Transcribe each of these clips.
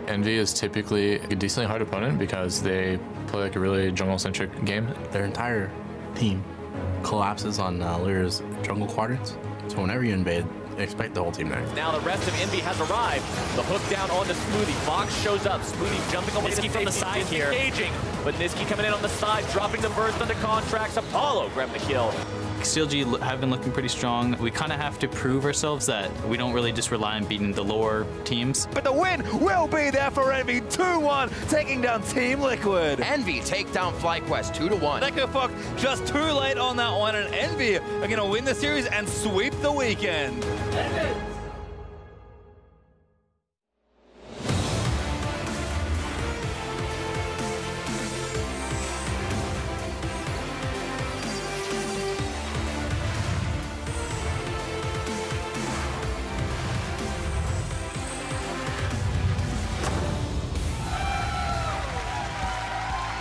Envy is typically a decently hard opponent because they play like a really jungle-centric game. Their entire team collapses on Lyr's jungle quadrants, so whenever you invade, expect the whole team there. Now the rest of Envy has arrived. The hook down onto Smoothie. Fox shows up. Smoothie jumping on Niski from the side here. Engaging. But Niski coming in on the side, dropping the burst under contracts. Apollo grabbed the kill. CLG have been looking pretty strong. We kind of have to prove ourselves that we don't really just rely on beating the lower teams. But the win will be there for Envy, 2-1, taking down Team Liquid. Envy take down FlyQuest 2-1. FLICKR just too late on that one, and Envy are going to win the series and sweep the weekend.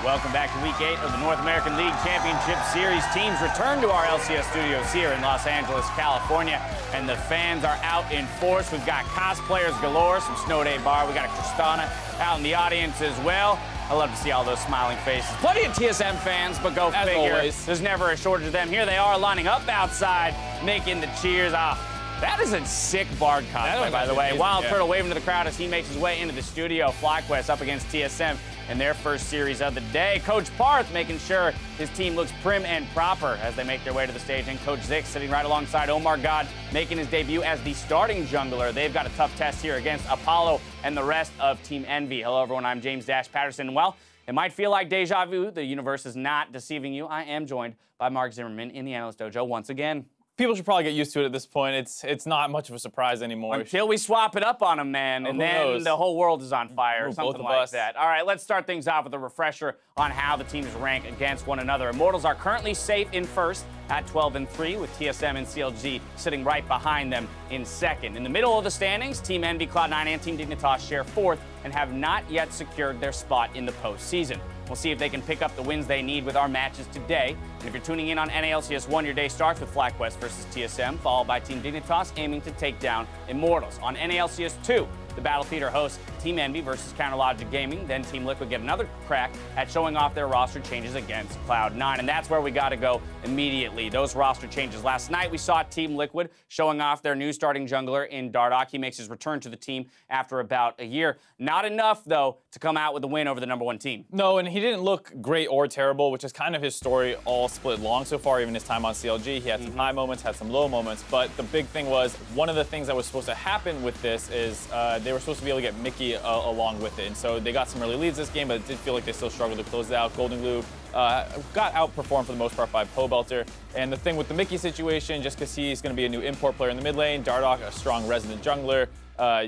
Welcome back to Week 8 of the North American League Championship Series. Teams return to our LCS studios here in Los Angeles, California, and the fans are out in force. We've got cosplayers galore, some Snow Day Bar. We got a Tristana out in the audience as well. I love to see all those smiling faces. Plenty of TSM fans, but go figure. Always. There's never a shortage of them. Here they are lining up outside, making the cheers. That is a sick Bard cosplay, by the way. amazing, Wild yeah. Turtle waving to the crowd as he makes his way into the studio. FlyQuest up against TSM in their first series of the day. Coach Parth making sure his team looks prim and proper as they make their way to the stage. And Coach Zix sitting right alongside Omar God, making his debut as the starting jungler. They've got a tough test here against Apollo and the rest of Team Envy. Hello, everyone. I'm James Dash Patterson. Well, it might feel like deja vu. The universe is not deceiving you. I am joined by Mark Zimmerman in the Analyst Dojo once again. People should probably get used to it at this point. It's not much of a surprise anymore. Until we swap it up on them, man, and then knows? the whole world is on fire or Ooh, something both of like us. that. All right, let's start things off with a refresher on how the teams rank against one another. Immortals are currently safe in first at 12-3, with TSM and CLG sitting right behind them in second. In the middle of the standings, Team Envy, Cloud9, and Team Dignitas share fourth and have not yet secured their spot in the postseason. We'll see if they can pick up the wins they need with our matches today. And if you're tuning in on NALCS1, your day starts with FlyQuest versus TSM, followed by Team Dignitas aiming to take down Immortals. On NALCS2, the Battle Theater hosts Team Envy versus Counterlogic Gaming. Then Team Liquid get another crack at showing off their roster changes against Cloud9. And that's where we got to go immediately. Those roster changes. Last night, we saw Team Liquid showing off their new starting jungler in Dardoch. He makes his return to the team after about a year. Not enough, though, to come out with a win over the #1 team. No, and he didn't look great or terrible, which is kind of his story all split long so far, even his time on CLG. He had some high moments, had some low moments, but the big thing was, one of the things that was supposed to happen with this is they were supposed to be able to get Mickey along with it. And so they got some early leads this game, but it did feel like they still struggled to close it out. Golden Glue got outperformed for the most part by Pobelter. And the thing with the Mickey situation, just because he's going to be a new import player in the mid lane, Dardoch, a strong resident jungler,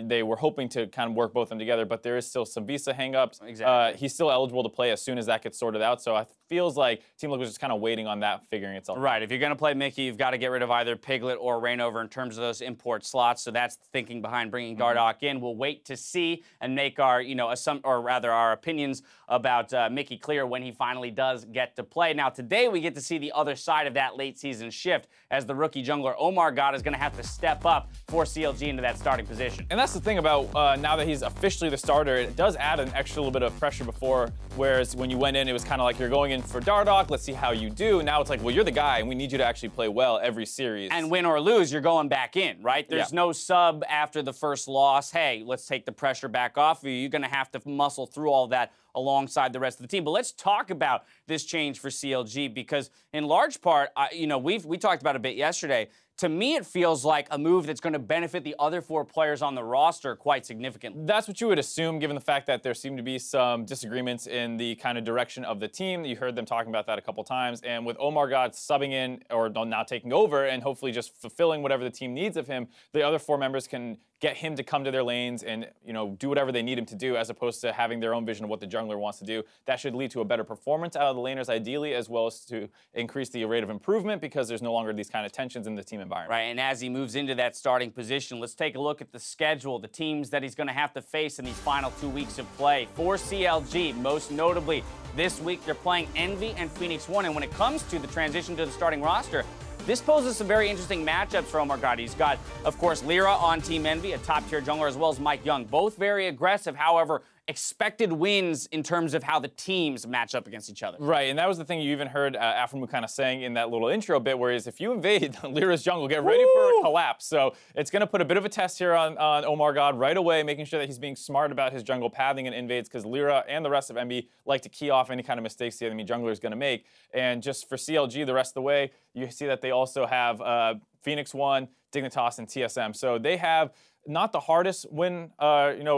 they were hoping to kind of work both of them together, but there is still some visa hangups. Exactly. He's still eligible to play as soon as that gets sorted out, so it feels like Team Liquid was just kind of waiting on that figuring itself out. Right. If you're going to play Mickey, you've got to get rid of either Piglet or Rainover in terms of those import slots. So that's the thinking behind bringing Dardoch in. We'll wait to see and make our, our opinions about Mickey clear when he finally does get to play. Now, today we get to see the other side of that late season shift as the rookie jungler Omar God is going to have to step up for CLG into that starting position. And that's the thing about now that he's officially the starter, it does add an extra little bit of pressure before, whereas when you went in, it was kind of like you're going in for Dardoch, let's see how you do. Now it's like, well, you're the guy, and we need you to actually play well every series. And win or lose, you're going back in, right? There's no sub after the first loss. Hey, let's take the pressure back off of you. You're going to have to muscle through all that alongside the rest of the team. But let's talk about this change for CLG because in large part, we talked about it a bit yesterday. To me, it feels like a move that's going to benefit the other 4 players on the roster quite significantly. That's what you would assume, given the fact that there seem to be some disagreements in the kind of direction of the team. You heard them talking about that a couple times. And with Omar God subbing in, or now taking over, and hopefully just fulfilling whatever the team needs of him, the other 4 members can get him to come to their lanes and do whatever they need him to do, as opposed to having their own vision of what the jungler wants to do. That should lead to a better performance out of the laners, ideally, as well as to increase the rate of improvement because there's no longer these kind of tensions in the team environment. Right, and as he moves into that starting position, let's take a look at the schedule, the teams that he's going to have to face in these final 2 weeks of play. For CLG, most notably, this week they're playing Envy and Phoenix 1, and when it comes to the transition to the starting roster, this poses some very interesting matchups for Omar God. He's got, of course, Lyra on Team Envy, a top-tier jungler, as well as Mike Young. Both very aggressive, however, expected wins in terms of how the teams match up against each other. Right, and that was the thing you even heard Aframu kind of saying in that little intro bit, whereas if you invade Lyra's jungle, get ready for a collapse. So it's going to put a bit of a test here on Omar God right away, making sure that he's being smart about his jungle pathing and invades, because Lyra and the rest of MB like to key off any kind of mistakes the enemy jungler is going to make. And just for CLG, the rest of the way, you see that they also have FlyQuest, Dignitas, and TSM. So they have not the hardest win,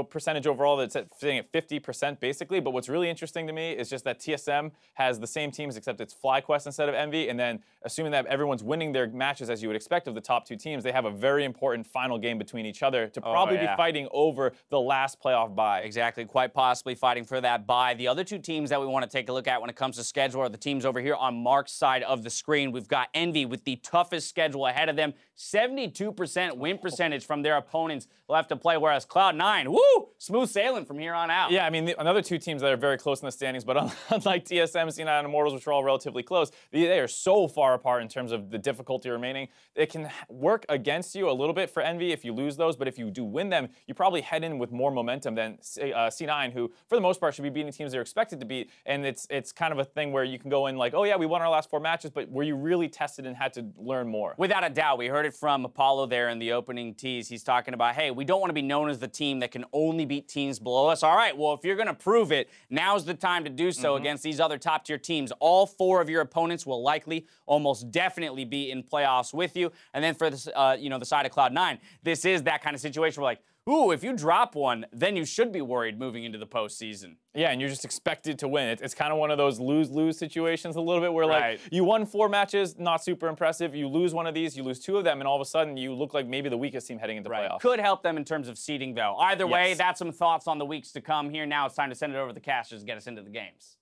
percentage overall. That's sitting at 50% basically. But what's really interesting to me is just that TSM has the same teams, except it's FlyQuest instead of Envy. And then assuming that everyone's winning their matches as you would expect of the top two teams, they have a very important final game between each other to probably be fighting over the last playoff bye. Exactly, quite possibly fighting for that bye. The other two teams that we want to take a look at when it comes to schedule are the teams over here on Mark's side of the screen. We've got Envy with the toughest schedule ahead of them. 72% win percentage from their opponents left to play, whereas Cloud9, woo, smooth sailing from here on out. Yeah, I mean, another two teams that are very close in the standings, but unlike TSM, C9, and Immortals, which are all relatively close, they are so far apart in terms of the difficulty remaining. It can work against you a little bit for Envy if you lose those, but if you do win them, you probably head in with more momentum than C9, who, for the most part, should be beating teams they're expected to beat, and it's kind of a thing where you can go in like, oh yeah, we won our last 4 matches, but were you really tested and had to learn more? Without a doubt. We heard it from Apollo there in the opening tease. He's talking about, hey, we don't want to be known as the team that can only beat teams below us. All right, well, if you're going to prove it, now's the time to do so against these other top-tier teams. All 4 of your opponents will likely, almost definitely be in playoffs with you. And then for this, the side of Cloud9, this is that kind of situation where, like, ooh, if you drop one, then you should be worried moving into the postseason. Yeah, and you're just expected to win. It's kind of one of those lose-lose situations a little bit where, like, you won 4 matches, not super impressive. You lose one of these, you lose 2 of them, and all of a sudden you look like maybe the weakest team heading into playoffs. Could help them in terms of seeding, though. Either way, that's some thoughts on the weeks to come here. Now it's time to send it over to the casters to get us into the games.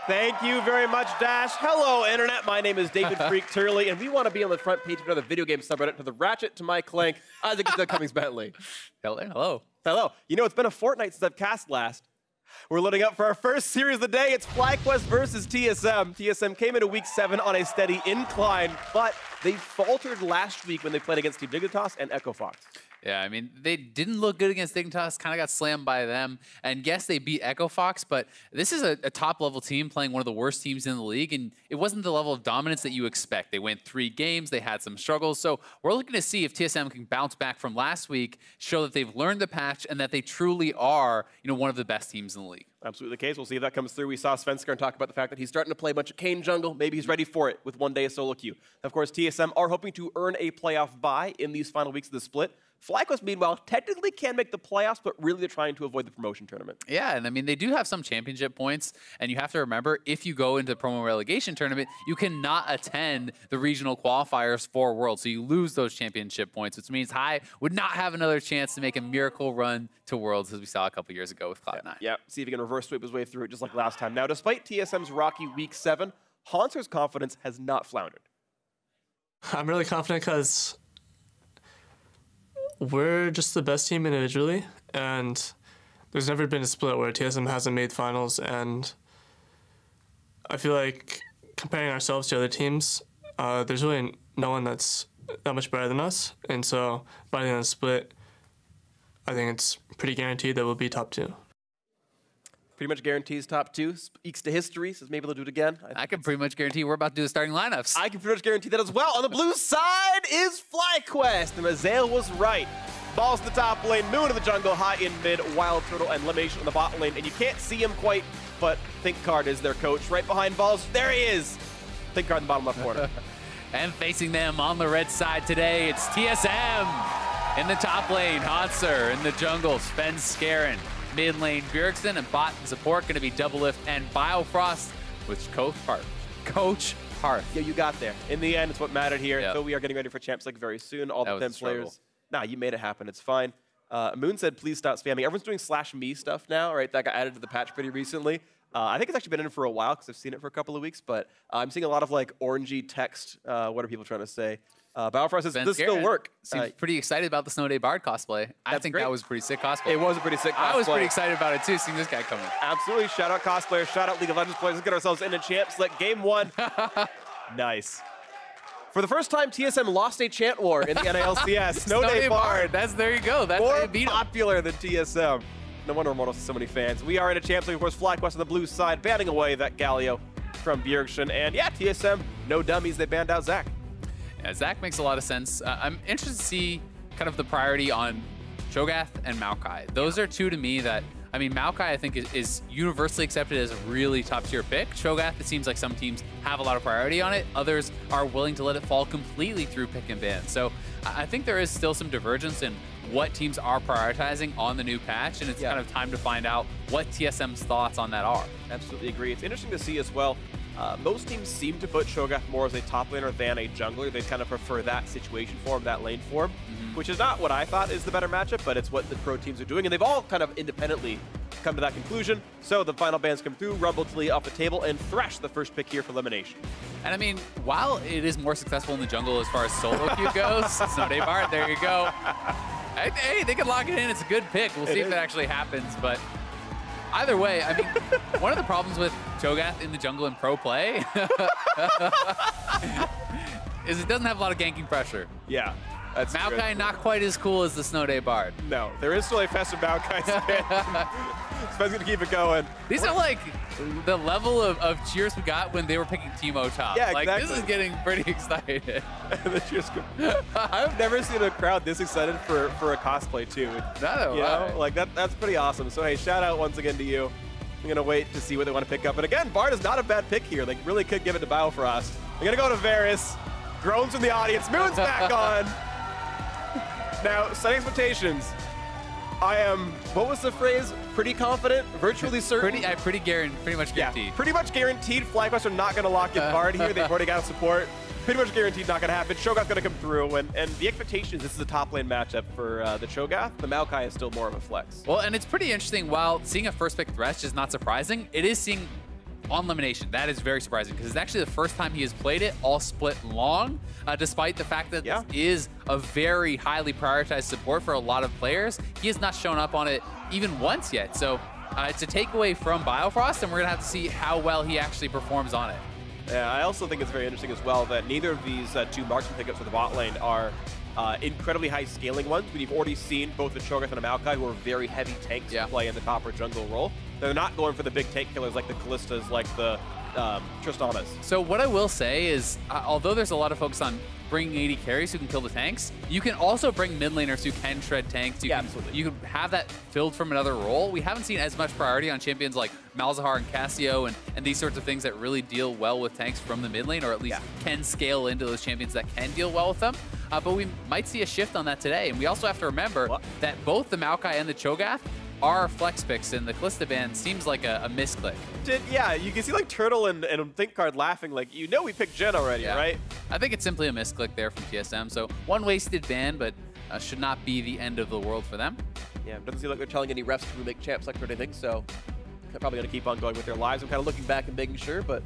Thank you very much, Dash. Hello, Internet. My name is David Freak Turley, and we want to be on the front page of another video game subreddit, to the Ratchet to my Clank, Isaac Cummings Bentley. Hello. Hello. You know, it's been a fortnight since I've cast last. We're loading up for our first series of the day. It's FlyQuest versus TSM. TSM came into week 7 on a steady incline, but they faltered last week when they played against Team Dignitas and Echo Fox. Yeah, I mean, they didn't look good against Dignitas, kind of got slammed by them. And yes, they beat Echo Fox, but this is a top-level team playing one of the worst teams in the league, and it wasn't the level of dominance that you expect. They went 3 games, they had some struggles, so we're looking to see if TSM can bounce back from last week, show that they've learned the patch, and that they truly are, one of the best teams in the league. Absolutely the case. We'll see if that comes through. We saw FLICKR talk about the fact that he's starting to play a bunch of Kayn jungle. Maybe he's ready for it with one day of solo queue. Of course, TSM are hoping to earn a playoff bye in these final weeks of the split. FlyQuest, meanwhile, technically can make the playoffs, but really they're trying to avoid the promotion tournament. Yeah, and I mean, they do have some championship points, and you have to remember, if you go into the promo relegation tournament, you cannot attend the regional qualifiers for Worlds, so you lose those championship points, which means High would not have another chance to make a miracle run to Worlds, as we saw a couple years ago with Cloud9. Yeah, see if he can reverse sweep his way through it just like last time. Now, despite TSM's rocky week 7, Haunter's confidence has not floundered. I'm really confident because we're just the best team individually, and there's never been a split where TSM hasn't made finals, and I feel like comparing ourselves to other teams, there's really no one that's that much better than us, and so by the end of the split, I think it's pretty guaranteed that we'll be top 2. Pretty much guarantees top 2. Speaks to history, says maybe they'll do it again. I can pretty much guarantee we're about to do the starting lineups. I can pretty much guarantee that as well. On the blue side is FlyQuest, and Azael was right. Balls to the top lane, Moon in the jungle, High in mid, Wild Turtle, and Limation in the bot lane. And you can't see him quite, but ThinkCard is their coach. Right behind Balls, there he is. ThinkCard in the bottom left corner. And facing them on the red side today, it's TSM. In the top lane, Hotzer. In the jungle, Sven Skaren. Mid lane, Bjergsen, and bot and support going to be Doublelift and Biofrost with Coach Parth. Yeah, you got there. In the end, it's what mattered here. Yep. So we are getting ready for Champs League very soon. All the 10 players. Nah, you made it happen. It's fine. Moon said, please stop spamming. Everyone's doing /me stuff now, right? That got added to the patch pretty recently. I think it's actually been in for a while because I've seen it for a couple of weeks, but I'm seeing a lot of like orangey text. What are people trying to say? Biofrost says, does this still work? Seems pretty excited about the Snow Day Bard cosplay. I think that was a pretty sick cosplay. It was a pretty sick cosplay. I was pretty excited about it too, seeing this guy coming. Absolutely. Shout out cosplayers. Shout out League of Legends players. Let's get ourselves into Champs. Let game 1. Nice. For the first time, TSM lost a chant war in the NALCS. Snow Day Bard. There you go. That's more popular than TSM. No wonder Immortals has so many fans. We are in a champs league, of course, FlyQuest on the blue side, banning away that Galio from Bjergsen. And yeah, TSM, no dummies, they banned out Zach. Yeah, Zach makes a lot of sense. I'm interested to see kind of the priority on Cho'Gath and Maokai. Those are two to me that, I mean, Maokai I think is universally accepted as a really top tier pick. Cho'Gath, it seems like some teams have a lot of priority on it. Others are willing to let it fall completely through pick and ban. So I think there is still some divergence in what teams are prioritizing on the new patch, and it's kind of time to find out what TSM's thoughts on that are. Absolutely agree. It's interesting to see as well. Most teams seem to put Cho'Gath more as a top laner than a jungler. They kind of prefer that situation for him, that lane for him, which is not what I thought is the better matchup, but it's what the pro teams are doing, and they've all kind of independently come to that conclusion. So the final bans come through, Rumble Tali off the table, and Thresh the first pick here for elimination. And I mean, while it is more successful in the jungle as far as solo queue goes, Snow Day Bard, there you go. Hey, they can lock it in. It's a good pick. We'll see if it actually happens, but either way, I mean, one of the problems with Cho'Gath in the jungle in pro play is it doesn't have a lot of ganking pressure. Yeah. That's Maokai not quite as cool as the Snow Day Bard. No, there is still a festive Maokai spin. Spin's gonna keep it going. These are like the level of cheers we got when they were picking Teemo top. Yeah, like, exactly. This is getting pretty excited. I've never seen a crowd this excited for a cosplay too. You know, like that's pretty awesome. So hey, shout out once again to you. I'm gonna wait to see what they want to pick up. And again, Bard is not a bad pick here. Like really could give it to Biofrost. I'm gonna go to Varus. Groans from the audience. Moon's back on. Now, setting expectations. I am, what was the phrase? Pretty confident, virtually certain. Pretty much guaranteed. Yeah, pretty much guaranteed. FlyQuest are not going to lock in Bard here. They've already got support. Pretty much guaranteed not going to happen. Cho'Gath's going to come through, and the expectation is this is a top lane matchup for the Cho'Gath. The Maokai is still more of a flex. Well, and it's pretty interesting. While seeing a first pick Thresh is not surprising, it is seeing on elimination. That is very surprising because it's actually the first time he has played it all split long, despite the fact that this is a very highly prioritized support for a lot of players. He has not shown up on it even once yet. So it's a takeaway from Biofrost, and we're going to have to see how well he actually performs on it. Yeah, I also think it's very interesting as well that neither of these two marksman pickups for the bot lane are incredibly high scaling ones. We've already seen both the Cho'Gath and the Maokai, who are very heavy tanks to play in the top or jungle role. They're not going for the big tank killers like the Kallistas, like the Tristanas. So what I will say is, although there's a lot of focus on bringing 80 carries who can kill the tanks, you can also bring mid laners who can shred tanks. You can have that filled from another role. We haven't seen as much priority on champions like Malzahar and Cassio and these sorts of things that really deal well with tanks from the mid lane, or at least can scale into those champions that can deal well with them. But we might see a shift on that today. And we also have to remember that both the Maokai and the Cho'Gath are flex picks, and the Callista ban seems like a misclick. Yeah, you can see like Turtle and ThinkCard laughing like, you know we picked Jen already, right? I think it's simply a misclick there from TSM. So one wasted ban, but should not be the end of the world for them. Yeah, it doesn't seem like they're telling any refs to remake champ select or anything, so they're probably going to keep on going with their lives. I'm kind of looking back and making sure, but...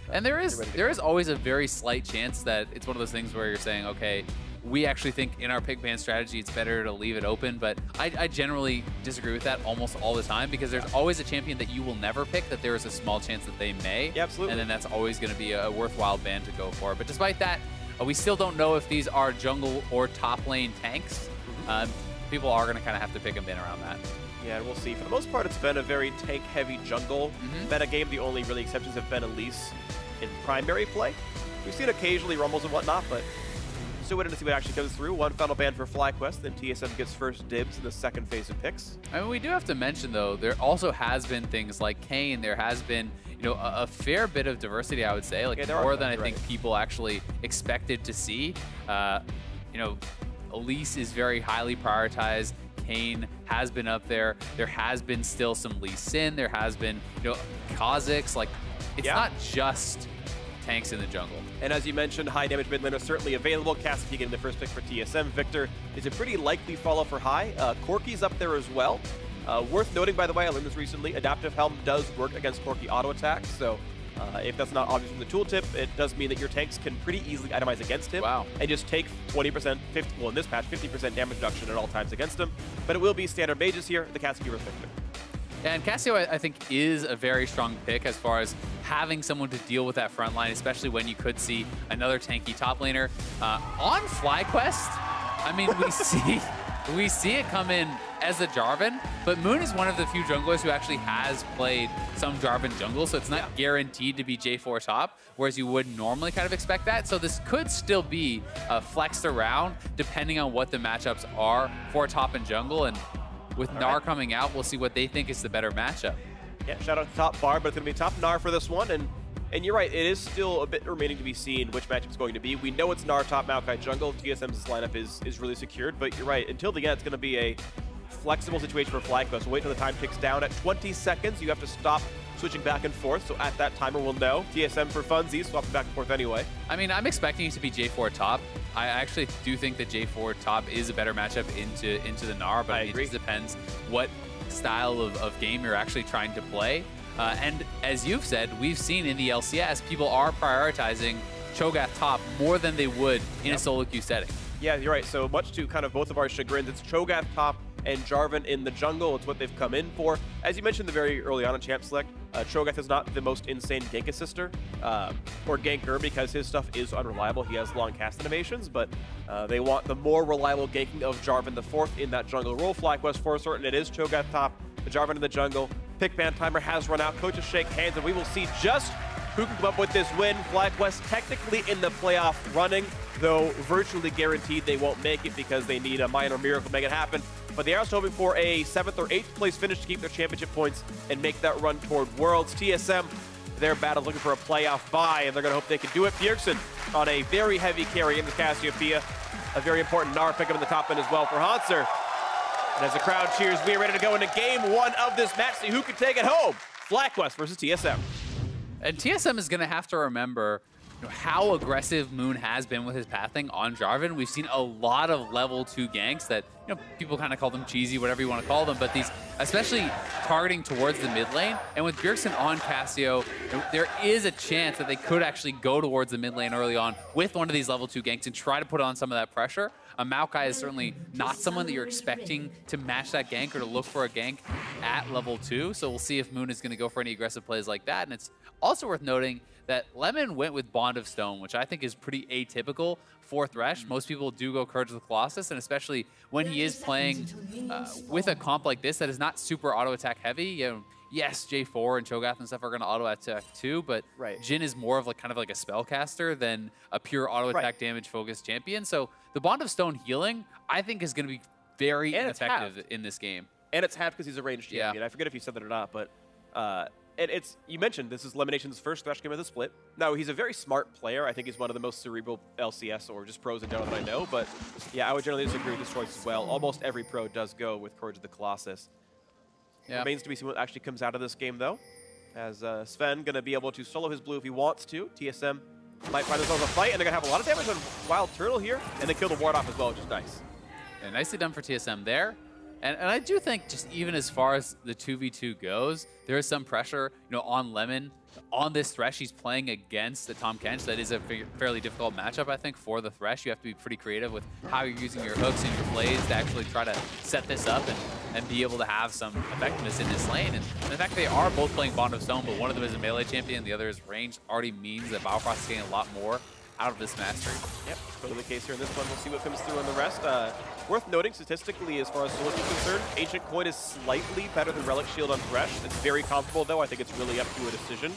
And there is always a very slight chance that it's one of those things where you're saying, okay, we actually think in our pick ban strategy it's better to leave it open, but I generally disagree with that almost all the time because there's always a champion that you will never pick that there is a small chance that they may. Yeah, absolutely. And then that's always going to be a worthwhile ban to go for. But despite that, we still don't know if these are jungle or top lane tanks. People are going to kind of have to pick a bin around that. Yeah, and we'll see. For the most part, it's been a very tank-heavy jungle meta game. The only really exceptions have been Elise in primary play. We've seen occasionally Rumbles and whatnot, but still waiting to see what actually comes through. One final ban for FlyQuest, then TSM gets first dibs in the second phase of picks. I mean, we do have to mention, though, there also has been things like Kayn. There has been, you know, a fair bit of diversity, I would say, like more than I think people actually expected to see. You know, Elise is very highly prioritized. Kayn has been up there. There has been still some Lee Sin. There has been, you know, Kha'Zix. Like, it's not just tanks in the jungle. And as you mentioned, high damage mid laner certainly available. Cassidy getting the first pick for TSM. Victor is a pretty likely follow for high. Corki's up there as well. Worth noting, by the way, I learned this recently, Adaptive Helm does work against Corki auto attacks. So if that's not obvious from the tooltip, it does mean that your tanks can pretty easily itemize against him. And just take 20%, well in this patch, 50% damage reduction at all times against him. But it will be standard mages here, the Cassidy versus Victor. And Cassio, I think, is a very strong pick as far as having someone to deal with that front line, especially when you could see another tanky top laner. On FlyQuest, I mean, we see it come in as a Jarvan, but Moon is one of the few junglers who actually has played some Jarvan jungle, so it's not guaranteed to be J4 top, whereas you would normally kind of expect that. So this could still be flexed around depending on what the matchups are for top and jungle, and with Gnar coming out, we'll see what they think is the better matchup. Yeah, shout out to top Bar, but it's going to be top Gnar for this one, and you're right, it is still a bit remaining to be seen which matchup it's going to be. We know it's Gnar top Maokai jungle. TSM's lineup is really secured, but you're right, until the end, it's going to be a flexible situation for FlyQuest. So wait till the time ticks down. At 20 seconds, you have to stop switching back and forth, so at that timer we'll know. TSM for funsies, swapping back and forth anyway. I mean, I'm expecting it to be J4 top. I actually do think that J4 top is a better matchup into the Gnar, but it just depends what style of game you're actually trying to play. And as you've said, we've seen in the LCS, people are prioritizing Cho'Gath top more than they would in a solo queue setting. Yeah, you're right. So much to kind of both of our chagrins, it's Cho'Gath top and Jarvan in the jungle. It's what they've come in for. As you mentioned very early on in Champ Select, Cho'Gath is not the most insane gank assister or ganker because his stuff is unreliable. He has long cast animations, but they want the more reliable ganking of Jarvan the fourth in that jungle role. FlyQuest for certain, it is Cho'Gath top, the Jarvan in the jungle. Pick ban timer has run out. Coaches shake hands, and we will see just who can come up with this win. FlyQuest technically in the playoff running, though virtually guaranteed they won't make it because they need a minor miracle to make it happen. But they are still hoping for a 7th or 8th place finish to keep their championship points and make that run toward Worlds. TSM, their battle looking for a playoff bye, and they're going to hope they can do it. Bjergsen on a very heavy carry into Cassiopeia. A very important Gnar pickup in the top end as well for Hanser. And as the crowd cheers, we are ready to go into game one of this match. See who can take it home. FlyQuest versus TSM. And TSM is going to have to remember how aggressive Moon has been with his pathing on Jarvan. We've seen a lot of level 2 ganks that, people kind of call them cheesy, whatever you want to call them, but these, especially targeting towards the mid lane. And with Bjergsen on Cassio, there is a chance that they could actually go towards the mid lane early on with one of these level 2 ganks and try to put on some of that pressure. Maokai is certainly not someone that you're expecting to match that gank or to look for a gank at level 2. So we'll see if Moon is going to go for any aggressive plays like that. And it's also worth noting that Lemon went with Bond of Stone, which I think is pretty atypical for Thresh. Most people do go Courage of the Colossus, and especially when he is playing with a comp like this that is not super auto-attack heavy. Yes, J4 and Cho'Gath and stuff are going to auto-attack too, but Jhin is more of kind of like a spellcaster than a pure auto-attack damage-focused champion. So the Bond of Stone healing, I think, is going to be very effective in this game. And it's halved because he's a ranged champion. I forget if you said that or not, but and you mentioned this is Lemination's first Thresh game of the split. Now, he's a very smart player. I think he's one of the most cerebral LCS or just pros in general that I know. But yeah, I would generally disagree with this choice as well. Almost every pro does go with Courage of the Colossus. Remains to be seen what actually comes out of this game, though. As Sven going to be able to solo his blue if he wants to. TSM might find themselves a fight, and they're going to have a lot of damage on Wild Turtle here. And they kill the ward off as well, which is nice. Yeah, nicely done for TSM there. And I do think just even as far as the 2v2 goes, there is some pressure, on Lemon. On this Thresh, he's playing against the Tahm Kench. That is a fairly difficult matchup, I think, for the Thresh. You have to be pretty creative with how you're using your hooks and your plays to actually try to set this up and be able to have some effectiveness in this lane. And the fact that they are both playing Bond of Stone, but one of them is a melee champion, the other is ranged, already means that Biofrost is getting a lot more out of this mastery. Yep, totally the case here in this one. We'll see what comes through on the rest. Worth noting statistically, as far as Soul is concerned, Ancient Coin is slightly better than Relic Shield on Thresh. It's very comfortable, though. I think it's really up to a decision.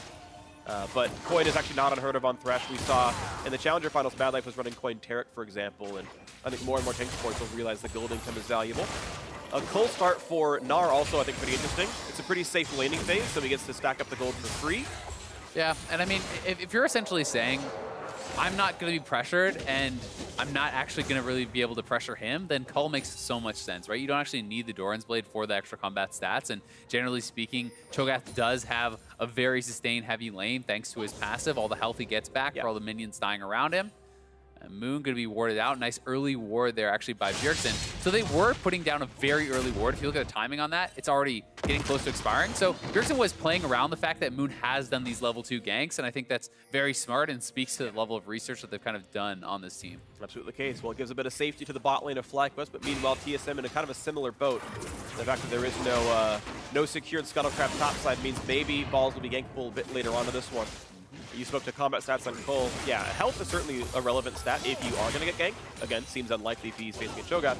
But Coin is actually not unheard of on Thresh. We saw in the Challenger Finals, Mad Life was running Coin Taric, for example, and I think more and more tank supports will realize the gold income is valuable. A cool start for Gnar also, I think, pretty interesting. It's a pretty safe laning phase, so he gets to stack up the gold for free. Yeah, and I mean, if you're essentially saying, I'm not going to be pressured, and I'm not actually going to really be able to pressure him, then Cull makes so much sense, right? You don't actually need the Doran's Blade for the extra combat stats, and generally speaking, Cho'Gath does have a very sustained heavy lane thanks to his passive, all the health he gets back for all the minions dying around him. And Moon going to be warded out. Nice early ward there actually by Bjergsen. So they were putting down a very early ward. If you look at the timing on that, it's already getting close to expiring. So Bjergsen was playing around the fact that Moon has done these level 2 ganks, and I think that's very smart and speaks to the level of research that they've kind of done on this team. Absolutely the case. Well, it gives a bit of safety to the bot lane of FlyQuest, but meanwhile TSM in a kind of a similar boat. The fact that there is no secured Scuttlecraft topside means maybe balls will be gankable a bit later on to this one. You spoke to combat stats on Cole. Yeah, health is certainly a relevant stat if you are going to get ganked. Again, seems unlikely if he's facing a Cho'Gath.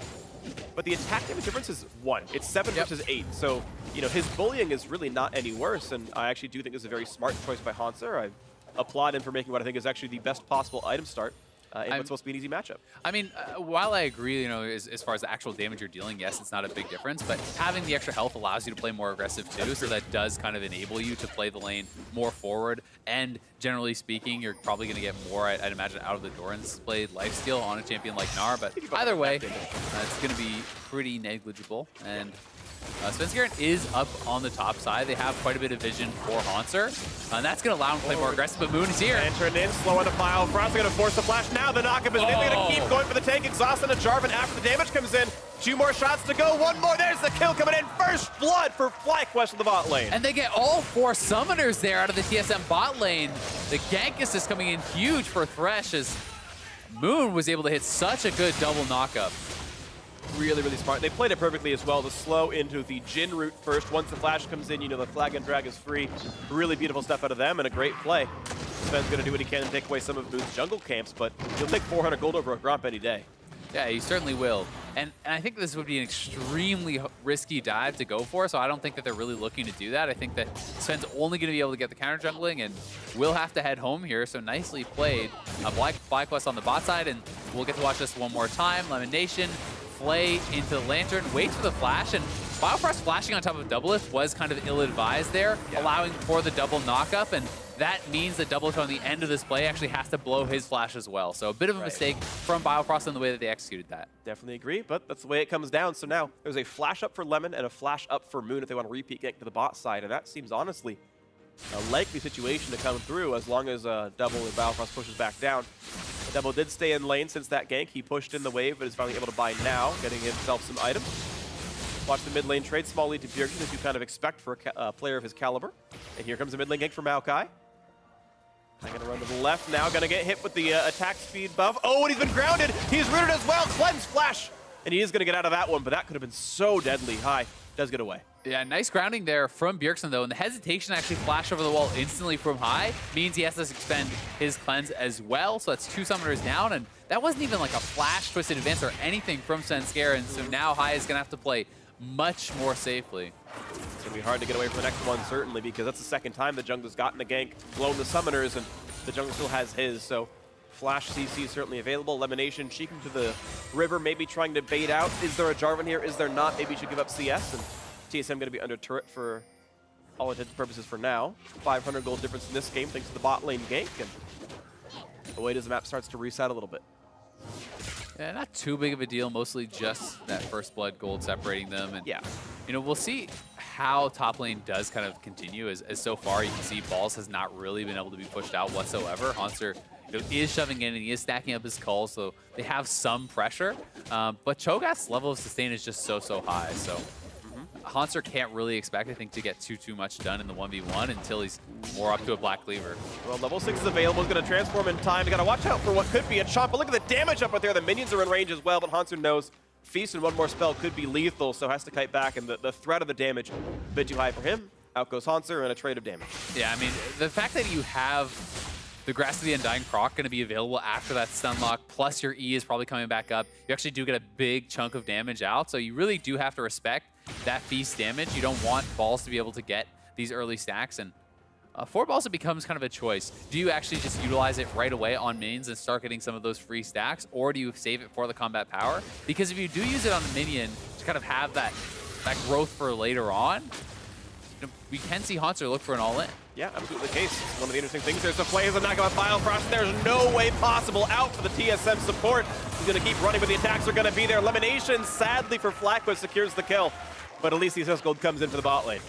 But the attack damage difference is 1. It's 7 versus 8. So, you know, his bullying is really not any worse. And I actually do think this is a very smart choice by Hanser. I applaud him for making what I think is actually the best possible item start. In what's supposed to be an easy matchup. I mean, while I agree, you know, as far as the actual damage you're dealing, yes, it's not a big difference, but having the extra health allows you to play more aggressive too, so that does kind of enable you to play the lane more forward, and generally speaking, you're probably going to get more, I'd imagine, out of the Doran's played lifesteal on a champion like Gnar, but either way, it's going to be pretty negligible, and Svenskeren is up on the top side. They have quite a bit of vision for Hanser, and that's going to allow him to play more aggressive, but Moon is here. Entering in, slow on the pile. Frost going to force the flash. Now the knockup is going to keep going for the tank. Exhausting a Jarvan after the damage comes in. 2 more shots to go. 1 more. There's the kill coming in. First blood for FlyQuest in the bot lane. And they get all 4 summoners there out of the TSM bot lane. The gank is just coming in huge for Thresh as Moon was able to hit such a good double knockup. Really, really smart. They played it perfectly as well to slow into the Jhin route first. Once the flash comes in, you know the flag and drag is free. Really beautiful stuff out of them and a great play. Sven's going to do what he can to take away some of Moon's jungle camps, but he'll take 400 gold over a Gromp any day. Yeah, he certainly will. And I think this would be an extremely risky dive to go for, so I don't think that they're really looking to do that. I think that Sven's only going to be able to get the counter jungling, and will have to head home here, so nicely played. FlyQuest on the bot side, and we'll get to watch this one more time. Lemon Nation, Flay into the Lantern, waits for the flash, and Biofrost flashing on top of Doublelift was kind of ill-advised there, allowing for the double knockup, and that means that Doublelift on the end of this play actually has to blow his flash as well. So a bit of a mistake from Biofrost in the way that they executed that. Definitely agree, but that's the way it comes down. So now there's a flash up for Lemon and a flash up for Moon if they want to repeat gank to the bot side, and that seems honestly a likely situation to come through as long as Double and Biofrost pushes back down. Double did stay in lane since that gank. He pushed in the wave, but is finally able to buy now, getting himself some items. Watch the mid lane trade. Small lead to Bjergsen, as you kind of expect for a player of his caliber. And here comes the mid lane gank for Maokai. I'm going to run to the left now. Going to get hit with the attack speed buff. Oh, and he's been grounded. He's rooted as well. Cleanse flash. And he is going to get out of that one, but that could have been so deadly. High does get away. Yeah, nice grounding there from Bjergsen, though. And the hesitation actually flash over the wall instantly from High means he has to expend his cleanse as well. So that's 2 summoners down. And that wasn't even like a flash twisted advance or anything from Svenskeren. So now High is going to have to play much more safely. It's going to be hard to get away from the next one, certainly, because that's the second time the jungler's gotten a gank, blown the summoners, and the jungler still has his. So Flash CC is certainly available. Elimination, cheeking to the river, maybe trying to bait out. Is there a Jarvan here? Is there not? Maybe you should give up CS, and TSM going to be under turret for all intents and purposes for now. 500 gold difference in this game thanks to the bot lane gank, and the way does the map starts to reset a little bit. Yeah, not too big of a deal, mostly just that first blood gold separating them. And yeah, you know, we'll see how top lane does kind of continue. As so far, you can see Balls has not really been able to be pushed out whatsoever. Hanser, you know, is shoving in and he is stacking up his calls, so they have some pressure. But Cho'Gath's level of sustain is just so high. So Hanser can't really expect, I think, to get too much done in the 1v1 until he's more up to a Black Cleaver. Well, level 6 is available. He's going to transform in time. You got to watch out for what could be a chomp. But look at the damage up there. The minions are in range as well, but Hanser knows Feast and one more spell could be lethal, so has to kite back, and the threat of the damage a bit too high for him. Out goes Hanser and a trade of damage. Yeah, I mean, the fact that you have the Grasp of the Undying proc going to be available after that stun lock, plus your E is probably coming back up, you actually do get a big chunk of damage out, so you really do have to respect that Feast damage. You don't want Balls to be able to get these early stacks, and for Balls it becomes kind of a choice. Do you actually just utilize it right away on minions and start getting some of those free stacks, or do you save it for the combat power? Because if you do use it on the minion to kind of have that growth for later on, you know, we can see Hanser look for an all-in. Yeah, absolutely the case. One of the interesting things, there's the plays of knockout Biofrost. There's no way possible out for the TSM support. He's going to keep running, but the attacks are going to be there. Elimination, sadly for FlyQuest, secures the kill. But at least the SS Gold comes in for the bot lane.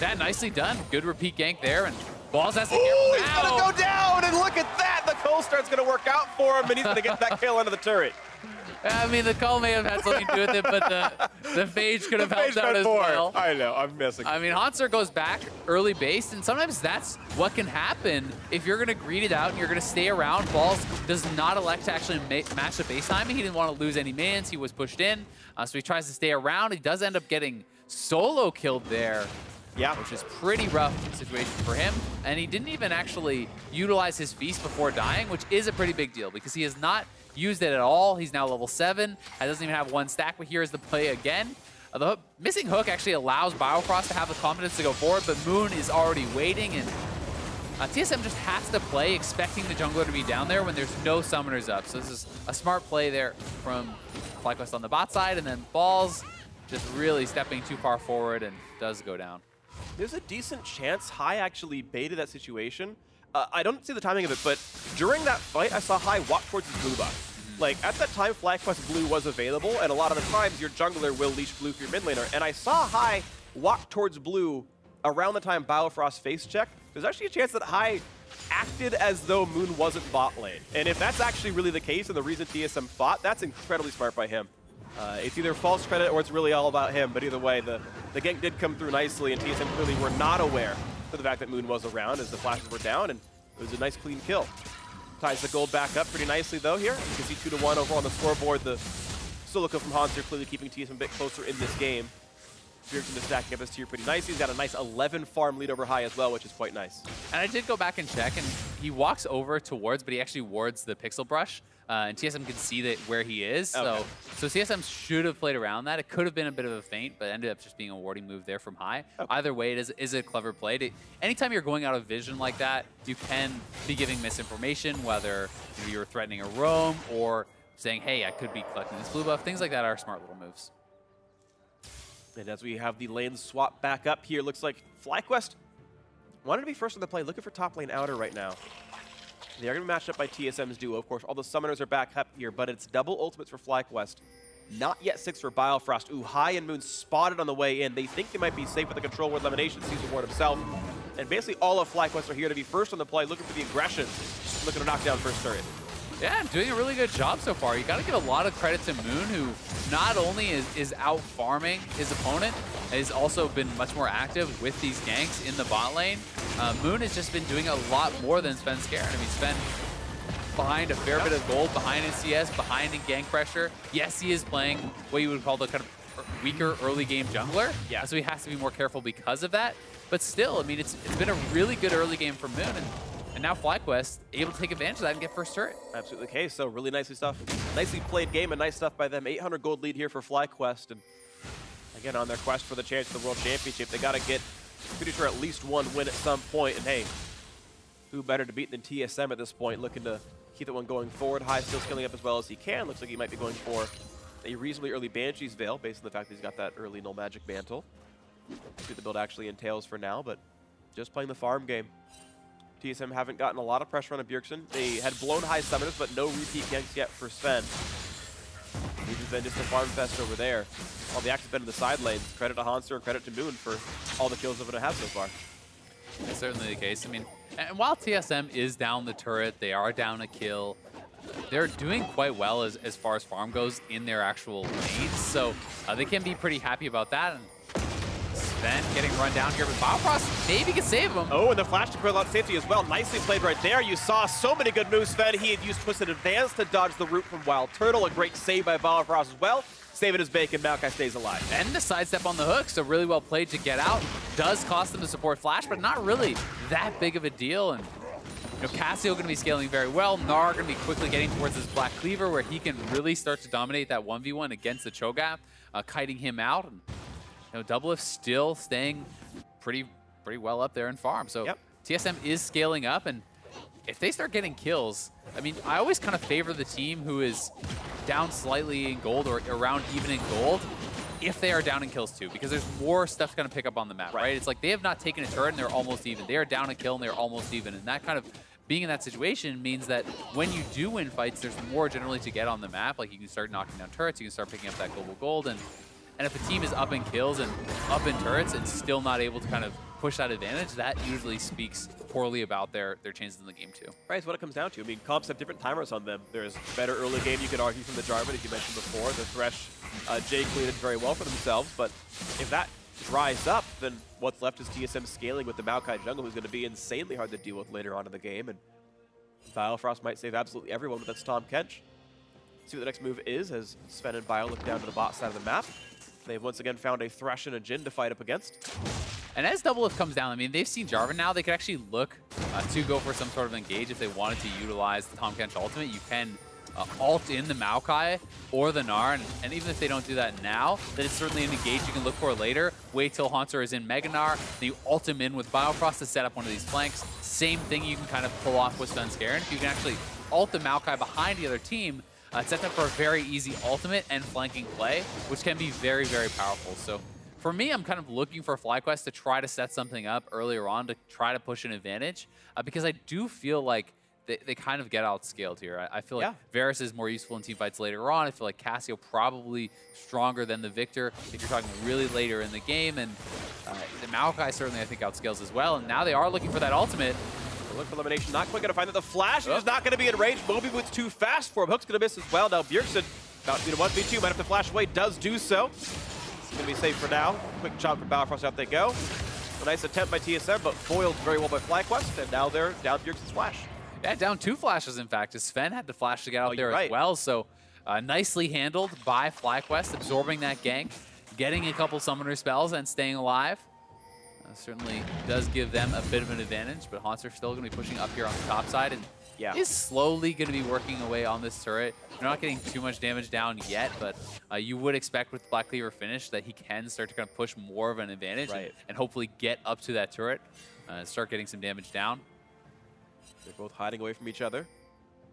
That nicely done. Good repeat gank there, and Balls has to get careful he's going to go down, and look at that. The cold start's going to work out for him, and he's going to get that kill under the turret. I mean, the call may have had something to do with it, but the phage could have helped out as well. I know, I'm missing. I mean, Hanser goes back early base, and sometimes that's what can happen if you're going to greed it out and you're going to stay around. Balls does not elect to actually match the base timing. He didn't want to lose any minions. He was pushed in, so he tries to stay around. He does end up getting solo killed there. Yeah. Which is pretty rough situation for him. And he didn't even actually utilize his feast before dying, which is a pretty big deal because he has not used it at all. He's now level 7. He doesn't even have 1 stack, but here is the play again. The missing hook actually allows Biofrost to have the confidence to go forward, but Moon is already waiting, and TSM just has to play expecting the jungler to be down there when there's no summoners up. So this is a smart play there from FlyQuest on the bot side, and then Balls just really stepping too far forward and does go down. There's a decent chance Hai actually baited that situation. I don't see the timing of it, but during that fight, I saw Hai walk towards his blue buff. Like, at that time, FlyQuest blue was available, and a lot of the times, your jungler will leash blue for your mid laner. And I saw Hai walk towards blue around the time Biofrost face checked. There's actually a chance that Hai acted as though Moon wasn't bot lane. And if that's actually really the case, and the reason TSM fought, that's incredibly smart by him. It's either false credit or it's really all about him, but either way, the gank did come through nicely, and TSM clearly were not aware of the fact that Moon was around as the flashes were down, and it was a nice clean kill. Ties the gold back up pretty nicely though here. You can see 2-1 over on the scoreboard. The solo kill from Hanser clearly keeping TSM a bit closer in this game. Bjergsen is stacking up his tier pretty nicely. He's got a nice 11 farm lead over Hai as well, which is quite nice. And I did go back and check, and he walks over towards, but he actually wards the pixel brush. And TSM can see that where he is. Okay. So TSM should have played around that. It could have been a bit of a feint, but ended up just being a warding move there from Hai. Okay. Either way, it is a clever play. Anytime you're going out of vision like that, you can be giving misinformation, whether you're threatening a roam or saying, hey, I could be collecting this blue buff. Things like that are smart little moves. And as we have the lane swap back up here, looks like FlyQuest wanted to be first on the play, looking for top lane outer right now. They are going to be matched up by TSM's duo. Of course, all the summoners are back up here, but it's double ultimates for FlyQuest. Not yet 6 for Biofrost. Ooh, Hai and Moon spotted on the way in. They think they might be safe with the control ward elimination, sees the ward himself. And basically all of FlyQuest are here to be first on the play, looking for the aggression, looking to knock down first turret. Yeah, doing a really good job so far. You got to give a lot of credit to Moon, who not only is out farming his opponent, has also been much more active with these ganks in the bot lane. Moon has just been doing a lot more than Sven scared. I mean, Sven behind a fair bit of gold, behind in CS, behind in gank pressure. Yes, he is playing what you would call the kind of weaker early game jungler. Yeah. So he has to be more careful because of that. But still, I mean, it's been a really good early game for Moon. And now FlyQuest able to take advantage of that and get first turret. Absolutely the case. So really nicely played game and nice stuff by them. 800 gold lead here for FlyQuest. And again, on their quest for the chance of the World Championship, they got to get, pretty sure, at least one win at some point. And hey, who better to beat than TSM at this point, looking to keep that one going forward. Hai still scaling up as well as he can. Looks like he might be going for a reasonably early Banshee's Veil, based on the fact that he's got that early Null Magic Mantle. Let's see what the build actually entails for now, but just playing the farm game. TSM haven't gotten a lot of pressure on Bjergsen. They had blown high summoners, but no repeat ganks yet for Sven. This has been just a farm fest over there. All the action's been in the side lanes. Credit to Hanser and credit to Moon for all the kills they're going to have so far. That's certainly the case. I mean, and while TSM is down the turret, they are down a kill. They're doing quite well as far as farm goes in their actual lanes, so they can be pretty happy about that. And Sven getting run down here, but Biofrost maybe can save him. Oh, and the flash to put a lot of safety as well. Nicely played right there. You saw so many good moves, Sven. He had used Twisted Advance to dodge the root from Wild Turtle. A great save by Biofrost as well. Saving his bacon, Maokai stays alive. And the sidestep on the hook, so really well played to get out. Does cost them the support flash, but not really that big of a deal. And you know, Cassio going to be scaling very well. Gnar going to be quickly getting towards his Black Cleaver, where he can really start to dominate that 1v1 against the Cho'Gath, kiting him out. And you know, Doublelift still staying pretty well up there in farm. So yep. TSM is scaling up, and if they start getting kills, I mean, I always kind of favor the team who is down slightly in gold or around even in gold if they are down in kills too, because there's more stuff to kind of pick up on the map, right? It's like they have not taken a turret and they're almost even. They are down a kill and they're almost even. And that kind of being in that situation means that when you do win fights, there's more generally to get on the map. Like you can start knocking down turrets, you can start picking up that global gold. And if a team is up in kills and up in turrets and still not able to kind of push that advantage, that usually speaks poorly about their chances in the game too. Right, it's what it comes down to. I mean, comps have different timers on them. There's better early game, you could argue, from the Jarvan, as you mentioned before. The Thresh, Jay cleaned it very well for themselves, but if that dries up, then what's left is TSM scaling with the Maokai jungle, who's going to be insanely hard to deal with later on in the game, and Biofrost might save absolutely everyone, but that's Tahm Kench. See what the next move is as Sven and Bio look down to the bot side of the map. They've once again found a Thresh and a Jhin to fight up against. And as Doublelift comes down, I mean, they've seen Jarvan now. They could actually look to go for some sort of engage if they wanted to utilize the Tahm Kench ultimate. You can ult in the Maokai or the Gnar, and even if they don't do that now, then it's certainly an engage you can look for later. Wait till Haunter is in Mega Gnar, then you ult him in with Biofrost to set up one of these flanks. Same thing you can kind of pull off with Svenskeren. If you can actually ult the Maokai behind the other team, it sets up for a very easy ultimate and flanking play, which can be very, very powerful. So for me, I'm kind of looking for FlyQuest to try to set something up earlier on to try to push an advantage, because I do feel like they kind of get outscaled here. I feel like Varus is more useful in teamfights later on. I feel like Cassio probably stronger than the Victor if you're talking really later in the game, and the Maokai certainly I think outscales as well, and now they are looking for that ultimate. Look for elimination, not quite going to find that. The flash is not going to be in range. Moby Boots too fast for him. Hook's going to miss as well. Now Bjergsen about to be 1v2, might have to flash away, does do so. It's going to be safe for now. Quick chop from Biofrost, out they go. A nice attempt by TSM, but foiled very well by FlyQuest, and now they're down Bjergsen's flash. Yeah, down 2 flashes, in fact, as Sven had to flash to get out there as well. So nicely handled by FlyQuest, absorbing that gank, getting a couple summoner spells, and staying alive. Certainly does give them a bit of an advantage, but Haunter's still going to be pushing up here on the top side, and is slowly going to be working away on this turret. They're not getting too much damage down yet, but you would expect with FlyQuest finish that he can start to kind of push more of an advantage and hopefully get up to that turret and start getting some damage down. They're both hiding away from each other.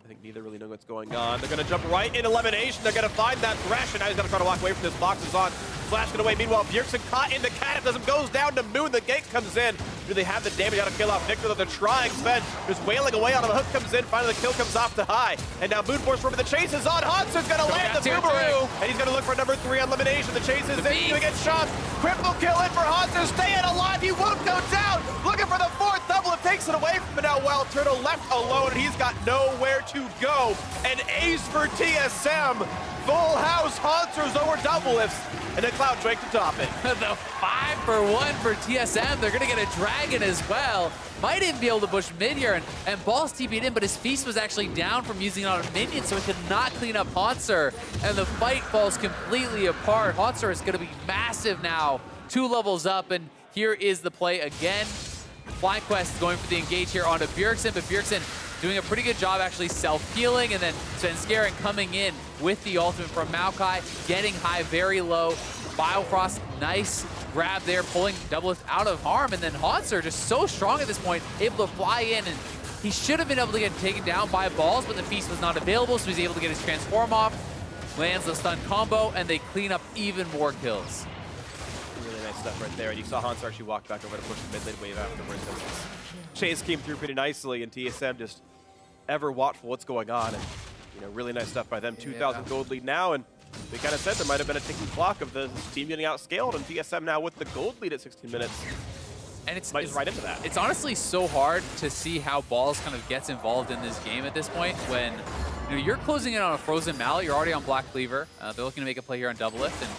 I think neither really know what's going on. They're going to jump right in elimination. They're going to find that Thresh, and now he's going to try to walk away from this. Box is on. Flashing away. Meanwhile, Bjergsen caught in the cataclysm, goes down to Moon. The gank comes in. Do they have the damage? Got to kill off Victor, though they're trying. Sven just wailing away on him. Hook comes in. Finally, the kill comes off to High. And now Moon Force from the chase is on. Haunter's going to land the Boomeroo. And he's going to look for number 3 on elimination. The chase is in. He's going to get shot. Cripple kill in for Haunter. Staying alive. He won't go down. Looking for the 4th double. It takes it away from him now. Wild Turtle left alone, and he's got nowhere to go. An ace for TSM. Full house. Haunter's over Doublelifts. And then Cloud Drake to top it. The 5-for-1 for TSM. They're going to get a dragon as well. Might even be able to push mid here, and Ball's TP'd in, but his Feast was actually down from using it on a minion, so he could not clean up Haunter, and the fight falls completely apart. Haunter is going to be massive now, 2 levels up, and here is the play again. FlyQuest going for the engage here onto Bjergsen, but Bjergsen doing a pretty good job actually self-healing, and then Svenskeren coming in with the ultimate from Maokai, getting High very low. Biofrost, nice grab there, pulling Doublelift out of harm, and then Haunter just so strong at this point, able to fly in, and he should have been able to get taken down by Balls, but the Feast was not available, so he's able to get his transform off, lands the stun combo, and they clean up even more kills. Really nice stuff right there, and you saw Haunter actually walk back over to push the mid-lane wave afterwards. Chase came through pretty nicely, and TSM just ever watchful what's going on, and really nice stuff by them. 2,000 gold lead now, and we kind of said there might have been a ticking clock of the team getting outscaled, and TSM now with the gold lead at 16 minutes. And it's right into that. It's honestly so hard to see how Balls kind of gets involved in this game at this point when you're closing in on a Frozen Mallet, you're already on Black Cleaver. They're looking to make a play here on Doublelift, and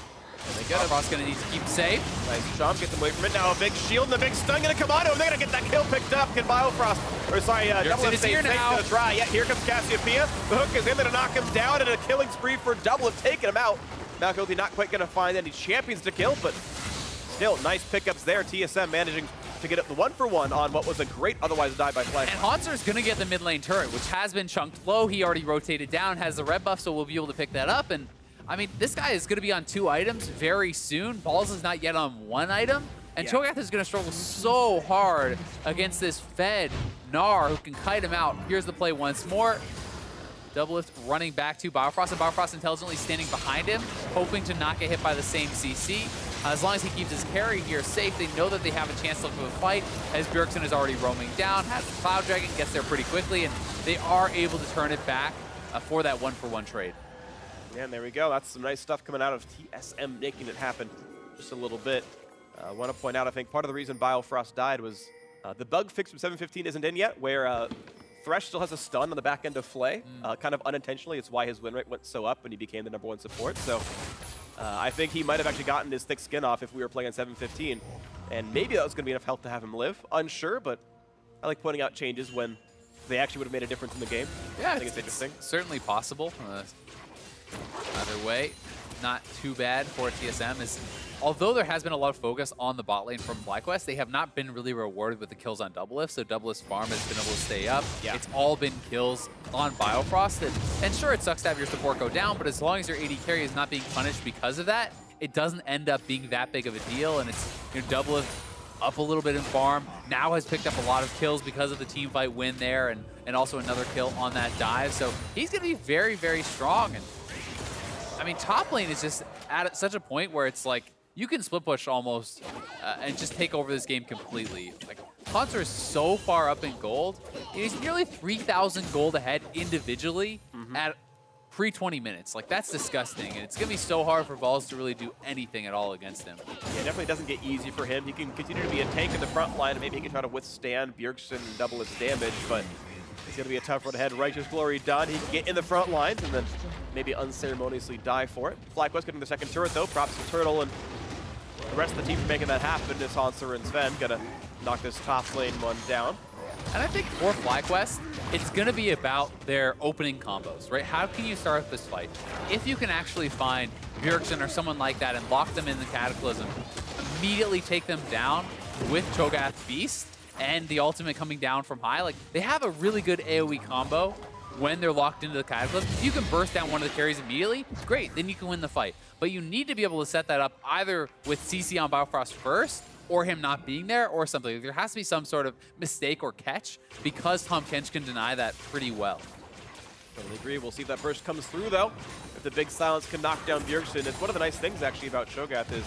Biofrost's going to need to keep safe. Nice jump, gets them away from it. Now a big shield and a big stun going to come on to him. They're going to get that kill picked up. Can Biofrost, or sorry, Doublelift stay safe to try. Yeah, here comes Cassiopeia. The hook is in there to knock him down, and a killing spree for Doublelift, taking him out. Malcolm not quite going to find any champions to kill, but still nice pickups there. TSM managing to get up the 1-for-1 on what was a great otherwise die by FlyQuest. And Haunter's going to get the mid lane turret, which has been chunked low. He already rotated down, has the red buff, so we'll be able to pick that up. And I mean, this guy is going to be on 2 items very soon. Balls is not yet on 1 item. And Cho'Gath is going to struggle so hard against this fed Gnar who can kite him out. Here's the play once more. Doublelift running back to Biofrost, and Biofrost intelligently standing behind him, hoping to not get hit by the same CC. As long as he keeps his carry here safe, they know that they have a chance to look for the fight, as Bjergsen is already roaming down, has the Cloud Dragon, gets there pretty quickly, and they are able to turn it back for that 1-for-1 trade. Yeah, and there we go. That's some nice stuff coming out of TSM, making it happen just a little bit. I want to point out, I think part of the reason Biofrost died was the bug fix from 715 isn't in yet, where Thresh still has a stun on the back end of Flay, kind of unintentionally. It's why his win rate went so up when he became the #1 support. So I think he might have actually gotten his thick skin off if we were playing on 715. And maybe that was going to be enough help to have him live. Unsure, but I like pointing out changes when they actually would have made a difference in the game. Yeah, I think it's interesting. Certainly possible. Either way, not too bad for TSM. Although there has been a lot of focus on the bot lane from FlyQuest, they have not been really rewarded with the kills on Doublelift, so Doublelift's farm has been able to stay up. Yeah. It's all been kills on Biofrost, and sure, it sucks to have your support go down, but as long as your AD carry is not being punished because of that, it doesn't end up being that big of a deal, and it's Doublelift up a little bit in farm, now has picked up a lot of kills because of the team fight win there, and also another kill on that dive, so he's going to be very, very strong. And I mean, top lane is just at such a point where it's like, you can split push almost and just take over this game completely. Like, Haunter is so far up in gold. He's nearly 3,000 gold ahead individually at pre-20 minutes. Like, that's disgusting. And it's going to be so hard for Balls to really do anything at all against him. Yeah, it definitely doesn't get easy for him. He can continue to be a tank in the front line, and maybe he can try to withstand Bjergsen and double its damage, but it's going to be a tough road ahead. Righteous Glory done. He can get in the front lines and then maybe unceremoniously die for it. FlyQuest getting the second turret, though. Props to Turtle and the rest of the team for making that happen. Is Hanser and Sven gonna knock this top lane one down. And I think for FlyQuest, it's going to be about their opening combos, right? How can you start this fight? If you can actually find Bjergsen or someone like that and lock them in the Cataclysm, immediately take them down with Cho'Gath Beast and the ultimate coming down from high, like, they have a really good AoE combo when they're locked into the Cataclysm. If you can burst down one of the carries immediately, great, then you can win the fight. But you need to be able to set that up either with CC on Biofrost first, or him not being there, or something. There has to be some sort of mistake or catch, because Tahm Kench can deny that pretty well. Totally agree. We'll see if that burst comes through, though. If the big silence can knock down Bjergsen, it's one of the nice things, actually, about Cho'Gath is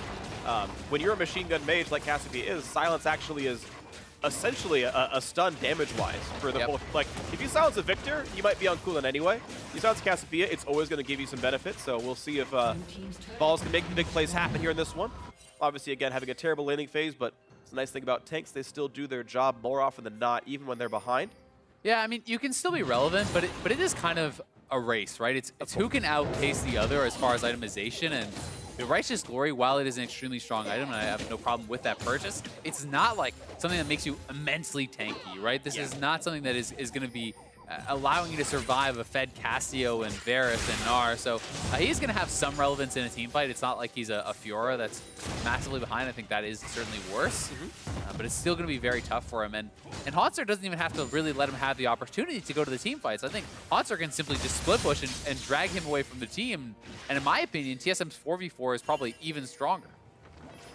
when you're a machine gun mage like Cassiopeia is, silence actually is essentially a stun damage-wise for the whole. Like, if you silence a Victor, you might be on cooldown anyway. You silence Cassiopeia, it's always going to give you some benefit, so we'll see if Balls can make the big plays happen here in this one. Obviously, again, having a terrible laning phase, but it's a nice thing about tanks. They still do their job more often than not, even when they're behind. Yeah, I mean, you can still be relevant, but it is kind of a race, right? It's who can outpace the other as far as itemization, and the Righteous Glory, while it is an extremely strong item, and I have no problem with that purchase, it's not like something that makes you immensely tanky, right? This is not something that is going to be allowing you to survive a fed Cassio and Varus and Gnar. So he's going to have some relevance in a team fight. It's not like he's a Fiora that's massively behind. I think that is certainly worse. But it's still going to be very tough for him. And Haunter doesn't even have to really let him have the opportunity to go to the team fights. I think Haunter can simply just split push and drag him away from the team. And in my opinion, TSM's 4v4 is probably even stronger.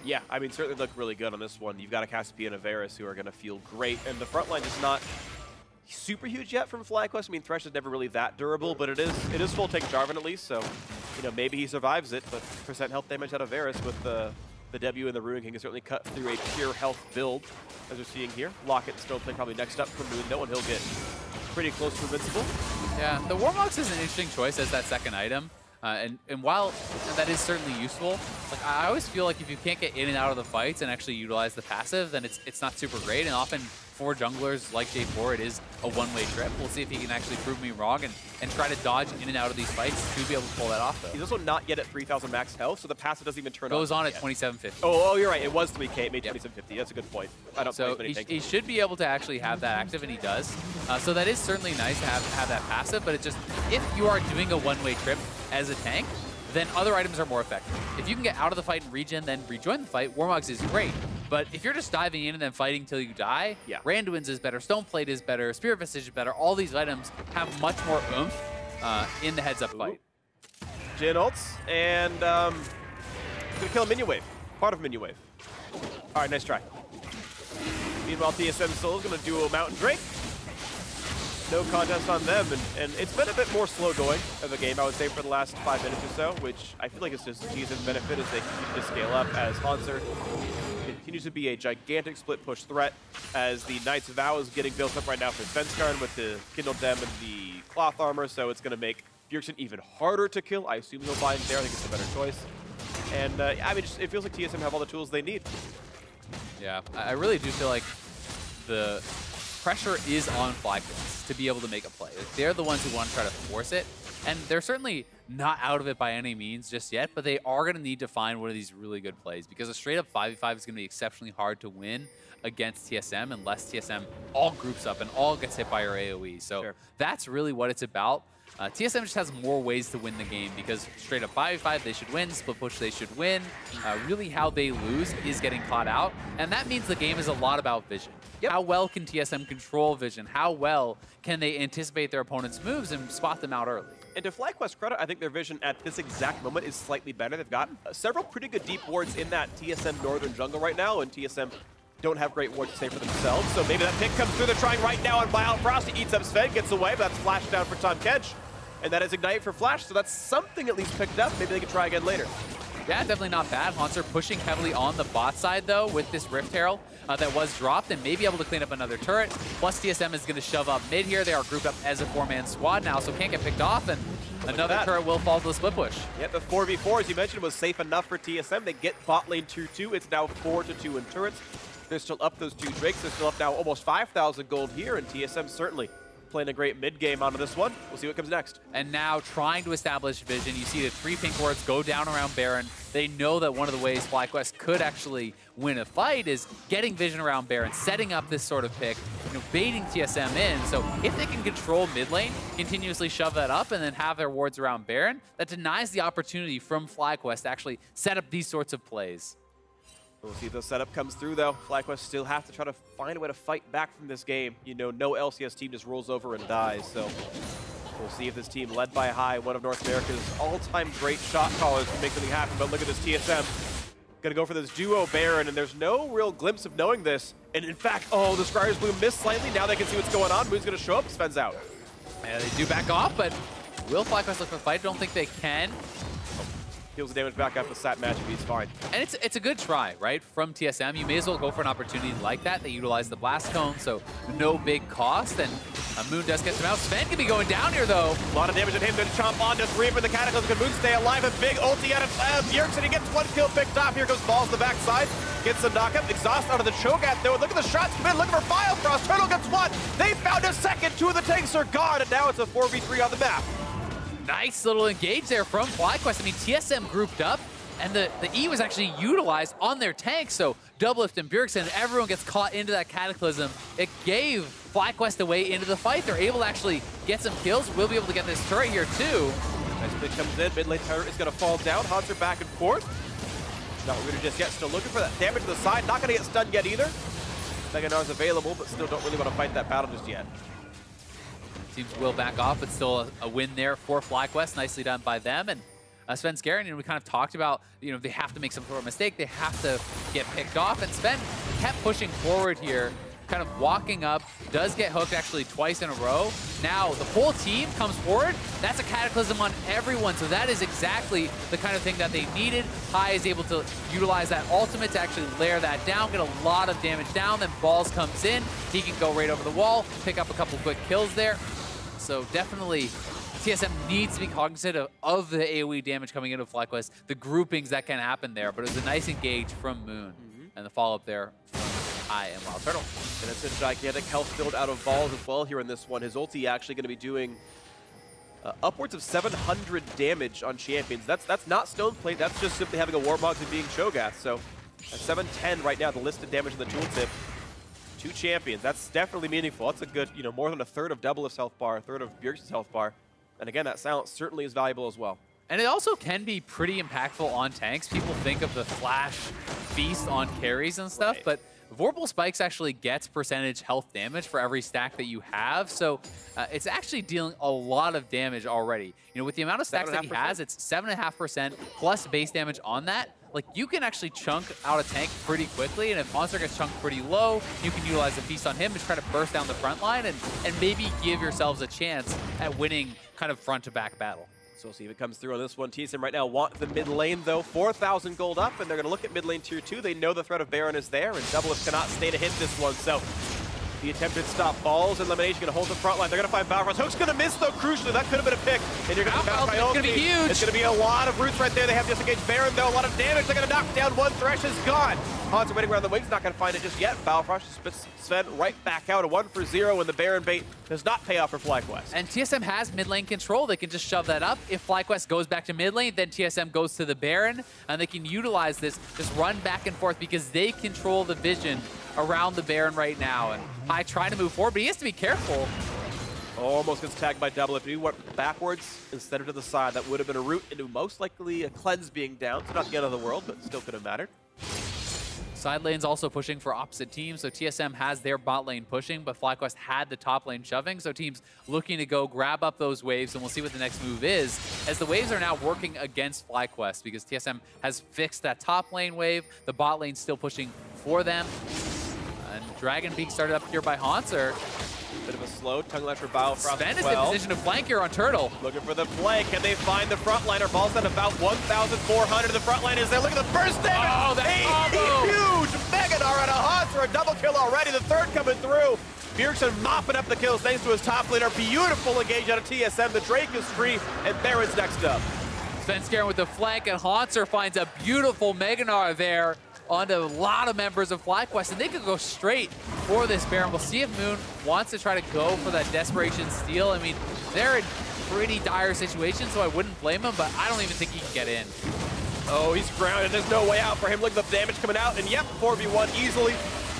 Yeah, I mean, certainly look really good on this one. You've got a Cassiopeia and a Varus who are going to feel great. And the front line is not super huge yet from FlyQuest. I mean, Thresh is never really that durable, but it is full take Jarvan at least, so maybe he survives it. But percent health damage out of Varus with the W and the Ruin King can certainly cut through a pure health build, as we're seeing here. Locket and Stone play probably next up for Moon, though, and he'll get pretty close to invincible. Yeah, the Warmox is an interesting choice as that second item. And while that is certainly useful, like, I always feel like if you can't get in and out of the fights and actually utilize the passive, then it's not super great. And often for junglers like J4, it is a one-way trip. We'll see if he can actually prove me wrong and try to dodge in and out of these fights to be able to pull that off, though. He's also not yet at 3,000 max health, so the passive doesn't even turn on. Goes on at 2750. Oh, you're right. It was 3K. It made 2750. That's a good point. I don't so he should be able to actually have that active, and he does. So that is certainly nice to have that passive, but it just, if you are doing a one-way trip as a tank, then other items are more effective. If you can get out of the fight and regen, then rejoin the fight, Warmogs is great. But if you're just diving in and then fighting till you die, Randuin's is better, Stoneplate is better, Spirit Vestige is better. All these items have much more oomph in the heads-up fight. Jhin ults, and gonna kill a minion wave. Part of minion wave. All right, nice try. Meanwhile, TSM still is gonna do a Mountain Drake. No contest on them, and it's been a bit more slow going of the game, I would say, for the last 5 minutes or so, which I feel like it's just TSM's benefit as they continue to scale up, as Haunter continues to be a gigantic split push threat, as the Knight's Vow is getting built up right now for Svenskarn with the Kindle Dem and the Cloth Armor, so it's going to make Bjergsen even harder to kill. I assume he'll bind there. I think it's a better choice. And I mean, it feels like TSM have all the tools they need. Yeah, I really do feel like the pressure is on FlyQuest to be able to make a play. They're the ones who want to try to force it, and they're certainly not out of it by any means just yet, but they are going to need to find one of these really good plays because a straight-up 5v5 is going to be exceptionally hard to win against TSM unless TSM all groups up and all gets hit by your AoE. So that's really what it's about. TSM just has more ways to win the game because straight up 5v5 they should win, split push they should win. Really how they lose is getting caught out, and that means the game is a lot about vision. How well can TSM control vision? How well can they anticipate their opponent's moves and spot them out early? And to FlyQuest credit, I think their vision at this exact moment is slightly better. They've got several pretty good deep wards in that TSM northern jungle right now, and TSM don't have great wards to save for themselves. So maybe that pick comes through. They're trying right now on Wild Frost. He eats up Sven, gets away, but that's flash down for Tom Kedge. And that is Ignite for Flash, so that's something at least picked up. Maybe they can try again later. Yeah, definitely not bad. Haunter pushing heavily on the bot side, though, with this Rift Herald that was dropped and maybe able to clean up another turret. Plus, TSM is going to shove up mid here. They are grouped up as a 4-man squad now, so can't get picked off, and another turret will fall to the split push. Yeah, the 4v4, as you mentioned, was safe enough for TSM. They get bot lane 2-2. It's now 4-2 in turrets. They're still up those 2 Drakes. They're still up now almost 5,000 gold here, and TSM certainly playing a great mid game onto this one. We'll see what comes next. And now trying to establish vision. You see the 3 pink wards go down around Baron. They know that one of the ways FlyQuest could actually win a fight is getting vision around Baron, setting up this sort of pick, baiting TSM in. So if they can control mid lane, continuously shove that up, and then have their wards around Baron, that denies the opportunity from FlyQuest to actually set up these sorts of plays. We'll see if the setup comes through, though. FlyQuest still have to try to find a way to fight back from this game. You know, no LCS team just rolls over and dies, so we'll see if this team, led by High, one of North America's all-time great shot callers, can make something happen. But look at this TSM. Gonna go for this duo Baron, and there's no real glimpse of knowing this. And in fact, oh, the Scryer's Bloom missed slightly. Now they can see what's going on. Moon's gonna show up, Sven's out. Yeah, they do back off, but will FlyQuest look for a fight? Don't think they can. Heals the damage back up with Sat Magic, he's fine. And it's a good try, right, from TSM. You may as well go for an opportunity like that. They utilize the Blast Cone, so no big cost. And Moon does get some out. Sven can be going down here, though. A lot of damage on him to chomp on to 3 for the Cataclysm. Can Moon stay alive? A big ulti out of Bjergsen. He gets 1 kill picked off. Here goes Balls to the backside. Gets the knockup. Exhaust out of the Cho'Gath, though. Look at the shots come in. Looking for File Frost. Turtle gets 1. They found a second. 2 of the tanks are gone, and now it's a 4v3 on the map. Nice little engage there from FlyQuest. I mean, TSM grouped up, and the E was actually utilized on their tank, so Doublelift and Bjergsen, everyone gets caught into that Cataclysm. It gave FlyQuest a way into the fight. They're able to actually get some kills. We'll be able to get this turret here, too. Nice pick comes in. Mid lane turret is going to fall down. Hunter back and forth. Not rooted just yet. Still looking for that damage to the side. Not going to get stunned yet either. Mega Nar's available, but still don't really want to fight that battle just yet. Teams will back off, but still a win there for FlyQuest. Nicely done by them. And Sven Skaren, we kind of talked about, they have to make some sort of mistake. They have to get picked off. And Sven kept pushing forward here, kind of walking up, does get hooked actually twice in a row. Now the whole team comes forward. That's a Cataclysm on everyone. So that is exactly the kind of thing that they needed. High is able to utilize that ultimate to actually layer that down, get a lot of damage down. Then Balls comes in. He can go right over the wall, pick up a couple quick kills there. So definitely TSM needs to be cognizant of the AoE damage coming into FlyQuest, the groupings that can happen there. But it was a nice engage from Moon. And the follow-up there from High and Wild Turtle. And it's a gigantic health build out of Balls as well here in this one. His ulti actually going to be doing upwards of 700 damage on champions. That's not Stone Plate. That's just simply having a Warmogs and being Cho'Gath. So at 710 right now, the listed damage in the tooltip. 2 champions. That's definitely meaningful. That's a good, more than a third of Doublelift's health bar, a third of Bjergsen's health bar. And again, that silence certainly is valuable as well. And it also can be pretty impactful on tanks. People think of the flash feast on carries and stuff, but Vorpal Spikes actually gets percentage health damage for every stack that you have. So it's actually dealing a lot of damage already. With the amount of stacks that he has, it's 7.5% plus base damage on that. Like, you can actually chunk out a tank pretty quickly, and if Monster gets chunked pretty low, you can utilize the Feast on him to try to burst down the front line and maybe give yourselves a chance at winning kind of front-to-back battle. So we'll see if it comes through on this one. TSM right now want the mid lane, though. 4,000 gold up, and they're going to look at mid lane tier 2. They know the threat of Baron is there, and Doublelift cannot stay to hit this one. So The attempted stop balls. Elimination going to hold the front line. They're going to find Balfrost. Hook's going to miss, though, crucially. That could have been a pick. And you're going to found It's going to be huge. It's going to be a lot of roots right there. They have disengaged Baron, though. A lot of damage. They're going to knock down one. Thresh is gone. Hanser waiting around the wings. Not going to find it just yet. Balfrost spits Sven right back out. A 1 for 0, and the Baron bait does not pay off for FlyQuest. And TSM has mid lane control. They can just shove that up. If FlyQuest goes back to mid lane, then TSM goes to the Baron, and they can utilize this, just run back and forth because they control the vision around the Baron right now. And High trying to move forward, but he has to be careful. Almost gets tagged by Double. If he went backwards instead of to the side, that would have been a route into most likely a cleanse being down. So not the end of the world, but still could have mattered. Side lane's also pushing for opposite teams, so TSM has their bot lane pushing, but FlyQuest had the top lane shoving, so teams looking to go grab up those waves, and we'll see what the next move is, as the waves are now working against FlyQuest, because TSM has fixed that top lane wave, the bot lane's still pushing for them, and Dragon Peak started up here by Hanser. Bit of a slow tongue lash for Balfrost. Sven is in position to flank here on Turtle. Looking for the flank. Can they find the frontliner? Ball's at about 1,400. The frontline is there. Look at the burst damage. Oh, that combo! Huge Megadar and a Hanser. A double kill already. The third coming through. Bjergsen mopping up the kills thanks to his top laner. Beautiful engage out of TSM. The Drake is free, and Baron's next up. Sven Scaring with the flank, and Hanser finds a beautiful Meganar there onto a lot of members of FlyQuest, and they could go straight for this Baron. We'll see if Moon wants to try to go for that desperation steal. I mean, they're in pretty dire situations, so I wouldn't blame him, but I don't even think he can get in. Oh, he's grounded. There's no way out for him. Look at the damage coming out, and yep, 4v1 easily.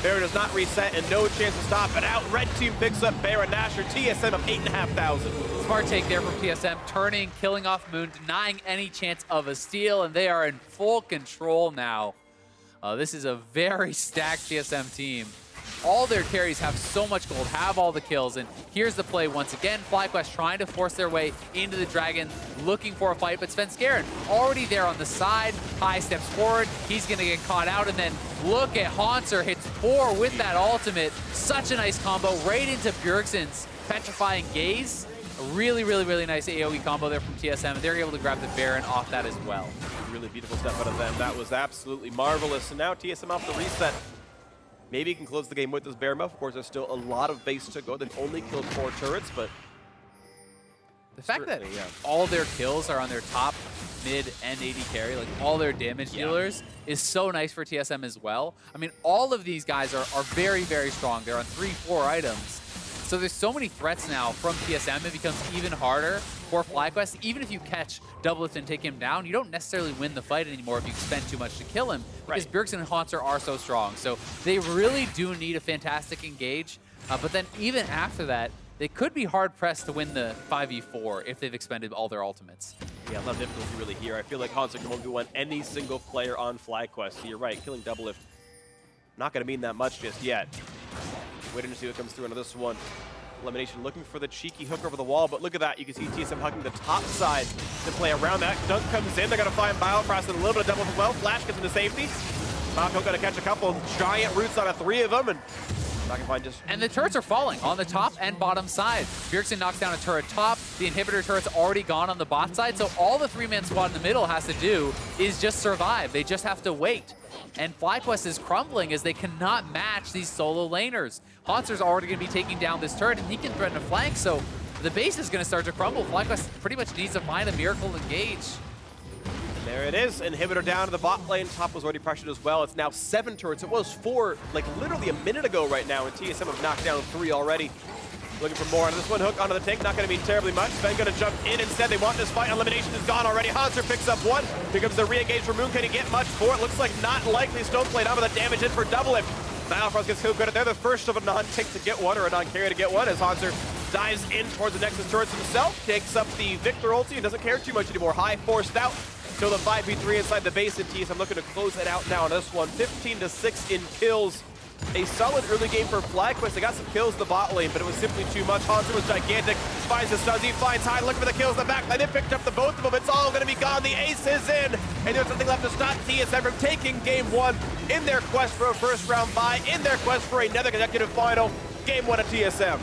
Baron does not reset, and no chance to stop it out. Red team picks up Baron Nashor, TSM of 8,500. Smart take there from TSM, turning, killing off Moon, denying any chance of a steal, and they are in full control now. This is a very stacked TSM team. All their carries have so much gold, have all the kills, and here's the play once again. FlyQuest trying to force their way into the Dragon, looking for a fight, but Sven Scaring already there on the side. High steps forward, he's gonna get caught out, and then look at Hanser, hits 4 with that ultimate. Such a nice combo right into Bjergsen's Petrifying Gaze. A really, really, really nice AoE combo there from TSM, and they're able to grab the Baron off that as well. Really beautiful stuff out of them. That was absolutely marvelous. And now TSM off the reset. Maybe he can close the game with this Baron buff. Of course, there's still a lot of base to go. They've only killed 4 turrets, but the fact that all their kills are on their top, mid, and AD carry, like all their damage dealers, is so nice for TSM as well. I mean, all of these guys are very, very strong. They're on 3-4 items. So there's so many threats now from TSM, it becomes even harder for FlyQuest. Even if you catch Doublelift and take him down, you don't necessarily win the fight anymore if you spend too much to kill him, because Bjergsen and Hanser are so strong. So they really do need a fantastic engage. But then even after that, they could be hard-pressed to win the 5v4 if they've expended all their ultimates. Yeah, a lot of difficulty really here. I feel like Hanser can 1v1 any single player on FlyQuest. So you're right, killing Doublelift not going to mean that much just yet. Waiting to see what comes through into this one. Elimination looking for the cheeky hook over the wall, but look at that. You can see TSM hugging the top side to play around that. Dunk comes in. They're going to find Biofrost and a little bit of double as well. Flash gets into safety. Malco going to catch a couple giant roots on 3 of them, and I can find just... And the turrets are falling on the top and bottom side. Bjergsen knocks down a turret top. The inhibitor turret's already gone on the bot side, so all the 3-man squad in the middle has to do is just survive. They just have to wait. And FlyQuest is crumbling as they cannot match these solo laners. Hanser's already going to be taking down this turret, and he can threaten a flank, so the base is going to start to crumble. FlyQuest pretty much needs to find a miracle engage. And there it is. Inhibitor down to the bot lane. Top was already pressured as well. It's now 7 turrets. It was 4, like literally a minute ago right now, and TSM have knocked down 3 already. Looking for more out of this one. Hook onto the tank, not going to mean terribly much. Sven going to jump in instead. They want this fight. Elimination is gone already. Hanser picks up 1. Here comes the re-engage for Moon. Can he get much for it? Looks like not likely. Stoneblade on with the damage in for Doublelift. Biofrost gets killed good. They're the first of a non-tank to get one, or a non-carry to get one, as Hanser dives in towards the Nexus turrets himself. Takes up the Victor ulti and doesn't care too much anymore. High forced out. Still the 5v3 inside the base, and TSM looking to close it out now on this one. 15-6 in kills. A solid early game for FlyQuest. They got some kills in the bot lane, but it was simply too much. Hanser was gigantic. Finds the stuns. He finds High. Looking for the kills in the back line. They picked up the both of them. It's all going to be gone. The ace is in. And there's nothing left to stop TSM from taking game 1 in their quest for a first round bye, in their quest for another consecutive final. Game 1 of TSM.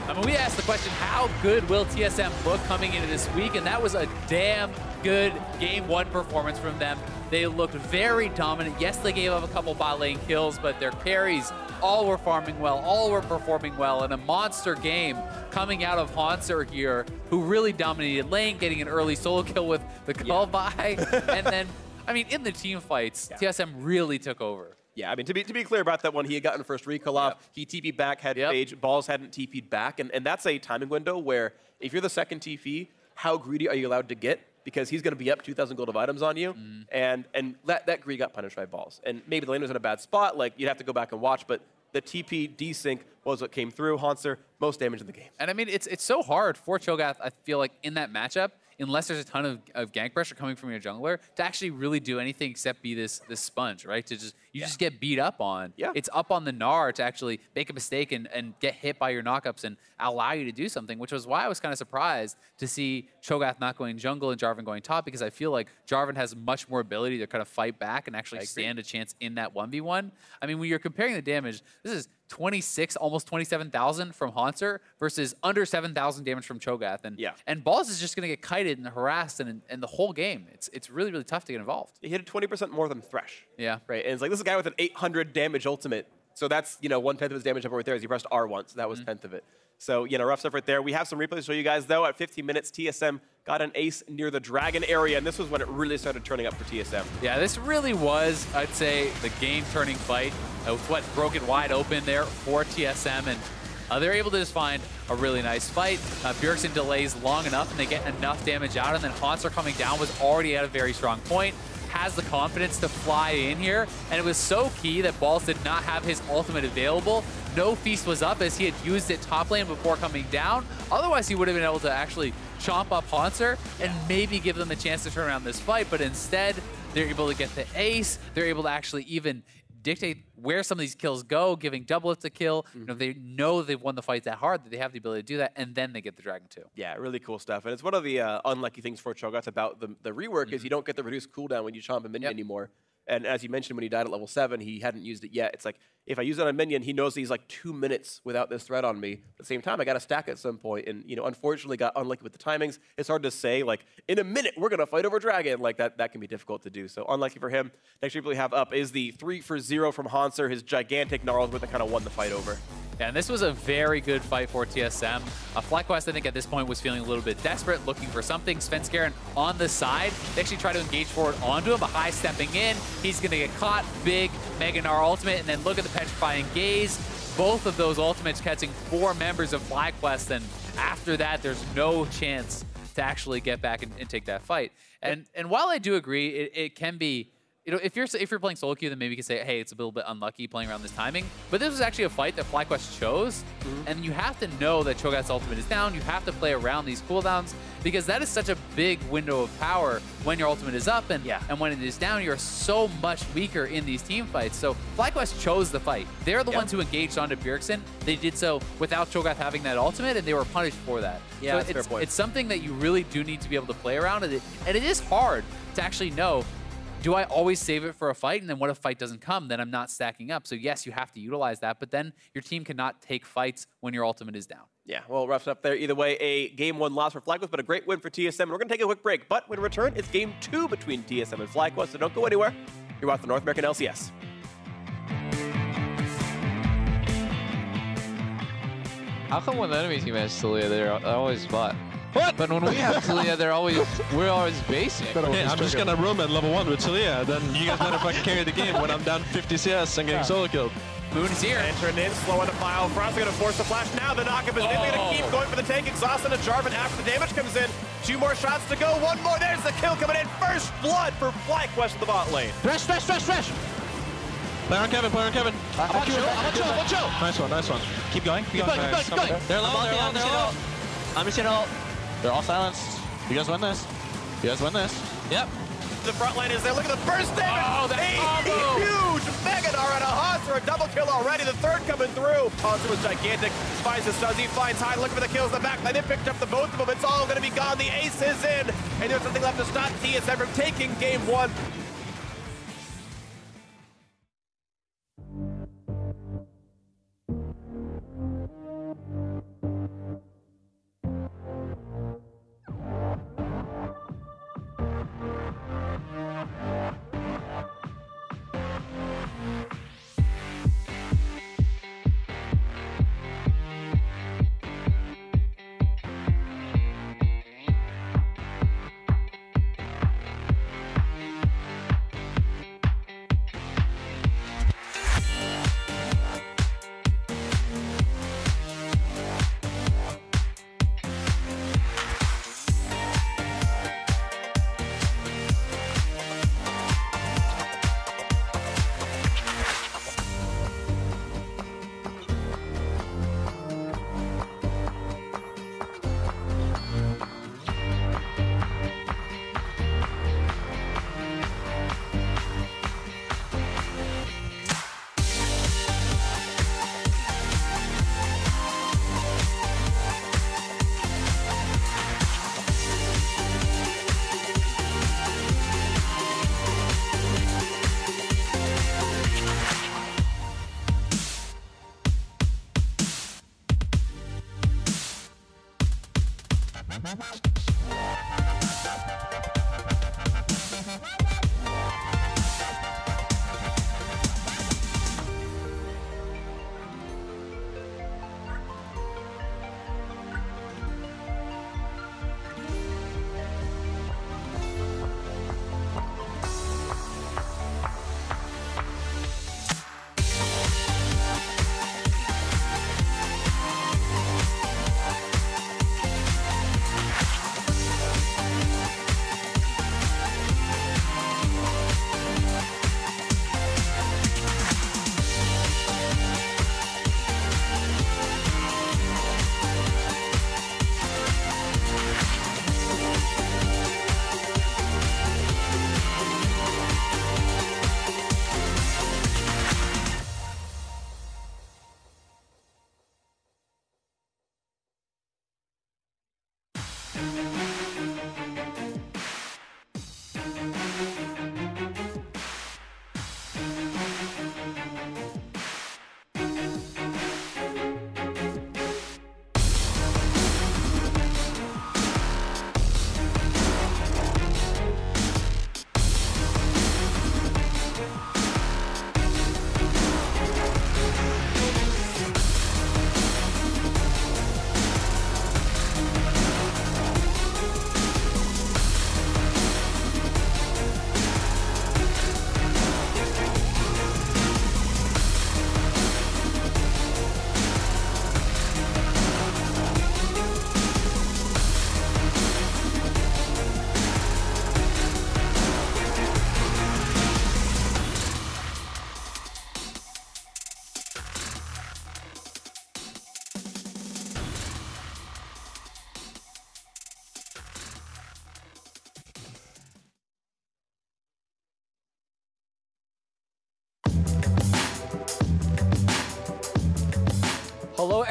I mean, we asked the question, how good will TSM look coming into this week? And that was a damn good game 1 performance from them. They looked very dominant. Yes, they gave up a couple bot lane kills, but their carries all were farming well, all were performing well, and a monster game coming out of Haunter here, who really dominated lane, getting an early solo kill with the call by, and then, I mean, in the team fights, TSM really took over. Yeah, I mean, to be clear about that one, he had gotten first recall off. He TP'd back, had Phage. Balls hadn't TP'd back. And that's a timing window where if you're the second TP, how greedy are you allowed to get? Because he's going to be up 2,000 gold of items on you. And that greed got punished by Balls. And maybe the lane was in a bad spot. Like, you'd have to go back and watch. But the TP desync was what came through. Haunter, most damage in the game. And I mean, it's so hard for Cho'Gath, I feel like, in that matchup, unless there's a ton of gank pressure coming from your jungler, to actually really do anything except be this sponge, right? To just just get beat up on. It's up on the Gnar to actually make a mistake and get hit by your knockups and allow you to do something, which was why I was kind of surprised to see Cho'Gath not going jungle and Jarvan going top, because I feel like Jarvan has much more ability to kind of fight back and actually stand a chance in that 1v1. I mean, when you're comparing the damage, this is 26, almost 27,000 from Haunter versus under 7,000 damage from Cho'Gath. And Balls is just going to get kited and harassed and the whole game. It's really, really tough to get involved. He hit 20% more than Thresh. Yeah. Right, and it's like, this is a guy with an 800 damage ultimate. So that's, 1/10 of his damage up right there as he pressed R once. So that was 10th of it. So, rough stuff right there. We have some replays to show you guys, though. At 15 minutes, TSM got an ace near the Dragon area, and this was when it really started turning up for TSM. Yeah, this really was, I'd say, the game-turning fight. With what broke it wide open there for TSM, and they're able to just find a really nice fight. Bjergsen delays long enough, and they get enough damage out, and then Haunter coming down was already at a very strong point. Has the confidence to fly in here, and it was so key that Balls did not have his ultimate available. No Feast was up as he had used it top lane before coming down. Otherwise, he would have been able to actually chomp up Haunter and maybe give them the chance to turn around this fight, but instead, they're able to get the ace. They're able to actually even dictate where some of these kills go, giving Doublelift a kill. They know they've won the fight that hard, that they have the ability to do that, and then they get the Dragon too. Yeah, really cool stuff. And it's one of the unlucky things for Cho'Gath about the rework is you don't get the reduced cooldown when you chomp a minion anymore. And as you mentioned, when he died at level 7, he hadn't used it yet. It's like, if I use it on a minion, he knows he's like 2 minutes without this threat on me. At the same time, I got to stack at some point. And, unfortunately got unlucky with the timings. It's hard to say, like, in a minute, we're going to fight over Dragon. Like, that can be difficult to do. So unlucky for him. Next replay we have up is the 3-for-0 from Haunter, his gigantic gnarls with that kind of won the fight over. Yeah, and this was a very good fight for TSM. FlyQuest, I think, at this point was feeling a little bit desperate, looking for something. Svenskeren on the side. They actually try to engage forward onto him, but High stepping in. He's going to get caught. Big Mega Gnar ultimate, and then look at the Petrifying Gaze. Both of those ultimates catching 4 members of FlyQuest, and after that, there's no chance to actually get back and take that fight. And while I do agree, it can be, if you're playing solo queue, then maybe you can say, hey, it's a little bit unlucky playing around this timing. But this was actually a fight that FlyQuest chose, and you have to know that Cho'Gath's ultimate is down. You have to play around these cooldowns, because that is such a big window of power when your ultimate is up, and when it is down, you're so much weaker in these team fights. So FlyQuest chose the fight. They're the ones who engaged onto Bjergsen. They did so without Cho'Gath having that ultimate, and they were punished for that. Yeah, so that's a fair point. It's something that you really do need to be able to play around, and it is hard to actually know, do I always save it for a fight? And then what if fight doesn't come? Then I'm not stacking up. So yes, you have to utilize that, but then your team cannot take fights when your ultimate is down. Yeah, well, rough up there. Either way, a Game 1 loss for FlyQuest, but a great win for TSM. And we're going to take a quick break. But when we return, it's Game 2 between TSM and FlyQuest, so don't go anywhere. You're watching the North American LCS. How come when the enemy team has Talia, they're always bot? What? But when we have Talia, we're always basic. Hey, I'm just gonna roam at level 1 with Talia, then you guys better fucking carry the game when I'm down 50 CS and getting solo killed. Moon is here. Entering in, slow on the pile. Frost going to force the flash. Now the knockup is in. They're going to keep going for the tank. Exhausting to Jarvan after the damage comes in. 2 more shots to go. 1 more. There's the kill coming in. First blood for FlyQuest in the bot lane. Thresh! Play on Kevin, play on Kevin. Watch out! Nice one. Keep going. Keep going. They're low. I'm missing ult. They're all silenced. You guys win this. Yep. The front line is there. Look at the first damage. Oh, that huge Mega Gnar and a Haunter, a double kill already. The third coming through. Haunter was gigantic. Finds his stuns. He finds High. Looking for the kills in the back line. They picked up the both of them. It's all going to be gone. The ace is in. And there's nothing left to stop TSM from taking Game 1.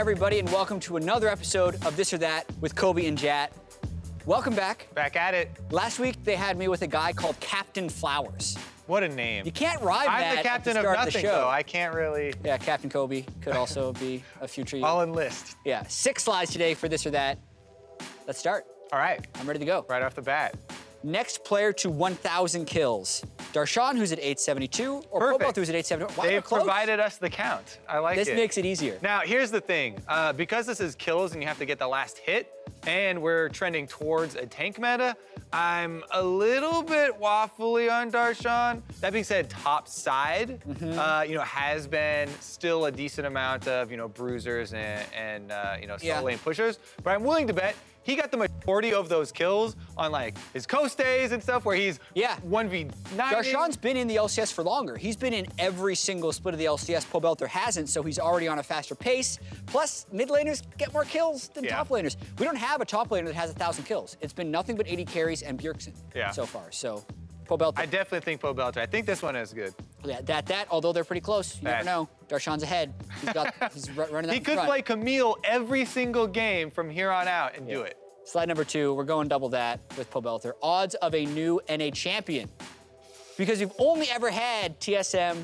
everybody, and welcome to another episode of This or That with Kobe and Jat. Welcome back. Back at it. Last week, they had me with a guy called Captain Flowers. What a name. You can't rhyme that I'm the captain at the of start nothing, of the show. though. I can't really... Yeah, Captain Kobe could also be a future... I'll enlist. Yeah, 6 slides today for This or That. Let's start. All right. I'm ready to go. Right off the bat. Next player to 1,000 kills. Darshan, who's at 872, or Pobelt, who's at 871. Wow, They've provided us the count. I like it. This makes it easier. Now, here's the thing. Because this is kills and you have to get the last hit, and we're trending towards a tank meta, I'm a little bit waffly on Darshan. That being said, top side, has been still a decent amount of, bruisers and solo lane pushers. But I'm willing to bet he got the majority of those kills on like his coast days and stuff where he's 1v9. Darshan's been in the LCS for longer. He's been in every single split of the LCS. Pobelter hasn't, so he's already on a faster pace. Plus, mid laners get more kills than top laners. We don't have a top laner that has 1,000 kills. It's been nothing but 80 carries and Bjergsen so far. So, Pobelter. I definitely think Pobelter. I think this one is good. Yeah, although they're pretty close. You never know. Darshan's ahead. He's running up He could play Camille every single game from here on out and do it. Slide number 2, we're going double that with Pobelter. Odds of a new NA champion. Because we've only ever had TSM,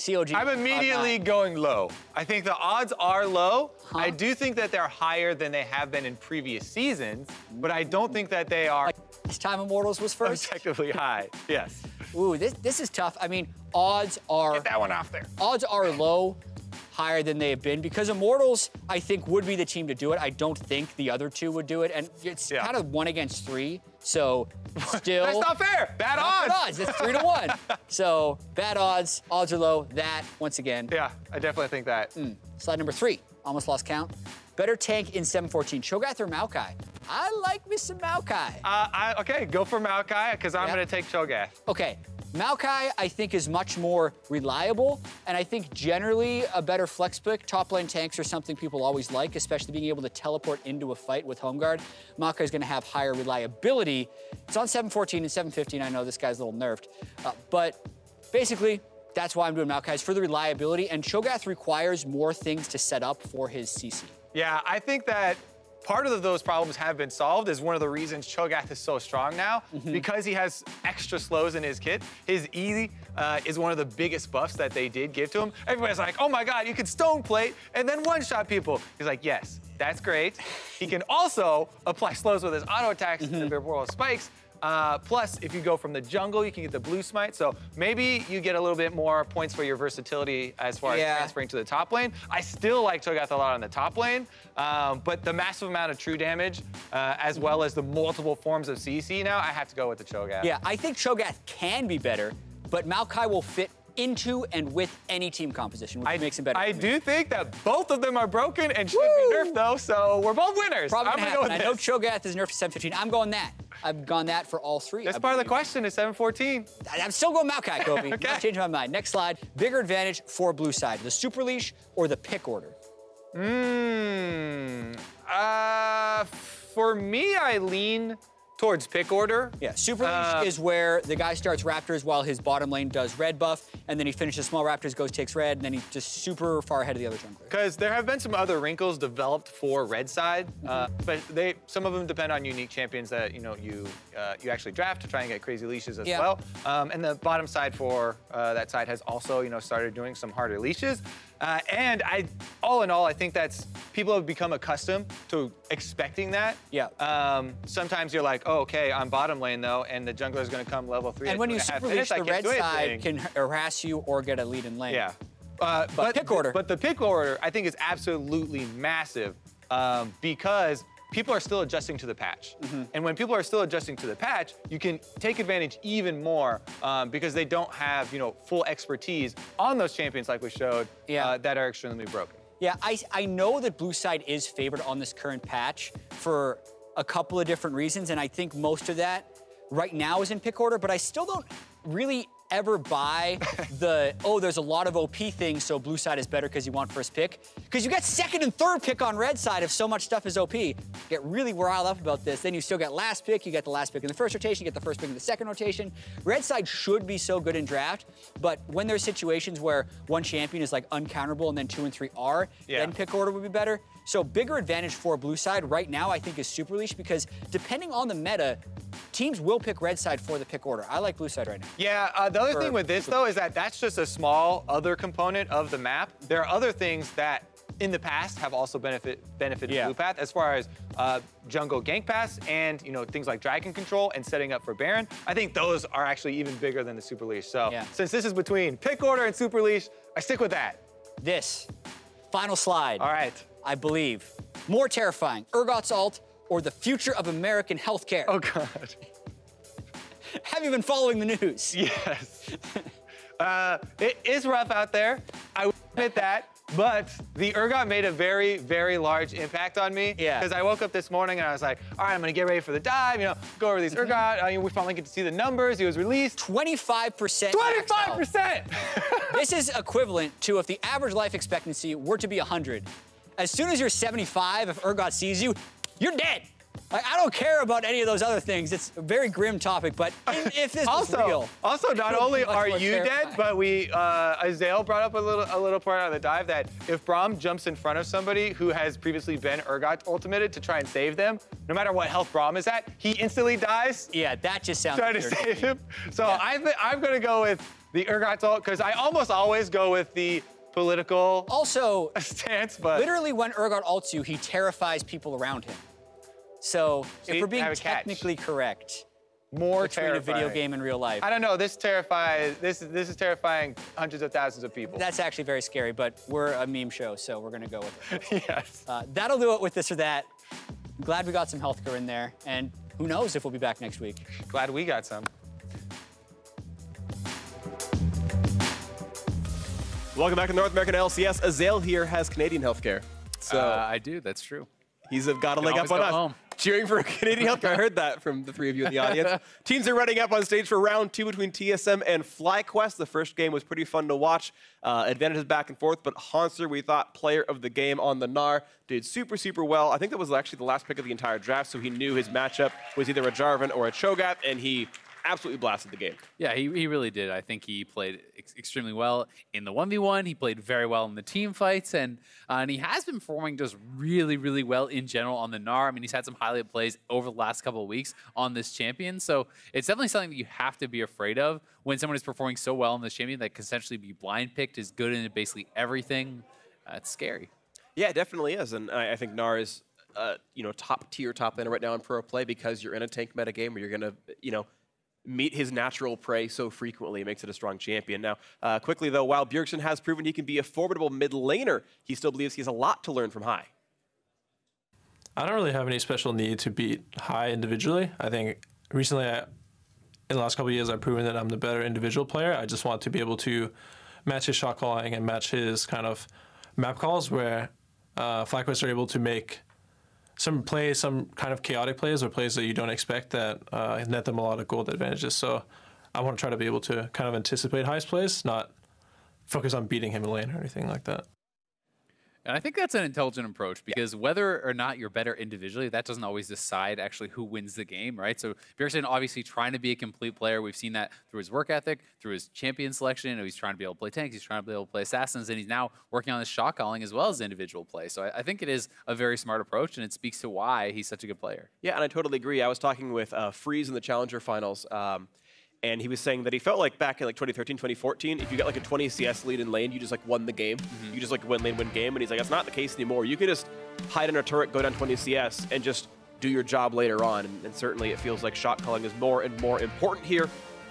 COG. I'm immediately going low. I think the odds are low. I do think that they're higher than they have been in previous seasons, but I don't think that they are. This time Immortals was first? Objectively high, yes. Ooh, this is tough. I mean, odds are... Get that one off there. Odds are low, higher than they have been, because Immortals, I think, would be the team to do it. I don't think the other two would do it, and it's kind of 1 against 3, so still... That's not fair. Bad odds. It's 3 to 1. So bad odds are low. That, once again. Yeah, I definitely think that. Slide number 3, almost lost count. Better tank in 714, Cho'Gath or Maokai? I like me some Maokai. Okay, go for Maokai, because I'm going to take Cho'Gath. Okay, Maokai, I think, is much more reliable, and I think generally a better flex pick. Top lane tanks are something people always like, especially being able to teleport into a fight with home guard. Maokai is going to have higher reliability. It's on 714 and 715. I know this guy's a little nerfed, but basically, that's why I'm doing Maokai, is for the reliability, and Cho'Gath requires more things to set up for his CC. Yeah, I think that part of those problems have been solved is one of the reasons Cho'Gath is so strong now, because he has extra slows in his kit. His E is one of the biggest buffs that they did give to him. Everybody's like, oh my God, you can stone plate and then one-shot people. He's like, yes, that's great. He can also apply slows with his auto attacks and the world spikes. Plus, if you go from the jungle, you can get the blue smite. So maybe you get a little bit more points for your versatility as far as transferring to the top lane. I still like Cho'Gath a lot on the top lane, but the massive amount of true damage, as well as the multiple forms of CC now, I have to go with the Cho'Gath. Yeah, I think Cho'Gath can be better, but Maokai will fit into and with any team composition, which makes him better. I do think that both of them are broken and should be nerfed, though, so we're both winners. Probably I'm going to go with I this. know Cho'Gath is nerfed to 715. I'm going that. I've gone that for all 3. That's part of the question is 714. I'm still going Maokai, Kobe. Okay. Not changing my mind. Next slide. Bigger advantage for blue side, the super leash or the pick order? For me, I lean towards pick order. Yeah, super leash is where the guy starts Raptors while his bottom lane does red buff, and then he finishes small Raptors, goes, takes red, and then he's just super far ahead of the other jungler. Because there have been some other wrinkles developed for red side, but some of them depend on unique champions that you actually draft to try and get crazy leashes as well. And the bottom side for that side has also started doing some harder leashes. And all in all, I think that's people have become accustomed to expecting that. Yeah. Sometimes you're like, oh, okay, I'm bottom lane though, and the jungler is going to come level 3. And when you super leash, the red side can harass you or get a lead in lane. Yeah. But pick order. But the pick order, I think, is absolutely massive because people are still adjusting to the patch. And when people are still adjusting to the patch, you can take advantage even more because they don't have, full expertise on those champions like we showed that are extremely broken. Yeah, I know that blue side is favored on this current patch for a couple of different reasons, and I think most of that right now is in pick order, but I still don't really ever buy the, oh, there's a lot of OP things, so blue side is better because you want first pick. Because you get second and third pick on red side if so much stuff is OP. Get really riled up about this. Then you still get last pick. You get the last pick in the first rotation. You get the first pick in the second rotation. Red side should be so good in draft, but when there's situations where one champion is like uncounterable and then 2 and 3 are, then pick order would be better. So bigger advantage for blue side right now, I think, is Super Leash because depending on the meta, teams will pick red side for the pick order. I like blue side right now. Yeah, the other thing with this, though, is that that's just a small other component of the map. There are other things that in the past have also benefited Blue Path as far as jungle gank pass and things like dragon control and setting up for Baron. I think those are actually even bigger than the Super Leash. So since this is between pick order and Super Leash, I stick with that. This final slide. All right. I believe more terrifying, Urgot's ult or the future of American healthcare. Oh God. Have you been following the news? Yes. It is rough out there. I will admit that. But the Urgot made a very, very large impact on me. Yeah. Because I woke up this morning and I was like, all right, I'm going to get ready for the dive, go over these Urgot. We finally get to see the numbers. He was released. 25%. 25%! This is equivalent to if the average life expectancy were to be 100. As soon as you're 75, if Urgot sees you, you're dead. Like, I don't care about any of those other things. It's a very grim topic, but if this was real. Also, not only are you dead, but Azael brought up a little part out of the dive that if Braum jumps in front of somebody who has previously been Urgot ultimated to try and save them, no matter what health Braum is at, he instantly dies. Yeah, that just sounds trying to save him. So I'm going to go with the Urgot ult because I almost always go with the political stance, but literally when Urgot ults you, he terrifies people around him. So if we're being technically correct, more between a video game and real life. I don't know. This terrifies. This is terrifying hundreds of thousands of people. That's actually very scary. But we're a meme show, so we're gonna go with it. Yes. That'll do it with this or that. Glad we got some healthcare in there, and who knows if we'll be back next week. Glad we got some. Welcome back to North American LCS. Azael here has Canadian healthcare. So I do. That's true. He's got a leg up on us. Home. Cheering for Canadian healthcare. I heard that from the three of you in the audience. Teams are running up on stage for round 2 between TSM and FlyQuest. The first game was pretty fun to watch. Advantages back and forth, but Hanser, we thought player of the game on the Gnar, did super, super well. I think that was actually the last pick of the entire draft, so he knew his matchup was either a Jarvan or a Cho'Gath, and he absolutely blasted the game. Yeah, he really did. I think he played extremely well in the 1v1. He played very well in the team fights, and he has been performing just really, really well in general on the Gnar. I mean, he's had some highlight plays over the last couple of weeks on this champion, so it's definitely something that you have to be afraid of when someone is performing so well on this champion that can essentially be blind picked, is good in basically everything. It's scary. Yeah, it definitely is, and I think Gnar is, top laner right now in pro play because you're in a tank meta game where you're gonna, meet his natural prey so frequently. It makes it a strong champion. Now, quickly though, while Bjergsen has proven he can be a formidable mid laner, he still believes he has a lot to learn from Hai. I don't really have any special need to beat Hai individually. I think recently, in the last couple of years, I've proven that I'm the better individual player. I just want to be able to match his shot calling and match his kind of map calls where FlyQuest are able to make some kind of chaotic plays or plays that you don't expect that net them a lot of gold advantages. So I want to try to be able to kind of anticipate Hai's plays, not focus on beating him in lane or anything like that. And I think that's an intelligent approach because whether or not you're better individually, that doesn't always decide actually who wins the game, right? So Bjergsen obviously trying to be a complete player. We've seen that through his work ethic, through his champion selection. He's trying to be able to play tanks. He's trying to be able to play assassins, and he's now working on his shot calling as well as individual play. So I think it is a very smart approach, and it speaks to why he's such a good player. Yeah, and I totally agree. I was talking with Freeze in the Challenger Finals, and he was saying that he felt like back in 2013, 2014, if you got a 20 CS lead in lane, you just won the game. You just win lane, win game. And he's like, that's not the case anymore. You can just hide in a turret, go down 20 CS, and just do your job later on. And certainly it feels like shot calling is more and more important here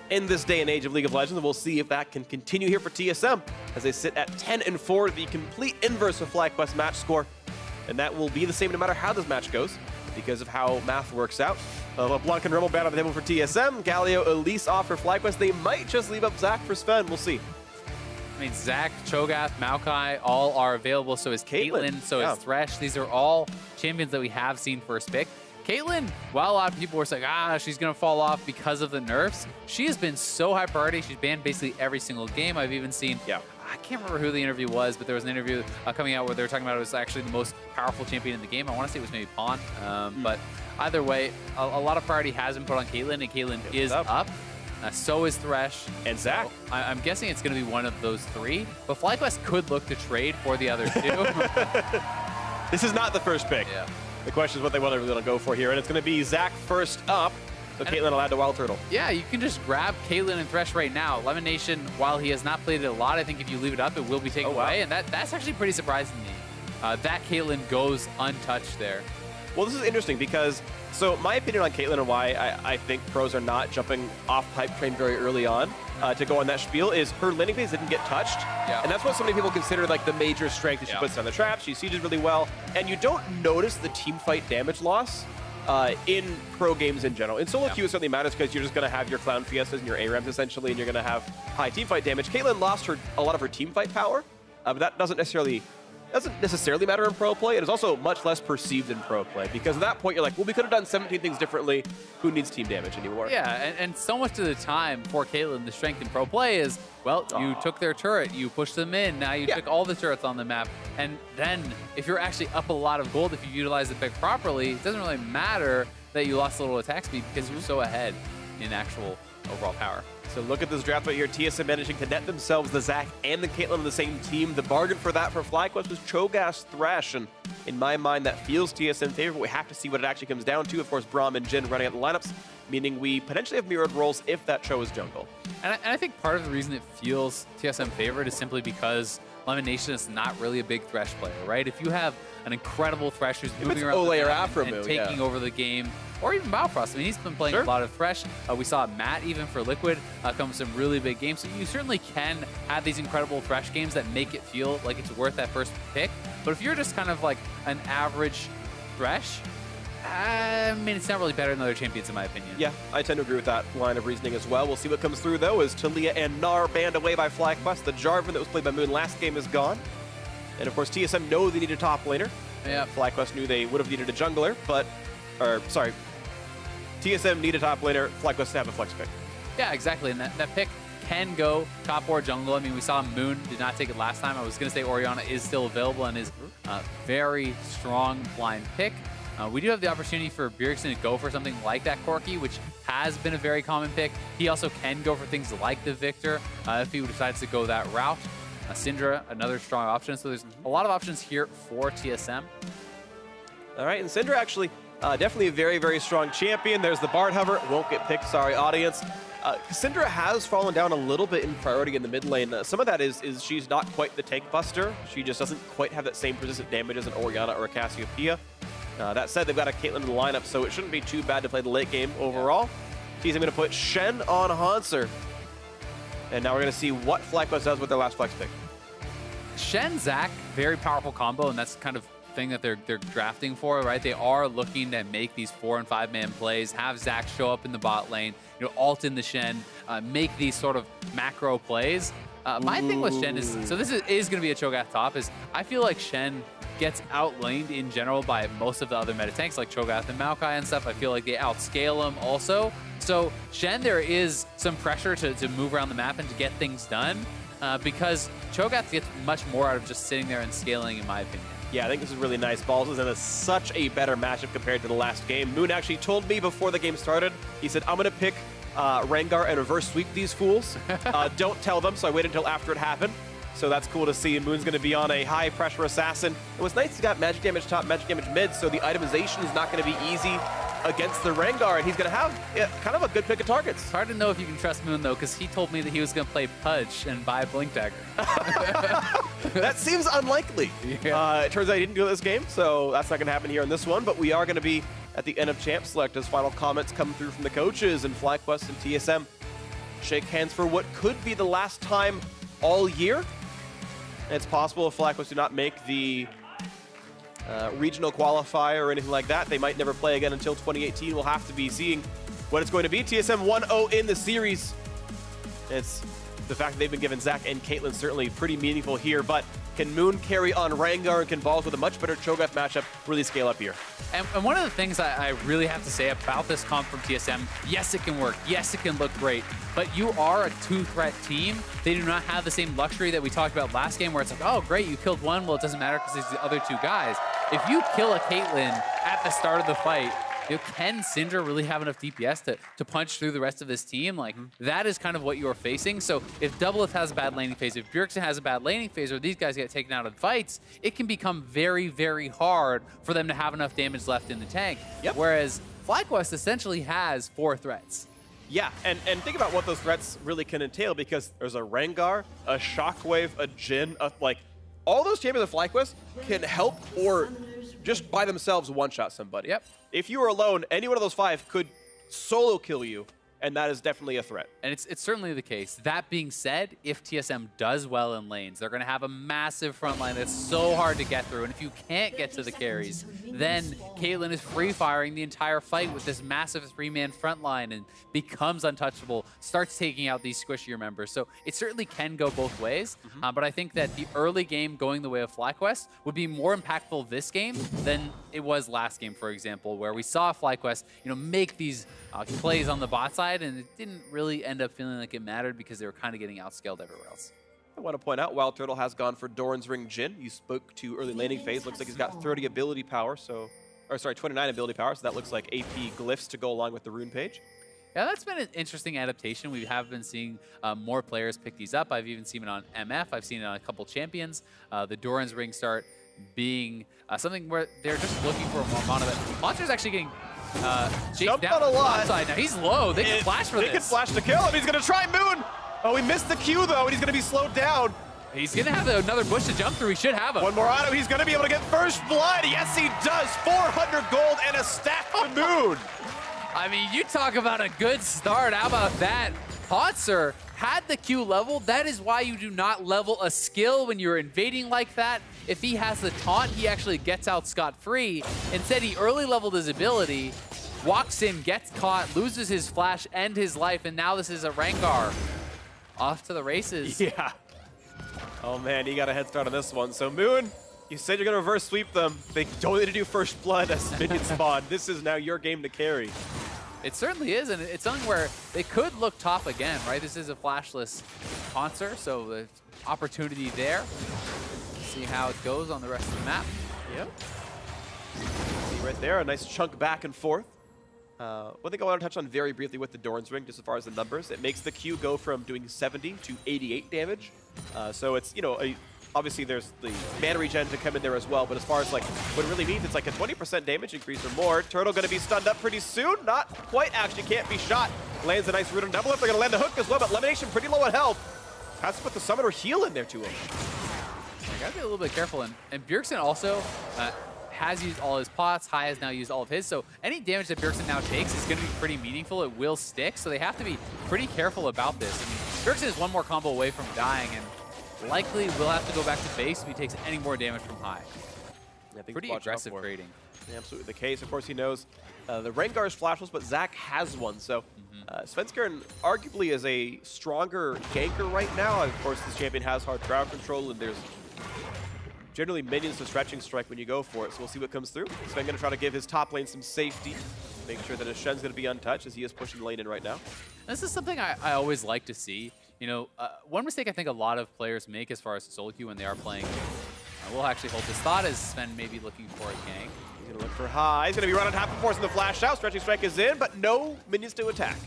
in this day and age of League of Legends. And we'll see if that can continue here for TSM as they sit at 10-4, the complete inverse of FlyQuest match score. And that will be the same no matter how this match goes, because of how math works out. LeBlanc and Rebel bad on the table for TSM. Galio, Elise off for FlyQuest. They might just leave up Zach for Sven. We'll see. I mean, Zach, Cho'Gath, Maokai, all are available. So is Caitlyn, so is Thresh. These are all champions that we have seen first pick. Caitlyn, while a lot of people were saying, she's going to fall off because of the nerfs, she has been so high priority. She's banned basically every single game. I've even seen, I can't remember who the interview was, but there was an interview coming out where they were talking about it was actually the most powerful champion in the game. I want to say it was maybe Pawn. But either way, a lot of priority has been put on Caitlyn, and Caitlyn is up. So is Thresh. And Zach. So I'm guessing it's going to be one of those three, but FlyQuest could look to trade for the other two. This is not the first pick. Yeah. The question is what they want to go for here, and it's going to be Zach first up. So Caitlyn allowed to Wild Turtle. Yeah, you can just grab Caitlyn and Thresh right now. Lemon Nation, while he has not played it a lot, I think if you leave it up, it will be taken away, and that's actually pretty surprising to me. That Caitlyn goes untouched there. Well, this is interesting because, so my opinion on Caitlyn and why I think pros are not jumping off hype train very early on to go on that spiel is her laning phase didn't get touched. Yeah. And that's what so many people consider like the major strength that she puts down the traps. She sieges really well. And you don't notice the team fight damage loss in pro games in general. In solo queue, it certainly matters because you're just going to have your Clown Fiestas and your ARAMs essentially, and you're going to have high team fight damage. Caitlyn lost a lot of her team fight power, but that doesn't necessarily matter in pro play. It is also much less perceived in pro play because at that point you're like, well, we could have done 17 things differently. Who needs team damage anymore? Yeah, and so much of the time for Caitlyn, the strength in pro play is, well, you took their turret, you pushed them in, now you took all the turrets on the map, and then if you're actually up a lot of gold, if you utilize the pick properly, it doesn't really matter that you lost a little attack speed because you're so ahead in actual overall power. So look at this draft right here. TSM managing to net themselves the Zach and the Caitlyn on the same team. The bargain for that for FlyQuest was Cho'Gath Thresh, and in my mind that feels TSM favor, but we have to see what it actually comes down to. Of course, Braum and Jhin running out the lineups, meaning we potentially have mirrored roles if that Cho is jungle. And I think part of the reason it feels TSM favored is simply because Lemon Nation is not really a big Thresh player, right? If you have an incredible Thresh who's moving around Ole or and taking over the game, or even Bifrost. I mean, he's been playing a lot of Thresh. We saw Matt, even for Liquid, come with some really big games. So you certainly can have these incredible Thresh games that make it feel like it's worth that first pick. But if you're just kind of like an average Thresh, I mean, it's not really better than other champions, in my opinion. Yeah, I tend to agree with that line of reasoning as well. We'll see what comes through, though, as Talia and Gnar banned away by FlyQuest. The Jarvan that was played by Moon last game is gone. And, of course, TSM know they need a top laner. Yeah. FlyQuest knew they would have needed a jungler, but... sorry. TSM need a top laner, FlyQuest to have a flex pick. Yeah, exactly. And that pick can go top or jungle. I mean, we saw Moon did not take it last time. I was going to say Orianna is still available and is a very strong blind pick. We do have the opportunity for Bjergsen to go for something like that Corki, which has been a very common pick. He also can go for things like the Victor if he decides to go that route. Syndra, another strong option. So there's a lot of options here for TSM. All right, and Syndra actually definitely a very, very strong champion. There's the Bard Hover. Won't get picked, sorry, audience. Syndra has fallen down a little bit in priority in the mid lane. Some of that is she's not quite the tank buster. She just doesn't quite have that same persistent damage as an Orianna or a Cassiopeia. That said, they've got a Caitlyn in the lineup, so it shouldn't be too bad to play the late game overall. TSM going to put Shen on Hanser. And now we're going to see what FlyQuest does with their last flex pick. Shen, Zach, very powerful combo, and that's kind of thing that they're drafting for, right? They are looking to make these 4- and 5-man plays, have Zach show up in the bot lane, ult in the Shen, make these sort of macro plays. My thing with Shen is, so this is going to be a Cho'Gath top, is I feel like Shen gets outlaned in general by most of the other meta tanks like Cho'Gath and Maokai and stuff. I feel like they outscale him also. So Shen, there is some pressure to move around the map and to get things done because Cho'Gath gets much more out of just sitting there and scaling, in my opinion. Yeah, I think this is really nice balls, and it's such a better matchup compared to the last game. Moon actually told me before the game started, he said, I'm going to pick Rengar and reverse sweep these fools. Don't tell them, so I waited until after it happened. So that's cool to see. Moon's going to be on a high-pressure assassin. It was nice he's got magic damage top, magic damage mid, so the itemization is not going to be easy against the Rengar, and he's going to have kind of a good pick of targets. It's hard to know if you can trust Moon, though, because he told me that he was going to play Pudge and buy Blink Dagger. That seems unlikely. Yeah. It turns out he didn't do this game, so that's not going to happen here in this one, but we are going to be at the end of Champ Select as final comments come through from the coaches, and FlyQuest and TSM shake hands for what could be the last time all year. It's possible if FlyQuest do not make the regional qualifier or anything like that, they might never play again until 2018. We'll have to be seeing what it's going to be. TSM 1-0 in the series. It's the fact that they've been given Zach and Caitlyn certainly pretty meaningful here, but can Moon carry on Rengar and can Balls with a much better Cho'Gath matchup really scale up here? And one of the things I really have to say about this comp from TSM, yes, it can work. Yes, it can look great. But you are a two-threat team. They do not have the same luxury that we talked about last game where it's like, oh, great, you killed one. Well, it doesn't matter because there's the other two guys. If you kill a Caitlyn at the start of the fight, can Syndra really have enough DPS to punch through the rest of this team? Like, that is kind of what you're facing. So if Doublelift has a bad laning phase, if Bjergsen has a bad laning phase, or these guys get taken out in fights, it can become very, very hard for them to have enough damage left in the tank. Yep. Whereas FlyQuest essentially has 4 threats. Yeah, and think about what those threats really can entail, because there's a Rengar, a Shockwave, a Jhin, like, all those champions of FlyQuest can help or just by themselves one-shot somebody. Yep. If you were alone, any one of those 5 could solo kill you, and that is definitely a threat. And it's certainly the case. That being said, if TSM does well in lanes, they're going to have a massive front line that's so hard to get through. And if you can't get to the carries, then Caitlyn is free-firing the entire fight with this massive 3-man front line and becomes untouchable, starts taking out these squishier members. So it certainly can go both ways. But I think that the early game going the way of FlyQuest would be more impactful this game than it was last game, for example, where we saw FlyQuest, make these plays on the bot side, and it didn't really end up feeling like it mattered because they were kind of getting outscaled everywhere else. I want to point out, Wild Turtle has gone for Doran's Ring Jhin. You spoke to early laning phase. Looks like he's got 30 ability power, 29 ability power, so that looks like AP glyphs to go along with the rune page. Yeah, that's been an interesting adaptation. We have been seeing more players pick these up. I've even seen it on MF. I've seen it on a couple champions. The Doran's Ring start being something where they're just looking for more amount of it. Monster's actually getting jumped on a lot. Now he's low. They can flash for this. They can flash to kill him. He's going to try Moon. Oh, he missed the Q, though, and he's going to be slowed down. He's going to have another bush to jump through. He should have him. One more auto. He's going to be able to get first blood. Yes, he does. 400 gold and a stack to Moon. I mean, you talk about a good start. How about that? Hotzer had the Q level. That is why you do not level a skill when you're invading like that. If he has the taunt, he actually gets out scot-free. Instead, he early leveled his ability, walks in, gets caught, loses his flash and his life, and now this is a Rengar. Off to the races. Yeah. Oh, man, he got a head start on this one. So, Moon, you said you're going to reverse sweep them. They don't need to do first blood as minions spawn. This is now your game to carry. It certainly is, and it's something where they could look top again, right? This is a flashless Concert, so the opportunity there. See how it goes on the rest of the map. Yep. See right there, a nice chunk back and forth. One thing I want to touch on very briefly with the Doran's Ring, just as far as the numbers, it makes the Q go from doing 70 to 88 damage. So it's, obviously there's the mana regen to come in there as well, but as far as like what it really means, it's like a 20% damage increase or more. Turtle going to be stunned up pretty soon. Not quite, actually can't be shot. Lands a nice root on double. They're going to land the hook as well, but Elimination pretty low on health. Has to put the Summoner heal in there to him. I gotta be a little bit careful, and Bjergsen also has used all his pots. Hai has now used all of his, so any damage that Bjergsen now takes is going to be pretty meaningful. It will stick, so they have to be pretty careful about this. I mean, Bjergsen is one more combo away from dying, and likely will have to go back to base if he takes any more damage from Hai. Yeah, pretty aggressive trading. Yeah, absolutely the case. Of course, he knows the Rengar is flashless, but Zach has one, so Svenskeren arguably is a stronger ganker right now. Of course, this champion has hard crowd control, and there's generally minions to stretching strike when you go for it, so we'll see what comes through. Sven going to try to give his top lane some safety, make sure that his Shen's going to be untouched as he is pushing the lane in right now. This is something I always like to see. One mistake I think a lot of players make as far as solo queue when they are playing, we'll actually hold this thought, is Sven maybe looking for a gank. He's going to look for Hai. He's going to be running half and forcing the flash out. Stretching strike is in, but no minions to attack.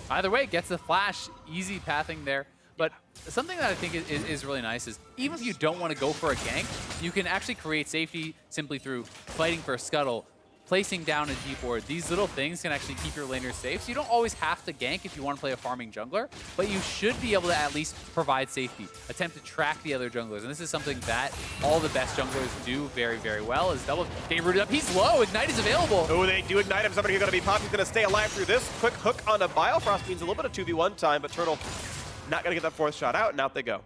Either way, gets the flash, easy pathing there. But something that I think is really nice is even if you don't want to go for a gank, you can actually create safety simply through fighting for a scuttle, placing down a deep ward. These little things can actually keep your laners safe. So you don't always have to gank if you want to play a farming jungler, but you should be able to at least provide safety, attempt to track the other junglers. And this is something that all the best junglers do very, very well. Is double getting rooted up. He's low. Ignite is available. Oh, they do ignite him. Somebody who's going to be popped. He's going to stay alive through this. Quick hook on a Biofrost means a little bit of 2v1 time, but Turtle not going to get that fourth shot out, and out they go.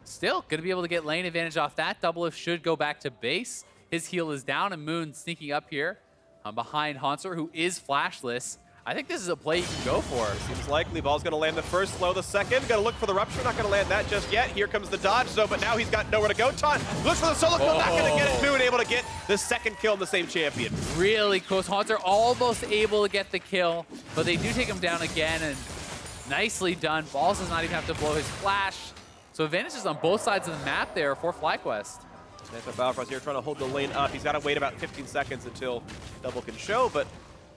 Still going to be able to get lane advantage off that. Doublelift should go back to base. His heal is down, and Moon sneaking up here behind Hansor, who is flashless. I think this is a play you can go for. Seems likely. Ball's going to land the first, slow the second. Going to look for the rupture. Not going to land that just yet. Here comes the dodge, though, but now he's got nowhere to go. Taunt looks for the solo kill. Not going to get it. Moon able to get the second kill on the same champion. Really close. Haunter almost able to get the kill, but they do take him down again, and nicely done. Balls does not even have to blow his flash. So advantages on both sides of the map there for FlyQuest. Balfrost here trying to hold the lane up. He's got to wait about 15 seconds until double can show, but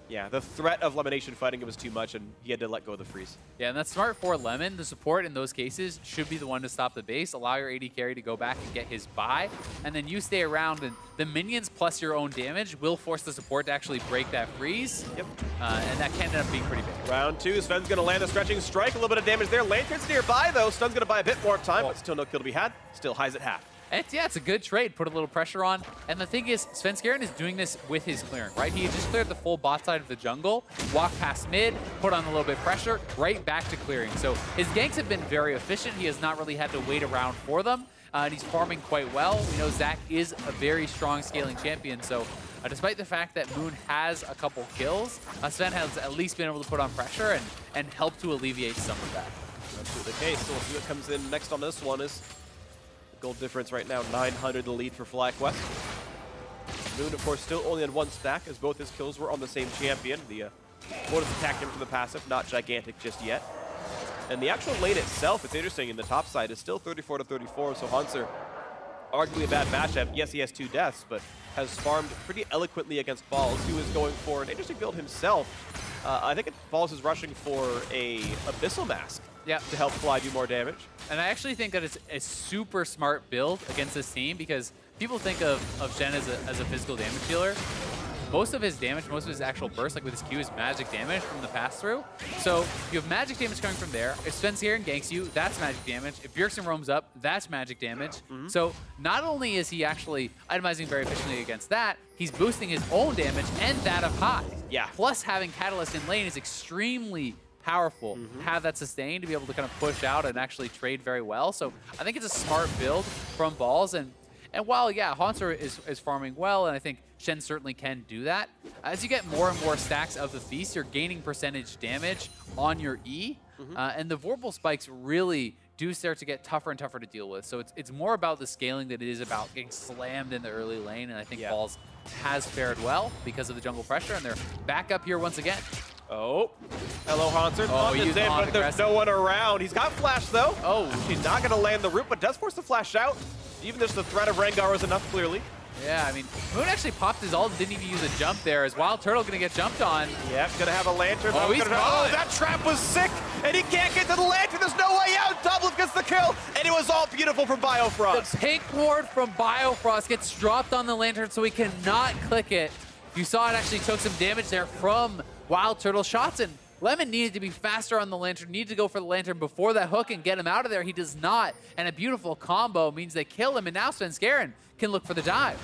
yeah, the threat of Lemonation fighting him was too much, and he had to let go of the freeze. Yeah, and that's smart for Lemon. The support in those cases should be the one to stop the base, allow your AD carry to go back and get his buy, and then you stay around, and the minions plus your own damage will force the support to actually break that freeze. Yep. And that can end up being pretty big. Round 2, Sven's going to land a stretching strike. A little bit of damage there. Lantern's nearby, though. Stun's going to buy a bit more time, but still no kill to be had. Still highs at half. It's a good trade. Put a little pressure on. And the thing is, Svenskeren is doing this with his clearing, right? He just cleared the full bot side of the jungle, walked past mid, put on a little bit of pressure, right back to clearing. So his ganks have been very efficient. He has not really had to wait around for them. And he's farming quite well. We know Zach is a very strong scaling champion. So despite the fact that Moon has a couple kills, Sven has at least been able to put on pressure and help to alleviate some of that. Absolutely the case. So we'll see what comes in next on this one is gold difference right now, 900 the lead for FlyQuest. Moon, of course, still only on 1 stack as both his kills were on the same champion. The bonus attack him from the passive, not gigantic just yet. And the actual lane itself, it's interesting, in the top side is still 34 to 34, so Hanser, arguably a bad matchup. Yes, he has 2 deaths, but has farmed pretty eloquently against Balls, who is going for an interesting build himself. I think Balls is rushing for a Abyssal Mask to help Fly do more damage. And I actually think that it's a super smart build against this team because people think of Shen as a physical damage dealer. Most of his damage, most of his actual burst, like with his Q, is magic damage from the pass-through. So you have magic damage coming from there. If Sven's here and ganks you, that's magic damage. If Bjergsen roams up, that's magic damage. So not only is he actually itemizing very efficiently against that, he's boosting his own damage and that of High. Yeah. Plus having Catalyst in lane is extremely powerful. Have that sustain to be able to kind of push out and actually trade very well. So I think it's a smart build from Balls. And while, yeah, Hanser is farming well, and I think Shen certainly can do that, as you get more and more stacks of the Feast, you're gaining percentage damage on your E, and the Vorpal spikes really do start to get tougher and tougher to deal with. So it's more about the scaling than it is about getting slammed in the early lane, and I think Balls has fared well because of the jungle pressure, and they're back up here once again. Oh, hello, Hanser. Oh, Is in, but there's no one around. He's got flash, though. Oh. He's not going to land the root, but does force the flash out. Even just the threat of Rengar is enough, clearly. Yeah, I mean, Moon actually popped his ult and didn't even use a jump there. Is Wild Turtle going to get jumped on? Yep, going to have a lantern. Oh, he's gone. Oh, that trap was sick, and he can't get to the lantern. There's no way out. Double gets the kill, and it was all beautiful from Biofrost. The pink ward from Biofrost gets dropped on the lantern, so he cannot click it. You saw it actually took some damage there from Wild Turtle shots, and Lemon needed to be faster on the lantern, needed to go for the lantern before that hook and get him out of there. He does not, and a beautiful combo means they kill him, and now Svenskeren can look for the dive.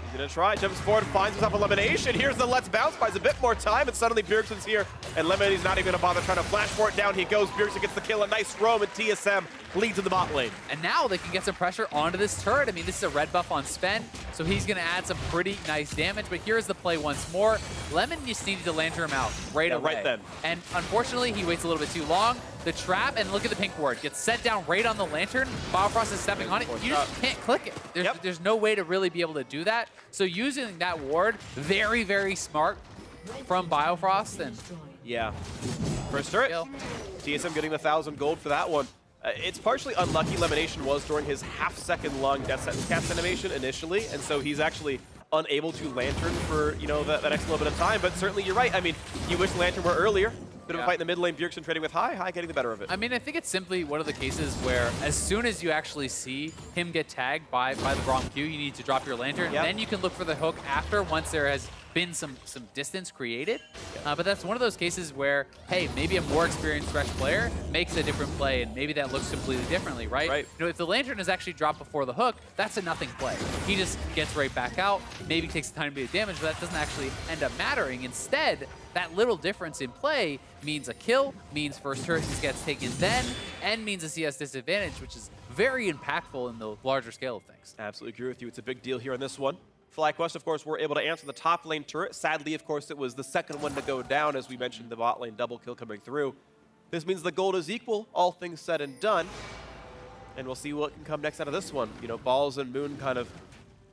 He's gonna try, jumps forward, finds himself elimination. Here's the Let's Bounce, buys a bit more time, and suddenly Bjergsen's here, and Lemonade, he's not even gonna bother trying to flash for it. Down he goes, Bjergsen gets the kill, a nice roam, and TSM leads in the bot lane. And now they can get some pressure onto this turret. I mean, this is a red buff on Sven, so he's gonna add some pretty nice damage, but here's the play once more. Lemon just needed to lantern him out right away. Right then. And unfortunately, he waits a little bit too long. The trap, and look at the pink ward, gets set down right on the lantern. Biofrost is stepping on it. You just can't click it. There's no way to really be able to do that. So using that ward, very, very smart from Biofrost. And yeah, first turret. TSM getting the 1,000 gold for that one. It's partially unlucky. Lemonation was during his half-second long death sentence cast animation initially, and so he's actually unable to lantern for, you know, that extra little bit of time. But certainly you're right. I mean, you wish the lantern were earlier. Bit of a fight in the mid lane, Bjergsen trading with High getting the better of it. I mean, I think it's simply one of the cases where as soon as you actually see him get tagged by the wrong Q, you need to drop your lantern. Then you can look for the hook after, once there has been some distance created. But that's one of those cases where, hey, maybe a more experienced Thresh player makes a different play, and maybe that looks completely differently, right? You know, if the lantern is actually dropped before the hook, that's a nothing play. He just gets right back out, maybe takes time to do damage, but that doesn't actually end up mattering. Instead, that little difference in play means a kill, means first turret gets taken then, and means a CS disadvantage, which is very impactful in the larger scale of things. Absolutely agree with you. It's a big deal here on this one. FlyQuest, of course, were able to answer the top lane turret. Sadly, of course, it was the second one to go down, as we mentioned, the bot lane double kill coming through. This means the gold is equal, all things said and done. And we'll see what can come next out of this one. You know, Balls and Moon kind of,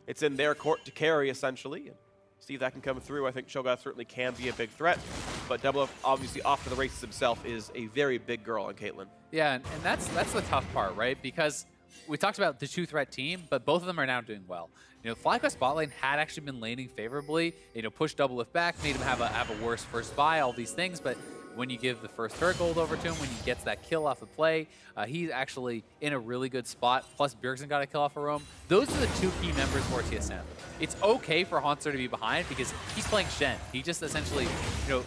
it's in their court to carry, essentially. And see if that can come through. I think Cho'Gath certainly can be a big threat. But Double F, obviously, off to the races himself, is a very big girl on Caitlyn. Yeah, and that's the tough part, right? Because we talked about the two-threat team, but both of them are now doing well. You know, FlyQuest bot lane had actually been laning favorably. You know, pushed Double Lift back, made him have a worse first buy, all these things. But when you give the first turret gold over to him, when he gets that kill off the play, he's actually in a really good spot. Plus, Bjergsen got a kill off of Rome. Those are the two key members for TSM. It's okay for Hauntzer to be behind because he's playing Shen. He just essentially, you know,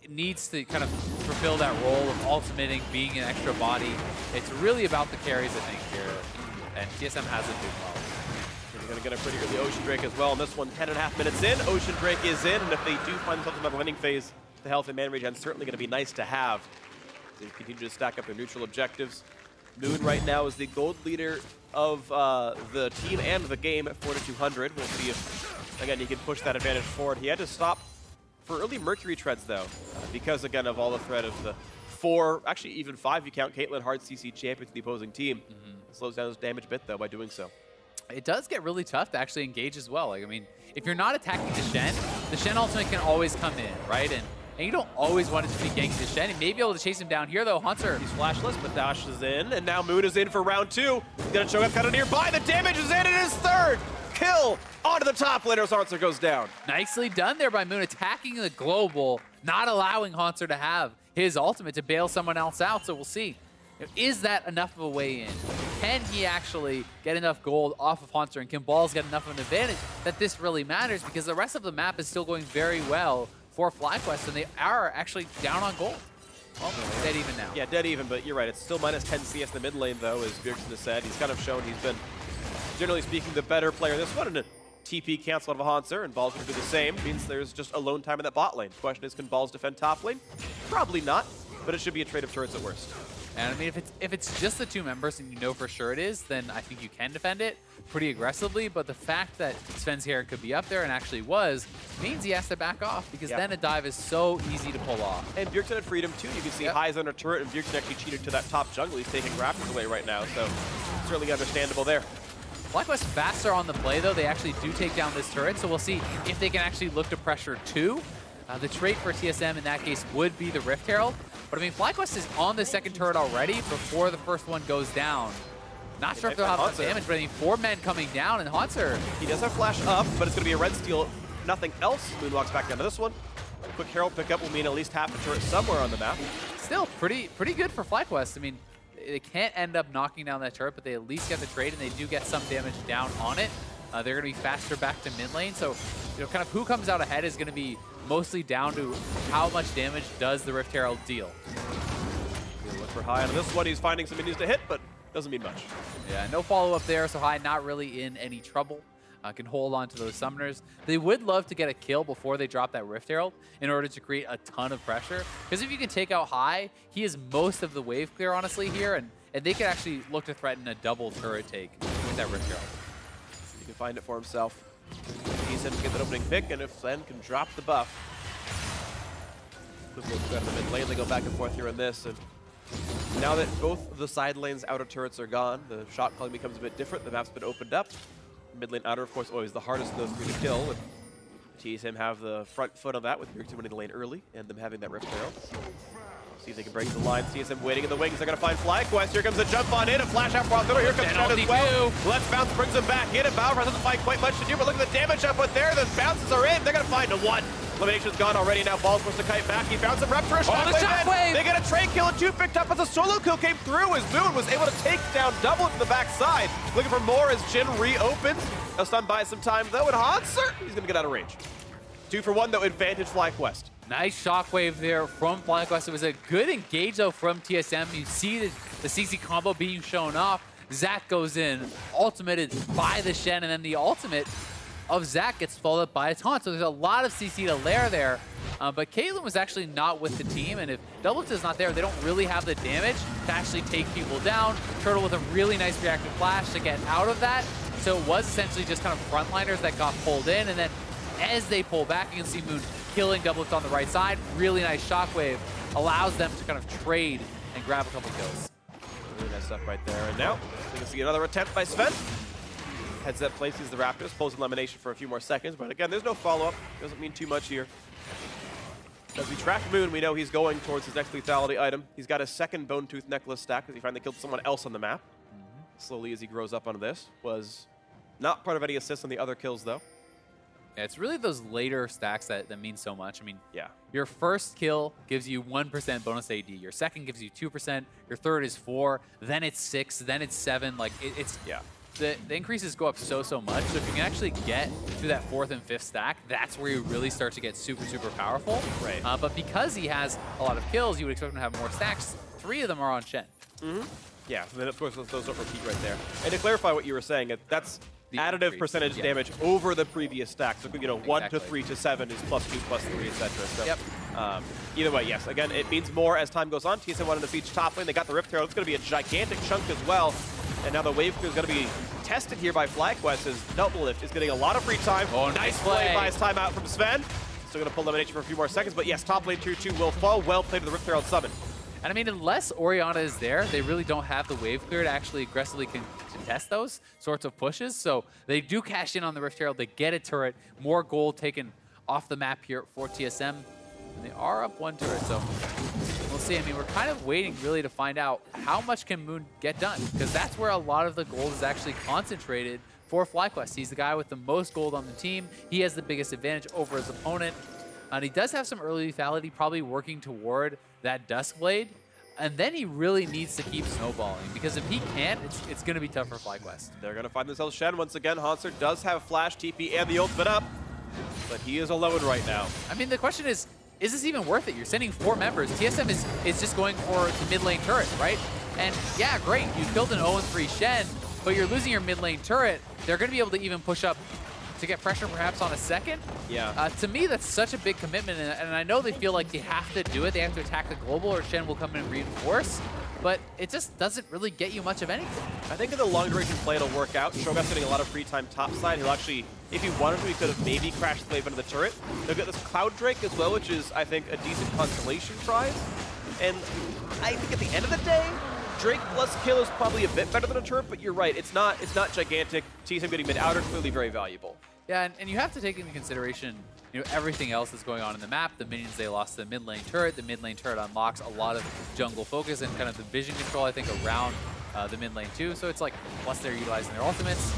needs to kind of fulfill that role of ultimating, being an extra body. It's really about the carries, I think, here. And TSM hasn't been well. They're going to get a pretty early Ocean Drake as well. And this one, 10.5 minutes in, Ocean Drake is in. And if they do find themselves in the winning phase, the health and man regen is certainly going to be nice to have. They continue to stack up their neutral objectives. Moon right now is the gold leader of the team and the game at 4,200. We'll see if, again, he can push that advantage forward. He had to stop for early Mercury treads, though, because, again, of all the threat of the 4, actually even 5 if you count Caitlyn, hard CC champion to the opposing team. Slows down his damage a bit, though, by doing so. It does get really tough to actually engage as well. Like, I mean, if you're not attacking the Shen ultimate can always come in, right? And you don't always want it to be ganking the Shen. He may be able to chase him down here, though. Hauntzer. He's flashless, but Dash is in, and now Moon is in for round 2. He's going to show up kind of nearby. The damage is in, and his third kill onto the top laner as Hauntzer goes down. Nicely done there by Moon, attacking the global, not allowing Hauntzer to have his ultimate to bail someone else out, so we'll see. Is that enough of a way in? Can he actually get enough gold off of Hauntzer, and can Balls get enough of an advantage that this really matters? Because the rest of the map is still going very well for FlyQuest, and they are actually down on gold. Well, dead even now. Yeah, dead even, but you're right. It's still minus 10 CS in the mid lane, though, as Bjergsen has said. He's kind of shown he's been, generally speaking, the better player this one. And a TP cancel out of a Hauntzer, and Balls going to do the same. Means there's just alone time in that bot lane. The question is, can Balls defend top lane? Probably not, but it should be a trade of turrets at worst. And I mean, if it's just the two members and you know for sure it is, then I think you can defend it pretty aggressively. But the fact that Sven's Hair could be up there and actually was means he has to back off, because then a dive is so easy to pull off. And Bjergsen had freedom too. You can see High's under turret, and Bjergsen actually cheated to that top jungle. He's taking Raptors away right now, so certainly understandable there. FlyQuest faster on the play, though. They actually do take down this turret, so we'll see if they can actually look to pressure 2. The trait for TSM in that case would be the Rift Herald. But I mean, FlyQuest is on the second turret already before the first one goes down. Not sure if they'll have enough damage, but I mean, 4 men coming down, and Hauntzer. He does have flash up, but it's going to be a red steal. Nothing else. Moon walks back down to this one. A quick Herald pickup will mean at least half a turret somewhere on the map. Still pretty good for FlyQuest. I mean, they can't end up knocking down that turret, but they at least get the trade, and they do get some damage down on it. They're going to be faster back to mid lane, so you know, kind of who comes out ahead is going to be mostly down to how much damage does the Rift Herald deal. He'll look for High on this one. He's finding some minions to hit, but doesn't mean much. Yeah, no follow-up there, so High not really in any trouble. Can hold on to those summoners. They would love to get a kill before they drop that Rift Herald in order to create a ton of pressure. Because if you can take out High, he is most of the wave clear, honestly, here, and they could actually look to threaten a double turret take with that Rift Herald. He can find it for himself. He said to get that opening pick, and if Sven can drop the buff. Quick look out of the mid lane, they go back and forth here on this, and now that both the side lanes outer turrets are gone, the shot calling becomes a bit different. The map's been opened up. Mid lane outer, of course, always the hardest of those 3 to kill, and TSM have the front foot on that with Bjergsen winning the lane early and them having that Rift Herald. See if they can break the line. TSM waiting in the wings. They're going to find FlyQuest. Here comes a jump on in. A flash out for Author. Here comes Shen as well. Let's Bounce brings him back in. And Bounce doesn't find quite much to do, but look at the damage output there. The bounces are in. They're going to find a 1. Elimination's gone already. Now Ball's supposed to kite back. He found some reps for a shockwave. They get a trade kill, and 2 picked up as a solo kill came through as Moon was able to take down double from the backside. Looking for more as Jin reopens. A stun buys some time though, and Hauntzer, he's going to get out of range. 2 for 1 though, advantage FlyQuest. Nice shockwave there from FlyQuest. It was a good engage, though, from TSM. You see the CC combo being shown off. Zac goes in, ultimated by the Shen, and then the ultimate of Zac gets followed up by a taunt. So there's a lot of CC to lair there. But Caitlyn was actually not with the team, and if Doublelift is not there, they don't really have the damage to actually take people down. Turtle with a really nice reactive flash to get out of that. So it was essentially just kind of frontliners that got pulled in, and then as they pull back, you can see Moon killing Doublelift on the right side. Really nice shockwave. Allows them to kind of trade and grab a couple kills. Really nice stuff right there. And now, we can see another attempt by Sven. Heads up, places the Raptors, pulls elimination for a few more seconds, but again, there's no follow-up. Doesn't mean too much here. As we track Moon, we know he's going towards his next lethality item. He's got a second Bone Tooth necklace stack because he finally killed someone else on the map. Slowly as he grows up onto this. Was not part of any assists on the other kills, though. Yeah, it's really those later stacks that mean so much. I mean, yeah, your first kill gives you 1% bonus AD. Your second gives you 2%. Your third is 4. Then it's 6. Then it's 7. Like, it's... Yeah. The increases go up so much. So if you can actually get to that 4th and 5th stack, that's where you really start to get super powerful. Right. But because he has a lot of kills, you would expect him to have more stacks. 3 of them are on Shen. Yeah, so then of course those don't repeat right there. And to clarify what you were saying, that's the additive percentage damage over the previous stack. So, you know, 1 to 3 to 7 is +2, +3, etc. So, either way, yes. Again, it means more as time goes on. TSM wanted to siege top lane. They got the Rift Herald. It's going to be a gigantic chunk as well. And now the wave crew is going to be tested here by FlyQuest as Doublelift is getting a lot of free time. Oh, nice play by his timeout from Sven. Still going to pull elimination for a few more seconds. But yes, top lane tier 2 will fall. Well played to the Rift Herald summon. And I mean, unless Orianna is there, they really don't have the wave clear to actually aggressively contest those sorts of pushes. So they do cash in on the Rift Herald. They get a turret. More gold taken off the map here for TSM. And they are up 1 turret, so we'll see. I mean, we're kind of waiting really to find out how much can Moon get done, because that's where a lot of the gold is actually concentrated for FlyQuest. He's the guy with the most gold on the team. He has the biggest advantage over his opponent. And he does have some early lethality, probably working toward that Duskblade. And then he really needs to keep snowballing, because if he can't, it's going to be tough for FlyQuest. They're going to find themselves Shen once again. Hanser does have Flash, TP, and the ultimate up, but he is alone right now. I mean, the question is this even worth it? You're sending 4 members. TSM is just going for the mid lane turret, right? And yeah, great. You killed an 0-3 Shen, but you're losing your mid lane turret. They're going to be able to even push up to get pressure perhaps on a second. Yeah. To me, that's such a big commitment, and I know they feel like they have to do it. They have to attack the global, or Shen will come in and reinforce. But it just doesn't really get you much of anything. I think in the long duration play it'll work out. Shogun's getting a lot of free time top side. He'll actually, if he wanted to, he could have maybe crashed the wave into the turret. They'll get this Cloud Drake as well, which is, I think, a decent constellation prize. And I think at the end of the day, Drake plus kill is probably a bit better than a turret, but you're right, it's not gigantic. TSM getting mid-outer, clearly very valuable. Yeah, and you have to take into consideration, you know, everything else that's going on in the map. The minions they lost to the mid lane turret. The mid lane turret unlocks a lot of jungle focus and kind of the vision control, I think, around the mid lane too. So it's like, plus they're utilizing their ultimates.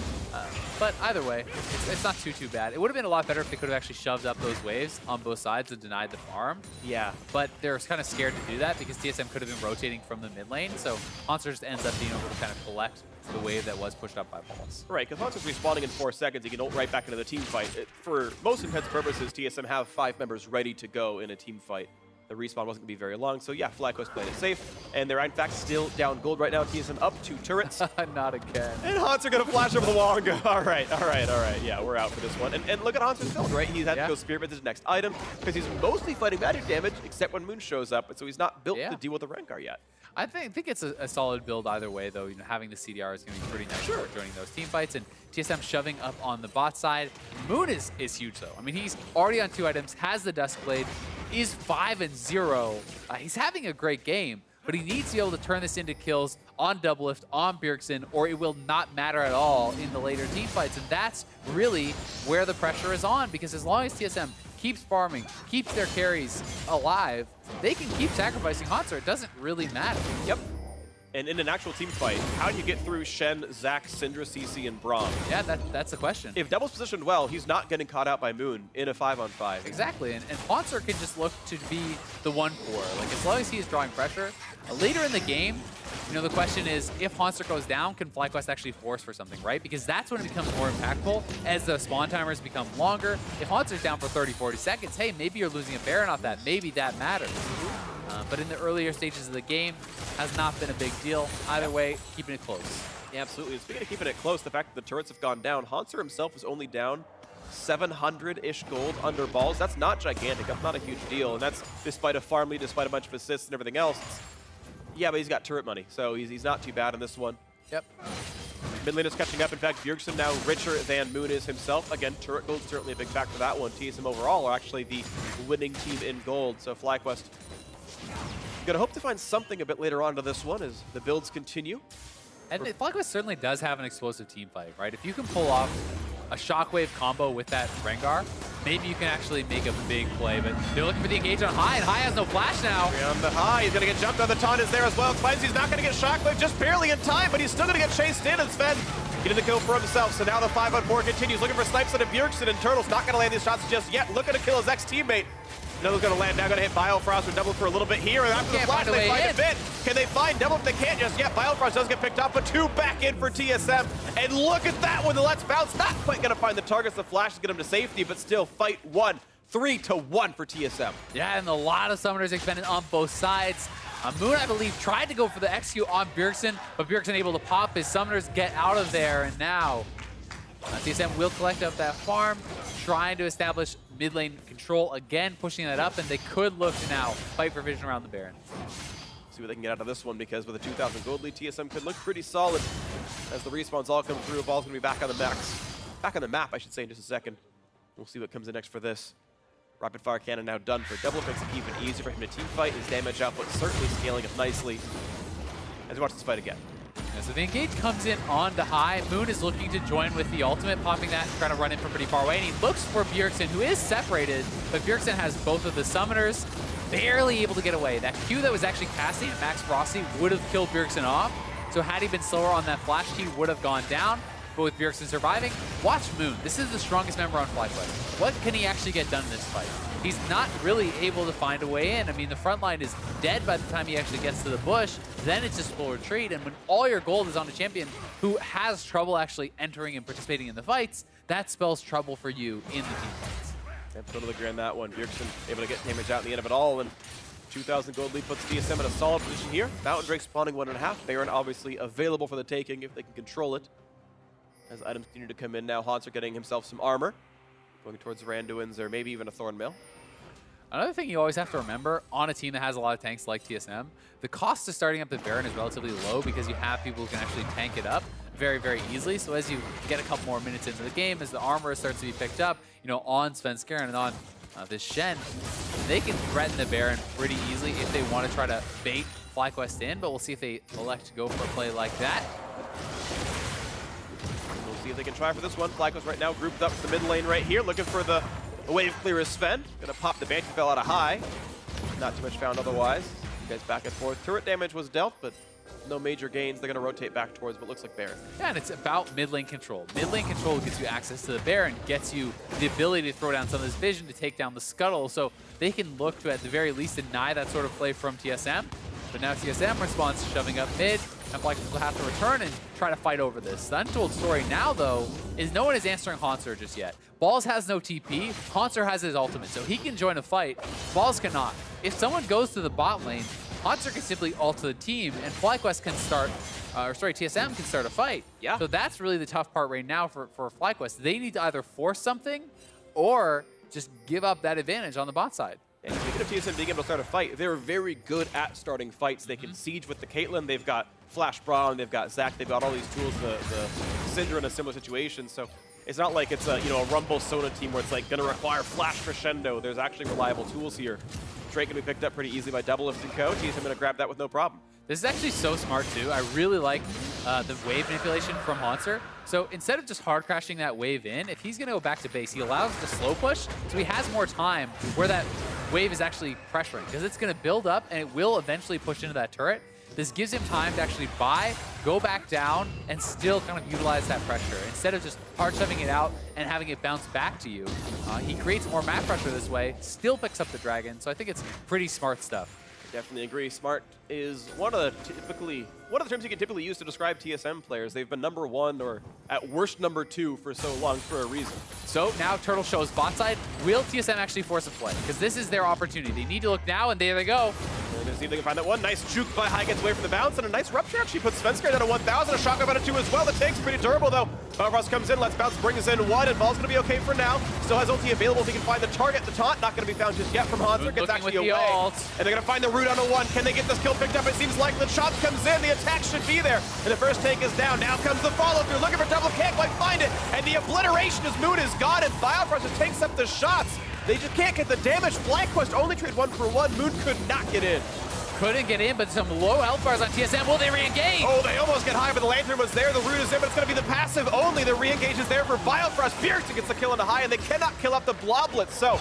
But either way, it's not too bad. It would have been a lot better if they could have actually shoved up those waves on both sides and denied the farm. Yeah. But they're kind of scared to do that because TSM could have been rotating from the mid lane. So Hanser just ends up being able to kind of collect the wave that was pushed up by Pulse. Right, because Hanser's respawning in 4 seconds. He can ult right back into the team fight. For most intents and purposes, TSM have 5 members ready to go in a team fight. The respawn wasn't going to be very long, so yeah, FlyQuest played it safe. And they're in fact still down gold right now. TSM up 2 turrets. Not again. And Hanser going to flash over the wall and go, all right. Yeah, we're out for this one. And look at Hanser's build, right? He's had to go Spirit with his next item because he's mostly fighting magic damage, except when Moon shows up. And so he's not built to deal with the Rengar yet. I think it's a solid build either way, though. You know, having the CDR is going to be pretty nice for joining those team fights. And TSM shoving up on the bot side. Moon is huge, though. I mean, he's already on 2 items, has the Duskblade, is 5-0. He's having a great game, but he needs to be able to turn this into kills on Doublelift, on Bjergsen, or it will not matter at all in the later team fights. And that's really where the pressure is on, because as long as TSM keeps farming, keeps their carries alive, they can keep sacrificing Hanser. It doesn't really matter. Yep. And in an actual team fight, how do you get through Shen, Zac, Syndra, CC, and Braum? Yeah, that's the question. If Double's positioned well, he's not getting caught out by Moon in a 5-on-5. Exactly, and Hanser can just look to be the 1-4. Like, as long as he's drawing pressure, later in the game, you know, the question is, if Hanser goes down, can FlyQuest actually force for something, right? Because that's when it becomes more impactful as the spawn timers become longer. If Hanser's down for 30, 40 seconds, hey, maybe you're losing a Baron off that. Maybe that matters. But in the earlier stages of the game, has not been a big deal. Either way, keeping it close. Yeah, absolutely. Speaking of keeping it close, the fact that the turrets have gone down, Hanser himself is only down 700-ish gold under balls. That's not gigantic. That's not a huge deal. And that's despite a farm lead, despite a bunch of assists and everything else. Yeah, but he's got turret money, so he's not too bad in this one. Yep. Mid laner's catching up. In fact, Bjergsen now richer than Moon is himself. Again, turret gold certainly a big factor for that one. TSM overall are actually the winning team in gold. So FlyQuest gonna hope to find something a bit later on to this one as the builds continue. And FlyQuest certainly does have an explosive team fight, right? If you can pull off a shockwave combo with that Rengar, maybe you can actually make a big play, but they're looking for the engage on High, and High has no flash now. On the High, he's gonna get jumped on. The taunt is there as well. Cleansy's not gonna get shockwave, just barely in time, but he's still gonna get chased in, and Sven getting the kill for himself. So now the 5-on-4 continues, looking for snipes on Bjergsen, and Turtle's not gonna land these shots just yet. Looking to kill his ex-teamate. Another's gonna land, now gonna hit Biofrost with double for a little bit here, and after the flash, they find a bit. Can they find double? If they can't just yet, Biofrost does get picked up, but 2 back in for TSM. And look at that one, the Let's Bounce, not quite gonna find the targets. The flash is get him to safety, but still fight 1. 3-1 for TSM. Yeah, and a lot of summoners expended on both sides. Moon, I believe, tried to go for the execute on Bjergsen, but Bjergsen able to pop. His summoners get out of there, and now TSM will collect up that farm, trying to establish mid lane control again, pushing that up, and they could look to now fight for vision around the Baron. See what they can get out of this one, because with a 2,000 gold lead, TSM could look pretty solid as the respawns all come through. Ball's gonna be back on the map, I should say, in just a second. We'll see what comes in next for this. Rapid Fire Cannon now done for Double, makes it even easier for him to team fight. His damage output certainly scaling up nicely as we watch this fight again. Yeah, so the engage comes in on to High. Moon is looking to join with the ultimate, popping that and trying to run in from pretty far away. And he looks for Bjergsen, who is separated, but Bjergsen has both of the summoners, barely able to get away. That Q that was actually casting at Max Rossi would have killed Bjergsen off. So had he been slower on that flash, he would have gone down. But with Bjergsen surviving, watch Moon. This is the strongest member on FlyQuest. What can he actually get done in this fight? He's not really able to find a way in. I mean, the front line is dead by the time he actually gets to the bush. Then it's just full retreat. And when all your gold is on a champion who has trouble actually entering and participating in the fights, that spells trouble for you in the team fights. Yeah, totally agree on that one. Bjergsen able to get damage out in the end of it all. And 2,000 gold lead puts TSM in a solid position here. Mountain Drake spawning 1.5. Baron obviously available for the taking if they can control it. As items continue to come in now, Haunter getting himself some armor. Going towards Randuin's or maybe even a Thornmail. Another thing you always have to remember on a team that has a lot of tanks like TSM, the cost of starting up the Baron is relatively low because you have people who can actually tank it up very, very easily. So as you get a couple more minutes into the game, as the armor starts to be picked up, you know, on Svenskeren and on this Shen, they can threaten the Baron pretty easily if they want to try to bait FlyQuest in, but we'll see if they elect to go for a play like that. We'll see if they can try for this one. FlyQuest right now grouped up the mid lane right here, looking for the wave clear is Sven. Gonna pop the Banshee fell out of High. Not too much found otherwise. You guys back and forth. Turret damage was dealt, but no major gains. They're gonna rotate back towards what looks like Baron. Yeah, and it's about mid lane control. Mid lane control gets you access to the Baron, gets you the ability to throw down some of this vision to take down the Scuttle, so they can look to at the very least deny that sort of play from TSM. But now TSM responds, shoving up mid, and FlyQuest will have to return and try to fight over this. The untold story now, though, is no one is answering Haunter just yet. Balls has no TP, Haunter has his ultimate, so he can join a fight. Balls cannot. If someone goes to the bot lane, Haunter can simply ult to the team, and FlyQuest can start, TSM can start a fight. Yeah. So that's really the tough part right now for FlyQuest. They need to either force something or just give up that advantage on the bot side. And speaking of TSM being able to start a fight, they're very good at starting fights. They can siege with the Caitlyn. They've got Flash Braum. They've got Zac. They've got all these tools. The Syndra in a similar situation. So it's not like it's a Rumble Sona team where it's like going to require Flash Crescendo. There's actually reliable tools here. Drake can be picked up pretty easily by Double Lift and Co. TSM going to grab that with no problem. This is actually so smart too. I really like the wave manipulation from Haunter. So instead of just hard crashing that wave in, if he's going to go back to base, he allows the slow push, so he has more time where that wave is actually pressuring, because it's going to build up and it will eventually push into that turret. This gives him time to actually buy, go back down, and still kind of utilize that pressure. Instead of just hard shoving it out and having it bounce back to you, he creates more map pressure this way, still picks up the dragon, so I think it's pretty smart stuff. Definitely agree. Smart is one of the terms you can typically use to describe TSM players. They've been #1 or at worst #2 for so long for a reason. So now Turtle shows bot side. Will TSM actually force a play? Because this is their opportunity. They need to look now, and there they go. And there's see if they can find that one. Nice juke by High, gets away from the bounce, and a nice rupture actually puts Svenskar down to 1,000. A shotgun about a 2 as well. The tank's pretty durable though. Bifrost comes in, lets bounce, brings in 1, and Ball's gonna be okay for now. Still has ulti available if he can find the target. The taunt not gonna be found just yet from Hanser. Gets actually away. And they're gonna find the root on a 1. Can they get this kill picked up? It seems like the chop comes in. The attack should be there. And the first tank is down. Now comes the follow through. Looking for double, can't quite find it. And the obliteration as Moon is gone, and Bifrost just takes up the shots. They just can't get the damage. FlyQuest only trade 1 for 1. Moon could not get in. Couldn't get in, but some low health bars on TSM. Will they re-engage? Oh, they almost get high, but the Lantern was there. The root is in, but it's going to be the passive only. The re-engage is there for Bifrost. Bjergsen gets the kill into High, and they cannot kill up the Bloblets. So,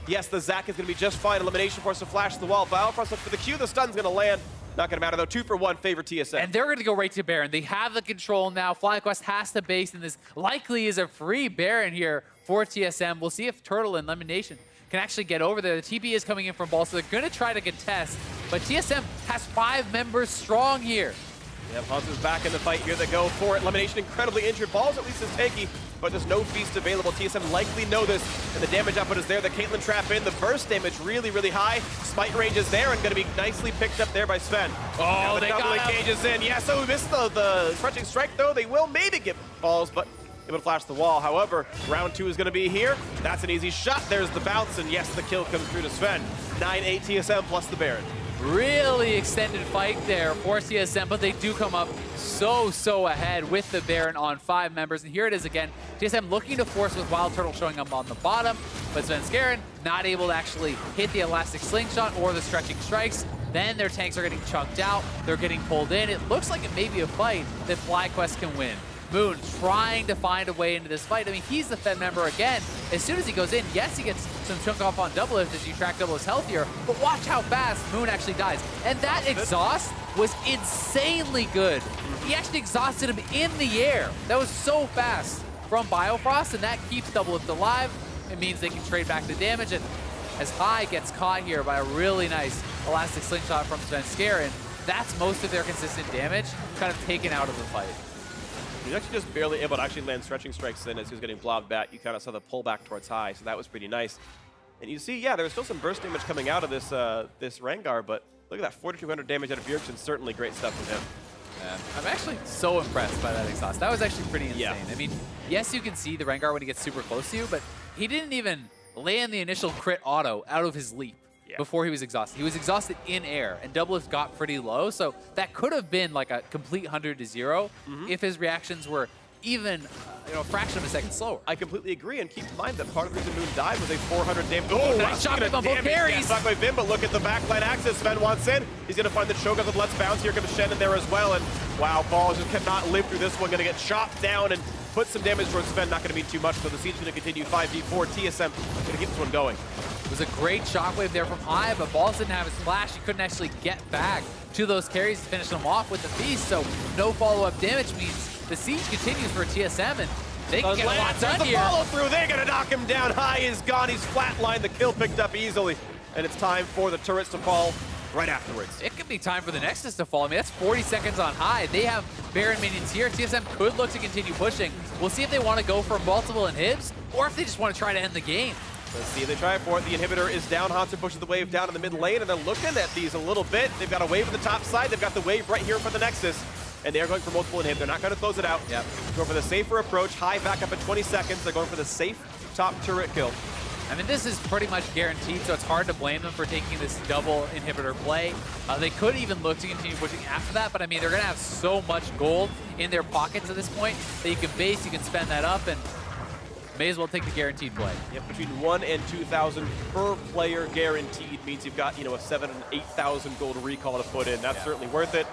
yes, the Zac is going to be just fine. Elimination Force to flash the wall. Bifrost looks for the Q. The stun's going to land. Not going to matter, though. 2 for 1 favor TSM. And they're going to go right to Baron. They have the control now. FlyQuest has to base, and this likely is a free Baron here for TSM. We'll see if Turtle and Elimination can actually get over there. The TP is coming in from Ball, so they're going to try to contest. But TSM has 5 members strong here. Yep, Hanser's back in the fight here. They go for it. Elimination incredibly injured. Ball's at least is tanky, but there's no feast available. TSM likely know this, and the damage output is there. The Caitlyn trap in. The burst damage really, really high. Smite range is there and going to be nicely picked up there by Sven. Oh, the double engage is in. Yeah, so we missed the stretching strike, though. They will maybe get balls, but able to flash the wall. However, round 2 is going to be here. That's an easy shot. There's the bounce, and yes, the kill comes through to Sven. 9-8 TSM plus the Baron. Really extended fight there for TSM, but they do come up so ahead with the Baron on 5 members. And here it is again. TSM looking to force with Wild Turtle showing up on the bottom, but Svenskar not able to actually hit the elastic slingshot or the stretching strikes. Then their tanks are getting chunked out. They're getting pulled in. It looks like it may be a fight that FlyQuest can win. Moon trying to find a way into this fight. I mean, he's the Fed member again. As soon as he goes in, yes, he gets some chunk off on double lift as you track double is healthier, but watch how fast Moon actually dies. And that exhaust was insanely good. He actually exhausted him in the air. That was so fast from Biofrost, and that keeps double lift alive. It means they can trade back the damage, and as High gets caught here by a really nice elastic slingshot from Svenskar, and that's most of their consistent damage kind of taken out of the fight. He's actually just barely able to actually land stretching strikes in as he was getting blobbed back. You kind of saw the pullback towards High, so that was pretty nice. And you see, yeah, there's still some burst damage coming out of this this Rengar, but look at that, 4,200 damage out of Bjergsen. Certainly great stuff from him. I'm actually so impressed by that exhaust. That was actually pretty insane. Yeah. I mean, yes, you can see the Rengar when he gets super close to you, but he didn't even land the initial crit auto out of his leap. Before he was exhausted. He was exhausted in air, and double lift got pretty low, so that could have been like a complete 100 to 0 if his reactions were even a fraction of a second slower. I completely agree, and keep in mind that part of the reason Moon died was a 400 damage. Oh, nice shot on both carries. Back by Vim, but look at the backline access. Sven wants in. He's going to find the choke up with Let's Bounce. Here comes Shen in there as well, and wow, Ball just cannot live through this one. Going to get chopped down and put some damage towards Sven. Not going to be too much, so the siege going to continue 5v4. TSM going to keep this one going. It was a great shockwave there from High, but Balls didn't have his flash. He couldn't actually get back to those carries to finish them off with the feast, so no follow-up damage means the siege continues for TSM, and they can get a lot done here. Follow through, they're gonna knock him down. High is gone, he's flatlined, the kill picked up easily, and it's time for the turrets to fall right afterwards. It could be time for the Nexus to fall. I mean, that's 40 seconds on High. They have Baron minions here. TSM could look to continue pushing. We'll see if they want to go for multiple inhibs, or if they just want to try to end the game. Let's see if they try for it. The inhibitor is down. Hanser pushes the wave down in the mid lane, and they're looking at these a little bit. They've got a wave on the top side. They've got the wave right here for the Nexus, and they are going for multiple inhib. They're not going to close it out. Yep. Going for the safer approach. High back up in 20 seconds. They're going for the safe top turret kill. I mean, this is pretty much guaranteed, so it's hard to blame them for taking this double inhibitor play. They could even look to continue pushing after that, but I mean, they're going to have so much gold in their pockets at this point that you can base, you can spend that up, and may as well take the guaranteed play. Yep, between 1 and 2,000 per player guaranteed means you've got, a 7,000 and 8,000 gold recall to put in. That's certainly worth it.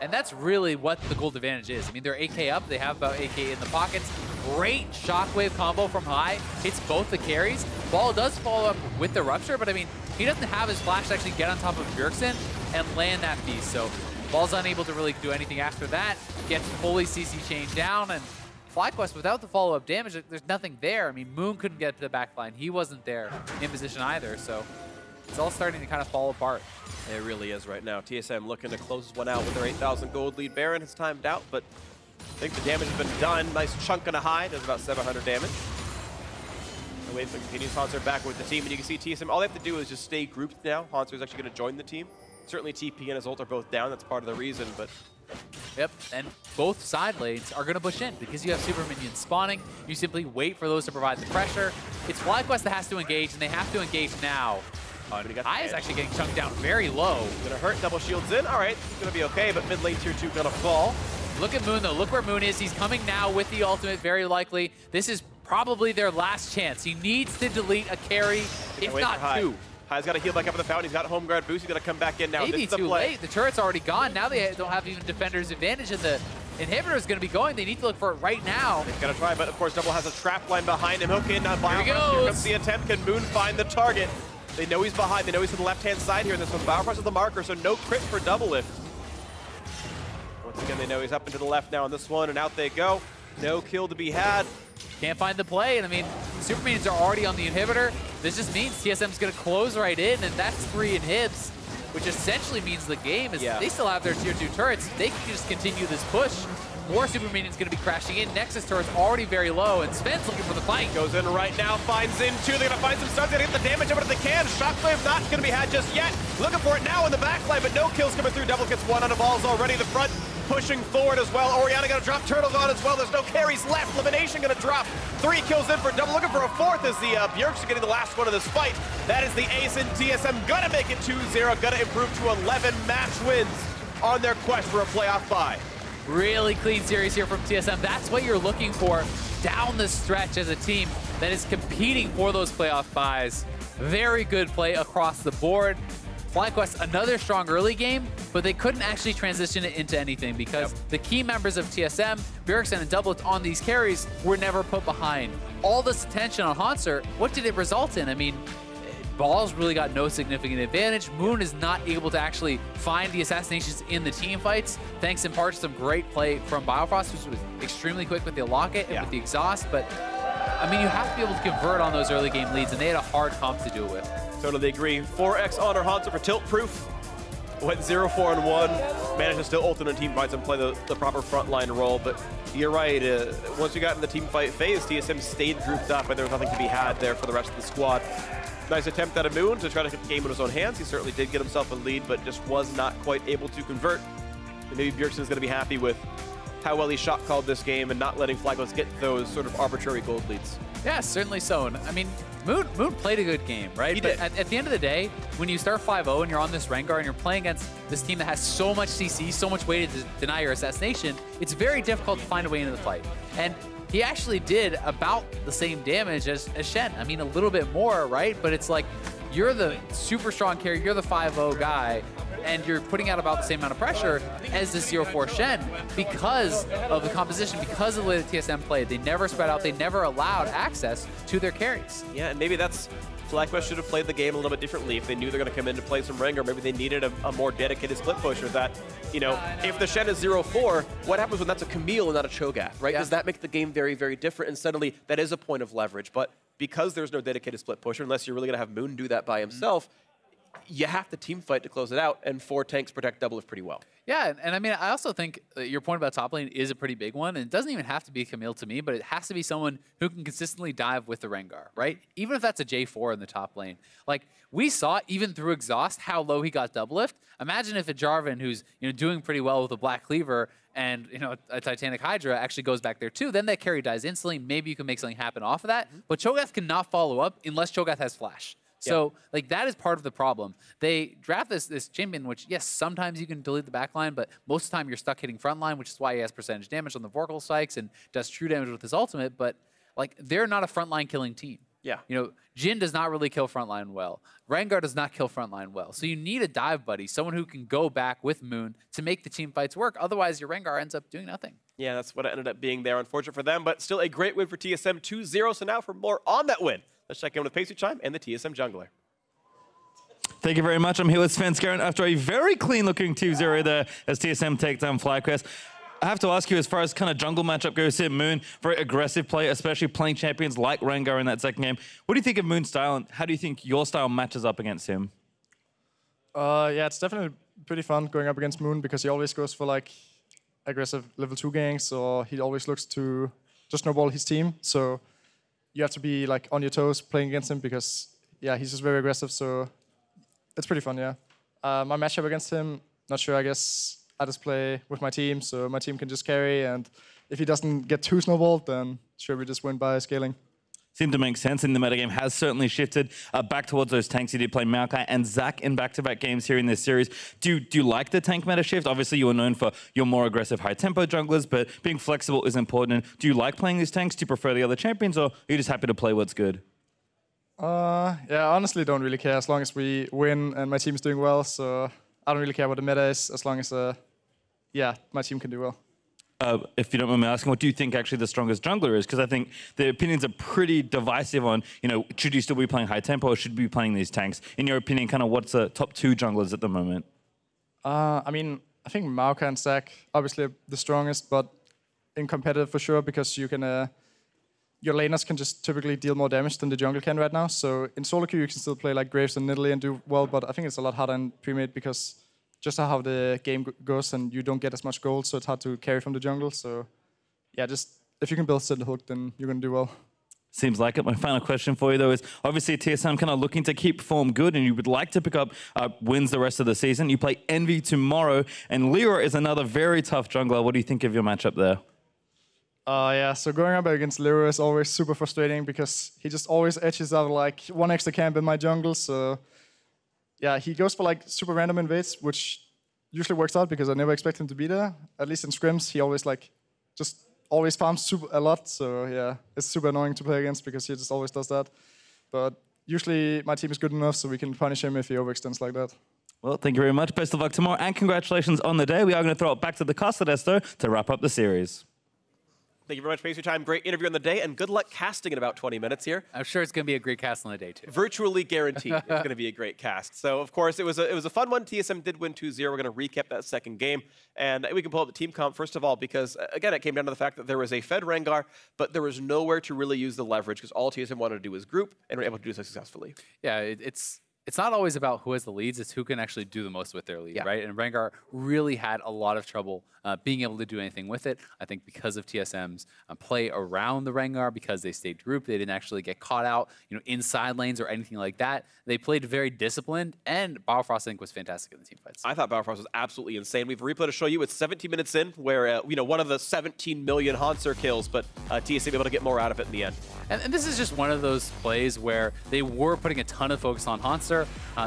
And that's really what the gold advantage is. I mean, they're AK up. They have about AK in the pockets. Great shockwave combo from High. Hits both the carries. Ball does follow up with the rupture, but I mean, he doesn't have his flash to actually get on top of Bjergsen and land that piece. So Ball's unable to really do anything after that. Gets fully CC chained down, and FlyQuest, without the follow-up damage, there's nothing there. I mean, Moon couldn't get to the back line. He wasn't there in position either, so it's all starting to kind of fall apart. It really is right now. TSM looking to close this one out with their 8,000 gold lead. Baron has timed out, but I think the damage has been done. Nice chunk and a High. Does about 700 damage. The wave continues. Hanser back with the team, and you can see TSM, all they have to do is just stay grouped now. Hanser is actually going to join the team. Certainly TP and his ult are both down. That's part of the reason, but... Yep, and both side lanes are going to push in because you have super minions spawning. You simply wait for those to provide the pressure. It's FlyQuest that has to engage, and they have to engage now. Kai is actually getting chunked down very low. Gonna hurt, double shields in. All right, it's gonna be okay, but mid lane tier 2 gonna fall. Look at Moon, though. Look where Moon is. He's coming now with the ultimate, very likely. This is probably their last chance. He needs to delete a carry, if not two. Hai's got to heal back up in the fountain. He's got home guard boost. He's going to come back in now. Maybe too late. The turret's already gone. Now they don't have even defender's advantage, and the inhibitor is going to be going. They need to look for it right now. He's going to try, but of course, Double has a trap line behind him. Okay, now Here he Here goes. comes the attempt. Can Moon find the target? They know he's behind. They know he's to the left-hand side here in this one. Biofrost is the marker, so no crit for Doublelift. Once again, they know he's up and to the left now on this one, and out they go. No kill to be had. Can't find the play, and I mean, super minions are already on the inhibitor. This just means TSM's going to close right in, and that's 3 inhibs, which essentially means the game is they still have their tier 2 turrets. They can just continue this push. More super minions going to be crashing in. Nexus turret's already very low, and Sven's looking for the fight. Goes in right now, finds in 2. They're going to find some stuns. They're going to get the damage of it if they can. Shockwave not going to be had just yet. Looking for it now in the backline, but no kills coming through. Double gets 1 on the balls already. The front pushing forward as well. Orianna going to drop Turtles on as well. There's no carries left. Elimination going to drop. 3 kills in for Double. Looking for a 4th as the Bjergs are getting the last one of this fight. That is the ace in TSM. Going to make it 2-0. Going to improve to 11 match wins on their quest for a playoff bye. Really clean series here from TSM. That's what you're looking for down the stretch as a team that is competing for those playoff buys. Very good play across the board. FlyQuest, another strong early game, but they couldn't actually transition it into anything because the key members of TSM, Bjergsen and Doublet on these carries, were never put behind. All this attention on Hanser, what did it result in? I mean, Balls really got no significant advantage. Moon is not able to actually find the assassinations in the team fights, thanks in part to some great play from Biofrost, who was extremely quick with the locket and with the exhaust, but I mean, you have to be able to convert on those early game leads, and they had a hard comp to do it with. Totally agree. 4x honor Hanser for tilt proof. Went 0-4-1. Managed to still ult in the team fights and play the proper frontline role. But you're right. Once we got in the team fight phase, TSM stayed grouped up, and there was nothing to be had there for the rest of the squad. Nice attempt at a Moon to try to get the game in his own hands. He certainly did get himself a lead, but just was not quite able to convert. And maybe Bjergsen's going to be happy with how well he shot called this game and not letting FlyQuest get those sort of arbitrary gold leads. Yeah, certainly so. And I mean, Moon played a good game, right? He but did. At the end of the day, when you start 5-0 and you're on this Rengar and you're playing against this team that has so much CC, so much way to deny your assassination, it's very difficult to find a way into the fight. And he actually did about the same damage as Shen. I mean, a little bit more, right? But it's like, you're the super strong carry, you're the 5-0 guy, and you're putting out about the same amount of pressure as the 0-4 Shen because of the composition, because of the way the TSM played. They never spread out, they never allowed access to their carries. Yeah, and maybe that's FlyQuest should have played the game a little bit differently. If they knew they're going to come in to play some Rengar, maybe they needed a more dedicated split pusher that, you know, if the Shen is 0-4, what happens when that's a Camille and not a Cho'Gath, right? Does that make the game very, very different? And suddenly that is a point of leverage. But because there's no dedicated split pusher, unless you're really going to have Moon do that by himself, you have to team fight to close it out, and 4 tanks protect Doublelift pretty well. Yeah, and I mean, I also think your point about top lane is a pretty big one, and it doesn't even have to be Camille to me, but it has to be someone who can consistently dive with the Rengar, right? Even if that's a J4 in the top lane. Like, we saw, even through Exhaust, how low he got Doublelift. Imagine if a Jarvan, who's doing pretty well with a Black Cleaver, and a Titanic Hydra actually goes back there too, then that carry dies instantly. Maybe you can make something happen off of that, but Cho'Gath cannot follow up unless Cho'Gath has Flash. So, like, that is part of the problem. They draft this champion, which, yes, sometimes you can delete the backline, but most of the time you're stuck hitting frontline, which is why he has percentage damage on the Vorkal spikes and does true damage with his ultimate, but, like, they're not a frontline killing team. Yeah. Jhin does not really kill frontline well. Rengar does not kill frontline well. So you need a dive buddy, someone who can go back with Moon to make the team fights work. Otherwise, your Rengar ends up doing nothing. Yeah, that's what it ended up being there. Unfortunate for them, but still a great win for TSM, 2-0. So now for more on that win, let's check in with Pacey Chime and the TSM jungler. Thank you very much. I'm here with Sven Skaren after a very clean-looking 2-0 there as TSM take down FlyQuest. I have to ask you, as far as kind of jungle matchup goes here, Moon, very aggressive play, especially playing champions like Rengar in that second game. What do you think of Moon's style, and how do you think your style matches up against him? Yeah, it's definitely pretty fun going up against Moon because he always goes for like aggressive level 2 ganks, or he always looks to just snowball his team. So you have to be like on your toes playing against him because, yeah, he's just very aggressive. So it's pretty fun, yeah. My matchup against him, not sure. I guess I just play with my team, so my team can just carry. And if he doesn't get too snowballed, then sure, we just win by scaling. Seemed to make sense, and the metagame has certainly shifted back towards those tanks. You did play Maokai and Zach in back-to-back games here in this series. Do you like the tank meta shift? Obviously, you are known for your more aggressive, high-tempo junglers, but being flexible is important. Do you like playing these tanks? Do you prefer the other champions, or are you just happy to play what's good? Yeah, honestly, don't really care as long as we win and my team's doing well. So I don't really care what the meta is as long as, yeah, my team can do well. If you don't mind me asking, what do you think actually the strongest jungler is? Because I think the opinions are pretty divisive on, should you still be playing high tempo or should you be playing these tanks? In your opinion, kind of what's the top 2 junglers at the moment? I mean, I think Maokai and Zach obviously are the strongest, but in competitive for sure because you can, your laners can just typically deal more damage than the jungle can right now. So in solo queue you can still play like Graves and Nidalee and do well, but I think it's a lot harder in pre-made because just how the game goes and you don't get as much gold, so it's hard to carry from the jungle. So yeah, just if you can build Sidle Hook, then you're going to do well. Seems like it. My final question for you, though, is obviously TSM kind of looking to keep form good and you would like to pick up wins the rest of the season. You play Envy tomorrow, and Lira is another very tough jungler. What do you think of your matchup there? Yeah, so going up against Lira is always super frustrating because he just always edges out like 1 extra camp in my jungle, so yeah, he goes for like super random invades, which usually works out because I never expect him to be there. At least in scrims, he always just always farms a lot. So yeah, it's super annoying to play against because he just always does that. But usually my team is good enough so we can punish him if he overextends like that. Well, thank you very much. Best of luck tomorrow and congratulations on the day. We are going to throw it back to the Castellers, though, to wrap up the series. Thank you very much for your time. Great interview on the day, and good luck casting in about 20 minutes here. I'm sure it's going to be a great cast on the day, too. Virtually guaranteed it's going to be a great cast. So, of course, it was a fun one. TSM did win 2-0. We're going to recap that second game, and we can pull up the team comp, first of all, because, again, it came down to the fact that there was a Fed Rengar, but there was nowhere to really use the leverage because all TSM wanted to do was group, and were able to do so successfully. Yeah, it's not always about who has the leads, it's who can actually do the most with their lead, right? And Rengar really had a lot of trouble being able to do anything with it. I think because of TSM's play around the Rengar, because they stayed grouped, they didn't actually get caught out, inside lanes or anything like that. They played very disciplined, and Bauerfrost, I think, was fantastic in the team fights. I thought Bauerfrost was absolutely insane. We have a replay to show you. It's 17 minutes in, where one of the 17 million Hanser kills, but TSM able to get more out of it in the end. And this is just one of those plays where they were putting a ton of focus on Hanser.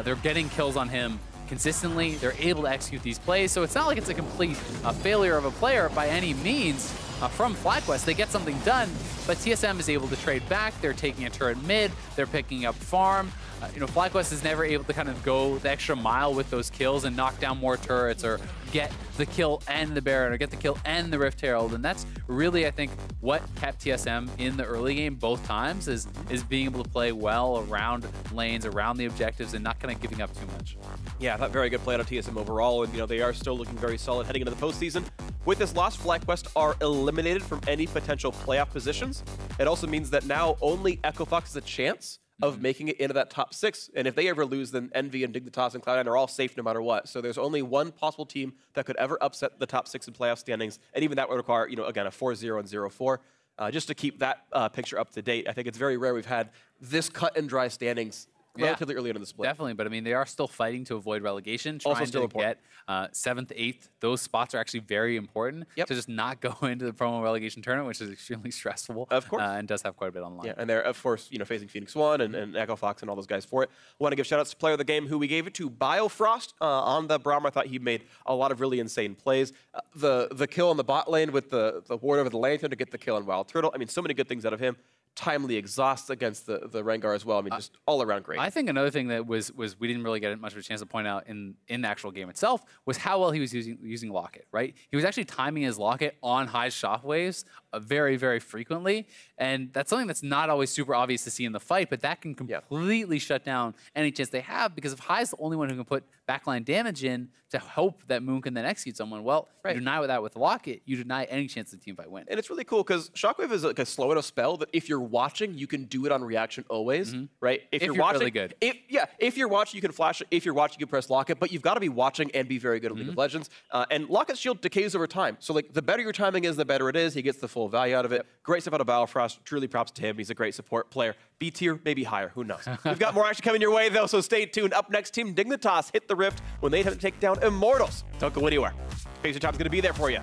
They're getting kills on him consistently. They're able to execute these plays. So it's not like it's a complete failure of a player by any means from FlyQuest. They get something done, but TSM is able to trade back. They're taking a turret mid. They're picking up farm. FlyQuest is never able to kind of go the extra mile with those kills and knock down more turrets or get the kill and the Baron or get the kill and the Rift Herald. And that's really, I think, what kept TSM in the early game both times is being able to play well around lanes, around the objectives, and not kind of giving up too much. Yeah, I thought very good play out of TSM overall, and they are still looking very solid heading into the postseason. With this loss, FlyQuest are eliminated from any potential playoff positions. It also means that now only Echo Fox has a chance of making it into that top 6. And if they ever lose, then Envy and Dignitas and Cloud9 are all safe no matter what. So there's only one possible team that could ever upset the top 6 in playoff standings. And even that would require, again, a 4-0 and 0-4. Just to keep that picture up to date, I think it's very rare we've had this cut and dry standings relatively early in the split. Definitely, but I mean, they are still fighting to avoid relegation, trying to get 7th, 8th. Those spots are actually very important to just not go into the promo relegation tournament, which is extremely stressful. Of course. And does have quite a bit on the line. Yeah, and they're, of course, facing Phoenix One and Echo Fox and all those guys for it. Want to give shout-outs to player of the game, who we gave it to, Biofrost, on the Braum. I thought he made a lot of really insane plays. The kill on the bot lane with the ward over the lantern to get the kill on Wild Turtle. I mean, so many good things out of him. Timely exhausts against the Rengar as well. I mean, just all around great. I think another thing that was we didn't really get much of a chance to point out in the actual game itself was how well he was using Locket, right? He was actually timing his Locket on high shockwaves very, very frequently, and that's something that's not always super obvious to see in the fight, but that can completely shut down any chance they have, because if Hai's the only one who can put backline damage in to hope that Moon can then execute someone, well, you deny that with Locket, you deny any chance the team fight win. And it's really cool because Shockwave is like a slow enough spell that if you're watching, you can do it on reaction always, right? If you're watching, really good. If you're watching, you can flash it. If you're watching, you can press Locket, but you've got to be watching and be very good at League of Legends. And Locket's shield decays over time. So like the better your timing is, the better it is. He gets the full full value out of it. Great stuff out of Battlefrost. Truly props to him. He's a great support player. B tier, maybe higher. Who knows? We've got more action coming your way, though, so stay tuned. Up next, Team Dignitas hit the Rift when they have to take down Immortals. Don't go anywhere. Pacer Time's going to be there for you.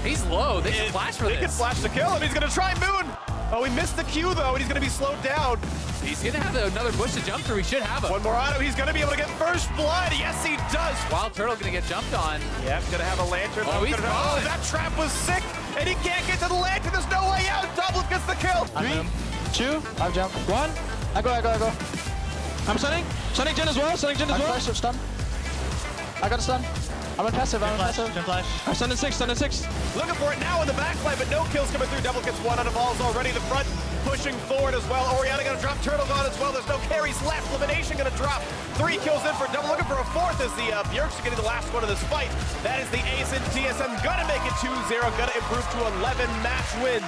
He's low. They can flash for this. They can flash to kill him. He's going to try Moon. Oh, he missed the Q, though, and he's going to be slowed down. He's going to have another bush to jump through. He should have him. One more auto. He's going to be able to get first blood. Yes, he does. Wild Turtle going to get jumped on. Yep, going to have a lantern. Oh, he's oh, that trap was sick, and he can't get to the lantern. There's no way out. Doublet gets the kill. 3, 2, I've jumped. 1. I go. I'm stunning. Stunning Jin as well. Stunning Jin as well. Flash, stun. I got a stun. I'm on passive. I'm on passive. I'm stunned in 6. Looking for it now in the backline, but no kills coming through. Double gets one out of balls already. The front pushing forward as well. Oriana going to drop Turtle gone as well. There's no carries left. Elimination going to drop. 3 kills in for Double. Looking for a 4th as the Bjergs are getting the last one of this fight. That is the ace in TSM. Gonna make it 2-0. Gonna improve to 11 match wins.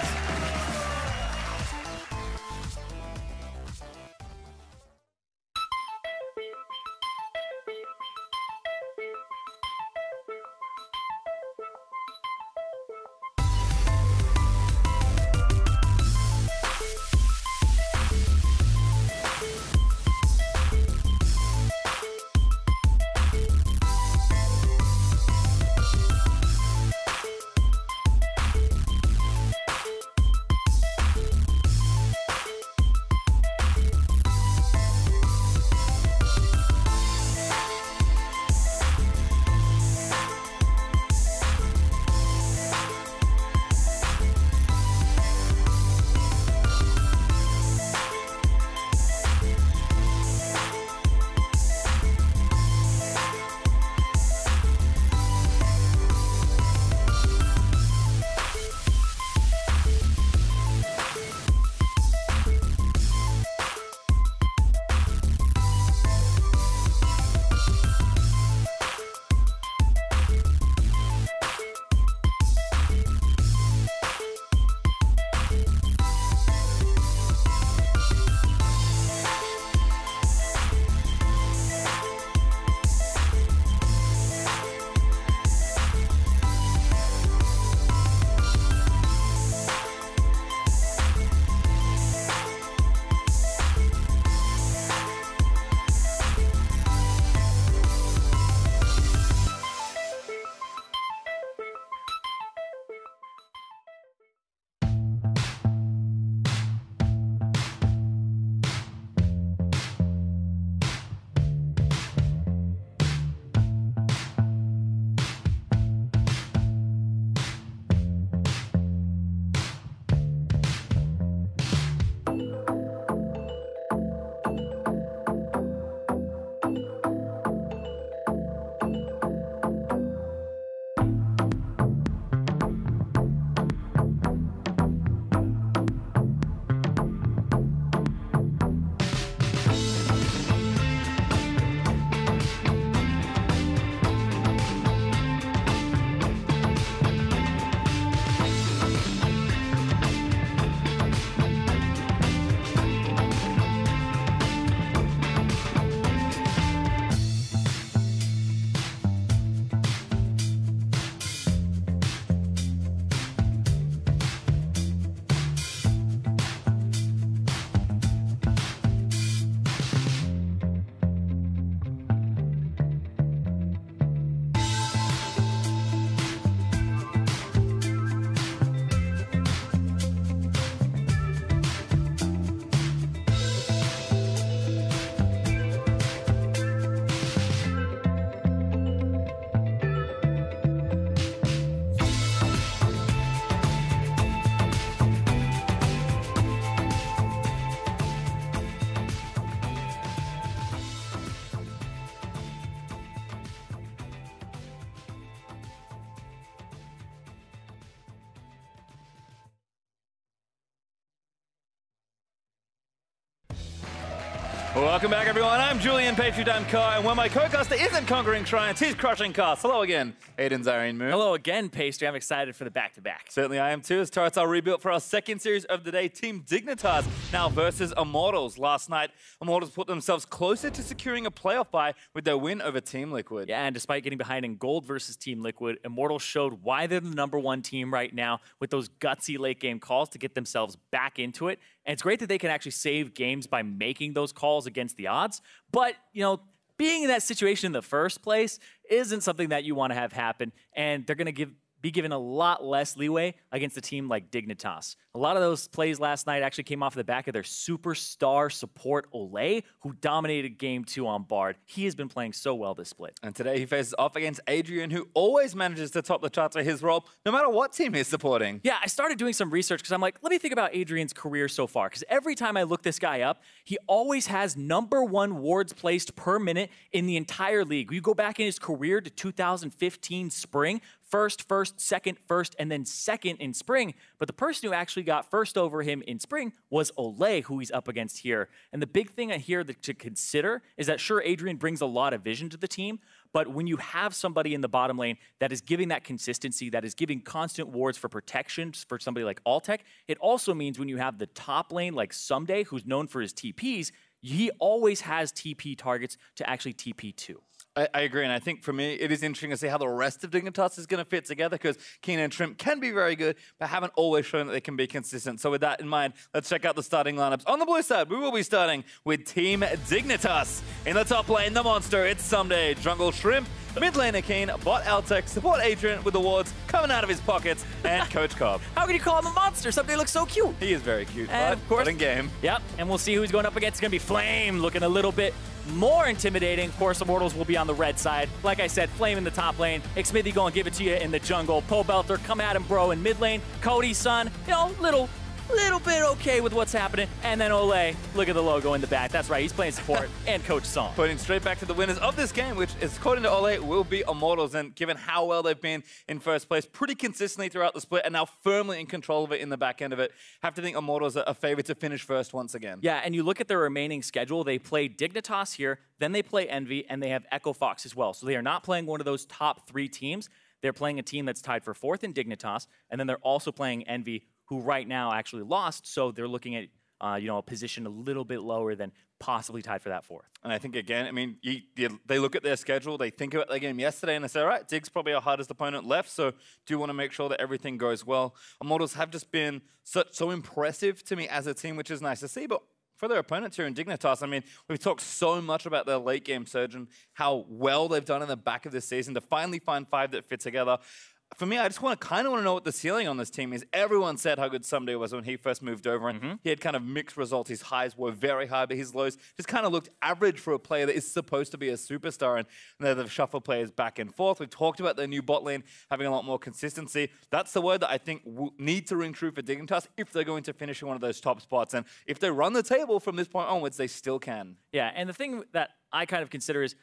Welcome back, everyone. I'm Julian Patriot Car, and when my co-caster isn't conquering shrines, he's crushing cars. Hello again, Aiden Zarian Moon. Hello again, Pastry. I'm excited for the back-to-back. Certainly I am too, as turrets are rebuilt for our second series of the day. Team Dignitas now versus Immortals. Last night, Immortals put themselves closer to securing a playoff bye with their win over Team Liquid. Yeah, and despite getting behind in gold versus Team Liquid, Immortals showed why they're the #1 team right now with those gutsy late-game calls to get themselves back into it. And it's great that they can actually save games by making those calls against the odds. But, you know, being in that situation in the first place isn't something that you want to have happen. And they're going to be given a lot less leeway against a team like Dignitas. A lot of those plays last night actually came off the back of their superstar support, Olay, who dominated Game 2 on Bard. He has been playing so well this split. And today he faces off against Adrian, who always manages to top the charts for his role, no matter what team he's supporting. Yeah, I started doing some research because I'm like, let me think about Adrian's career so far. Because every time I look this guy up, he always has #1 wards placed per minute in the entire league. You go back in his career to 2015 spring, first, second, first, and then second in spring. But the person who actually got first over him in spring was Olay, who he's up against here. And the big thing here to consider is that, sure, Adrian brings a lot of vision to the team, but when you have somebody in the bottom lane that is giving that consistency, that is giving constant wards for protection for somebody like Altec, it also means when you have the top lane like Someday, who's known for his TPs, he always has TP targets to actually TP to. I agree, and I think for me, it is interesting to see how the rest of Dignitas is going to fit together, because Keen and Shrimp can be very good, but haven't always shown that they can be consistent. So with that in mind, let's check out the starting lineups. On the blue side, we will be starting with Team Dignitas. In the top lane, the monster, it's Someday, jungle Shrimp, mid laner Keen, bot Altec, support Adrian with the wards coming out of his pockets, and Coach Cobb. How can you call him a monster? Someday looks so cute. He is very cute, and but of course, in game. Yep, and we'll see who's going up against. It's going to be Flame, looking a little bit more intimidating. Of course, Immortals will be on the red side. Like I said, Flame in the top lane. Xmithy going to give it to you in the jungle. Poe Belter, come at him, bro, in mid lane. Cody's son, you know, little bit okay with what's happening. And then Olay, look at the logo in the back. That's right, he's playing support. And Coach Song. Pointing straight back to the winners of this game, which is, according to Olay, will be Immortals. And given how well they've been in first place pretty consistently throughout the split and now firmly in control of it in the back end of it, have to think Immortals are favored to finish first once again. Yeah, and you look at their remaining schedule, they play Dignitas here, then they play Envy, and they have Echo Fox as well. So they are not playing one of those top 3 teams. They're playing a team that's tied for 4th in Dignitas, and then they're also playing Envy, who right now actually lost, so they're looking at you know, a position a little bit lower than possibly tied for that 4th. And I think, again, I mean, they look at their schedule, they think about their game yesterday, and they say, all right, Dig's probably our hardest opponent left, so do want to make sure that everything goes well. Immortals have just been so impressive to me as a team, which is nice to see, but for their opponents here in Dignitas, I mean, we've talked so much about their late game surge and how well they've done in the back of this season to finally find 5 that fit together. For me, I just kind of want to know what the ceiling on this team is. Everyone said how good Someday was when he first moved over, and he had kind of mixed results. His highs were very high, but his lows just kind of looked average for a player that is supposed to be a superstar, and they've shuffled players back and forth. We've talked about their new bot lane having a lot more consistency. That's the word that I think need to ring true for Dignitas if they're going to finish in one of those top spots. And if they run the table from this point onwards, they still can. Yeah, and the thing that I kind of consider is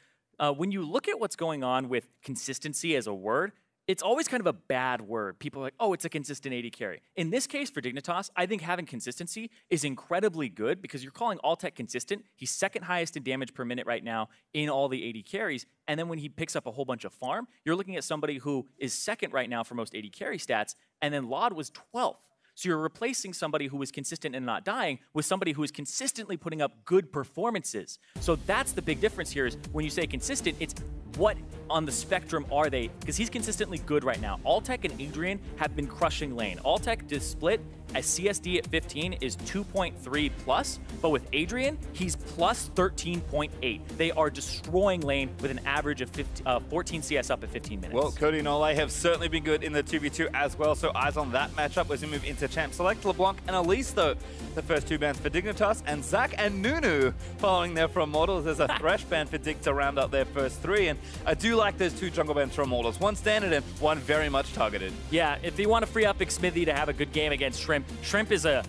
when you look at what's going on with consistency as a word, it's always kind of a bad word. People are like, oh, it's a consistent AD carry. In this case for Dignitas, I think having consistency is incredibly good because you're calling Altec consistent. He's 2nd highest in damage per minute right now in all the AD carries. And then when he picks up a whole bunch of farm, you're looking at somebody who is 2nd right now for most AD carry stats, and then Laud was 12th. So you're replacing somebody who is consistent and not dying with somebody who is consistently putting up good performances. So that's the big difference here is when you say consistent, it's what on the spectrum are they? Because he's consistently good right now. Altec and Adrian have been crushing lane. Altec to split a CSD at 15 is 2.3 plus, but with Adrian, he's plus 13.8. They are destroying lane with an average of 14 CS up at 15 minutes. Well, Cody and Olay have certainly been good in the 2v2 as well, so eyes on that matchup as we move into Champ Select. LeBlanc and Elise, though, the first 2 bans for Dignitas, and Zach and Nunu following there from Immortals. There's a Thresh ban for Dig to round up their first 3, and I do like those 2 jungle bans for Immortals. One standard and one very much targeted. Yeah, if you want to free up Xmithy to have a good game against Shrimp, Shrimp is a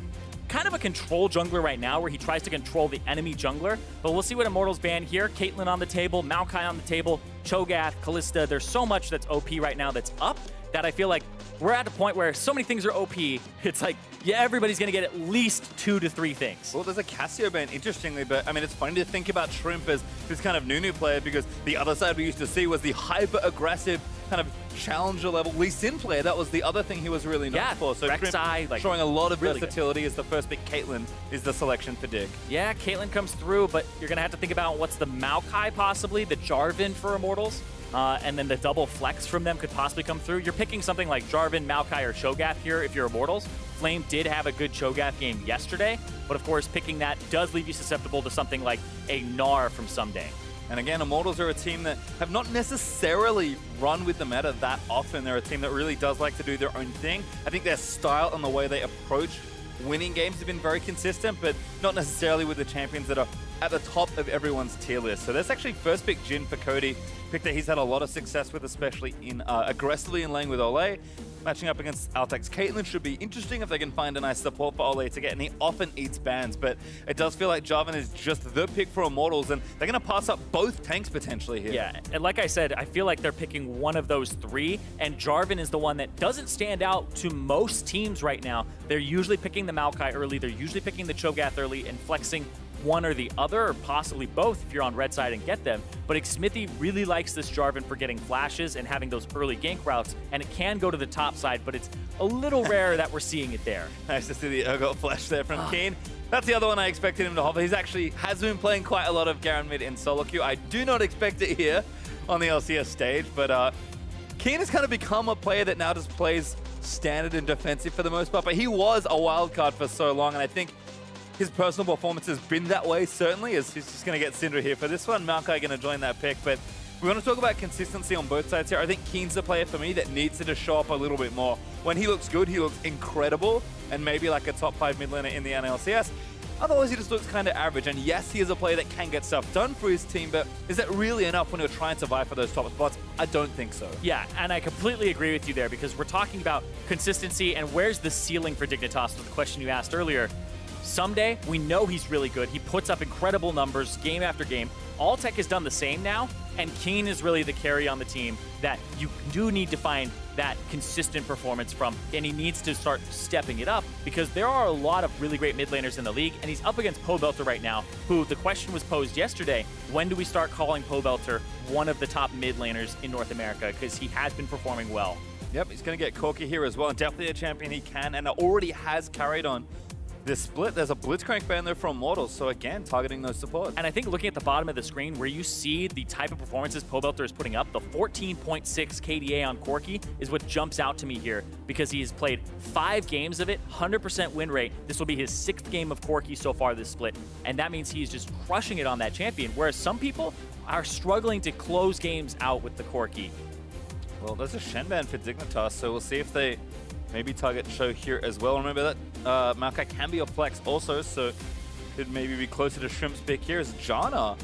kind of a control jungler right now where he tries to control the enemy jungler, but we'll see what Immortals ban here. Caitlyn on the table, Maokai on the table, Cho'Gath, Kalista. There's so much that's OP right now that's up that I feel like we're at a point where so many things are OP, it's like, yeah, everybody's going to get at least 2 to 3 things. Well, there's a Cassio ban, interestingly, but I mean, it's funny to think about Shrimp as this kind of new player because the other side we used to see was the hyper-aggressive kind of challenger level Lee Sin player. That was the other thing he was really known for. So Rek'Sai, like, showing a lot of really versatility as the first pick. Caitlyn is the selection for Dig. Yeah, Caitlyn comes through, but you're going to have to think about what's the Maokai possibly, the Jarvan for Immortals. And then the double flex from them could possibly come through. You're picking something like Jarvan, Maokai, or Cho'Gath here if you're Immortals. Flame did have a good Cho'Gath game yesterday, but of course picking that does leave you susceptible to something like a Gnar from Someday. And again, Immortals are a team that have not necessarily run with the meta that often. They're a team that really does like to do their own thing. I think their style and the way they approach winning games have been very consistent, but not necessarily with the champions that are at the top of everyone's tier list. So that's actually first pick Jhin for Cody. Pick that he's had a lot of success with, especially in aggressively in lane with Ole. Matching up against Altec's Caitlyn should be interesting if they can find a nice support for Ole to get, and he often eats bans, but it does feel like Jarvan is just the pick for Immortals, and they're going to pass up both tanks potentially here. Yeah, and like I said, I feel like they're picking one of those 3, and Jarvan is the one that doesn't stand out to most teams right now. They're usually picking the Maokai early, they're usually picking the Cho'Gath early, and flexing one or the other, or possibly both if you're on red side and get them. But Xmithie really likes this Jarvan for getting flashes and having those early gank routes, and it can go to the top side, but it's a little rare that we're seeing it there. Nice to see the Urgot flash there from Keen. That's the other one I expected him to hover. He's actually has been playing quite a lot of Garen mid in solo queue. I do not expect it here on the LCS stage, but Keen has kind of become a player that now just plays standard and defensive for the most part, but he was a wild card for so long, and I think his personal performance has been that way, certainly, as he's just going to get Syndra here for this one. Maokai going to join that pick, but we want to talk about consistency on both sides here. I think Keen's the player for me that needs to just show up a little bit more. When he looks good, he looks incredible, and maybe like a top 5 mid laner in the NALCS. Otherwise, he just looks kind of average, and yes, he is a player that can get stuff done for his team, but is that really enough when you're trying to vie for those top spots? I don't think so. Yeah, and I completely agree with you there, because we're talking about consistency, and where's the ceiling for Dignitas was the question you asked earlier. Someday, we know he's really good. He puts up incredible numbers game after game. Altec has done the same now, and Keen is really the carry on the team that you do need to find that consistent performance from, and he needs to start stepping it up because there are a lot of really great mid laners in the league, and he's up against Pobelter right now, who the question was posed yesterday, when do we start calling Pobelter one of the top mid laners in North America, because he has been performing well. Yep, he's going to get Corki here as well, and definitely a champion he can, and already has carried on this split. There's a Blitzcrank ban there from Immortals, so again, targeting those supports. And I think looking at the bottom of the screen, where you see the type of performances Pobelter is putting up, the 14.6 KDA on Corki is what jumps out to me here, because he has played 5 games of it, 100% win rate. This will be his 6th game of Corki so far this split, and that means he's just crushing it on that champion, whereas some people are struggling to close games out with the Corki. Well, there's a Shen ban for Dignitas, so we'll see if they maybe target Show here as well. Remember that Maokai can be a flex also, so could maybe be closer to Shrimp's pick here as Janna,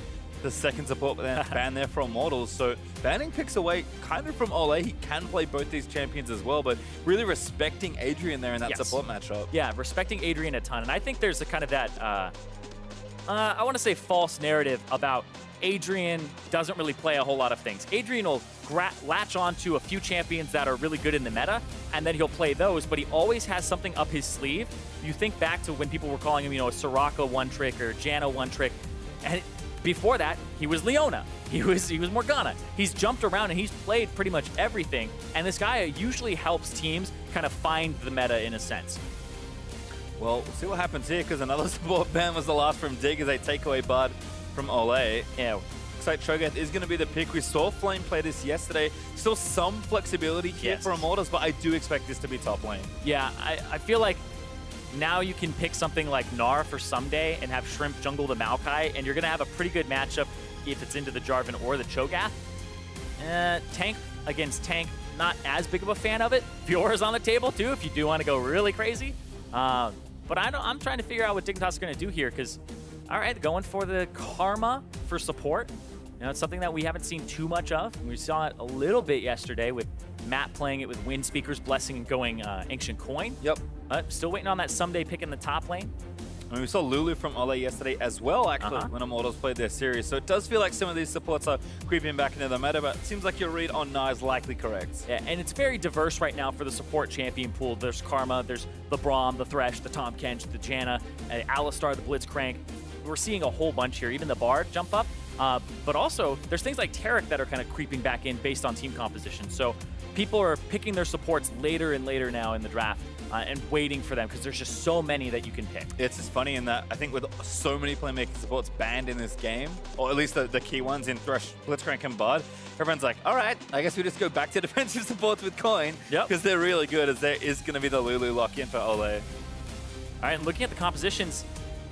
the second support ban there from Immortals. So banning picks away kind of from Ole. He can play both these champions as well, but really respecting Adrian there in that support matchup. Yeah, respecting Adrian a ton. And I think there's a kind of that, I want to say false narrative about Adrian doesn't really play a whole lot of things. Adrian will latch on to a few champions that are really good in the meta, and then he'll play those, but he always has something up his sleeve. You think back to when people were calling him, you know, a Soraka one trick or Janna one trick, and before that, he was Leona. He was Morgana. He's jumped around and he's played pretty much everything, and this guy usually helps teams kind of find the meta in a sense. Well, we'll see what happens here, because another support ban was the last from Dig as they take away Bard from Ole. Yeah. Looks like Cho'Gath is going to be the pick. We saw Flame play this yesterday. Still some flexibility here for Immortals, but I do expect this to be top lane. Yeah, I feel like now you can pick something like Gnar for Someday and have Shrimp jungle the Maokai, and you're going to have a pretty good matchup if it's into the Jarvan or the Cho'Gath. Tank against tank, not as big of a fan of it. Fiora's on the table too if you do want to go really crazy. But I'm trying to figure out what Dignitas is going to do here, because all right, going for the Karma for support. You know, it's something that we haven't seen too much of. We saw it a little bit yesterday with Matt playing it with Wind Speaker's Blessing and going Ancient Coin. Yep. Still waiting on that someday pick in the top lane. I mean, we saw Lulu from Ole yesterday as well, actually, when Immortals played their series. So it does feel like some of these supports are creeping back into the meta, but it seems like your read on Na is likely correct. Yeah, and it's very diverse right now for the support champion pool. There's Karma, there's the Braum, the Thresh, the Tahm Kench, the Janna, Alistar, the Blitzcrank. We're seeing a whole bunch here. Even the Bard jump up. But also, there's things like Taric that are kind of creeping back in based on team composition. So people are picking their supports later and later now in the draft. And waiting for them because there's just so many that you can pick. It's just funny in that I think with so many playmaking supports banned in this game, or at least the key ones in Thresh, Blitzcrank, and Bard, everyone's like, all right, I guess we just go back to defensive supports with Coin because they're really good, as there is going to be the Lulu lock-in for Ole. All right, and looking at the compositions,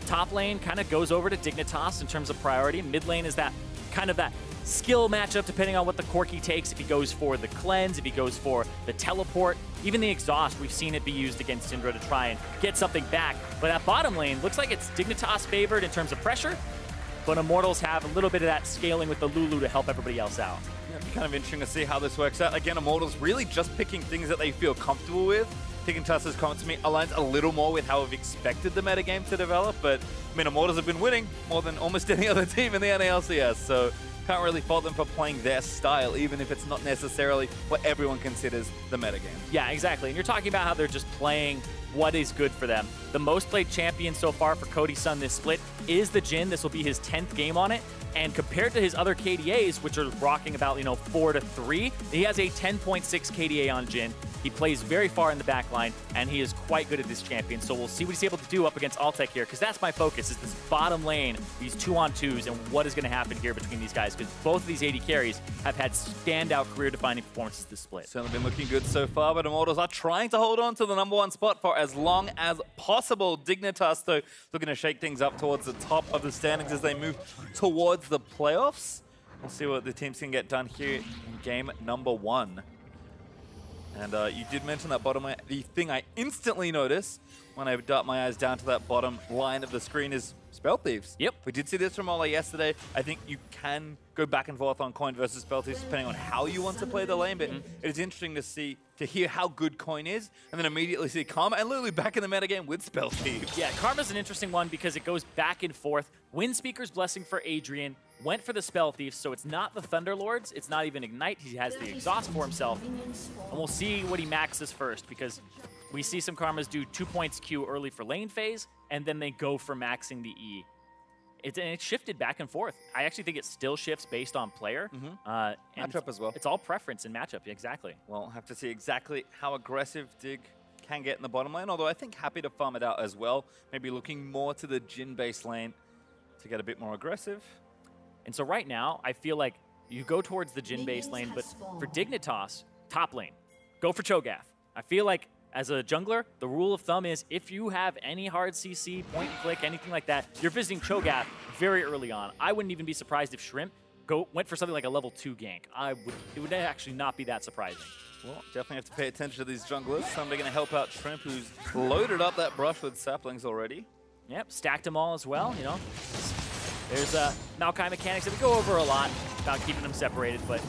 top lane kind of goes over to Dignitas in terms of priority. Mid lane is that kind of that skill matchup depending on what the Corki takes. If he goes for the cleanse, if he goes for the teleport, even the exhaust, we've seen it be used against Syndra to try and get something back. But at bottom lane, looks like it's Dignitas favored in terms of pressure, but Immortals have a little bit of that scaling with the Lulu to help everybody else out. Yeah, it'd be kind of interesting to see how this works out. Again, Immortals really just picking things that they feel comfortable with. Dignitas' comment to me aligns a little more with how we've expected the metagame to develop, but I mean, Immortals have been winning more than almost any other team in the NALCS, so can't really fault them for playing their style, even if it's not necessarily what everyone considers the metagame. Yeah, exactly. And you're talking about how they're just playing what is good for them. The most played champion so far for Cody Sun this split is the Jhin. This will be his 10th game on it. And compared to his other KDAs, which are rocking about, 4 to 3, he has a 10.6 KDA on Jhin. He plays very far in the back line, and he is quite good at this champion. So we'll see what he's able to do up against Altec here, because that's my focus, is this bottom lane, these 2-on-2s, and what is going to happen here between these guys, because both of these AD carries have had standout career-defining performances this split. Certainly been looking good so far, but Immortals are trying to hold on to the #1 spot for as long as possible. Dignitas, though, looking to shake things up towards the top of the standings as they move towards the playoffs. We'll see what the teams can get done here in game #1. And you did mention that bottom line. The thing I instantly notice when I dart my eyes down to that bottom line of the screen is Spell Thieves. Yep. We did see this from Ole yesterday. I think you can go back and forth on Coin versus Spell Thieves depending on how you want to play the lane, but it is interesting to hear how good Coin is, and then immediately see Karma and Lulu back in the metagame with Spell Thieves. Yeah, Karma's an interesting one because it goes back and forth. Wind Speaker's Blessing for Adrian, went for the Spell Thieves, so it's not the Thunderlords, it's not even Ignite, he has the Exhaust for himself. And we'll see what he maxes first, because we see some Karmas do 2 points Q early for lane phase, and then they go for maxing the E. It's shifted back and forth. I actually think it still shifts based on player. Matchup as well. It's all preference in matchup, exactly. Well, we'll have to see exactly how aggressive Dig can get in the bottom lane, although I think happy to farm it out as well. Maybe looking more to the Jhin base lane to get a bit more aggressive. And so right now, I feel like you go towards the Jhin base lane, but for Dignitas, top lane, go for Cho'Gath. I feel like as a jungler, the rule of thumb is if you have any hard CC, point and click, anything like that, you're visiting Cho'Gath very early on. I wouldn't even be surprised if Shrimp went for something like a level 2 gank. It would actually not be that surprising. Well, definitely have to pay attention to these junglers. Somebody going to help out Shrimp, who's loaded up that brush with saplings already. Yep, stacked them all as well, There's Maokai mechanics that we go over a lot about keeping them separated, but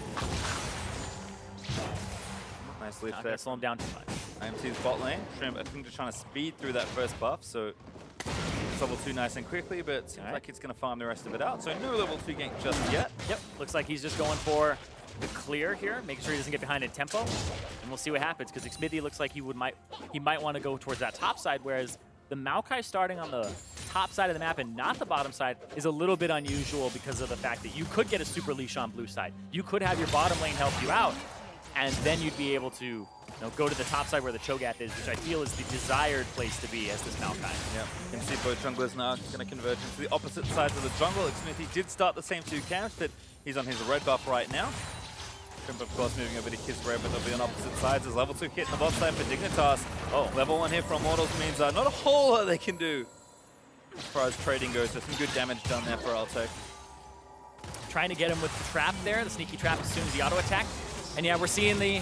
nice lead not there. gonna slow them down too much. IMT's bot lane. Shrimp, I think, just trying to speed through that first buff, so it's level 2 nice and quickly, but it seems like it's going to farm the rest of it out. So no level 2 gank just yet. Yep, looks like he's just going for the clear here, making sure he doesn't get behind in tempo, and we'll see what happens, because Xmithie looks like he might want to go towards that top side, whereas the Maokai starting on the top side of the map and not the bottom side is a little bit unusual because of the fact that you could get a super leash on blue side. You could have your bottom lane help you out, and then you'd be able to go to the top side where the Cho'Gath is, which I feel is the desired place to be as this Maokai. Yeah, you can see both junglers now going to converge into the opposite sides of the jungle. Xmithie did start the same 2 camps, but he's on his red buff right now. Shrimp, of course, moving over to Kiss Red, but they'll be on opposite sides as level 2 hit in the bot side for Dignitas. Oh, level 1 hit from Immortals means not a whole lot they can do as far as trading goes. There's some good damage done there for Altec. Trying to get him with the trap there, the sneaky trap as soon as the auto attack. And yeah, we're seeing the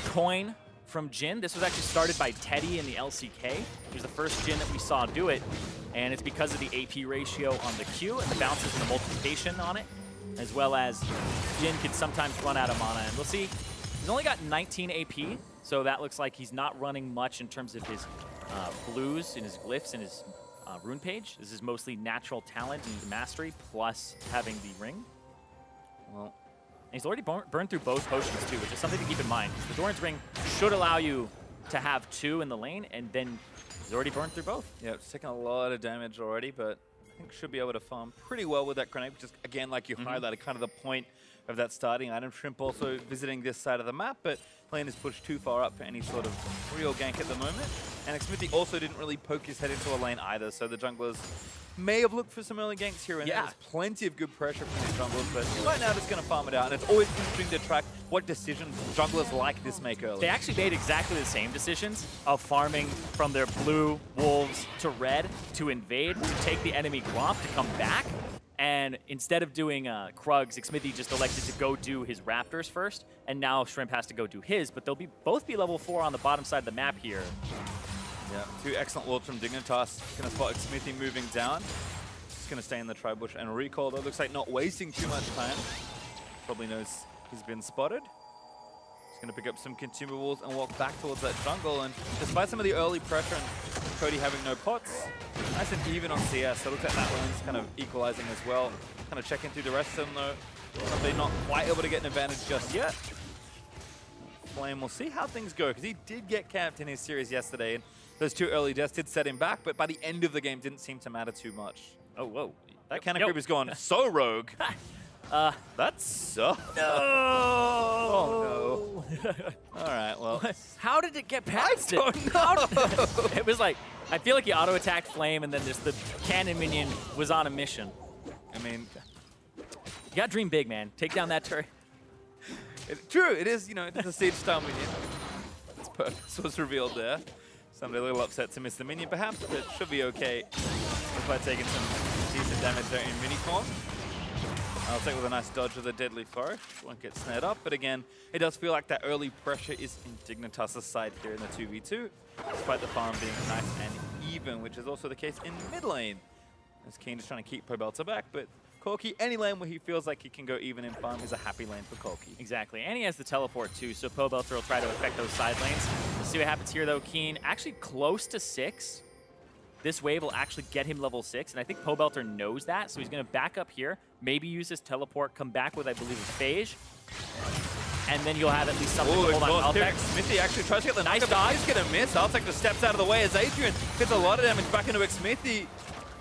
coin from Jhin. This was actually started by Teddy in the LCK. It was the first Jhin that we saw do it, and it's because of the AP ratio on the Q and the bounces and the multiplication on it. as well as Jin could sometimes run out of mana. And we'll see, he's only got 19 AP, so that looks like he's not running much in terms of his blues and his glyphs and his rune page. This is mostly natural talent and mastery, plus having the ring. Well, and he's already burned through both potions too, which is something to keep in mind. The Doran's ring should allow you to have 2 in the lane, and then he's already burned through both. Yeah, it's taken a lot of damage already, but I think should be able to farm pretty well with that grenade, which is, again, like you highlighted, kind of the point of that starting item. Shrimp also visiting this side of the map, but lane is pushed too far up for any sort of real gank at the moment. And Smithy also didn't really poke his head into a lane either, so the junglers may have looked for some early ganks here and there. There's plenty of good pressure from these junglers, but right now just going to farm it out. And it's always interesting to track what decisions junglers like this make early. They actually made exactly the same decisions of farming from their blue wolves to red to invade, to take the enemy Gromp to come back. And instead of doing Krugs, Xmithy just elected to go do his Raptors first, and now Shrimp has to go do his, but they'll both be level 4 on the bottom side of the map here. Yeah, 2 excellent wards from Dignitas. Going to spot Xmithy moving down. Just going to stay in the tri-bush and recall, though. Looks like not wasting too much time. Probably knows he's been spotted. He's going to pick up some consumables and walk back towards that jungle. And despite some of the early pressure and Cody having no pots, nice and even on CS. So it looks like that lane's kind of equalizing as well. Kind of checking through the rest of them, though. They're not quite able to get an advantage just yet. Flame, we'll see how things go, because he did get camped in his series yesterday. And those 2 early deaths did set him back, but by the end of the game, didn't seem to matter too much. Oh, whoa. That cannon creep is gone so rogue. That's so... No! Oh, no. All right, well... How did it get past it? I don't know. It was like, I feel like he auto-attacked Flame, and then just the cannon minion was on a mission. I mean... You got to dream big, man. Take down that turret. True, it is, you know, it's a siege-style minion. Its purpose was revealed there. Somebody a little upset to miss the minion, perhaps, but should be okay by taking some decent damage there in mini form. I'll take with a nice dodge of the Deadly Flourish. Won't get snared up, but again, it does feel like that early pressure is in Dignitas' side here in the 2v2, despite the farm being nice and even, which is also the case in mid lane. As Kane is trying to keep Pobelta back, but Corki, any lane where he feels like he can go even in farm is a happy lane for Corki. Exactly, and he has the teleport too, so Pobelta will try to affect those side lanes. We'll see what happens here though. Keen actually close to 6. This wave will actually get him level 6, and I think Pobelta knows that, so he's going to back up here, maybe use his teleport, come back with, I believe, a phage, and then you'll have at least something to hold on Altec. Smithy actually tries to get the nice dodge. He's going to miss. Altec just steps out of the way as Adrian gets a lot of damage back into Xmithy.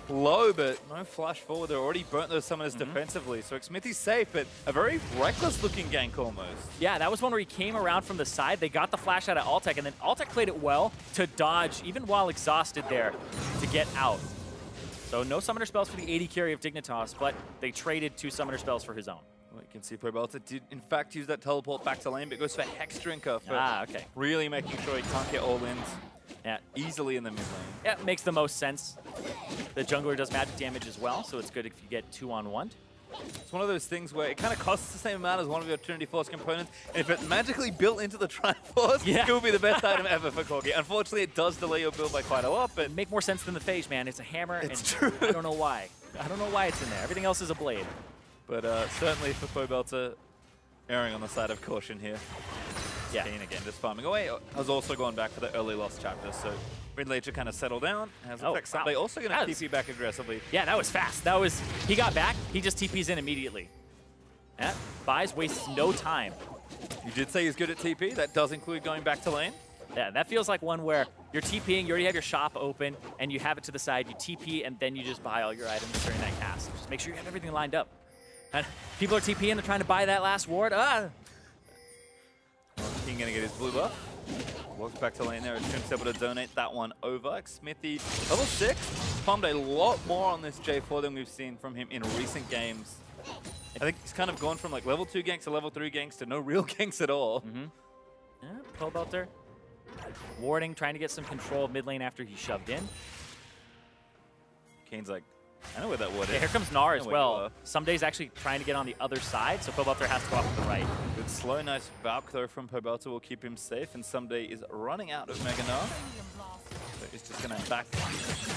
Low, but no flash forward. They're already burnt those summoners defensively, so Xmithy's safe, but a very reckless-looking gank almost. Yeah, that was one where he came around from the side. They got the flash out of Altec, and then Altec played it well to dodge, even while exhausted there, to get out. So no summoner spells for the 80 carry of Dignitas, but they traded 2 summoner spells for his own. Well, you can see Pobelta did, in fact, use that teleport back to lane, but goes for Hex Drinker for really making sure he can't get all ins. Yeah, easily in the mid lane. Yeah, makes the most sense. The jungler does magic damage as well, so it's good if you get 2-on-1. It's one of those things where it kind of costs the same amount as one of your Trinity Force components, and if it's magically built into the Triforce, it will be the best item ever for Corki. Unfortunately, it does delay your build by quite a lot, but... Make more sense than the phage, man. It's a hammer, it's and true. I don't know why. I don't know why it's in there. Everything else is a blade. But certainly for Pobelta, erring on the side of caution here. Yeah. Kane again, just farming away. Has also gone back for the early lost chapter, so mid lane to kind of settle down. Has Sunday also going to TP back aggressively. Yeah, that was fast. That was, he got back, he just TPs in immediately. Yeah, buys, wastes no time. You did say he's good at TP. That does include going back to lane. Yeah, that feels like one where you're TPing, you already have your shop open, and you have it to the side, you TP, and then you just buy all your items during that cast. Just make sure you have everything lined up. And people are TPing, they're trying to buy that last ward. King gonna get his blue buff. Walks back to lane there, and Shrimp's able to donate that one over. Smithy, level 6, farmed a lot more on this J4 than we've seen from him in recent games. I think he's kind of gone from like level 2 ganks to level 3 ganks to no real ganks at all. Yeah, Pobelta warding, trying to get some control of mid lane after he shoved in. Kane's like, I know where that ward is. Yeah, here comes Gnar as well. Some days actually trying to get on the other side, so Pobelta has to go off to the right. Good slow, nice Valk though from Pobelta will keep him safe, and Someday is running out of Mega Gnar. So he's just going to back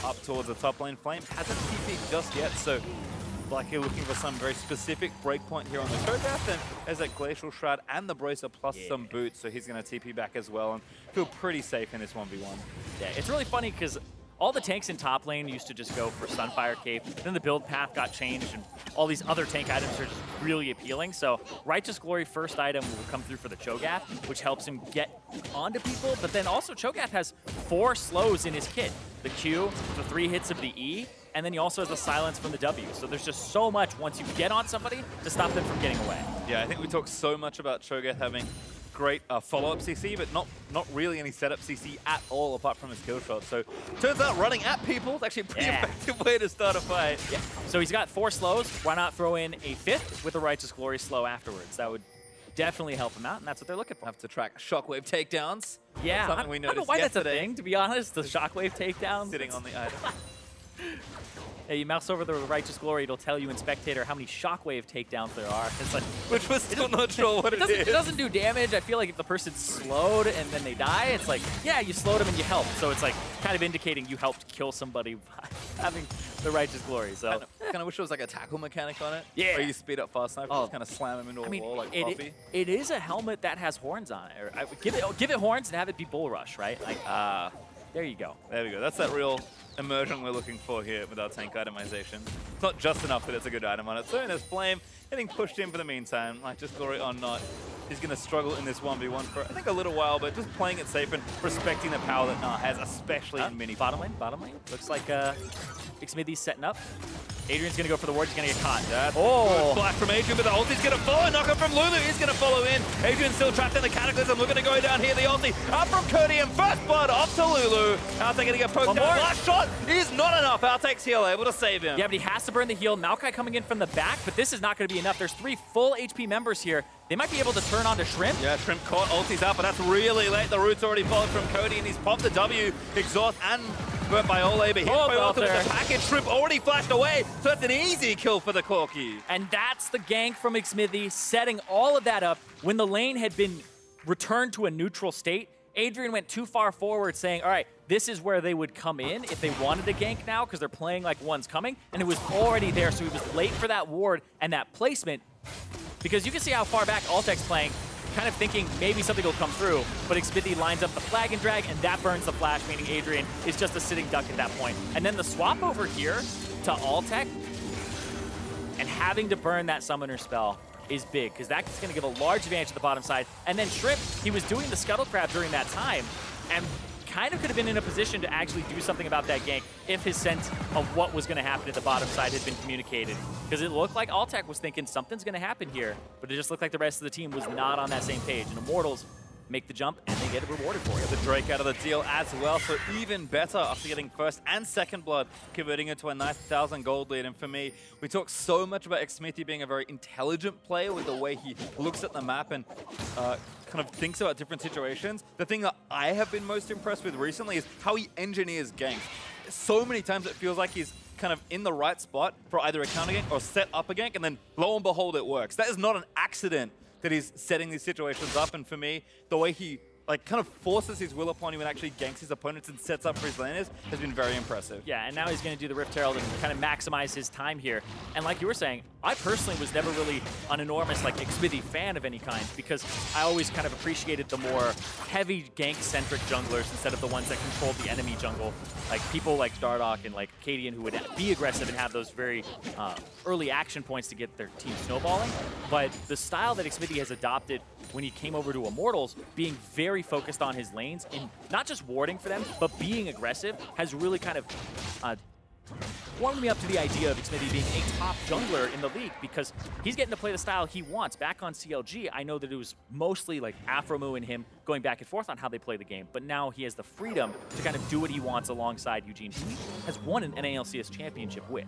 up towards the top lane. Flame hasn't TP'd just yet, so FLICKR looking for some very specific breakpoint here on the Cho'Gath, and there's that Glacial Shroud and the Bracer plus some boots, so he's going to TP back as well and feel pretty safe in this 1v1. Yeah, it's really funny because all the tanks in top lane used to just go for Sunfire Cape. Then the build path got changed, and all these other tank items are just really appealing. So Righteous Glory first item will come through for the Cho'Gath, which helps him get onto people. But then also Cho'Gath has 4 slows in his kit. The Q, the 3 hits of the E, and then he also has the silence from the W. So there's just so much once you get on somebody to stop them from getting away. Yeah, I think we talk so much about Cho'Gath having great follow-up CC, but not really any setup CC at all apart from his kill shot. So turns out running at people is actually a pretty effective way to start a fight. Yeah. So he's got 4 slows. Why not throw in a 5th with a Righteous Glory slow afterwards? That would definitely help him out, and that's what they're looking for. Have to track shockwave takedowns. Yeah, something we I don't know noticed why yesterday. that's a thing, to be honest. The shockwave takedown. Sitting on the item. Hey, you mouse over the Righteous Glory, it'll tell you in Spectator how many shockwave takedowns there are. It's like, which was still not sure what it is. It doesn't do damage. I feel like if the person's slowed and then they die, it's like, yeah, you slowed them and you helped. So it's like kind of indicating you helped kill somebody by having the Righteous Glory. So kind of wish there was like a tackle mechanic on it. Yeah. Where you speed up fast enough, just kind of slam him into a wall like coffee. It is a helmet that has horns on it. I would give it horns and have it be Bull Rush, right? Like, there you go. There we go. That's that real immersion we're looking for here with our tank itemization. It's not just enough that it's a good item on it. So there's Flame getting pushed in for the meantime. Like, just Glory or not, he's going to struggle in this 1v1 for, I think, a little while, but just playing it safe and respecting the power that Nah has, especially in mini. Bottom lane. Looks like Xmithy's setting up. Adrian's going to go for the ward. He's going to get caught. Good flash from Adrian, but the ulti's going to follow. Knock from Lulu. He's going to follow in. Adrian's still trapped in the Cataclysm. Looking to go down here. The ulti up from Cody, and first blood off to Lulu. Outtake going to get poked down. Last shot is not enough. Outtake's heal able to save him. Yeah, but he has to burn the heal. Maokai coming in from the back, but this is not going to be enough. There's 3 full HP members here. They might be able to turn on to Shrimp. Yeah, Shrimp caught. Ulti's out, but that's really late. The root's already followed from Cody, and he's popped the W. Exhaust and burnt by Ole, but hit by Ulti with the package. Shrimp already flashed away, so that's an easy kill for the Corki. And that's the gank from Xmithy, setting all of that up when the lane had been returned to a neutral state. Adrian went too far forward saying, all right, this is where they would come in if they wanted to gank now because they're playing like one's coming, and it was already there, so he was late for that ward and that placement because you can see how far back Altek's playing, kind of thinking maybe something will come through, but Xmithy lines up the flag and drag, and that burns the flash, meaning Adrian is just a sitting duck at that point. And then the swap over here to Altek and having to burn that summoner spell is big, because that's going to give a large advantage to the bottom side. And then Shrimp, he was doing the Scuttle Crab during that time, and kind of could have been in a position to actually do something about that gank if his sense of what was going to happen at the bottom side had been communicated. Because it looked like Altek was thinking something's going to happen here, but it just looked like the rest of the team was not on that same page. And Immortals make the jump, and they get it rewarded for it. The Drake out of the deal as well, so even better after getting first and second blood, converting it to a nice 1,000 gold lead. And for me, we talk so much about Xmithy being a very intelligent player with the way he looks at the map and kind of thinks about different situations. The thing that I have been most impressed with recently is how he engineers ganks. So many times it feels like he's kind of in the right spot for either a counter gank or set up a gank, and then lo and behold, it works. That is not an accident that he's setting these situations up, and for me, the way he kind of forces his will upon you and actually ganks his opponents and sets up for his laners has been very impressive. Yeah, and now he's going to do the Rift Herald and kind of maximize his time here. And like you were saying, I personally was never really an enormous Xmithy fan of any kind, because I always kind of appreciated the more heavy gank-centric junglers instead of the ones that controlled the enemy jungle. Like people like Stardock and like Cadian, who would be aggressive and have those very early action points to get their team snowballing. But the style that Xmithy has adopted when he came over to Immortals, being very focused on his lanes and not just warding for them, but being aggressive, has really kind of warmed me up to the idea of Xmithy being a top jungler in the league, because he's getting to play the style he wants. Back on CLG, I know that it was mostly like Afromoo and him going back and forth on how they play the game, but now he has the freedom to kind of do what he wants alongside Eugene, who he has won an NALCS championship with.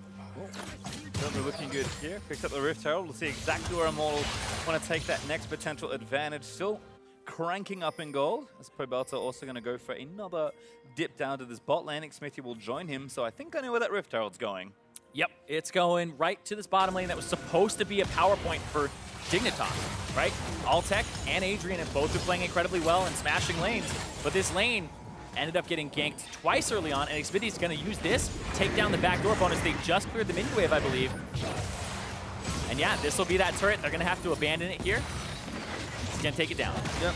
Certainly looking good here. Picks up the Rift Herald. We'll see exactly where Immortals want to take that next potential advantage. Still cranking up in gold, as Pobelta also going to go for another dip down to this bot lane. Xmithy will join him, so I think I know where that Rift Herald's going. Yep, it's going right to this bottom lane that was supposed to be a power point for Dignitas, right? Altek and Adrian have both been playing incredibly well and smashing lanes, but this lane ended up getting ganked twice early on, and Xvidi's going to use this, take down the backdoor bonus. They just cleared the mini wave, I believe. And yeah, this will be that turret. They're going to have to abandon it here. It's going to take it down. Yep.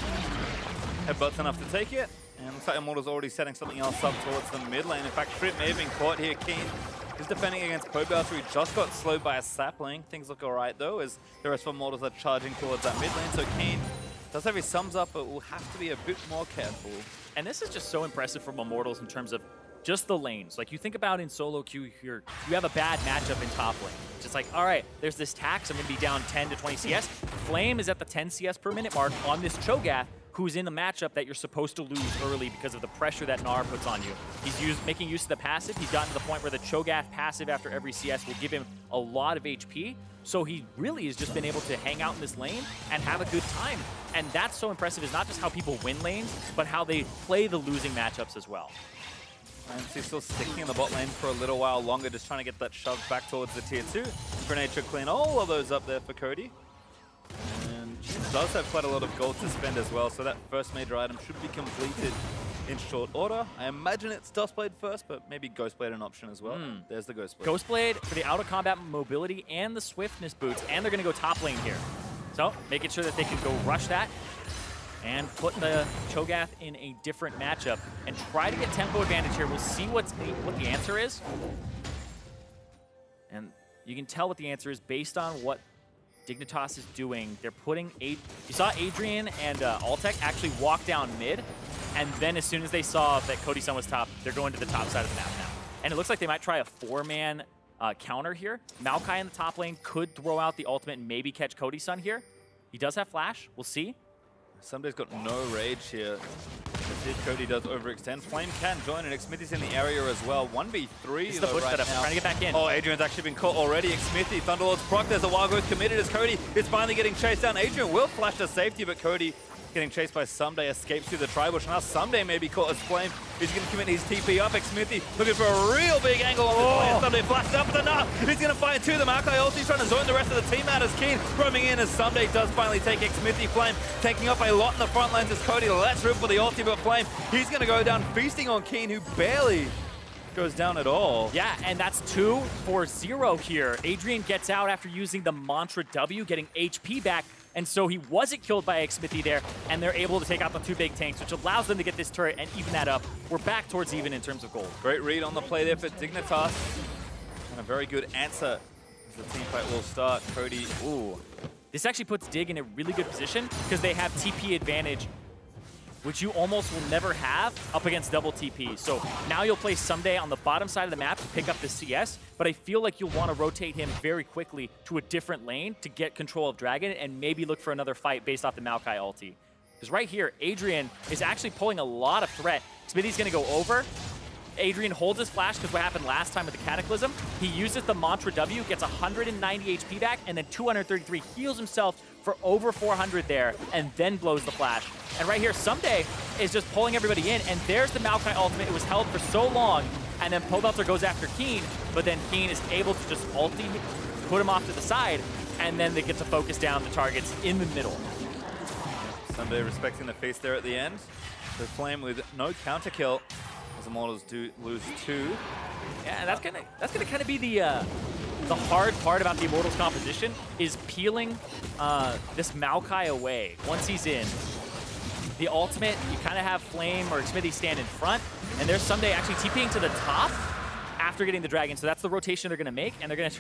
Headbutt's enough to take it. And looks like Immortals already setting something else up towards the mid lane. In fact, Trip may have been caught here. Keen is defending against Pobel, so he just got slowed by a sapling. Things look all right, though, as the rest of Immortals are charging towards that mid lane. So Keen does have his sums up, but will have to be a bit more careful. And this is just so impressive from Immortals in terms of just the lanes. Like, you think about in solo queue here, you have a bad matchup in top lane. It's just like, all right, there's this tax, I'm going to be down 10 to 20 CS. Flame is at the 10 CS per minute mark on this Cho'Gath, who's in the matchup that you're supposed to lose early because of the pressure that Gnar puts on you. He's making use of the passive. He's gotten to the point where the Cho'Gath passive after every CS will give him a lot of HP. So he really has just been able to hang out in this lane and have a good time. And that's so impressive, is not just how people win lanes, but how they play the losing matchups as well. IMT still sticking in the bot lane for a little while longer, just trying to get that shove back towards the tier 2. Grenade should clean all of those up there for Cody. And he does have quite a lot of gold to spend as well, so that first major item should be completed in short order. I imagine it's Dustblade first, but maybe Ghostblade an option as well. There's the Ghostblade. Ghostblade for the out-of-combat mobility and the swiftness boots, and they're going to go top lane here. So making sure that they can go rush that and put the Cho'Gath in a different matchup and try to get tempo advantage here. We'll see what the answer is. And you can tell what the answer is based on what Dignitas is doing. They're putting you saw Adrian and Altec actually walk down mid, and then as soon as they saw that Cody Sun was top, they're going to the top side of the map now. And it looks like they might try a 4-man counter here. Maokai in the top lane could throw out the ultimate and maybe catch Cody Sun here. He does have flash. We'll see. Somebody's got no rage here. Let's see if Cody does overextend. Flame can join, and Xmithy's in the area as well. 1v3 It's the push right setup, now. trying to get back in. Oh, Adrian's actually been caught already. Xmithy, Thunderlord's proc. There's a wild growth committed as Cody is finally getting chased down. Adrian will flash to safety, but Cody getting chased by Someday, escapes through the tri-bush. Now Someday may be caught as Flame. He's going to commit his TP up. Xmithy looking for a real big angle on the play. Someday flashes up with enough. He's going to find two. The Maokai ulti's trying to zone the rest of the team out as Keen roaming in as Someday does finally take Xmithy. Flame taking up a lot in the front lines as Cody lets rip for the ulti, but Flame, he's going to go down feasting on Keen, who barely goes down at all. Yeah, and that's 2 for 0 here. Adrian gets out after using the Mantra W, getting HP back, and so he wasn't killed by Xmithy there, and they're able to take out the 2 big tanks, which allows them to get this turret and even that up. We're back towards even in terms of gold. Great read on the play there for Dignitas, and a very good answer as the team fight will start. Cody, ooh. This actually puts Dig in a really good position because they have TP advantage, which you almost will never have up against double TP. So now you'll play Someday on the bottom side of the map to pick up the CS, but I feel like you'll want to rotate him very quickly to a different lane to get control of Dragon and maybe look for another fight based off the Maokai ulti. Because right here, Adrian is actually pulling a lot of threat. Smithy's going to go over. Adrian holds his flash because what happened last time with the Cataclysm. He uses the Mantra W, gets 190 HP back, and then 233, heals himself for over 400 there, and then blows the flash. And right here, Someday is just pulling everybody in, and there's the Maokai ultimate. It was held for so long, and then Pobelter goes after Keen, but then Keen is able to just ulti, put him off to the side, and then they get to focus down the targets in the middle. Someday respecting the face there at the end. The Flame with no counter kill. As Immortals do lose 2. Yeah, and that's gonna kind of be the hard part about the Immortals composition is peeling this Maokai away once he's in. The ultimate, you kind of have Flame or Xmithy stand in front, and there's Someday actually TPing to the top after getting the dragon. So that's the rotation they're gonna make, and they're gonna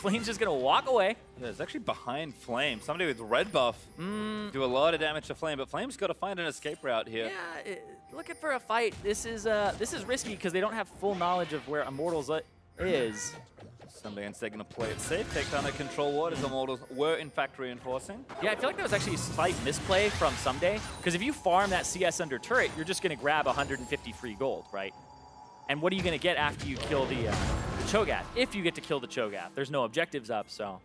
Flame's just gonna walk away. Yeah, it's actually behind Flame. Somebody with red buff do a lot of damage to Flame, but Flame's got to find an escape route here. Yeah, looking for a fight. This is risky because they don't have full knowledge of where Immortals is. Someday instead going to play it safe, take down the control ward as Immortals were in fact reinforcing. Yeah, I feel like that was actually a slight misplay from Someday, because if you farm that CS under turret, you're just going to grab 150 free gold, right? And what are you going to get after you kill the Cho'Gath? If you get to kill the Cho'Gath, there's no objectives up, so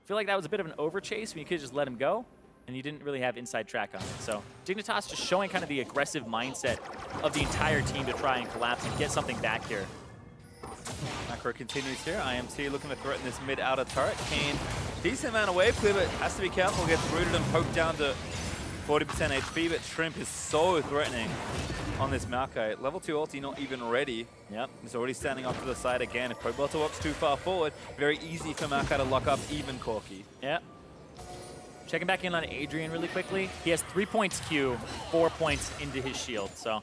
I feel like that was a bit of an overchase when you could just let him go, and you didn't really have inside track on it. So Dignitas just showing kind of the aggressive mindset of the entire team to try and collapse and get something back here. Macro continues here. IMT looking to threaten this mid-outer turret. Keen, decent amount of wave clear, but has to be careful. Gets rooted and poked down to 40% HP, but Shrimp is so threatening on this Maokai. Level 2 ulti not even ready. Yep, he's already standing off to the side again. If Pobelter walks too far forward, very easy for Maokai to lock up even Corki. Yeah. Checking back in on Adrian really quickly. He has 3 points Q, 4 points into his shield. So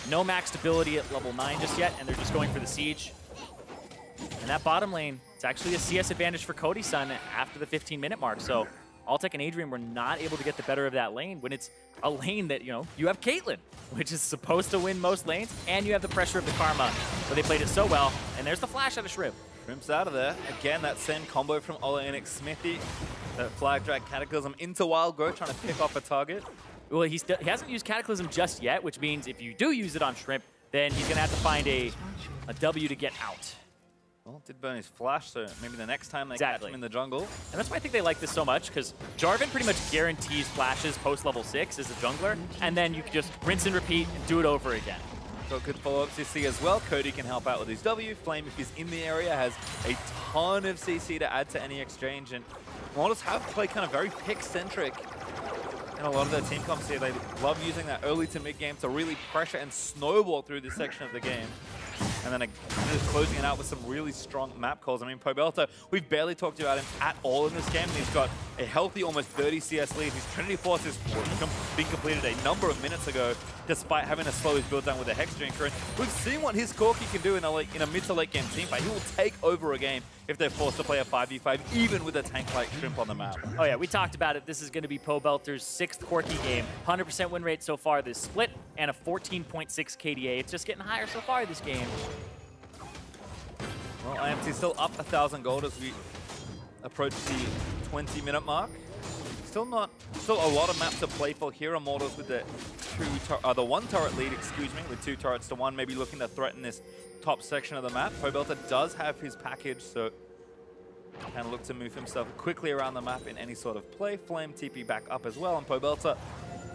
no max stability at level 9 just yet, and they're just going for the siege. And that bottom lane, it's actually a CS advantage for Cody-san after the 15-minute mark. So Altec and Adrian were not able to get the better of that lane when it's a lane that, you have Caitlyn, which is supposed to win most lanes, and you have the pressure of the Karma, but they played it so well. And there's the flash out of Shrimp. Shrimp's out of there. Again, that same combo from Ola Enix Smithy. That flag drag Cataclysm into Wild Growth, trying to pick off a target. Well, he hasn't used Cataclysm just yet, which means if you do use it on Shrimp, then he's going to have to find a W to get out. Well, did burn his flash, so maybe the next time they catch him in the jungle. And that's why I think they like this so much, because Jarvan pretty much guarantees flashes post level 6 as a jungler, and then you can just rinse and repeat and do it over again. Got good follow-ups you see as well. Cody can help out with his W. Flame, if he's in the area, has a ton of CC to add to any exchange, and Immortals have played kind of very pick-centric in a lot of their team comps here. They love using that early to mid-game to really pressure and snowball through this section of the game. And then just closing it out with some really strong map calls. I mean, Pobelter, we've barely talked about him at all in this game. And he's got a healthy, almost 30 CS lead. His Trinity Force has been completed a number of minutes ago, despite having to slow his build down with a Hex Drinker. And we've seen what his Corki can do in a mid to late game team fight. He will take over a game if they're forced to play a 5v5, even with a tank like Shrimp on the map. Oh yeah, we talked about it. This is going to be Pobelter's 6th Corki game. 100% win rate so far this split, and a 14.6 KDA. It's just getting higher so far this game. Well, IMT still up 1,000 gold as we approach the 20-minute mark. Still a lot of maps to play for here. Immortals with the 1 turret lead, with 2 turrets to 1, maybe looking to threaten this top section of the map. Pobelter does have his package, so can look to move himself quickly around the map in any sort of play. Flame TP back up as well, and Pobelter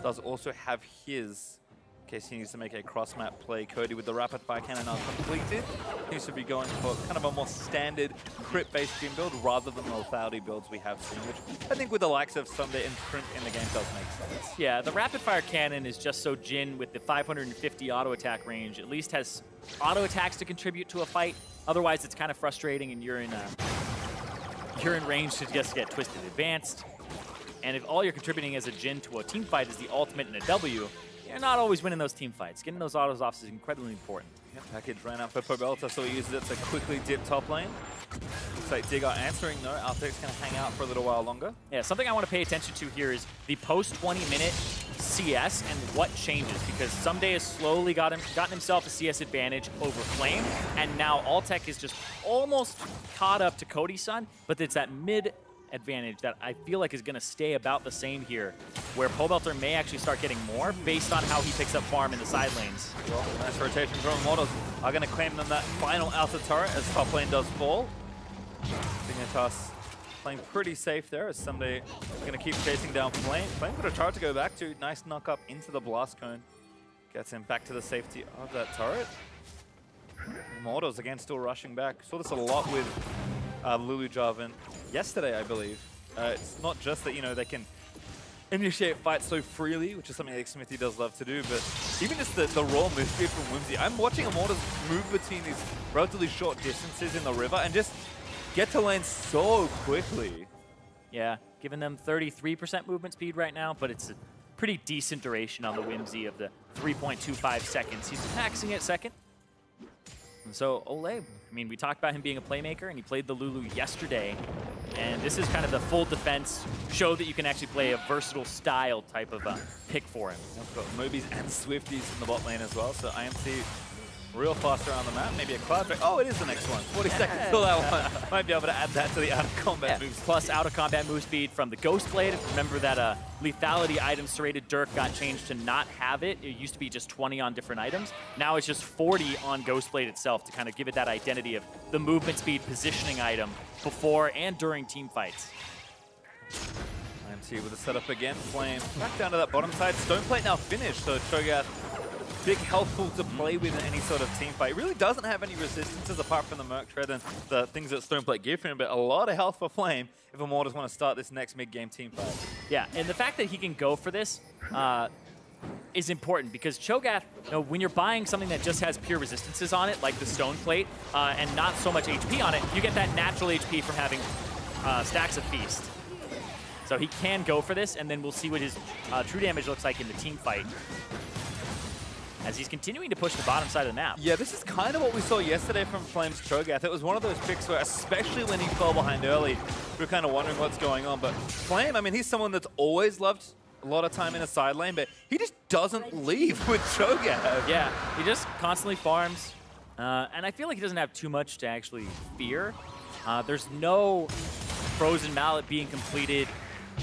does also have his, in case he needs to make a cross-map play. Cody with the rapid fire cannon now completed. He should be going for kind of a more standard crit-based Jhin build rather than the lethality builds we have seen, which I think with the likes of Sunday and Shrimp in the game does make sense. Yeah, the rapid fire cannon is just so Jhin with the 550 auto attack range at least has auto attacks to contribute to a fight. Otherwise, it's kind of frustrating and you're in range to just get twisted advanced. And if all you're contributing as a Jhin to a team fight is the ultimate and a W, you're not always winning those team fights. Getting those autos off is incredibly important. Yep, package ran out for Pobelter, so he uses it to quickly dip top lane. Looks like Digger answering though. Altec's going to hang out for a little while longer. Yeah, something I want to pay attention to here is the post 20-minute CS and what changes, because Someday has slowly gotten himself a CS advantage over Flame, and now Altec is just almost caught up to Cody-san, but it's that mid advantage that I feel like is going to stay about the same here, where Pobelter may actually start getting more based on how he picks up farm in the side lanes. Well, nice rotation from Immortals. Are going to claim them that final outer turret as top lane does fall. Dignitas playing pretty safe there as Someday going to keep chasing down Flame. Flame got a turret to go back to. Nice knock up into the blast cone. Gets him back to the safety of that turret. Immortals again still rushing back. Saw this a lot with Lulu Jarvan yesterday, I believe. It's not just that, they can initiate fights so freely, which is something that Smithy does love to do, but even just the raw move speed from Whimsy. I'm watching Immortals move between these relatively short distances in the river and just get to lane so quickly. Yeah, giving them 33% movement speed right now, but it's a pretty decent duration on the Whimsy of the 3.25 seconds. He's maxing it second. And so Ole, we talked about him being a playmaker, and he played the Lulu yesterday. And this is kind of the full defense show that you can actually play a versatile style type of pick for him. We've got Mobies and Swifties in the bot lane as well, so IMT real fast around the map. Maybe a cloud break. Oh, it is the next one. 40 seconds till that one. Might be able to add that to the out-of-combat moves. Plus out-of-combat move speed from the Ghost Blade. Remember that lethality item serrated Dirk got changed to not have it. It used to be just 20 on different items. Now it's just 40 on Ghost Blade itself to kind of give it that identity of the movement speed positioning item before and during team fights. IMT with the setup again. Flame back down to that bottom side. Stoneplate now finished, so Cho'Gath, big health pool to play with in any sort of team fight. It really doesn't have any resistances apart from the Merc Tread and the things that Stoneplate give him, but a lot of health for Flame if Immortals want to start this next mid-game team fight. Yeah, and the fact that he can go for this is important because Cho'Gath, when you're buying something that just has pure resistances on it, like the Stone Plate, and not so much HP on it, you get that natural HP from having stacks of Feast. So he can go for this, and then we'll see what his true damage looks like in the team fight as he's continuing to push the bottom side of the map. Yeah, this is kind of what we saw yesterday from Flame's Cho'Gath. It was one of those picks where, especially when he fell behind early, we were kind of wondering what's going on. But Flame, I mean, he's someone that's always loved a lot of time in a side lane, but he just doesn't leave with Cho'Gath. Yeah, he just constantly farms, and I feel like he doesn't have too much to actually fear. There's no Frozen Mallet being completed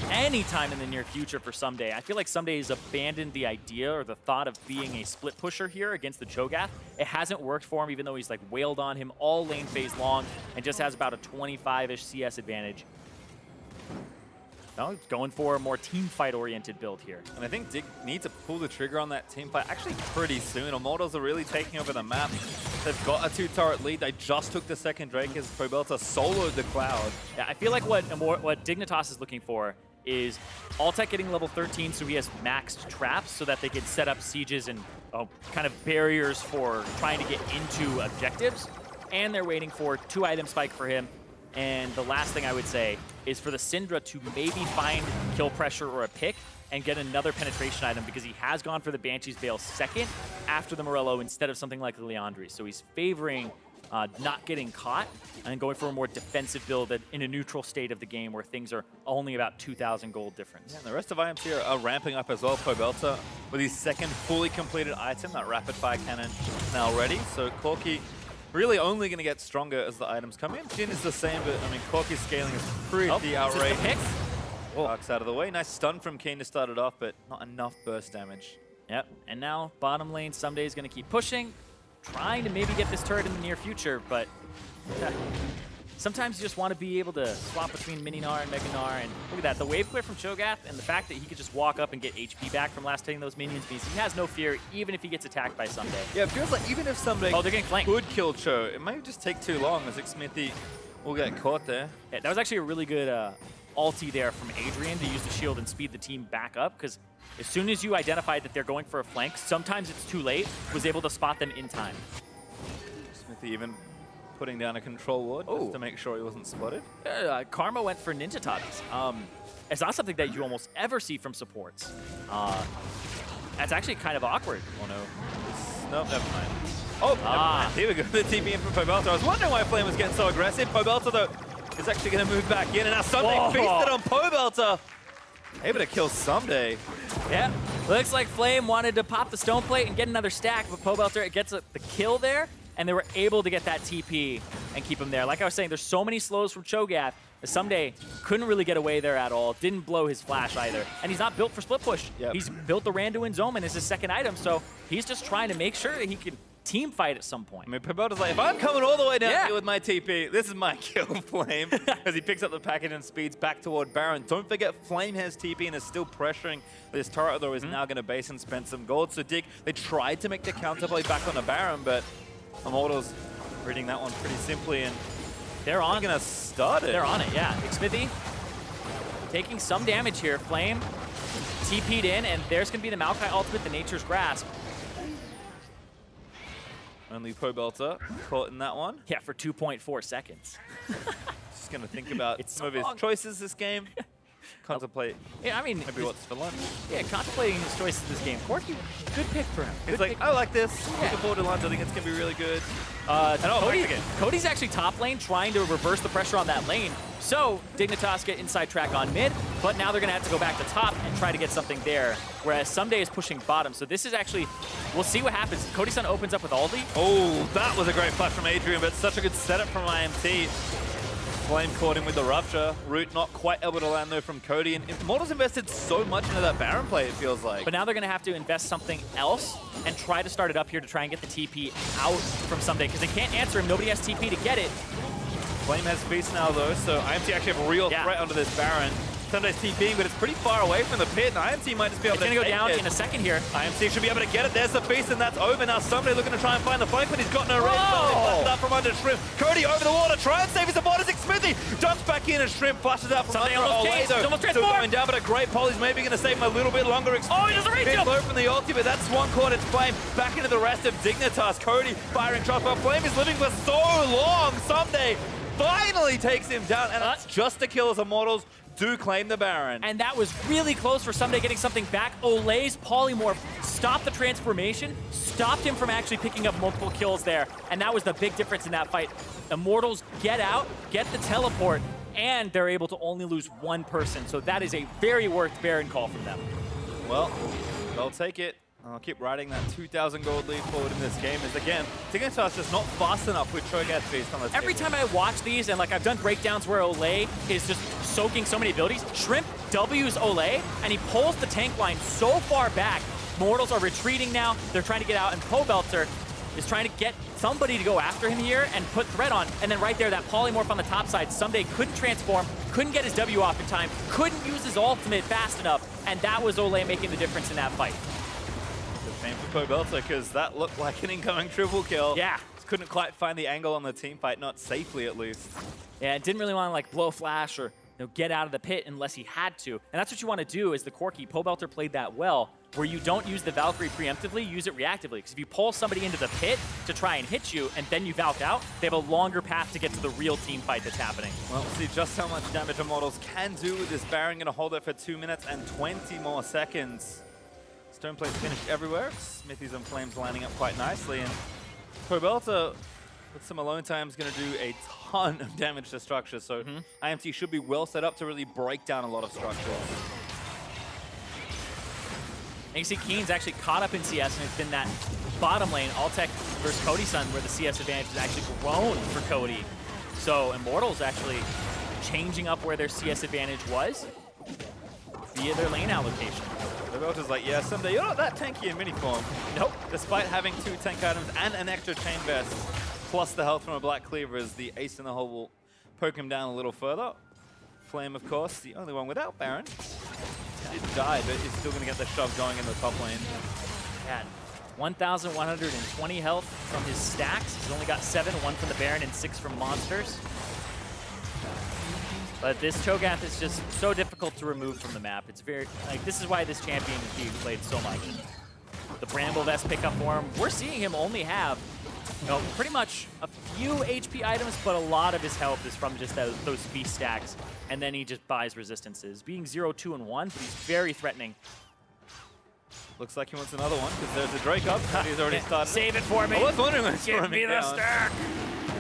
anytime in the near future for Someday. I feel like Someday has abandoned the idea or the thought of being a split pusher here against the Cho'Gath. It hasn't worked for him, even though he's like wailed on him all lane phase long and just has about a 25-ish CS advantage. No, he's going for a more team fight oriented build here. And I think Dig needs to pull the trigger on that team fight actually pretty soon. Immortals are really taking over the map. They've got a 2-turret lead. They just took the second Drake as Pobelta soloed the Cloud. Yeah, I feel like what Dignitas is looking for is Altec getting level 13 so he has maxed traps so that they can set up sieges and kind of barriers for trying to get into objectives. And they're waiting for 2-item spike for him. And the last thing I would say is for the Syndra to maybe find kill pressure or a pick and get another penetration item because he has gone for the Banshee's Veil second after the Morello instead of something like the Leandri. So he's favoring not getting caught and going for a more defensive build in a neutral state of the game where things are only about 2,000 gold difference. Yeah, and the rest of IMT are ramping up as well. Pobelta with his second fully completed item, that rapid fire cannon now ready. So Corki really only going to get stronger as the items come in. Jhin is the same, but I mean, Corki's scaling is pretty outrageous. Ducks out of the way. Nice stun from Keen to start it off, but not enough burst damage. Yep, and now bottom lane Someday is going to keep pushing, trying to maybe get this turret in the near future, but sometimes you just want to be able to swap between Mini Gnar and Mega Gnar, and look at that, the wave clear from Cho'Gath, and the fact that he could just walk up and get HP back from last hitting those minions means he has no fear even if he gets attacked by Someday. Yeah, it feels like even if Someday they're getting flanked. Could kill Cho, it might just take too long as Smithy will get caught there. Yeah, that was actually a really good ulti there from Adrian to use the shield and speed the team back up, because as soon as you identified that they're going for a flank, sometimes it's too late, was able to spot them in time. Smithy even putting down a control ward just to make sure he wasn't spotted. Karma went for Ninja Tatis. It's not something that you almost ever see from supports. That's actually kind of awkward. Oh no. Nope, never mind. Oh, never mind. Here we go. The TP in from Pobelta. I was wondering why Flame was getting so aggressive. Pobelta, though, is actually going to move back in. And now Someday feasted on Pobelta. Able to kill Someday. Yeah, looks like Flame wanted to pop the Stone Plate and get another stack, but Pobelta gets the kill there, and they were able to get that TP and keep him there. Like I was saying, there's so many slows from Cho'Gath that Someday couldn't really get away there at all, didn't blow his flash either, and he's not built for split push. Yep. He's built the Randuin's Omen as his second item, so he's just trying to make sure that he can team fight at some point. I mean, Pobelta's like, if I'm coming all the way down here with my TP, this is my kill, Flame, as he picks up the package and speeds back toward Baron. Don't forget, Flame has TP and is still pressuring. This turret, though, is now going to base and spend some gold. So Dig, they tried to make the counterplay back on the Baron, but Immortals reading that one pretty simply, and they're on. Going to start it. They're on it, yeah. Smithy taking some damage here. Flame TP'd in, and there's going to be the Maokai ultimate, the Nature's Grasp. Only Pobelta caught in that one. Yeah, for 2.4 seconds. Just going to think about some of his choices this game. Contemplate. Yeah, I mean, maybe what's for lunch. Yeah, contemplating his choices this game. Corki, good pick for him. He's like, I like this. Looking forward to lunch. I think it's going to be really good. Cody's actually top lane trying to reverse the pressure on that lane. So Dignitas get inside track on mid, but now they're going to have to go back to top and try to get something there, whereas Someday is pushing bottom. So this is actually, we'll see what happens. Cody-san opens up with Aldi. Oh, that was a great flash from Adrian, but such a good setup from IMT. Flame caught him with the Rupture. Root not quite able to land though from Cody. And Immortals invested so much into that Baron play, it feels like. But now they're going to have to invest something else and try to start it up here to try and get the TP out from Someday, because they can't answer him. Nobody has TP to get it. Flame has Feast now though, so IMT actually have a real threat onto this Baron. Sunday's TPing, but it's pretty far away from the pit, and IMT might just be able to It's going to go take down it. in a second here. IMT should be able to get it. There's the feast, and that's over. Now Someday looking to try and find the flank, but he's got no range. Flashes out from under Shrimp. Cody over the water, try and save his Immortals. Smithy jumps back in, and Shrimp flashes out from Someday under. almost came. He's almost transformed. Going down, but a great pull. He's maybe going to save him a little bit longer. Oh, he does a range Bit jump. low from the ulti, but that Swan caught its flame back into the rest of Dignitas. Cody firing shots, but Flame is living for so long. Someday finally takes him down, and that's just to kill his Immortals. Do claim the Baron. And that was really close for Someday getting something back. Olay's polymorph stopped the transformation, stopped him from actually picking up multiple kills there, and that was the big difference in that fight. Immortals get out, get the teleport, and they're able to only lose one person, so that is a very worth Baron call from them. Well, they'll take it. I'll keep riding that 2,000 gold lead forward in this game. As again, Dignitas just not fast enough with Cho'Gath based on this. Every time I watch these, and like I've done breakdowns where Olay is just soaking so many abilities, Shrimp W's Olay, and he pulls the tank line so far back. Mortals are retreating now. They're trying to get out, and Pobelter is trying to get somebody to go after him here and put threat on. And then right there, that polymorph on the top side, Someday couldn't transform, couldn't get his W off in time, couldn't use his ultimate fast enough, and that was Olay making the difference in that fight. Shame for Pobelter, because that looked like an incoming triple kill. Yeah. Just couldn't quite find the angle on the team fight, not safely at least. Yeah, it didn't really want to like blow flash or get out of the pit unless he had to. And that's what you want to do as the Corki. Pobelter played that well, where you don't use the Valkyrie preemptively, use it reactively. Because if you pull somebody into the pit to try and hit you and then you Valk out, they have a longer path to get to the real team fight that's happening. Well, we'll see just how much damage Immortals can do with this Baron. Going to hold it for 2 minutes and 20 more seconds. Stone plates finished everywhere. Smithies and Flames lining up quite nicely. And Pobelter, with some alone time, is going to do a ton of damage to structures. So IMT should be well set up to really break down a lot of structures. And you see Keen's actually caught up in CS, and it's been that bottom lane, Altec versus Cody Sun, where the CS advantage has actually grown for Cody. So Immortals actually changing up where their CS advantage was via their lane allocation. Pobelter's like, yeah, Someday you're not that tanky in mini form. Nope. Despite having 2 tank items and an extra chain vest, plus the health from a Black Cleaver, as the ace in the hole will poke him down a little further. Flame, of course, the only one without Baron. Did die, but is still going to get the shove going in the top lane. Yeah, 1,120 health from his stacks. He's only got 7, 1 from the Baron and 6 from monsters. But this Cho'Gath is just so difficult to remove from the map. It's very, like, this is why this champion is being played so much. The Bramble Vest pickup for him, we're seeing him only have, pretty much a few HP items, but a lot of his health is from just those feast stacks. And then he just buys resistances. Being 0, 2, and 1, but he's very threatening. Looks like he wants another one, because there's a Drake up. He's already started. Save it for me. I was wondering when Give me the stack.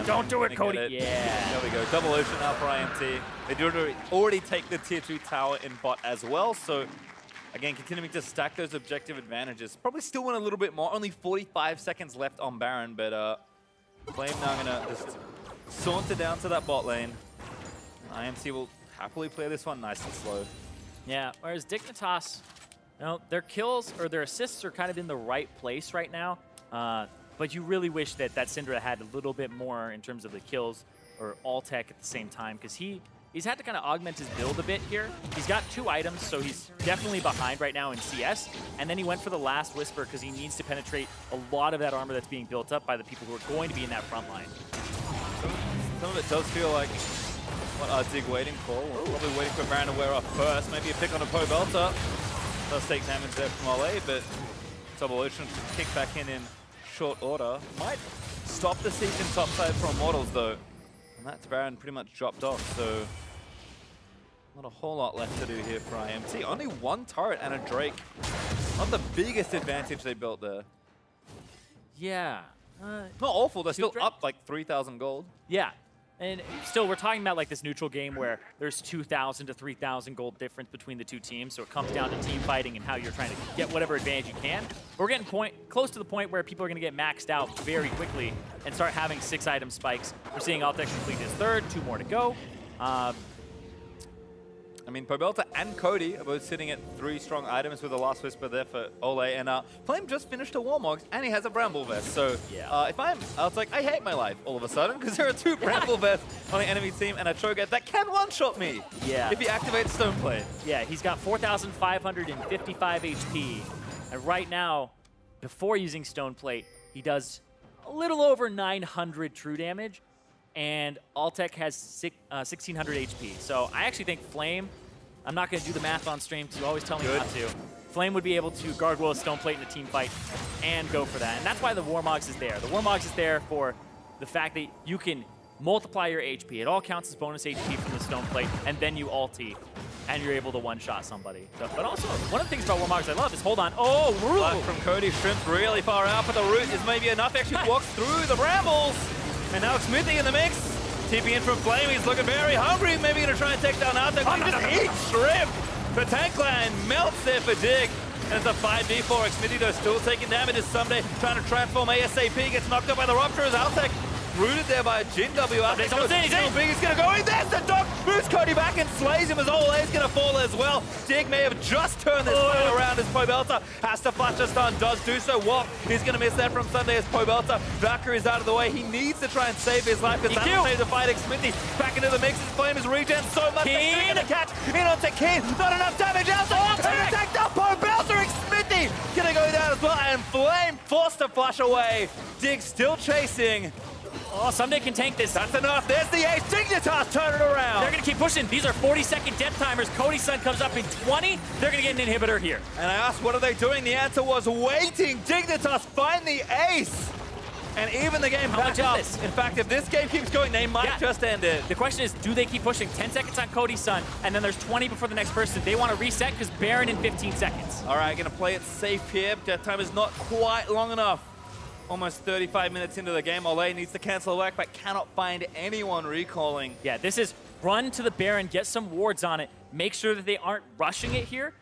Don't do it, Cody. It. Yeah. There we go. Double Ocean now for IMT. They do already take the tier 2 tower in bot as well. So, again, continuing to stack those objective advantages. Probably still want a little bit more. Only 45 seconds left on Baron, but Flame now going to just saunter down to that bot lane. IMT will happily play this one nice and slow. Yeah, whereas Dignitas, their kills or their assists are kind of in the right place right now. But you really wish that Syndra had a little bit more in terms of the kills or all tech at the same time, because he's had to kind of augment his build a bit here. He's got 2 items, so he's definitely behind right now in CS. And then he went for the last Whisper because he needs to penetrate a lot of that armor that's being built up by the people who are going to be in that front line. Some of it does feel like what Dig waiting for. We're probably waiting for Baron to wear off first. Maybe a pick on a Pobelter. Does take damage there from Olay, but Double Ocean kick back in short order. Might stop the siege in top side for Immortals though. And that's Baron pretty much dropped off, so not a whole lot left to do here for IMT. Only 1 turret and a Drake. Not the biggest advantage they built there. Yeah. Not awful, they're still up like 3,000 gold. Yeah. And still, we're talking about like this neutral game where there's 2,000 to 3,000 gold difference between the 2 teams, so it comes down to team fighting and how you're trying to get whatever advantage you can. We're getting close to the point where people are going to get maxed out very quickly and start having 6-item spikes. We're seeing Altec complete his 3rd, 2 more to go. I mean, Pobelta and Cody are both sitting at 3 strong items with the last Whisper there for Ole. And Flame just finished a Warmogs, and he has a Bramble Vest. So if I was like, I hate my life all of a sudden, because there are 2 Bramble Vests on the enemy team and a Cho'Gath that can one-shot me if he activates Stoneplate. Yeah, he's got 4,555 HP. And right now, before using Stoneplate, he does a little over 900 true damage. And Altec has 1,600 HP. So I actually think Flame, I'm not going to do the math on stream because you always tell me not to. Flame would be able to Gargoyle Stoneplate in a team fight and go for that. And that's why the Warmogs is there. The Warmogs is there for the fact that you can multiply your HP. It all counts as bonus HP from the Stoneplate, and then you ulti, and you're able to one-shot somebody. So, but also, one of the things about Warmogs I love is, hold on, Block from Cody. Shrimp's really far out, but the root is maybe enough. Actually walks through the Brambles. And now Smithy in the mix. TP in from Flame. He's looking very hungry. Maybe going to try and take down Arthur. He just eats Shrimp. The tank line melts there for Dig. And it's a 5v4. Smithy, though, still taking damage as Someday trying to transform ASAP. Gets knocked up by the Rupture as Altec rooted there by Jin W. He's going to go in. There's the dog. Moves Cody back and slays him as Ole's going to fall as well. Dig may have just turned this fight around as Pobelta has to flash a stun. Does do so. Walk. He's going to miss that from Sunday as Pobelta. Valkyrie is out of the way. He needs to try and save his life because that'll save the fighting Smithy. Back into the mix. His Flame is regen so much. He's going to catch in onto Keen. Not enough damage. Outside. Attacked up. Pobelta and Smithy going to go down as well. And Flame forced to flush away. Dig still chasing. Oh, Someday can tank this. That's enough. There's the ace. Dignitas turn it around. They're going to keep pushing. These are 40-second death timers. Cody's Sun comes up in 20. They're going to get an inhibitor here. And I asked, what are they doing? The answer was waiting. Dignitas find the ace. And even the game back up. In fact, if this game keeps going, they might just end it. The question is, do they keep pushing? 10 seconds on Cody's Sun, and then there's 20 before the next person. They want to reset because Baron in 15 seconds. All right, going to play it safe here. Death time is not quite long enough. Almost 35 minutes into the game. Ole needs to cancel back, but cannot find anyone recalling. Yeah, this is run to the Baron, get some wards on it, make sure that they aren't rushing it here.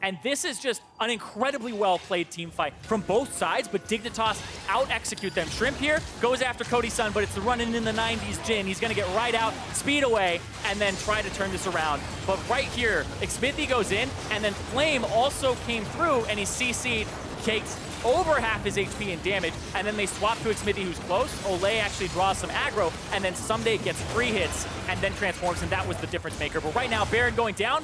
And this is just an incredibly well-played team fight from both sides, but Dignitas out-execute them. Shrimp here goes after Cody's Sun, but it's the running in the 90s Jin. He's going to get right out, speed away, and then try to turn this around. But right here, Xmithy goes in, and then Flame also came through, and he CC'd, takes over half his HP in damage, and then they swap to Xmithy, who's close. Ole actually draws some aggro, and then Someday gets 3 hits, and then transforms, and that was the difference maker. But right now, Baron going down.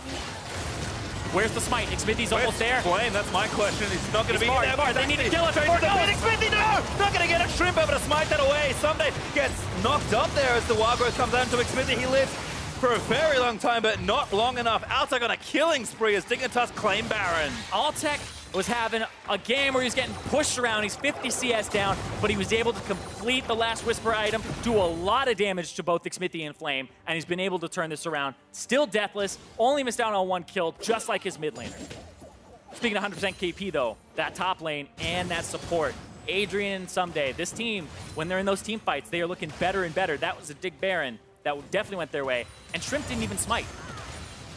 Where's the smite? Xmithy's almost there. Flame, that's my question. He's not going to be there. They need to kill it. Xmithy, no! Not going to get a Shrimp able to smite that away. Someday gets knocked up there as the wild growth comes down to Xmithy. He lives for a very long time, but not long enough. Altec on a killing spree as Dignitas claim Baron. Altec was having a game where he's getting pushed around. He's 50 CS down, but he was able to complete the last Whisper item, do a lot of damage to both Xmithy and Flame, and he's been able to turn this around. Still deathless, only missed out on 1 kill, just like his mid laner. Speaking of 100% KP though, that top lane and that support, Adrian and Someday, this team, when they're in those team fights, they are looking better and better. That was a Dig Baron that definitely went their way, and Shrimp didn't even smite.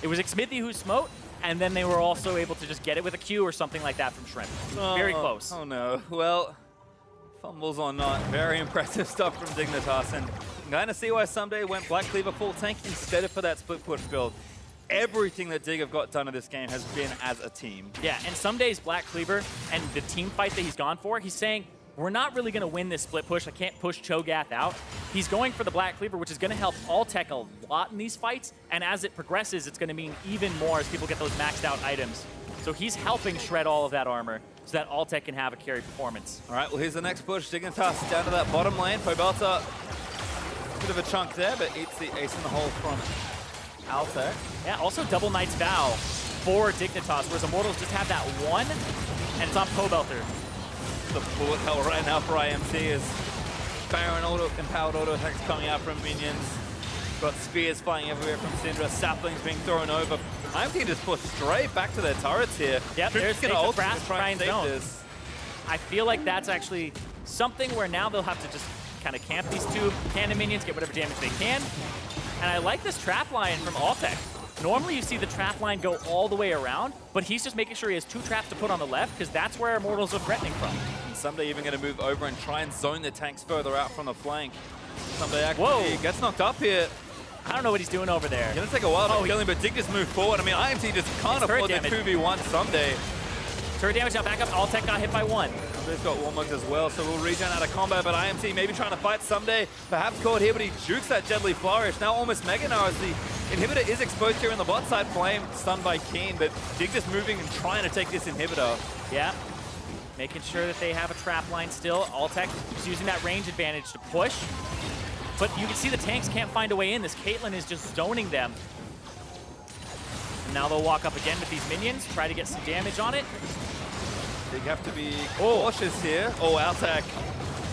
It was Xmithy who smote, and then they were also able to just get it with a Q or something like that from Shrimp. Very close. Oh no. Well, fumbles or not, very impressive stuff from Dignitas, and I'm going to see why Someday went Black Cleaver full tank instead of for that split push build. Everything that Dig have got done in this game has been as a team. Yeah, and Someday's Black Cleaver and the team fight that he's gone for, he's saying, we're not really going to win this split push. I can't push Cho'Gath out. He's going for the Black Cleaver, which is going to help Altec a lot in these fights. And as it progresses, it's going to mean even more as people get those maxed out items. So he's helping shred all of that armor so that Altec can have a carry performance. All right, well, here's the next push. Dignitas down to that bottom lane. Pobelta, bit of a chunk there, but eats the ace in the hole from Altec. Yeah, also double Knight's Vow for Dignitas, whereas Immortals just have that 1, and it's on Pobelta. The bullet hell right now for IMT is Baron empowered auto attacks coming out from minions. Got spears flying everywhere from Syndra, saplings being thrown over. IMT just pushed straight back to their turrets here. Yep, there's going to ult to try and save this. I feel like that's actually something where now they'll have to just kind of camp these 2 cannon minions, get whatever damage they can. And I like this trap line from Altec. Normally you see the trap line go all the way around, but he's just making sure he has 2 traps to put on the left because that's where Immortals are threatening from. And Someday even going to move over and try and zone the tanks further out from the flank. Someday actually gets knocked up here. I don't know what he's doing over there. Gonna take a while to kill him, but Dig just moved forward. I mean, IMT just can't afford the 2v1 someday. Turret damage now back up. Altec got hit by 1. He's got warmugs as well, so we'll regen out of combo, but IMT maybe trying to fight someday. Perhaps caught here, but he jukes that Deadly Flourish. Now almost Mega now as the inhibitor is exposed here in the bot side. Flame stunned by Keen, but Dig just moving and trying to take this inhibitor. Yeah. Making sure that they have a trap line still. Altec is using that range advantage to push. But you can see the tanks can't find a way in. This Caitlyn is just zoning them. Now they'll walk up again with these minions, try to get some damage on it. They have to be cautious here. Oh, Altec.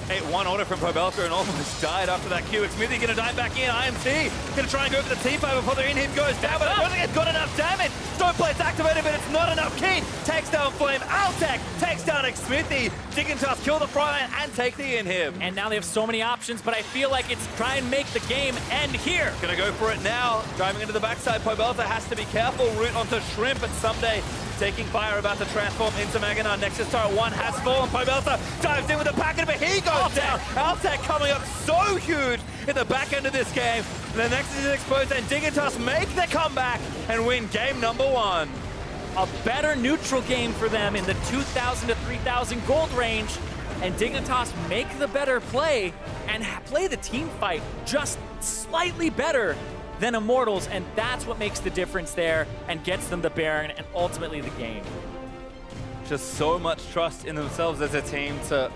8-1 order from Pobelka and almost died after that Q. Smithy gonna dive back in. IMT gonna try and go for the T5 before the inhib goes down, but I don't think it's got enough damage. Stone Plate's activated, but it's not enough. Keen takes down Flame. Altec takes down Smithy. Dignitas kill the frontline and take the inhib. And now they have so many options, but I feel like it's try and make the game end here. Gonna go for it now. Driving into the backside, Pobelka has to be careful. Root onto Shrimp, and someday taking fire, about to transform into Maganar. Nexus Turret 1 has fallen. Pobelka dives in with a packet, but he goes down. Altec coming up so huge in the back end of this game. The Nexus is exposed, and Dignitas make the comeback and win game number 1. A better neutral game for them in the 2,000 to 3,000 gold range. And Dignitas make the better play and play the team fight just slightly better than Immortals, and that's what makes the difference there and gets them the Baron and ultimately the game. Just so much trust in themselves as a team to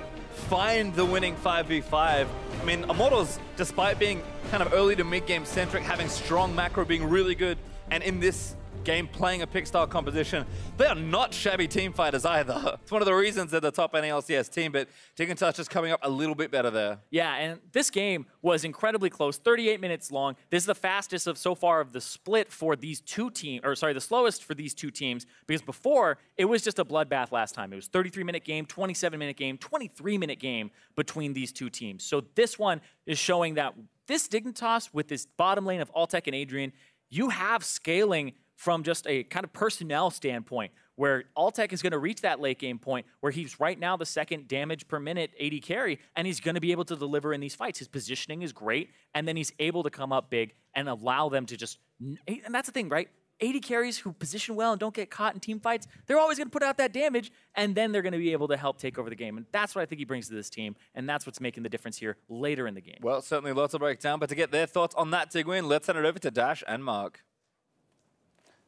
find the winning 5v5. I mean, Immortals, despite being kind of early to mid-game centric, having strong macro, being really good, and in this game playing a pick-style composition, they are not shabby team fighters either. It's one of the reasons they're the top NALCS team, but Dignitas just coming up a little bit better there. Yeah, and this game was incredibly close, 38 minutes long. This is the fastest of so far of the split for these two teams, or sorry, the slowest for these two teams, because before, it was just a bloodbath last time. It was 33-minute game, 27-minute game, 23-minute game between these two teams. So this one is showing that this Dignitas, with this bottom lane of Altec and Adrian, you have scaling from just a kind of personnel standpoint, where Altec is going to reach that late game point where he's right now the second damage per minute AD carry, and he's going to be able to deliver in these fights. His positioning is great, and then he's able to come up big and allow them to just, and that's the thing, right? AD carries who position well and don't get caught in team fights, they're always going to put out that damage, and then they're going to be able to help take over the game. And that's what I think he brings to this team, and that's what's making the difference here later in the game. Well, certainly lots to break down, but to get their thoughts on that Dig win, let's send it over to Dash and Mark.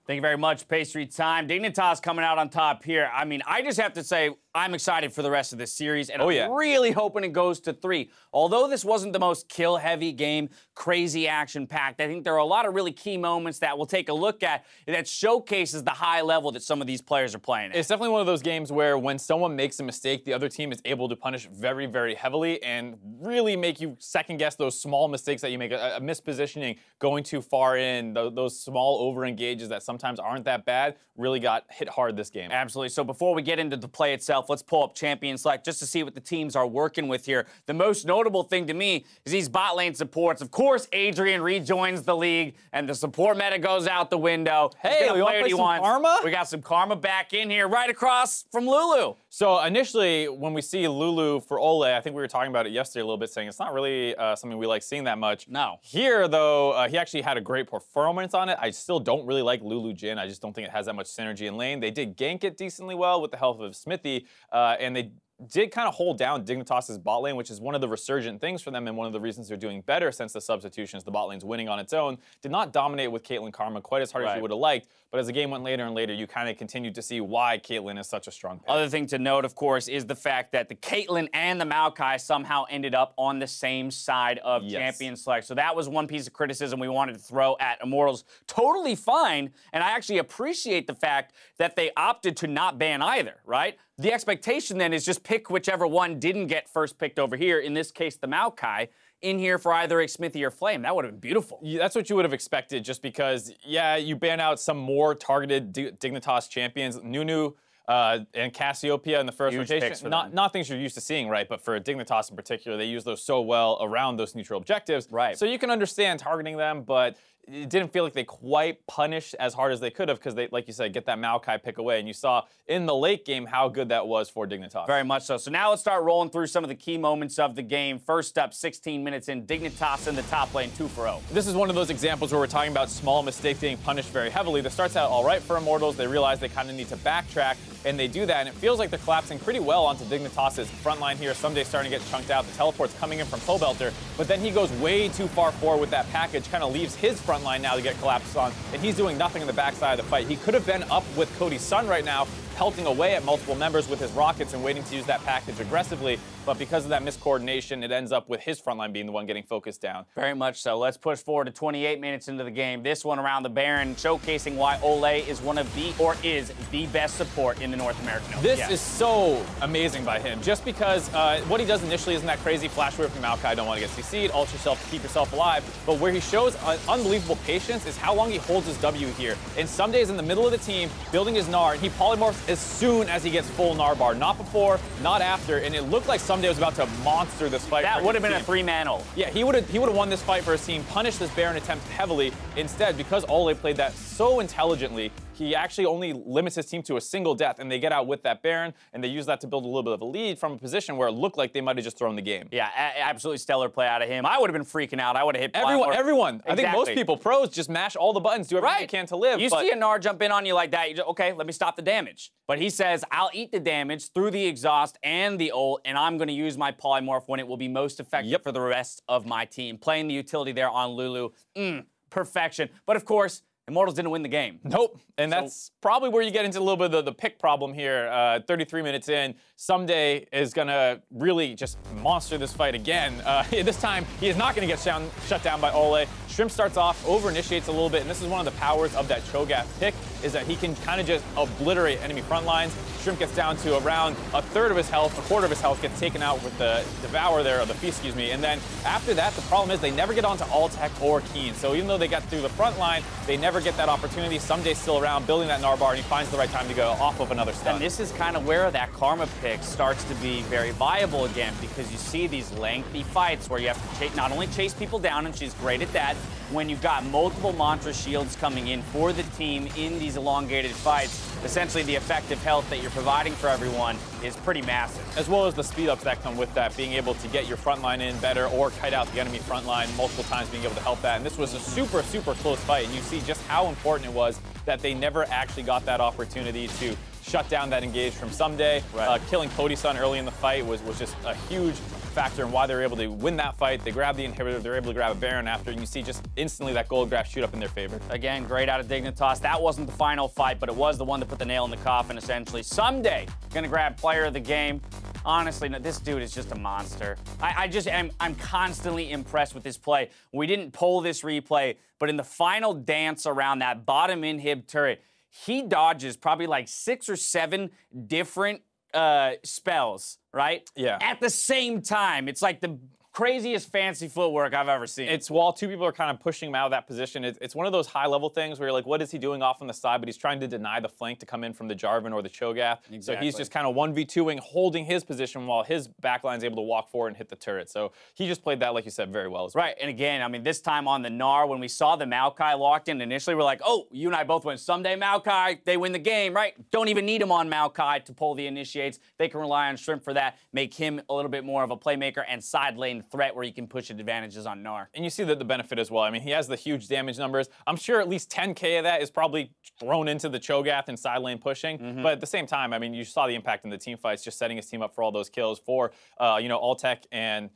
Thank you very much, Pastry Time. Dignitas coming out on top here. I mean, I just have to say, I'm excited for the rest of this series, and I'm really hoping it goes to 3. Although this wasn't the most kill-heavy game, crazy action-packed, I think there are a lot of really key moments that we'll take a look at that showcases the high level that some of these players are playing at. It's definitely one of those games where when someone makes a mistake, the other team is able to punish very, very heavily and really make you second-guess those small mistakes that you make, a mispositioning, going too far in, those small over-engages that sometimes aren't that bad, really got hit hard this game. Absolutely. So before we get into the play itself, let's pull up Champion Select just to see what the teams are working with here. The most notable thing to me is these bot lane supports. Of course, Adrian rejoins the league, and the support meta goes out the window. Hey, we want to play some Karma? We got some Karma back in here, right across from Lulu. So initially, when we see Lulu for Ole, I think we were talking about it yesterday a little bit, saying it's not really something we like seeing that much. No. Here, though, he actually had a great performance on it. I still don't really like Lulu Jhin. I just don't think it has that much synergy in lane. They did gank it decently well with the help of Smithy, and they did kind of hold down Dignitas' bot lane, which is one of the resurgent things for them and one of the reasons they're doing better since the substitutions. The bot lane's winning on its own. Did not dominate with Caitlyn Karma quite as hard as you would have liked, but as the game went later and later, you kind of continued to see why Caitlyn is such a strong pick. Other thing to note, of course, is the fact that the Caitlyn and the Maokai somehow ended up on the same side of Champion Select. So that was one piece of criticism we wanted to throw at Immortals. Totally fine, and I actually appreciate the fact that they opted to not ban either, right? The expectation then is just pick whichever one didn't get first picked over here, in this case the Maokai, in here for either a Smithy or Flame. That would have been beautiful. Yeah, that's what you would have expected, just because, yeah, you ban out some more targeted Dignitas champions. Nunu and Cassiopeia in the first rotation. Not things you're used to seeing, right? But for Dignitas in particular, they use those so well around those neutral objectives. Right. So you can understand targeting them, but it didn't feel like they quite punished as hard as they could have because they, like you said, get that Maokai pick away. And you saw in the late game how good that was for Dignitas. Very much so. So now let's start rolling through some of the key moments of the game. First up, 16 minutes in, Dignitas in the top lane, 2-for-0. This is one of those examples where we're talking about small mistakes being punished very heavily. That starts out all right for Immortals. They realize they kind of need to backtrack, and they do that. And it feels like they're collapsing pretty well onto Dignitas' front line here. Someday starting to get chunked out. The teleport's coming in from Pobelter, but then he goes way too far forward with that package, kind of leaves his front line now to get collapsed on, and he's doing nothing in the backside of the fight. He could have been up with Cody's son right now, pelting away at multiple members with his rockets and waiting to use that package aggressively, but because of that miscoordination, it ends up with his front line being the one getting focused down. Very much so. Let's push forward to 28 minutes into the game. This one around the Baron, showcasing why Ole is one of the, or is the best support in the North American Open. This is so amazing by him, just because what he does initially isn't that crazy. Flash away from Maokai, don't want to get CC'd, ult yourself to keep yourself alive, but where he shows unbelievable patience is how long he holds his W here. And some days in the middle of the team, building his Gnar, and he polymorphs as soon as he gets full Gnar bar. Not before, not after, and it looked like Someday was about to monster this fight. That would have been a 3-man ult. Yeah, he would have won this fight for his team, punished this Baron attempt heavily. Instead, because Ole played that so intelligently, he actually only limits his team to a single death, and they get out with that Baron, and they use that to build a little bit of a lead from a position where it looked like they might have just thrown the game. Yeah, absolutely stellar play out of him. I would have been freaking out. I would have hit everyone. Exactly. I think most people, pros, just mash all the buttons, do everything they can to live. You see a Gnar jump in on you like that, you just, okay, let me stop the damage. But he says, I'll eat the damage through the exhaust and the ult, and I'm going to use my polymorph when it will be most effective for the rest of my team. Playing the utility there on Lulu, perfection. But of course, Immortals didn't win the game. Nope, and that's probably where you get into a little bit of the pick problem here. 33 minutes in, Someday is going to really just monster this fight again. This time, he is not going to get shut down by Ole. Shrimp starts off, over-initiates a little bit, and this is one of the powers of that Cho'Gath pick, is that he can kind of just obliterate enemy front lines. Shrimp gets down to around a third of his health, a quarter of his health gets taken out with the Devour there, or the Feast, excuse me, and then after that, the problem is they never get onto Altec or Keen. So even though they got through the front line, they never get that opportunity. Someday's still around, building that Gnar bar, and he finds the right time to go off of another stun. And this is kind of where that Karma pick starts to be very viable again, because you see these lengthy fights where you have to not only chase people down, and she's great at that, when you've got multiple Mantra shields coming in for the team in these elongated fights, essentially the effective health that you're providing for everyone is pretty massive. As well as the speed ups that come with that, being able to get your front line in better or kite out the enemy front line multiple times, being able to help that. And this was a super, super close fight, and you see just how important it was that they never actually got that opportunity to shut down that engage from Someday. Killing Cody's son early in the fight was just a huge factor in why they were able to win that fight. They grabbed the inhibitor, they were able to grab a Baron after, and you see just instantly that gold graph shoot up in their favor. Again, great out of Dignitas. That wasn't the final fight, but it was the one that put the nail in the coffin, essentially. Someday, gonna grab player of the game. Honestly, no, this dude is just a monster. I'm constantly impressed with his play. We didn't pull this replay, but in the final dance around that bottom inhib turret, he dodges probably like 6 or 7 different spells, right? Yeah. At the same time. It's like the craziest fancy footwork I've ever seen. It's while two people are kind of pushing him out of that position, it's one of those high-level things where you're like, what is he doing off on the side? But he's trying to deny the flank to come in from the Jarvan or the Cho'Gath. Exactly. So he's just kind of 1v2ing, holding his position while his backline's able to walk forward and hit the turret. So he just played that, like you said, very well as well. Right, and again, I mean, this time on the Gnar, when we saw the Maokai locked in initially, we're like, oh, you and I both went, someday Maokai, they win the game, right? Don't even need him on Maokai to pull the initiates. They can rely on Shrimp for that, make him a little bit more of a playmaker and side lane threat where you can push advantages on Gnar. And you see the benefit as well. I mean, he has the huge damage numbers. I'm sure at least 10K of that is probably thrown into the Cho'Gath and side lane pushing. But at the same time, I mean, you saw the impact in the team fights, just setting his team up for all those kills for, Altec and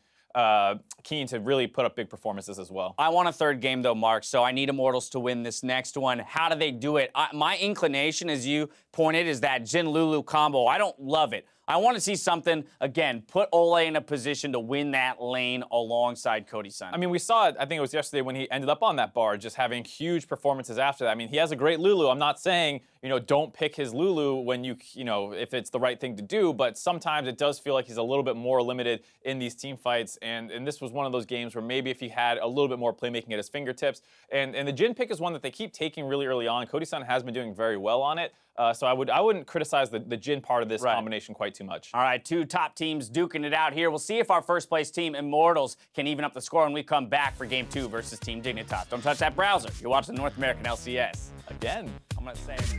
Keen to really put up big performances as well. I want a third game though, Mark, so I need Immortals to win this next one. How do they do it? My inclination, as you pointed, is that Jhin Lulu combo. I don't love it. I want to see something, again, put Ole in a position to win that lane alongside Cody's son. I mean, we saw it, I think it was yesterday when he ended up on that bar, just having huge performances after that. I mean, he has a great Lulu. I'm not saying, don't pick his Lulu when if it's the right thing to do, but sometimes it does feel like he's a little bit more limited in these team fights, and this was one of those games where maybe if he had a little bit more playmaking at his fingertips, and the Jhin pick is one that they keep taking really early on. Cody's son has been doing very well on it, So I wouldn't criticize the Jhin part of this combination quite too much. All right, two top teams duking it out here. We'll see if our first place team, Immortals, can even up the score when we come back for Game 2 versus Team Dignitas. Don't touch that browser. You're watching the North American LCS. Again. I'm going to say it.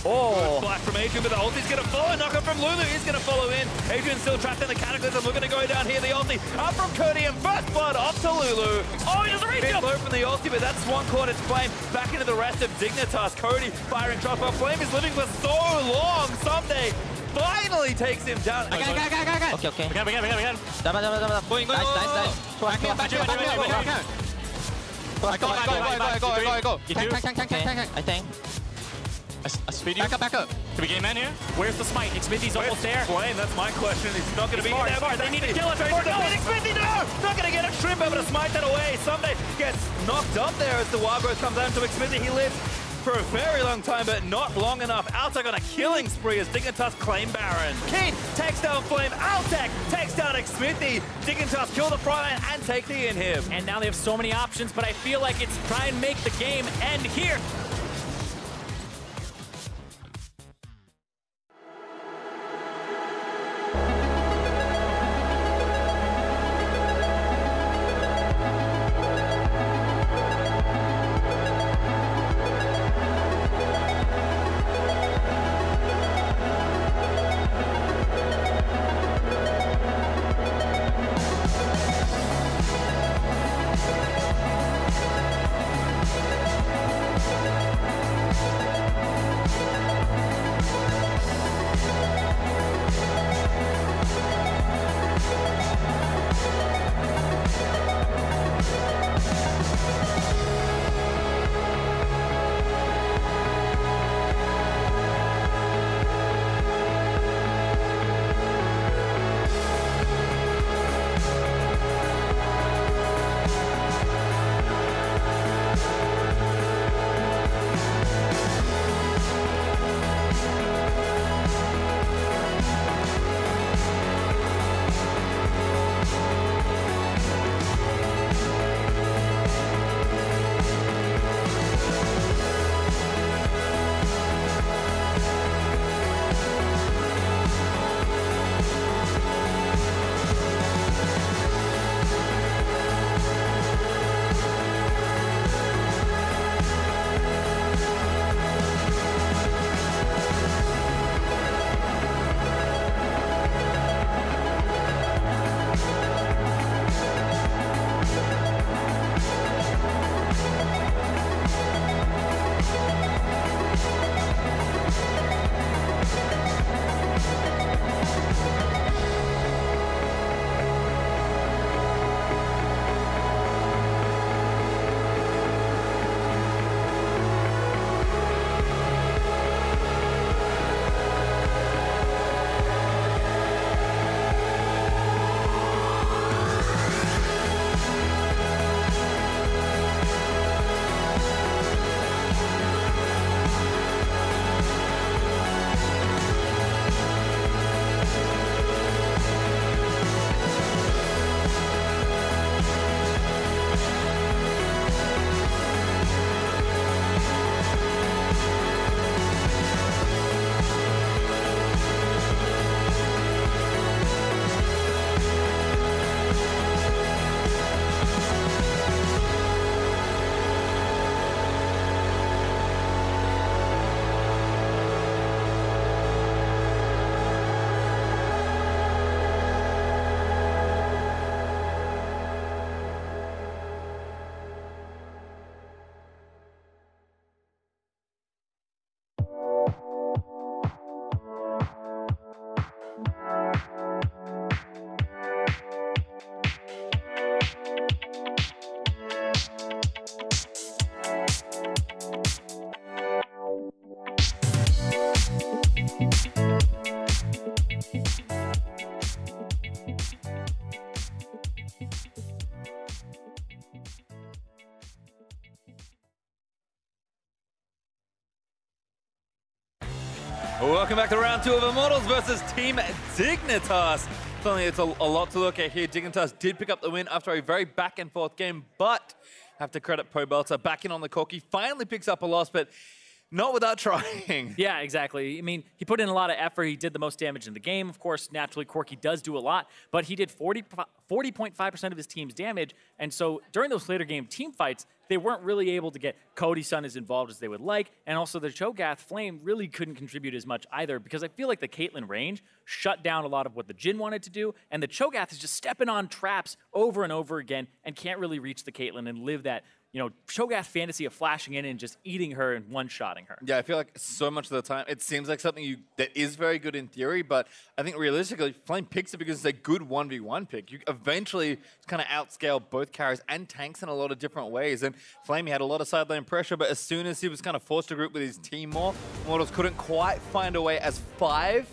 Oh, flash from Adrian, but the ulti's going to follow. Knock up from Lulu. He's going to follow in. Adrian's still trapped in the cataclysm. Looking to go down here. The ulti up from Cody and first blood off to Lulu. Oh, he doesn't reach him. Low from the ulti, but that Swan caught its flame back into the rest of Dignitas. Cody firing shots, but Flame is living for so long. Someday finally takes him down. Okay. We got him. Going. Go. I think. A speed you? Back up. Can we game in here? Where's the smite? Xmithy's almost there. Flame, that's my question. He's not going to be there. They need to kill it. Xmithy, no! Not going to get a shrimp, able to smite that away. Someday gets knocked up there as the wild growth comes down to Xmithy. He lives for a very long time, but not long enough. Altec on a killing spree as Dignitas claim Baron. Keen takes down Flame. Altec takes down Xmithy. Dignitas kill the front line and take the inhib. And now they have so many options, but I feel like it's try and make the game end here. Welcome back to round 2 of Immortals versus Team Dignitas. Definitely, it's a lot to look at here. Dignitas did pick up the win after a very back-and-forth game, but have to credit ProBelter back in on the Corki. Finally picks up a loss, but not without trying. Yeah, exactly. I mean, he put in a lot of effort. He did the most damage in the game. Of course, naturally, Corki does do a lot, but he did 40.5% of his team's damage. And so during those later game team fights, they weren't really able to get Cody Sun as involved as they would like. And also the Cho'Gath Flame really couldn't contribute as much either, because I feel like the Caitlyn range shut down a lot of what the Jhin wanted to do. And the Cho'Gath is just stepping on traps over and over again and can't really reach the Caitlyn and live that, you know, Cho'Gath fantasy of flashing in and just eating her and one-shotting her. Yeah, I feel like so much of the time it seems like something that is very good in theory, but I think realistically Flame picks it because it's a good 1v1 pick. You eventually kind of outscale both carries and tanks in a lot of different ways. And Flame, he had a lot of sideline pressure, but as soon as he was kind of forced to group with his team more, Immortals couldn't quite find a way as 5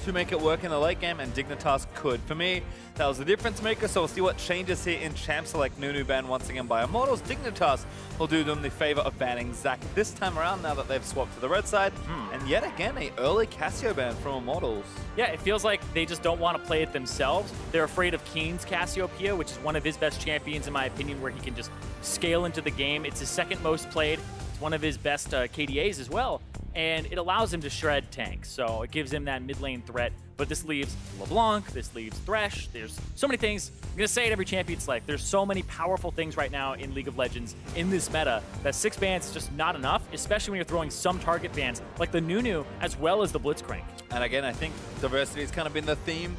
to make it work in the late game, and Dignitas could. For me, that was the difference maker, so we'll see what changes here in Champ Select. Nunu banned once again by Immortals. Dignitas will do them the favor of banning Zac this time around now that they've swapped to the red side. And yet again, a early Cassio ban from Immortals. Yeah, it feels like they just don't want to play it themselves. They're afraid of Keen's Cassiopeia, which is one of his best champions, in my opinion, where he can just scale into the game. It's his second most played. It's one of his best KDAs as well. And it allows him to shred tanks, so it gives him that mid lane threat. But this leaves LeBlanc, this leaves Thresh. There's so many things. I'm going to say it every champion select. There's so many powerful things right now in League of Legends in this meta that 6 bans is just not enough, especially when you're throwing some target bans like the Nunu as well as the Blitzcrank. And again, I think diversity has kind of been the theme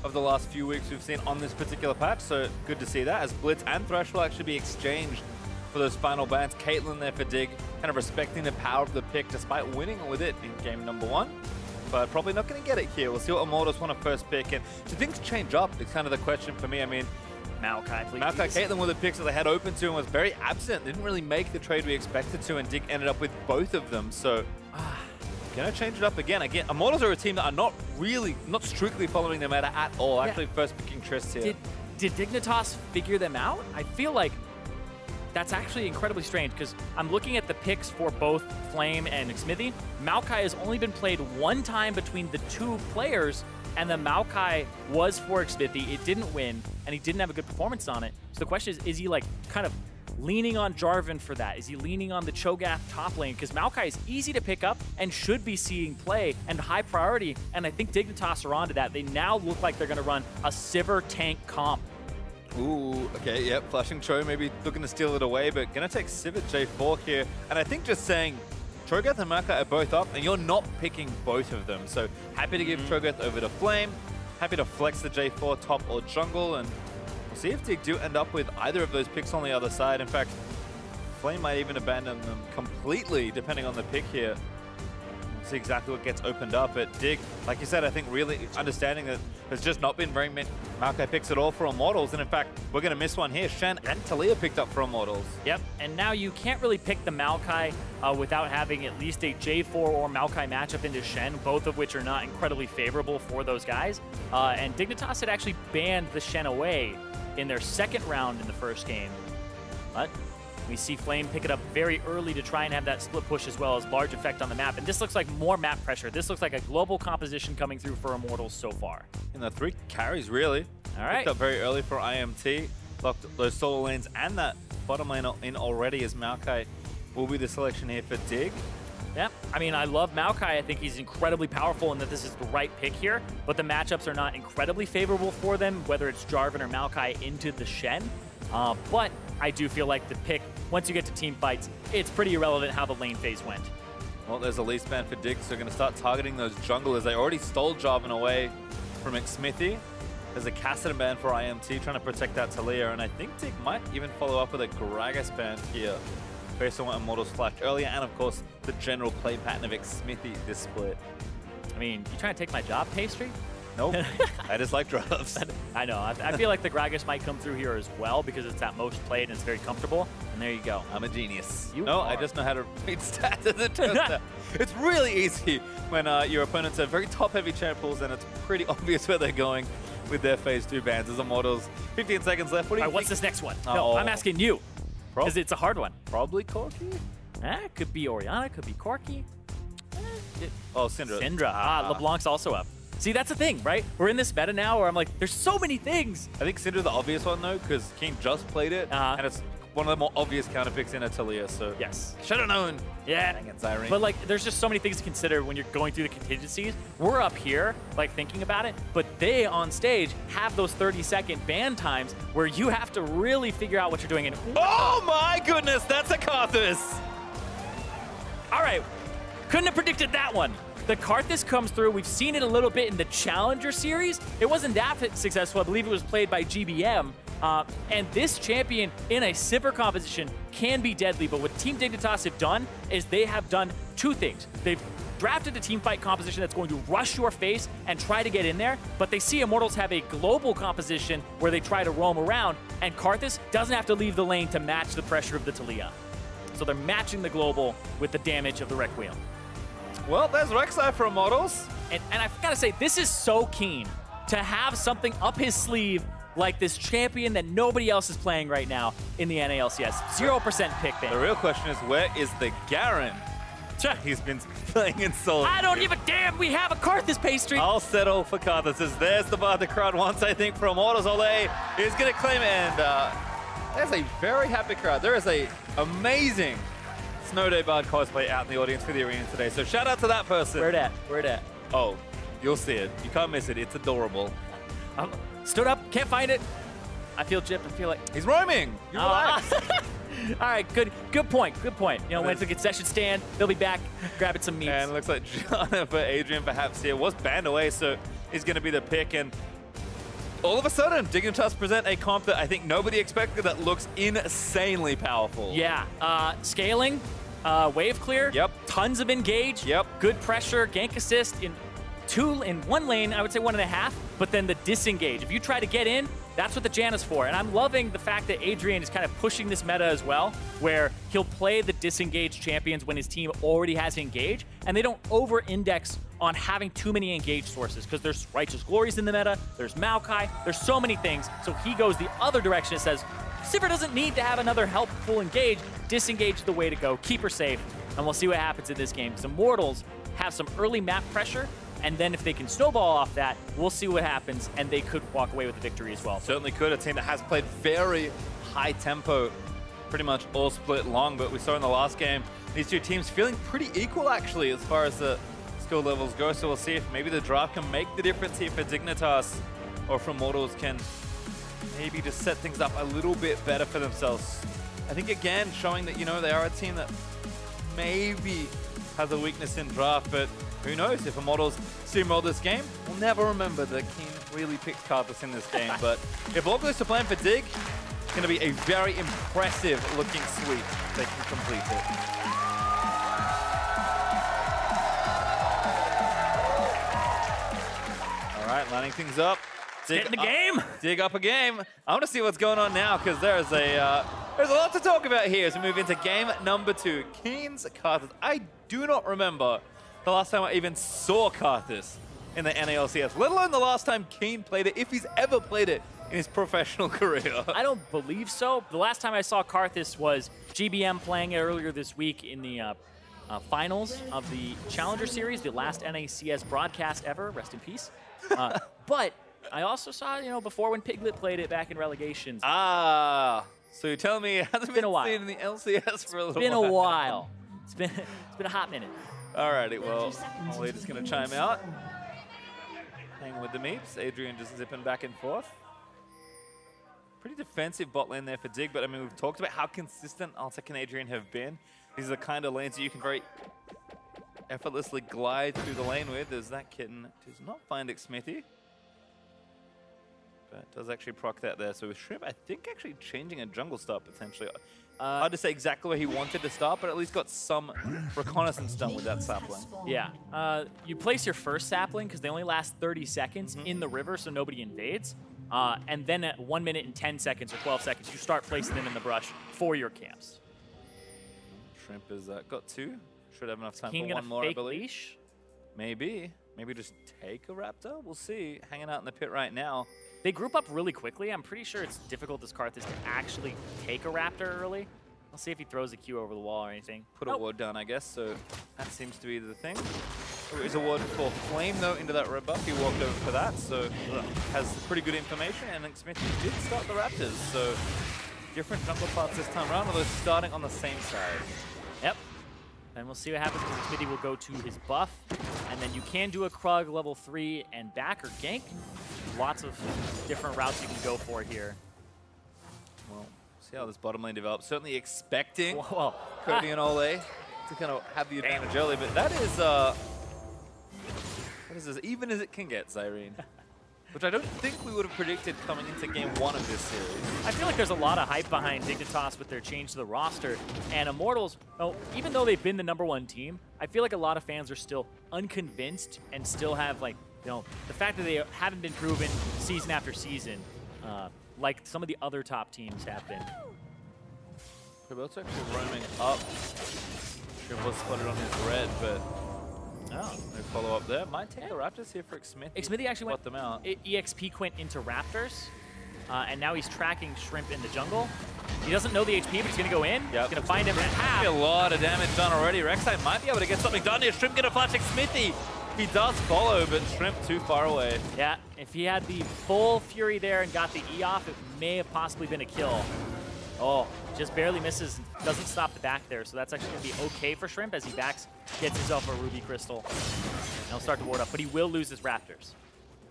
of the last few weeks we've seen on this particular patch, so good to see that, as Blitz and Thresh will actually be exchanged for those final bans. Caitlyn there for Dig, kind of respecting the power of the pick despite winning with it in game number 1. But probably not going to get it here. We'll see what Immortals want to first pick. And do things change up? It's kind of the question for me. I mean, Maokai, please. Maokai, Caitlyn were the picks that they had open to and was very absent. Didn't really make the trade we expected to, and Dig ended up with both of them. So, going to change it up again. Again, Immortals are a team that are not strictly following the meta at all. Yeah. Actually, first picking Trist here. Did Dignitas figure them out? I feel like that's actually incredibly strange, because I'm looking at the picks for both Flame and Xmithie. Maokai has only been played one time between the two players, and the Maokai was for Xmithie. It didn't win, and he didn't have a good performance on it. So the question is he like kind of leaning on Jarvan for that? Is he leaning on the Cho'Gath top lane? Because Maokai is easy to pick up and should be seeing play and high priority, and I think Dignitas are onto that. They now look like they're going to run a Sivir tank comp. Ooh, okay, yep, flashing Cho, maybe looking to steal it away, but gonna take Sivir J4 here. And I think just saying, Cho'Gath and Maokai are both up, and you're not picking both of them. So happy to give Cho'Gath over to Flame, happy to flex the J4 top or jungle, and we'll see if Dig do end up with either of those picks on the other side. In fact, Flame might even abandon them completely, depending on the pick here. See exactly what gets opened up. But Dig, like you said, I think really understanding that there's just not been very many Maokai picks at all for Immortals. And in fact, we're going to miss one here. Shen and Talia picked up for Immortals. Yep, and now you can't really pick the Maokai without having at least a J4 or Maokai matchup into Shen, both of which are not incredibly favorable for those guys. And Dignitas had actually banned the Shen away in their second round in the first game. But we see Flame pick it up very early to try and have that split push as well as large effect on the map. And this looks like more map pressure. This looks like a global composition coming through for Immortals so far. And the 3 carries, really. All right. Picked up very early for IMT. Locked those solo lanes and that bottom lane in already, as Maokai will be the selection here for Dig. Yeah, I mean, I love Maokai. I think he's incredibly powerful and that this is the right pick here, but the matchups are not incredibly favorable for them, whether it's Jarvan or Maokai into the Shen. But I do feel like the pick, once you get to team fights, it's pretty irrelevant how the lane phase went. Well, there's a lease ban for Dig, so they're going to start targeting those junglers. They already stole Jarvan away from Xmithie. There's a Kassadin ban for IMT, trying to protect that Talia, and I think Dig might even follow up with a Gragas ban here, based on what Immortals flashed earlier, and of course, the general play pattern of Xmithie this split. I mean, you trying to take my job, Pastry? Nope, I just like drops. I know, I feel like the Gragas might come through here as well because it's that most played and it's very comfortable. And there you go. I'm a genius. You no, are. I just know how to read stats as it turns out. It's really easy when your opponents are very top-heavy champ pools and it's pretty obvious where they're going with their phase 2 bans as Immortals. 15 seconds left. What do you think? What's this next one? No, I'm asking you because it's a hard one. Probably Corki? It could be Orianna, could be Corki. Oh, Syndra. Syndra. LeBlanc's also up. See, that's the thing, right? We're in this meta now where I'm like, there's so many things. I think Syndra the obvious one, though, because Keen just played it, and it's one of the more obvious counter picks in Atalia, so yes, should have known. Yeah, against Irene. But like, there's just so many things to consider when you're going through the contingencies. We're up here, like thinking about it, but they on stage have those 30-second ban times where you have to really figure out what you're doing. And oh my goodness, that's a Karthus. All right, couldn't have predicted that one. The Karthus comes through. We've seen it a little bit in the Challenger series. It wasn't that successful. I believe it was played by GBM. And this champion in a Sivir composition can be deadly, but what Team Dignitas have done is they have done two things. They've drafted a team fight composition that's going to rush your face and try to get in there, but they see Immortals have a global composition where they try to roam around, and Karthus doesn't have to leave the lane to match the pressure of the Taliyah. So they're matching the global with the damage of the Requiem. Well, there's Rek'Sai for Immortals. And I've got to say, this is so keen to have something up his sleeve like this champion that nobody else is playing right now in the NALCS. 0% pick ban. The real question is, where is the Garen? He's been playing in solo. I don't give a damn. We have a Karthus pastry. I'll settle for Karthus. There's the bar the crowd wants, I think, for Immortals. Ole is going to claim it. And there's a very happy crowd. There is a amazing Snow Day Bard cosplay out in the audience for the arena today. So shout out to that person. Where it at? Where it at? Oh, you'll see it. You can't miss it. It's adorable. Stood up, can't find it. I feel gypped. I feel like he's roaming. You relax. All right, good point. Good point. You know, went to the concession stand. They'll be back grabbing some meats. And it looks like Jana for Adrian perhaps here was banned away, so he's going to be the pick. And all of a sudden, Dignitas present a comp that I think nobody expected that looks insanely powerful. Yeah, scaling, wave clear. Yep. Tons of engage. Yep. Good pressure, gank assist in one lane, I would say 1.5, but then the disengage. If you try to get in, that's what the Janna's for. And I'm loving the fact that Adrian is kind of pushing this meta as well, where he'll play the disengaged champions when his team already has engage, and they don't over-index on having too many engaged sources, because there's Righteous Glories in the meta, there's Maokai, there's so many things. So he goes the other direction and says, Sivir doesn't need to have another helpful engage. Disengage is the way to go. Keep her safe, and we'll see what happens in this game. Some Immortals have some early map pressure, and then if they can snowball off that, we'll see what happens, and they could walk away with the victory as well. Certainly could. A team that has played very high tempo, pretty much all split long, but we saw in the last game, these two teams feeling pretty equal, actually, as far as the skill levels go. So we'll see if maybe the draft can make the difference here for Dignitas, or if Immortals can maybe just set things up a little bit better for themselves. I think, again, showing that, you know, they are a team that maybe has a weakness in draft, but who knows? If Immortals steamroll this game, we'll never remember that Keen really picked Karthus in this game. But if all goes to plan for Dig, it's going to be a very impressive looking sweep if they can complete it. All right, lining things up. Dig in the game. Dig up a game. I want to see what's going on now, because there's a lot to talk about here as we move into game number 2. Keen's Karthus. I do not remember the last time I even saw Karthus in the NALCS, let alone the last time Keen played it, if he's ever played it in his professional career. I don't believe so. The last time I saw Karthus was GBM playing it earlier this week in the finals of the Challenger Series, the last NACS broadcast ever, rest in peace. But I also saw, you know, before when Piglet played it back in relegations. Ah, so you're telling me it hasn't been a while. seen in the LCS for a little while. It's been a while. It's been a hot minute. Alrighty, well, Ollie just going to chime out. Hang with the meeps. Adrian just zipping back and forth. Pretty defensive bot lane there for Dig, but I mean, we've talked about how consistent Altec and Adrian have been. These are the kind of lanes that you can very effortlessly glide through the lane with. There's that kitten. Does not find it Smithy. But does actually proc that there. So with Shrimp, I think actually changing a jungle start potentially. Hard to say exactly where he wanted to start, but at least got some reconnaissance done with that sapling. Yeah. You place your first sapling because they only last 30 seconds in the river, so nobody invades. And then at 1 minute and 10 seconds or 12 seconds, you start placing them in the brush for your camps. Shrimp has got 2. Should have enough time King for one more, I believe. Leash? Maybe. Maybe just take a Raptor? We'll see. Hanging out in the pit right now. They group up really quickly. I'm pretty sure it's difficult as Karthus to actually take a Raptor early. I'll see if he throws a Q over the wall or anything. Put a ward down, I guess, so that seems to be the thing. There is a ward for Flame, though, into that red buff. He walked over for that, so has pretty good information, and Smithy did start the Raptors, so different jungle paths this time around, although starting on the same side. Yep. And we'll see what happens because Smithy will go to his buff, and then you can do a Krug level 3 and back or gank. Lots of different routes you can go for here. Well, see how this bottom lane develops. Certainly expecting Cody and Ole to kind of have the advantage early, but that is as even as it can get, Zyrene. Which I don't think we would have predicted coming into game 1 of this series. I feel like there's a lot of hype behind Dignitas with their change to the roster. And Immortals, even though they've been the #1 team, I feel like a lot of fans are still unconvinced and still have, like, the fact that they haven't been proven season after season, like some of the other top teams have been. Robert's actually roaming up. Shrimp was spotted on his red, but no follow up there. Might take the Raptors here for Xmithy. Xmithy actually went them out. EXP Quint into Raptors, and now he's tracking Shrimp in the jungle. He doesn't know the HP, but he's going to go in. Yep. He's going to find him at half. A lot of damage done already. Rek'Sai might be able to get something done here. Shrimp going to flash Xmithy. He does follow, but Shrimp too far away. Yeah, if he had the full Fury there and got the E off, it may have possibly been a kill. Oh, just barely misses, doesn't stop the back there, so that's actually going to be okay for Shrimp as he backs, gets himself a Ruby Crystal. And he'll start to ward up, but he will lose his Raptors.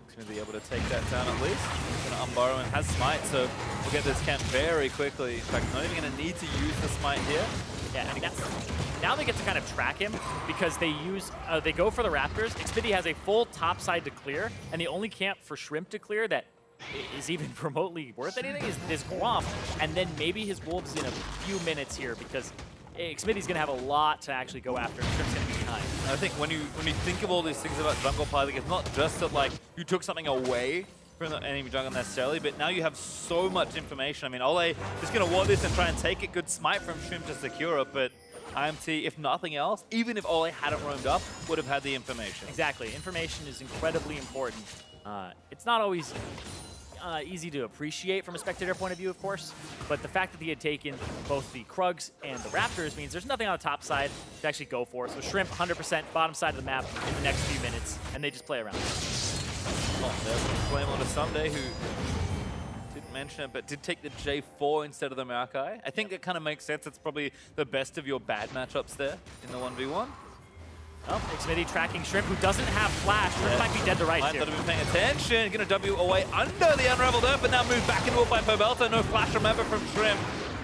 He's going to be able to take that down at least. He's going to unburrow and has Smite, so we'll get this camp very quickly. In fact, not even going to need to use the Smite here. Yeah, and now they get to kind of track him because they they go for the Raptors. Xmithy has a full top side to clear, and the only camp for Shrimp to clear that is even remotely worth anything is Gromp, and then maybe his Wolves in a few minutes here because Xmithy's going to have a lot to actually go after, and Shrimp's going to be behind. I think when you think of all these things about jungle piloting, it's not just that like you took something away from the enemy jungle necessarily, but now you have so much information. I mean, Ole is going to ward this and try and take it. Good smite from Shrimp to secure it, but IMT, if nothing else, even if Ole hadn't roamed up, would have had the information. Exactly. Information is incredibly important. It's not always easy to appreciate from a spectator point of view, of course, but the fact that he had taken both the Krugs and the Raptors means there's nothing on the top side to actually go for. So Shrimp 100% bottom side of the map in the next few minutes, and they just play around. Oh, there's Flame on a Sunday who didn't mention it, but did take the J4 instead of the Maokai. I think that kind of makes sense. It's probably the best of your bad matchups there in the 1v1. Oh, Xmithy tracking Shrimp, who doesn't have flash. Shrimp might be dead to rights Might here. not have been paying attention. Going to W away under the Unraveled Earth, but now moved back into it by Pobelta. No flash, remember, from Shrimp.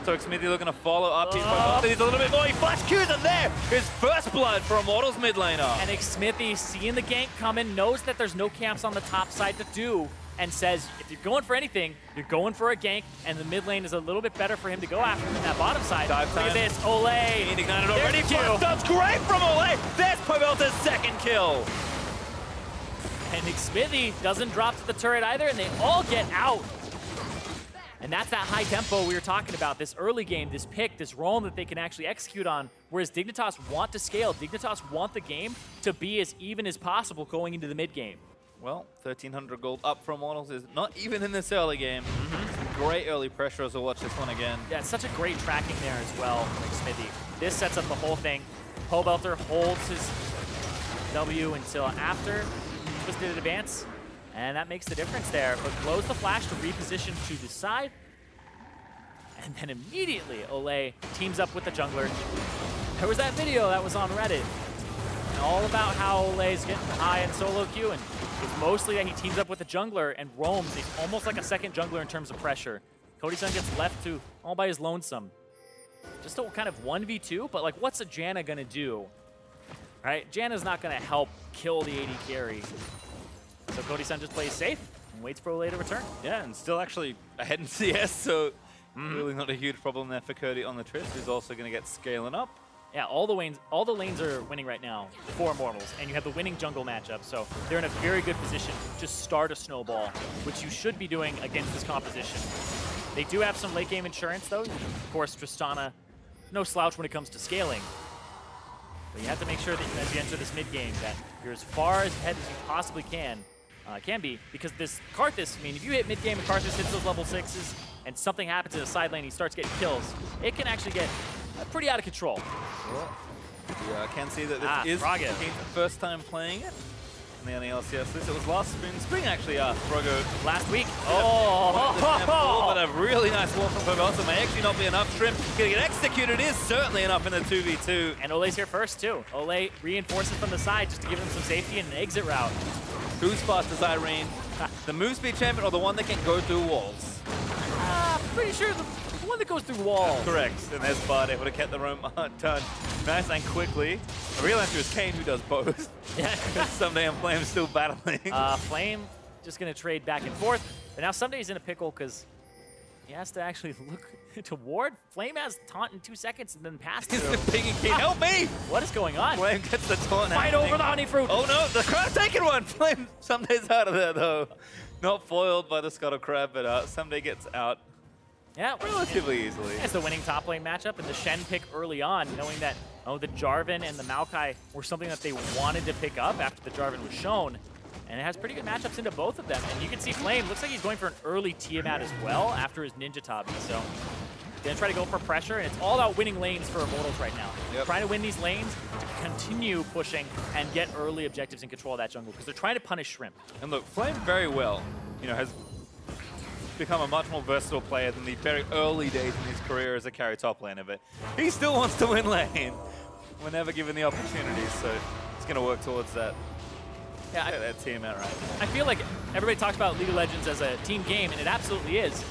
So Xmithy looking to follow up. He's Pobelta. He's a little bit more. He flash Qs, and there is first blood for Immortals mid laner. And Xmithy, seeing the gank coming, knows that there's no camps on the top side to do, and says, if you're going for anything, you're going for a gank, and the mid lane is a little bit better for him to go after than that bottom side. Dive Look at time. this, Ole. He ignited already. There's That's great from Ole. There's Pobelta's second kill. And Xmithy doesn't drop to the turret either, and they all get out. And that's that high tempo we were talking about, this early game, this pick, this roam that they can actually execute on, whereas Dignitas want to scale. Dignitas want the game to be as even as possible going into the mid game. Well, 1,300 gold up from Immortals is not even in this early game. Some great early pressure as we'll watch this one again. Yeah, it's such a great tracking there as well from Xmithy. This sets up the whole thing. Pobelter holds his W until after Twisted Advance, and that makes the difference there. But blows the flash to reposition to the side, and then immediately Ole teams up with the jungler. There was that video that was on Reddit, and all about how Ole's getting high in solo queue, and it's mostly that he teams up with the jungler and roams. He's almost like a second jungler in terms of pressure. Cody Sun gets left to all by his lonesome. Just a kind of 1v2, but like, what's a Janna gonna do? Right? Janna's not gonna help kill the AD carry. So Cody Sun just plays safe and waits for Ole to return. Yeah, and still actually ahead in CS, so really not a huge problem there for Cody on the Triss, who's also gonna get scaling up. Yeah, all the lanes are winning right now for Immortals, and you have the winning jungle matchup, so they're in a very good position to just start a snowball, which you should be doing against this composition. They do have some late game insurance, though. Of course, Tristana, no slouch when it comes to scaling. But you have to make sure that as you enter this mid game that you're as far ahead as you possibly can be, because this Karthus, I mean, if you hit mid game and Karthus hits those level 6s, and something happens in the side lane, he starts getting kills, it can actually get pretty out of control. Yeah, I can see that this is Frogger. the first time playing it. In the LCS list. It was last spring actually, Froggo. Last week. But a really nice wall from Pobelta may actually not be enough. Shrimp gonna get executed is certainly enough in the 2v2. And Ole's here first too. Ole reinforces from the side just to give him some safety and an exit route. Who's fast as Irene? The move speed champion or the one that can go through walls? Pretty sure the one that goes through walls. Correct. And there's Bard able to get the room done nice and quickly. I realized it was Kane who does both. Yeah. Someday and Flame still battling. Flame just going to trade back and forth. But now Someday's in a pickle because he has to actually look to ward. Flame has taunt in 2 seconds and then pass through. Pinging Kane, help me! What is going on? Flame gets the taunt. Fight over the honey fruit. Oh no, the crab's taking one. Flame Someday's out of there though. Not foiled by the Scuttle Crab, but Someday gets out. Yeah, relatively easily. It's the winning top lane matchup, and the Shen pick early on, knowing that the Jarvan and the Maokai were something that they wanted to pick up after the Jarvan was shown. And it has pretty good matchups into both of them. And you can see Flame, looks like he's going for an early Tiamat as well after his Ninja Tabi. So gonna try to go for pressure, and it's all about winning lanes for Immortals right now. Yep. Trying to win these lanes to continue pushing and get early objectives and control of that jungle, because they're trying to punish Shrimp. And look, Flame very well, has become a much more versatile player than the very early days in his career as a carry top laner, but he still wants to win lane whenever given the opportunity, so he's going to work towards that. Yeah, that team out right. I feel like everybody talks about League of Legends as a team game, and it absolutely is.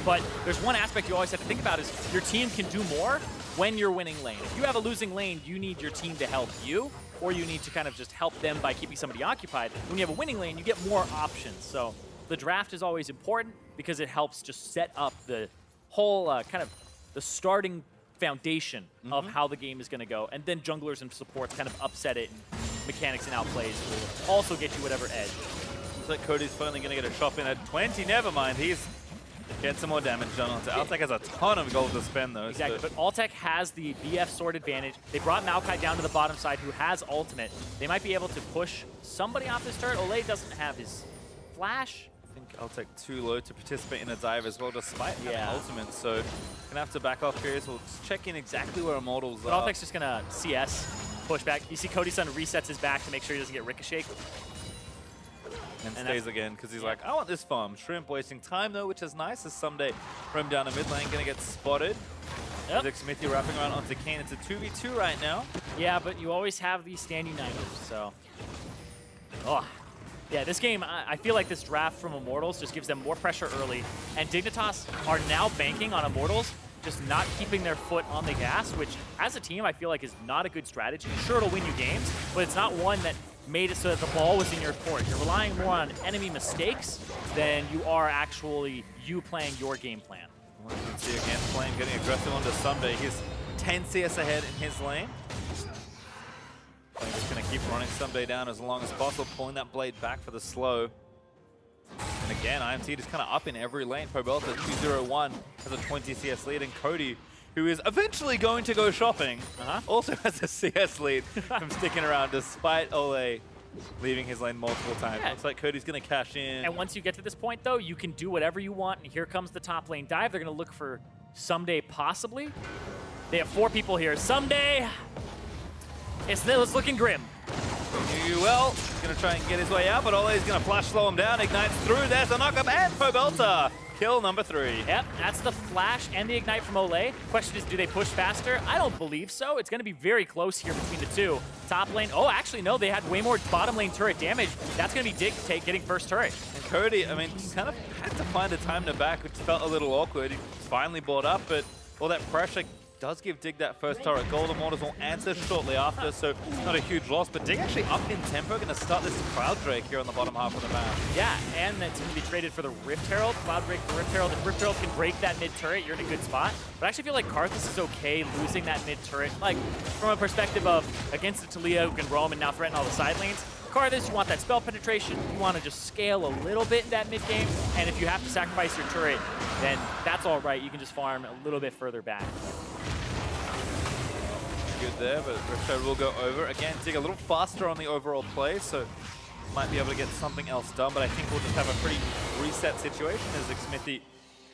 But there's one aspect you always have to think about is your team can do more when you're winning lane. If you have a losing lane, you need your team to help you, or you need to kind of just help them by keeping somebody occupied. When you have a winning lane, you get more options. So the draft is always important because it helps just set up the whole kind of the starting foundation of how the game is going to go. And then junglers and supports kind of upset it, and mechanics and outplays will also get you whatever edge. Looks like Cody's finally going to get a shot in at 20. Never mind, he's getting some more damage done onto Altec. Has a ton of gold to spend though. Exactly, but Altec has the BF sword advantage. They brought Maokai down to the bottom side who has ultimate. They might be able to push somebody off this turret. Ole doesn't have his flash. I think Altec too low to participate in a dive as well, despite having ultimate, so gonna have to back off here. So we'll just check in exactly where Immortals but are. Altec's just gonna CS, push back. You see Cody's son resets his back to make sure he doesn't get ricochet. And stays again, because he's like, I want this farm. Shrimp wasting time though, which is nice, as Someday roam down the mid lane, gonna get spotted. Yep. Smithy wrapping around onto Kane. It's a 2v2 right now. Yeah, but you always have these stand uniters, so. Yeah, this game, I feel like this draft from Immortals just gives them more pressure early, and Dignitas are now banking on Immortals just not keeping their foot on the gas, which as a team I feel like is not a good strategy. Sure, it'll win you games, but it's not one that made it so that the ball was in your court. You're relying more on enemy mistakes than you are actually you playing your game plan. Well, you can see again, Flame getting aggressive onto Someday. He's 10 CS ahead in his lane. Flame just going to keep running Someday down as long as possible, pulling that blade back for the slow. And again, IMT just kind of up in every lane. Pobelta 2-0-1 has a 20 CS lead, and Cody, who is eventually going to go shopping, also has a CS lead from sticking around despite Ole leaving his lane multiple times. Looks like Cody's going to cash in. And once you get to this point, though, you can do whatever you want, and here comes the top lane dive. They're going to look for Someday possibly. They have 4 people here. Someday, it's looking grim. Well, he's going to try and get his way out, but Ole's going to flash slow him down, ignites through. There's a knock-up, and Pobelta. Kill number 3. Yep, that's the flash and the ignite from Ole. Question is, do they push faster? I don't believe so. It's going to be very close here between the two. Top lane, oh, actually, no, they had way more bottom lane turret damage. That's going to be Dig getting first turret. And Cody, I mean, he's kind of had to find a time to back, which felt a little awkward. He finally brought up, but all that pressure does give Dig that first turret. Gold Immortals will answer shortly after, so not a huge loss, but Dig actually up in tempo, going to start this Cloud Drake here on the bottom half of the map. Yeah, and it's going to be traded for the Rift Herald. Cloud Drake for Rift Herald. If Rift Herald can break that mid turret, you're in a good spot. But I actually feel like Karthus is okay losing that mid turret, like from a perspective of against the Talia who can roam and now threaten all the side lanes. Karthus, you want that spell penetration, you want to just scale a little bit in that mid game, and if you have to sacrifice your turret, then that's all right. You can just farm a little bit further back. Good there, but Rift will go over. Again, Dig a little faster on the overall play, so might be able to get something else done, but I think we'll just have a pretty reset situation as Smithy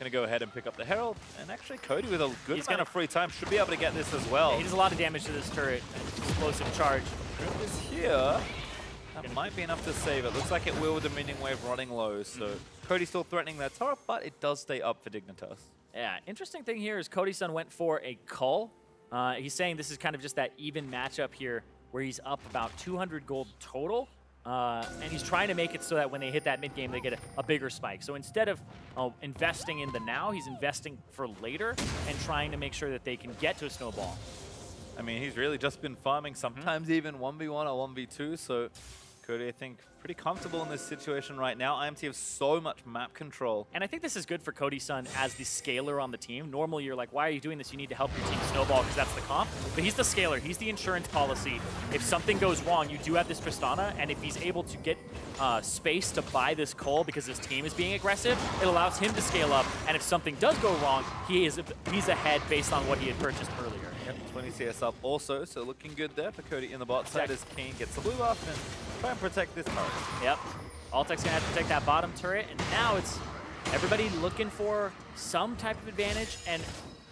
Going to go ahead and pick up the Herald. And actually, Cody, with a good amount of free time, should be able to get this as well. Yeah, he does a lot of damage to this turret. Explosive charge. Shrimp is here. That might be enough to save it. Looks like it will with the minion wave running low. So Cody's still threatening that turret, but it does stay up for Dignitas. Yeah, interesting thing here is Cody-san went for a cull. He's saying this is kind of just that even matchup here where he's up about 200 gold total. And he's trying to make it so that when they hit that mid game, they get a bigger spike. So instead of investing in the now, he's investing for later and trying to make sure that they can get to a snowball. I mean, he's really just been farming, sometimes even 1v1 or 1v2. So Cody, I think, pretty comfortable in this situation right now. IMT have so much map control. And I think this is good for Cody-san as the scaler on the team. Normally, you're like, why are you doing this? You need to help your team snowball because that's the comp. But he's the scaler. He's the insurance policy. If something goes wrong, you do have this Tristana, and if he's able to get space to buy this Cole because his team is being aggressive, it allows him to scale up. And if something does go wrong, he's ahead based on what he had purchased earlier. Yep, 20 CS up also, so looking good there for Cody in the bot side as Kane gets the blue buff and try and protect this turret. Yep, Altec's gonna have to protect that bottom turret, and now it's everybody looking for some type of advantage, and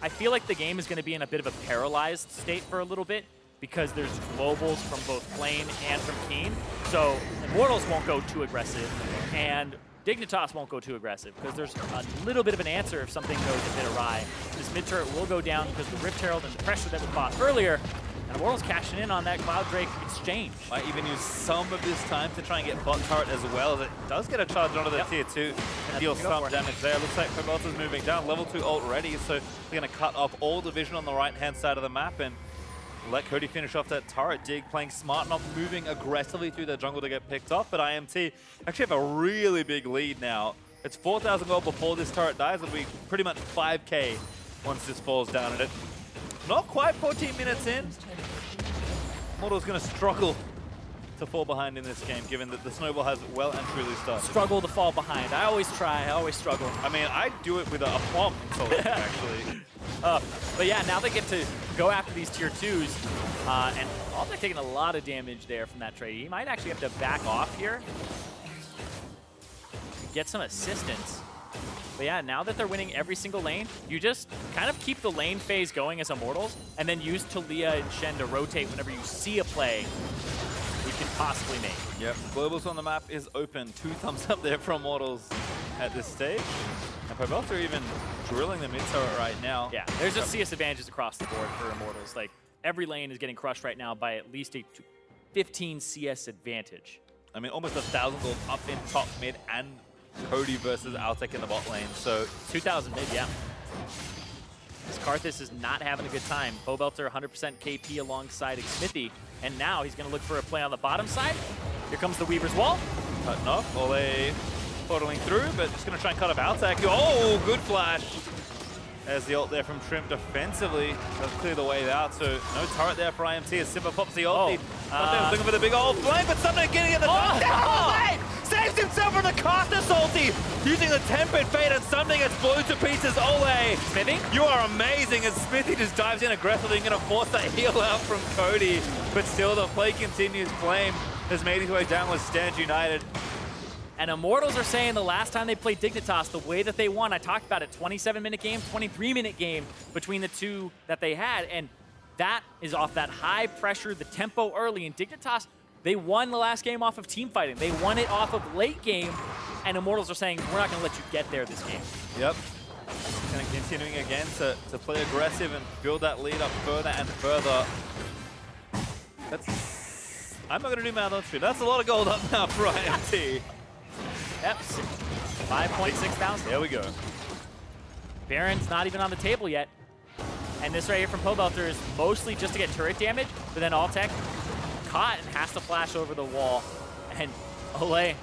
I feel like the game is gonna be in a bit of a paralyzed state for a little bit because there's globals from both Flame and from Keen, so Immortals won't go too aggressive, and Dignitas won't go too aggressive because there's a little bit of an answer if something goes a bit awry. This mid turret will go down because of the Rift Herald and the pressure that was bought earlier. And Immortals cashing in on that Cloud Drake exchange. Might even use some of this time to try and get bot turret as well, as it does get a charge onto the tier 2 and deal some damage there. Looks like Pogolz is moving down, level 2 ult ready, so they're going to cut off all the vision on the right-hand side of the map and let Cody finish off that turret. Dig playing smart, not moving aggressively through the jungle to get picked off, but IMT actually have a really big lead now. It's 4,000 gold before this turret dies. It'll be pretty much 5k once this falls down. And it not quite 14 minutes in. Immortals going to struggle to fall behind in this game, given that the snowball has well and truly started. Struggle to fall behind. I always try. I always struggle. I mean, I do it with a plump in solo, actually. But yeah, now they get to go after these tier 2s. And Altec taking a lot of damage there from that trade. He might actually have to back off here to get some assistance. But yeah, now that they're winning every single lane, you just kind of keep the lane phase going as Immortals, and then use Talia and Shen to rotate whenever you see a play you can possibly make. Yep, Globals on the map is open. 2 thumbs up there from Immortals at this stage. And Pogolz are even drilling the mid turret right now. Yeah, there's just CS advantages across the board for Immortals. Like, every lane is getting crushed right now by at least a 15 CS advantage. I mean, almost 1,000 gold up in top mid and Cody versus Altec in the bot lane, so 2,000 mid, yeah. This Karthus is not having a good time. Pobelter 100% KP alongside Smithy, and now he's going to look for a play on the bottom side. Here comes the Weaver's Wall. Cutting off, Ole portaling through, but just going to try and cut off Altec. Oh, good flash. There's the ult there from Trim defensively. Does clear the way out, so no turret there for IMT as Simba pops the ult. Looking for the big old flank, but something getting in the down. Saves himself from the Karthus ulti, using the Tempered Fate, and something gets blown to pieces. Ole, Smithy, you are amazing, as Smithy just dives in aggressively and going to force that heal out from Cody. But still, the play continues. Flame has made his way down with Stand United. And Immortals are saying the last time they played Dignitas, the way that they won, I talked about it, 27-minute game, 23-minute game between the two that they had, and that is off that high pressure, the tempo early. And Dignitas, they won the last game off of team fighting. They won it off of late game, and Immortals are saying, we're not going to let you get there this game. Yep. Kind of continuing again to play aggressive and build that lead up further and further. I'm not going to do math on stream. That's a lot of gold up now for IMT. Yep, 5.6 thousand. There we go. Baron's not even on the table yet. And this right here from Pobelter is mostly just to get turret damage, but then Altec caught and has to flash over the wall. And Ole,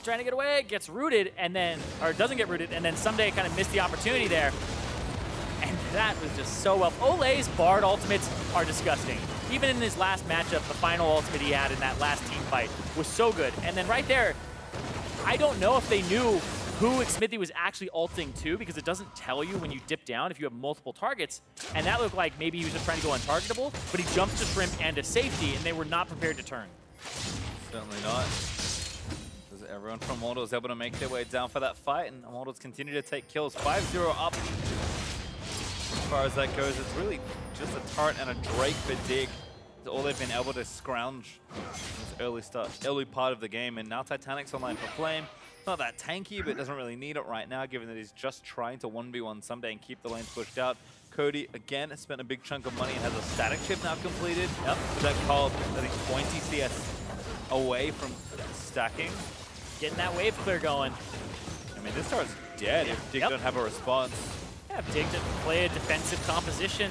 trying to get away, gets rooted, and then, or doesn't get rooted, and then Someday kind of missed the opportunity there. And that was just so well. Ole's Bard ultimates are disgusting. Even in his last matchup, the final ultimate he had in that last team fight was so good. And then right there, I don't know if they knew who Smithy was actually ulting to, because it doesn't tell you when you dip down if you have multiple targets. And that looked like maybe he was just trying to go untargetable, but he jumps to Shrimp and to safety, and they were not prepared to turn. Certainly not. As everyone from Immortals able to make their way down for that fight, and Immortals continue to take kills. 5-0 up. As far as that goes, it's really just a turret and a Drake for Dig. It's all they've been able to scrounge in this early part of the game. And now Titanic's online for Flame. Not that tanky, but doesn't really need it right now, given that he's just trying to 1v1 someday and keep the lanes pushed out. Cody, again, has spent a big chunk of money and has a static chip now completed. Yep. That called, I think, 20 CS away from stacking. Getting that wave clear going. I mean, this start's dead if Dig don't have a response. Yeah, if Dig doesn't play a defensive composition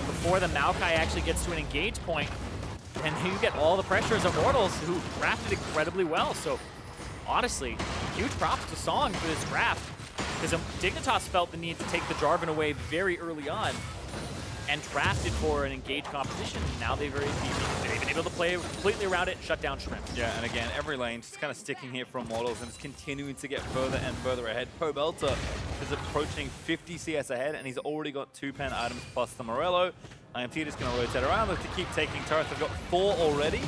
before the Maokai actually gets to an engage point, and you get all the pressure as Immortals, who drafted incredibly well. So honestly, huge props to Song for this draft, because Dignitas felt the need to take the Jarvan away very early on and drafted for an engaged composition. Now they've been able to play completely around it and shut down Shrimp. Yeah, and again, every lane just kind of sticking here for Immortals, and it's continuing to get further and further ahead. Pobelter is approaching 50 CS ahead, and he's already got 2 pen items plus the Morello. IMT just going to rotate around, look to keep taking turrets. They've got 4 already.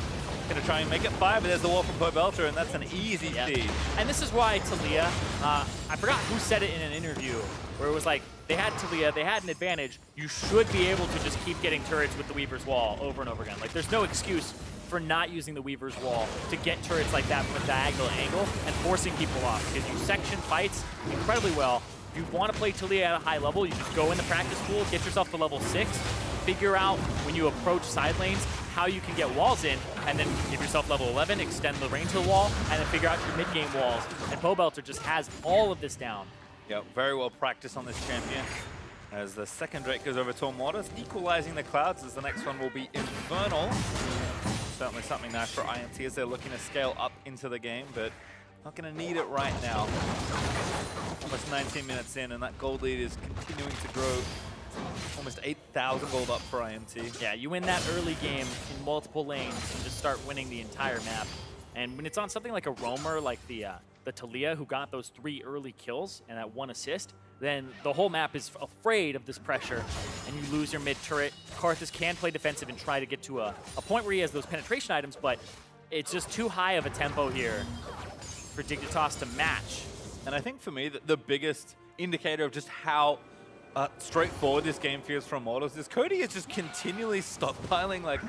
Going to try and make it 5, but there's the wall from Pobelter, and that's an easy feed. And this is why Taliyah, I forgot who said it in an interview, where it was like, they had Taliyah, they had an advantage. You should be able to just keep getting turrets with the Weaver's Wall over and over again. Like, there's no excuse for not using the Weaver's Wall to get turrets like that from a diagonal angle and forcing people off, because you section fights incredibly well. If you want to play Taliyah at a high level, you just go in the practice pool, get yourself to level 6, figure out when you approach side lanes how you can get walls in, and then give yourself level 11, extend the range of the wall, and then figure out your mid-game walls. And Pobelter just has all of this down. Yeah, very well practiced on this champion. As the second Drake goes over to Immortals, equalizing the clouds, as the next one will be Infernal. Certainly something nice for IMT as they're looking to scale up into the game, but not going to need it right now. Almost 19 minutes in, and that gold lead is continuing to grow. Almost 8,000 gold up for IMT. Yeah, you win that early game in multiple lanes and just start winning the entire map. And when it's on something like a roamer, like the Taliyah, who got those 3 early kills and that 1 assist, then the whole map is afraid of this pressure, and you lose your mid-turret. Karthus can play defensive and try to get to a point where he has those penetration items, but it's just too high of a tempo here for Dignitas to match. And I think for me, the biggest indicator of just how straightforward this game feels from Immortals is Cody is just continually stockpiling like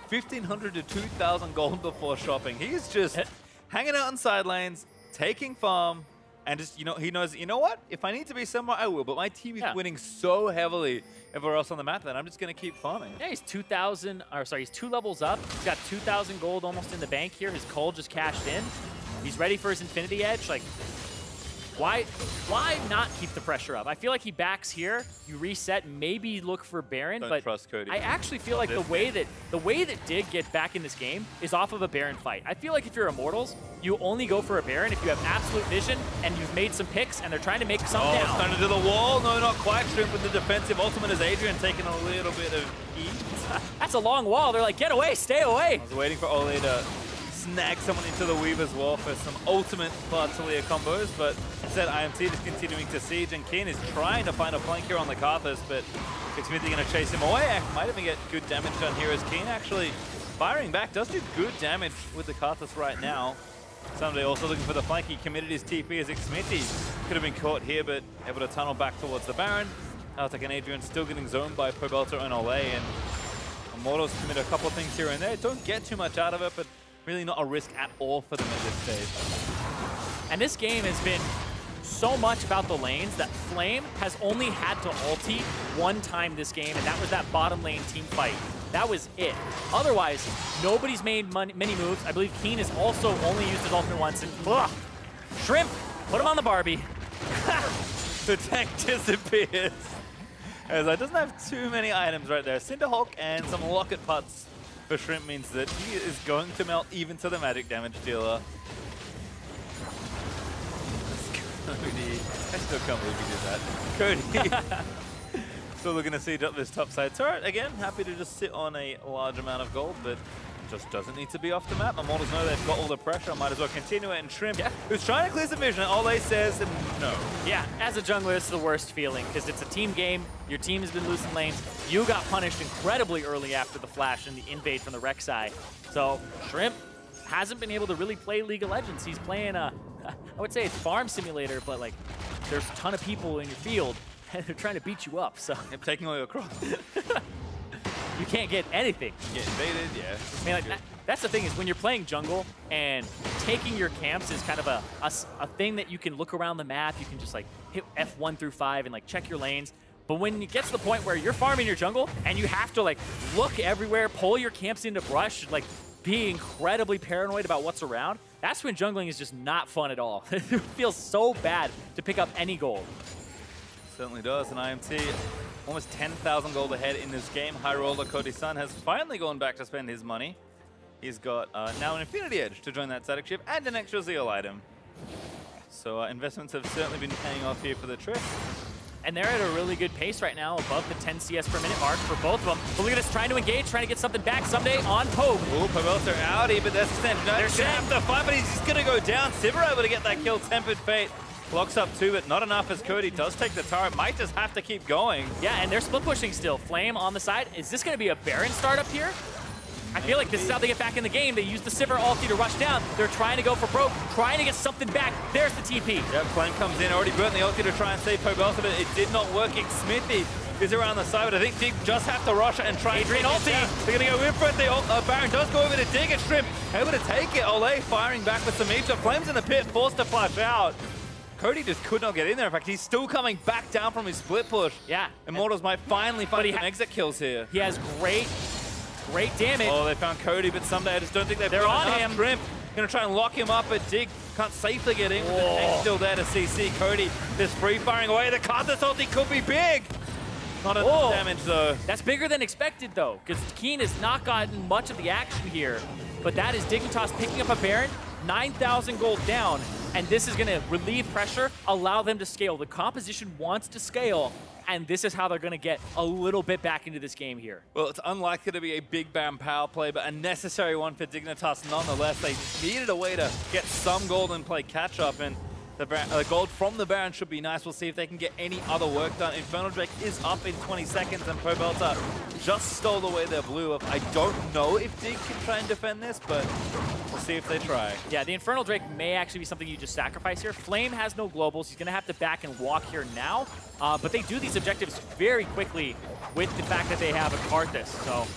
1,500 to 2,000 gold before shopping. He's just hanging out on side lanes, taking farm, and just, he knows, you know what? If I need to be somewhere, I will. But my team is winning so heavily everywhere else on the map that I'm just going to keep farming. Yeah, he's 2 levels up. He's got 2,000 gold almost in the bank here. His Cull just cashed in. He's ready for his Infinity Edge. Like, why not keep the pressure up? I feel like he backs here, you reset, maybe look for Baron, but trust Cody. I actually feel like the way that Dig gets back in this game is off of a Baron fight. I feel like if you're Immortals, you only go for a Baron if you have absolute vision and you've made some picks and they're trying to make some down. Starting to the wall. No, not quite. Shrimp with the defensive ultimate as Adrian taking a little bit of heat. That's a long wall. They're like, get away, stay away. I was waiting for Ole to snag someone into the Weaver's Wall for some ultimate Taliyah combos, but instead IMT is continuing to siege, and Keen is trying to find a flank here on the Karthus, but Smithy going to chase him away. Might even get good damage done here as Keen actually firing back. Does do good damage with the Karthus right now. Somebody also looking for the flank. He committed his TP as Smithy could have been caught here, but able to tunnel back towards the Baron. Altek and Adrian still getting zoned by Pobelter and Ole, and Immortals commit a couple of things here and there. Don't get too much out of it, but really not a risk at all for them at this stage. And this game has been so much about the lanes that Flame has only had to ulti 1 time this game, and that was that bottom lane team fight. That was it. Otherwise, nobody's made many moves. I believe Keen has also only used his ultimate once, and Shrimp, put him on the Barbie. The tank disappears. As I doesn't have too many items right there. Cinderhawk and some Locket Putts for Shrimp means that he is going to melt even to the magic damage dealer. Cody, I still can't believe he did that. Cody, still looking to siege up this top side turret. Again, happy to just sit on a large amount of gold, but just doesn't need to be off the map. Immortals know they've got all the pressure. Might as well continue it. And Shrimp, who's trying to clear some vision, Ole says no. Yeah, as a jungler, it's the worst feeling because it's a team game. Your team has been losing lanes. You got punished incredibly early after the flash and the invade from the Rek'Sai. So Shrimp hasn't been able to really play League of Legends. He's playing I would say it's Farm Simulator, but like there's a ton of people in your field and they're trying to beat you up. So I'm taking all your crops. You can't get anything. Get invaded, yeah. I mean, like, that's the thing is when you're playing jungle and taking your camps is kind of a thing that you can look around the map. You can just like hit F1 through 5 and like check your lanes. But when it gets to the point where you're farming your jungle and you have to like look everywhere, pull your camps into brush, like be incredibly paranoid about what's around, that's when jungling is just not fun at all. It feels so bad to pick up any gold. Certainly does, and IMT almost 10,000 gold ahead in this game. High roller Cody Sun has finally gone back to spend his money. He's got now an Infinity Edge to join that static ship and an extra Zeal item. So investments have certainly been paying off here for the trip. And they're at a really good pace right now, above the 10 CS per minute mark for both of them. But look at us trying to engage, trying to get something back someday on Pope. Ooh, Pavelta outie, but that's the stand. No, he's gonna have to fight, but he's just gonna go down. Sivir able to get that kill. Tempered Fate blocks up 2, but not enough as Cody does take the turret. Might just have to keep going. Yeah, and they're split pushing still. Flame on the side. Is this gonna be a Baron startup here? I feel like this is how they get back in the game. They use the Sivir ulti to rush down. They're trying to go for broke, trying to get something back. There's the TP. Yep, Flame comes in, already burnt the ulti to try and save Pavelta, but it did not work. Smithy is around the side, but I think Dig just have to rush and try Adrian and ulti. They're going to go in for it. The Baron does go over to Dig and Shrimp. Able to take it. Ole firing back with some Eepsa. Flames in the pit, forced to flash out. Cody just could not get in there. In fact, he's still coming back down from his split push. Yeah. Immortals might finally find some exit kills here. He has great damage. Oh, they found Cody, but someday I just don't think they're on him. Shrimp gonna try and lock him up, but Dig can't safely get in. He's still there to CC. Cody just free firing away. The Karthus ulti could be big. Not enough damage though. That's bigger than expected though, because Keen has not gotten much of the action here. But that is Dignitas picking up a Baron, 9,000 gold down, and this is gonna relieve pressure, allow them to scale. The composition wants to scale, and this is how they're going to get a little bit back into this game here. Well, it's unlikely to be a big Baron power play, but a necessary one for Dignitas nonetheless. They needed a way to get some gold and play catch-up, and the gold from the Baron should be nice. We'll see if they can get any other work done. Infernal Drake is up in 20 seconds, and Pavelta just stole away their blue. I don't know if Dig can try and defend this, but we'll see if they try. Yeah, the Infernal Drake may actually be something you just sacrifice here. Flame has no globals. He's going to have to back and walk here now. But they do these objectives very quickly with the fact that they have a Karthus. So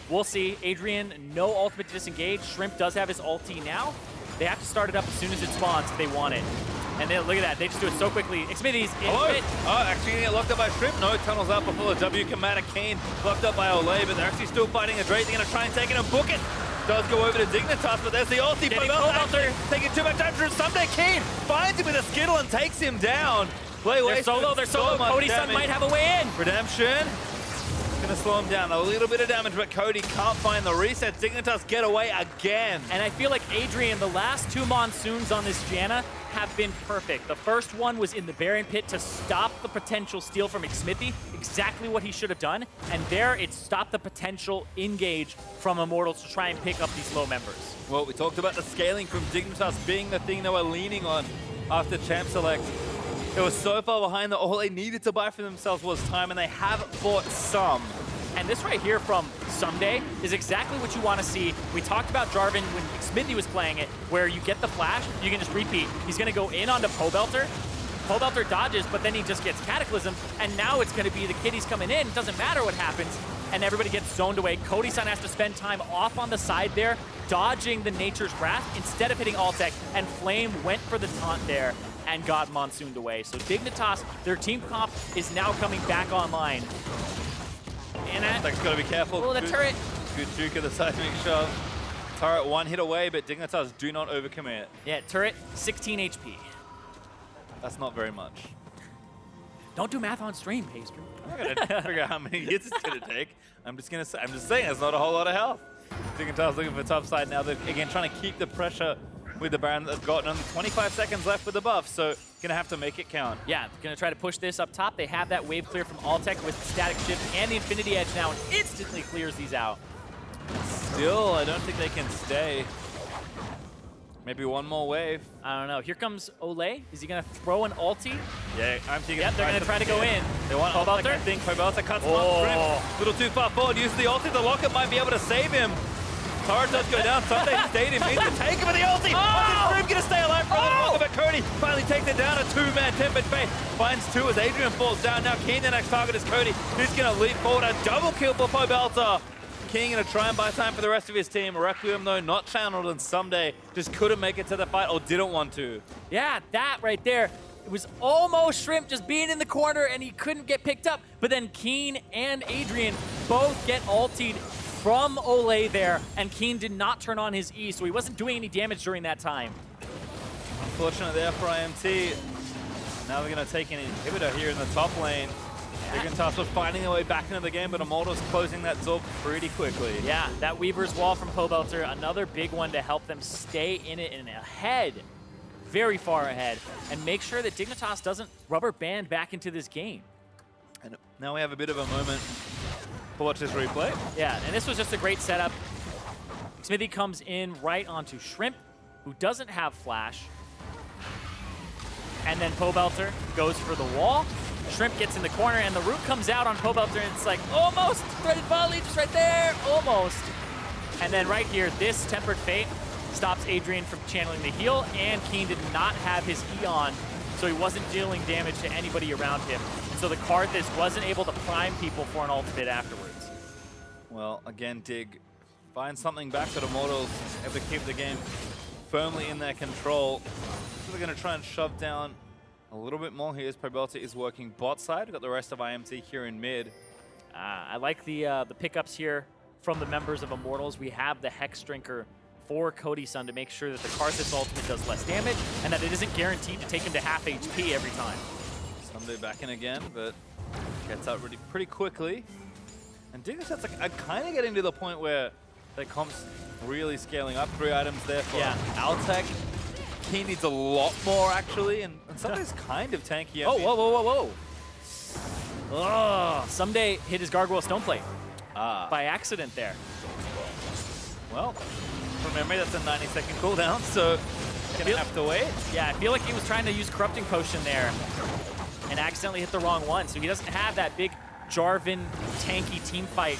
we'll see. Adrian, no ultimate to disengage. Shrimp does have his ulti now. They have to start it up as soon as it spawns if they want it. And then look at that, they just do it so quickly. Xmithy's in it. Oh, actually getting locked up by Shrimp. No, tunnels out before the W commander. Kane blocked up by Ole, but they're actually still fighting a Drake. They're going to try and take it and book it. Does go over to Dignitas, but there's the ulti. Pavelta taking too much damage from Someday. Kane finds him with a Skittle and takes him down. They're solo. Cody Sun might have a way in. Redemption. Gonna slow him down. A little bit of damage, but Cody can't find the reset. Dignitas get away again. And I feel like Adrian, the last 2 monsoons on this Janna have been perfect. The first one was in the Baron pit to stop the potential steal from Xmithy, exactly what he should have done. And there, it stopped the potential engage from Immortals to try and pick up these low members. Well, we talked about the scaling from Dignitas being the thing they were leaning on after Champ Select. It was so far behind that all they needed to buy for themselves was time, and they have bought some. And this right here from Someday is exactly what you want to see. We talked about Jarvan when Xmithy was playing it, where you get the flash, you can just repeat. He's going to go in onto Pobelter. Pobelter dodges, but then he just gets Cataclysm, and now it's going to be the kiddies coming in. It doesn't matter what happens, and everybody gets zoned away. Cody Sun has to spend time off on the side there, dodging the Nature's Wrath instead of hitting Altec, and Flame went for the taunt there and got monsooned away. So Dignitas, their team comp is now coming back online. And Altec's got to be careful. Oh, the turret. Good juke of the seismic shove. Turret 1 hit away, but Dignitas do not overcommit. Yeah, turret, 16 HP. That's not very much. Don't do math on stream, Pastry. I'm not gonna figure out how many hits it's gonna take. I'm just saying, it's not a whole lot of health. Dignitas looking for top side now. They're again trying to keep the pressure with the Baron that they've gotten. Only 25 seconds left with the buff, so gonna have to make it count. Yeah, gonna try to push this up top. They have that wave clear from Altec with the static shift and the Infinity Edge now, and instantly clears these out. Still, I don't think they can stay. Maybe one more wave. I don't know. Here comes Ole. Is he going to throw an ulti? Yeah, I'm thinking. Yep, they're going to try to go in. They want Pobelter. I think Pobelter cuts him off. A little too far forward. Uses the ulti. The locket might be able to save him. turret does go down. Sunday Stadium needs to take him with the ulti. Oh! Stream gonna stay alive for a little longer, but Cody finally takes it down. A two-man Tempest Fate finds two as Adrian falls down. Now Keen, the next target is Cody. He's gonna leap forward. A double kill for Pobelter. King gonna try and buy time for the rest of his team. Requiem, though, not channeled, and Someday just couldn't make it to the fight or didn't want to. Yeah, that right there. It was almost Shrimp just being in the corner and he couldn't get picked up. But then Keen and Adrian both get ultied from Olay there, and Keen did not turn on his E, so he wasn't doing any damage during that time. Unfortunate there for IMT. Now they're going to take an inhibitor here in the top lane. Dignitas was finding their way back into the game, but Immortals closing that door pretty quickly. Yeah, that Weaver's Wall from Pobelter, another big one to help them stay in it and ahead, very far ahead, and make sure that Dignitas doesn't rubber band back into this game. And now we have a bit of a moment to watch this replay. Yeah, and this was just a great setup. Smithy comes in right onto Shrimp, who doesn't have flash. And then Pobelter goes for the wall. Shrimp gets in the corner, and the root comes out on Pobelter, and it's like, almost! Threaded volley just right there, almost. And then right here, this Tempered Fate stops Adrian from channeling the heal, and Keen did not have his E on, so he wasn't dealing damage to anybody around him. And so the Karthus wasn't able to prime people for an ultimate afterwards. Well, again, Dig finds something back, but Immortals have to keep the game firmly in their control. So they're going to try and shove down a little bit more here as Pobelter is working bot side. We've got the rest of IMT here in mid. I like the pickups here from the members of Immortals. We have the Hex Drinker for Cody Sun to make sure that the Karthus ultimate does less damage and that it isn't guaranteed to take him to half HP every time. Someday back in again, but gets out pretty quickly. And Dignitas are kind of getting to the point where their comp's really scaling up. 3 items there for Altec. He needs a lot more, actually, and Sunday's kind of tanky. Oh, whoa. Oh, Someday hit his Gargoyle Stoneplate by accident there. Well, from memory, that's a 90-second cooldown, so gonna have to wait. Yeah, I feel like he was trying to use Corrupting Potion there and accidentally hit the wrong one, so he doesn't have that big Jarvan tanky teamfight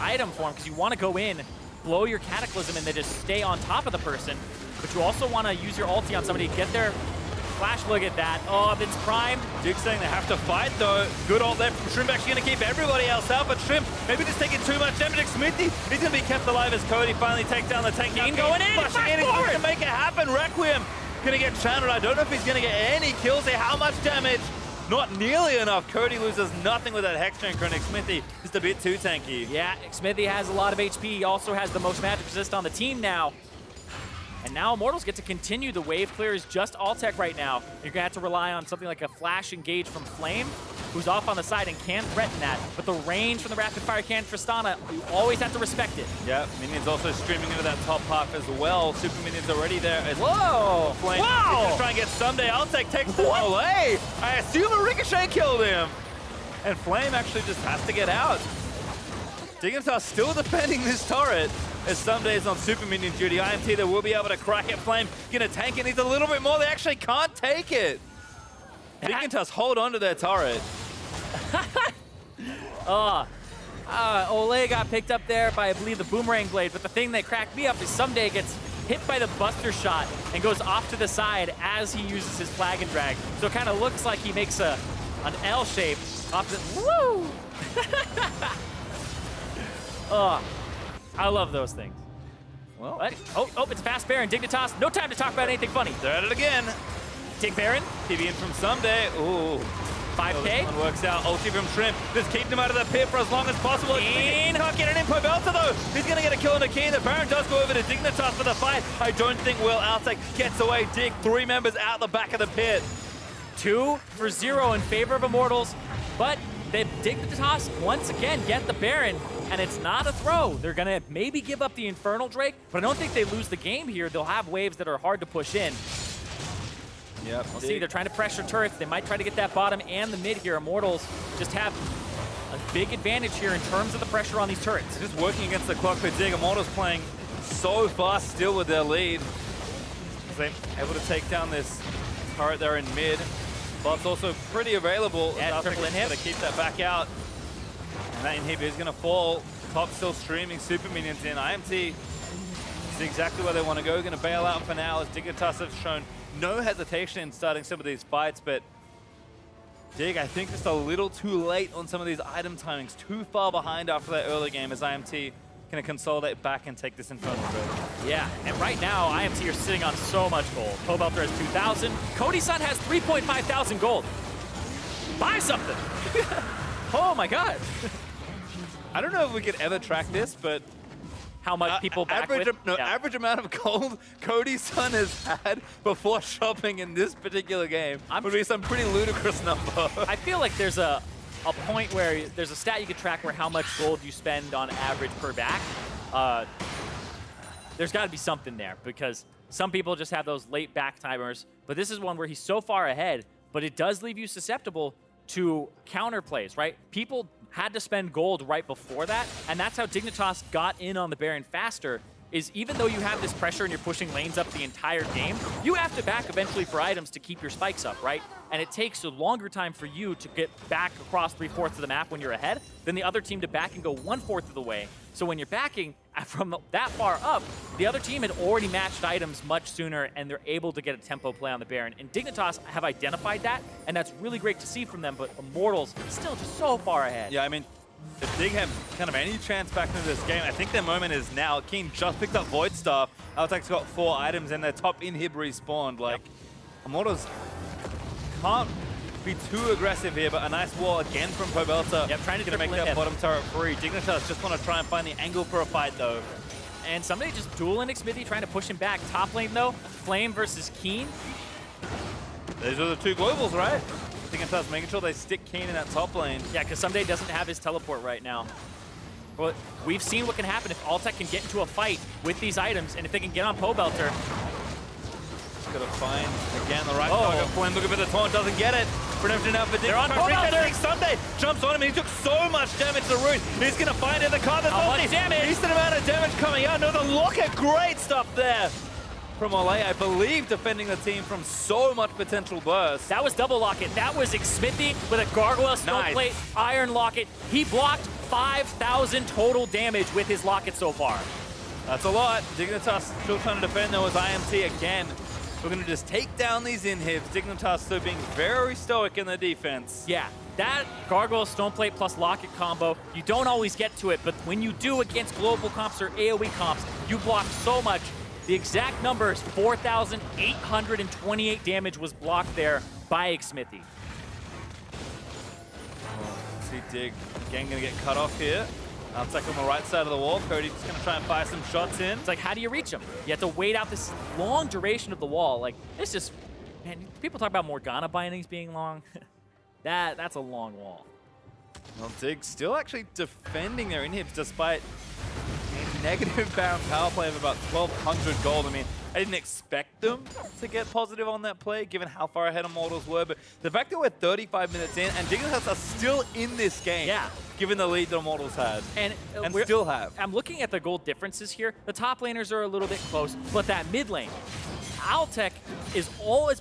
item for him, because you want to go in, blow your Cataclysm, and then just stay on top of the person. But you also want to use your ulti on somebody, get their flash. Look at that. Oh, it's primed. Duke's saying they have to fight, though. Good ult there from Shrimp, actually going to keep everybody else out, but Shrimp maybe just taking too much damage. Smithy, he's going to be kept alive as Cody finally takes down the tank. Keen going in, flashing in, he's going to make it happen. Requiem going to get channeled. I don't know if he's going to get any kills here. How much damage? Not nearly enough. Cody loses nothing with that Hex Drinker, and Smithy just a bit too tanky. Yeah, Smithy has a lot of HP. He also has the most magic resist on the team now. And now Immortals get to continue. The wave clear is just Altec right now. You're going to have to rely on something like a flash engage from Flame, who's off on the side and can threaten that. But the range from the rapid fire cannon Tristana, you always have to respect it. Yeah, Minions also streaming into that top half as well. Super Minions already there. Whoa! Flame. Wow! He's gonna try and get Someday. Altec takes the away. I assume a Ricochet killed him. And Flame actually just has to get out. Dignitas still defending this turret. As Sunday's on Super Minion duty, IMT they will be able to crack it. Flame gonna tank it, needs a little bit more. They actually can't take it. Dignitas hold on to their turret. Olay got picked up there by, I believe, the Boomerang Blade, but the thing that cracked me up is Someday gets hit by the Buster Shot and goes off to the side as he uses his Flag and Drag. So it kind of looks like he makes an L shape off the... Woo! I love those things. Well, what? Oh, it's Fast Baron, Dignitas. No time to talk about anything funny. They're at it again. Take Baron. TV in from Someday. Ooh. 5K. One works out. Ulti from Shrimp. Just keeping him out of the pit for as long as possible. Keen. Can't get it in. Pobelter, though. He's going to get a kill on the Keen. The Baron does go over to Dignitas for the fight. I don't think Will Altec gets away. Dig, 3 members out the back of the pit. 2 for 0 in favor of Immortals, but the Dignitas once again get the Baron, and it's not a throw. They're gonna maybe give up the Infernal Drake, but I don't think they lose the game here. They'll have waves that are hard to push in. Yep. We'll see, they're trying to pressure turrets. They might try to get that bottom and the mid here. Immortals just have a big advantage here in terms of the pressure on these turrets. Just working against the clock for Dig. Immortals playing so fast still with their lead. They're able to take down this turret there in mid. Bot's also pretty available. Yeah, triple in hit. To keep that back out. And that inhibitor is going to fall. Top still streaming, super minions in. IMT is exactly where they want to go. Going to bail out for now as Dignitas have shown no hesitation in starting some of these fights, but Dig, I think just a little too late on some of these item timings. Too far behind after that early game as IMT going to consolidate back and take this Infernal Bridge. Yeah, and right now, IMT are sitting on so much gold. Pobelter has 2,000. Cody-san has 3.5 thousand gold. Buy something. Oh my God. I don't know if we could ever track this, but how much people back average, with? Average amount of gold Cody-san has had before shopping in this particular game would be some pretty ludicrous number. I feel like there's a point where there's a stat you can track where how much gold you spend on average per back. There's got to be something there because some people just have those late back timers, but this is one where he's so far ahead, but it does leave you susceptible to counter plays, right? People had to spend gold right before that, and that's how Dignitas got in on the Baron faster, is even though you have this pressure and you're pushing lanes up the entire game, you have to back eventually for items to keep your spikes up, right? And it takes a longer time for you to get back across 3/4 of the map when you're ahead than the other team to back and go 1/4 of the way. So when you're backing from that far up, the other team had already matched items much sooner and they're able to get a tempo play on the Baron. And Dignitas have identified that, and that's really great to see from them, but Immortals still just so far ahead. Yeah, I mean, if Dig have kind of any chance back into this game, I think their moment is now. Keen just picked up Void Staff. Altec's got 4 items and their top inhib respawned. Like, Immortals can't be too aggressive here, but a nice wall again from Pobelter. Yep, trying to make that bottom turret free. Dignitas just want to try and find the angle for a fight, though. And somebody just dueling Xmithy, trying to push him back. Top lane, though, Flame versus Keen. Those are the 2 globals, right? Dignitas making sure they stick Keen in that top lane. Yeah, because Someday doesn't have his teleport right now. But we've seen what can happen if Altec can get into a fight with these items, and if they can get on Pobelter. Gonna find, again, the right target. Flame looking for the taunt, doesn't get it. Redemption out for Dig. They're on Pobelter. Sunday jumps on him, and he took so much damage to Root. He's gonna find it, the card that's much damage? Decent amount of damage coming out. No, the locket, great stuff there from Ole, I believe, defending the team from so much potential burst. That was double locket. That was Xmithy with a Gargoyle Snowplate, Iron Locket. He blocked 5,000 total damage with his locket so far. That's a lot. Dignitas still trying to defend, though, as IMT again. We're going to just take down these inhibs. Dignitas still being very stoic in the defense. Yeah, that Gargoyle Stoneplate plus Locket combo, you don't always get to it, but when you do against global comps or AoE comps, you block so much. The exact number is 4,828 damage was blocked there by Xmithy. See Dig again going to get cut off here. Altec on the right side of the wall. Cody's just going to try and fire some shots in. It's like, how do you reach him? You have to wait out this long duration of the wall. Like, it's just, man, people talk about Morgana bindings being long. That's a long wall. Well, Dig still actually defending their inhibs despite a negative bound power play of about 1,200 gold. I mean, I didn't expect them to get positive on that play, given how far ahead Immortals were. But the fact that we're 35 minutes in and Dignitas are still in this game, given the lead that Immortals had, and still have. I'm looking at the gold differences here. The top laners are a little bit close, but that mid lane, Altec is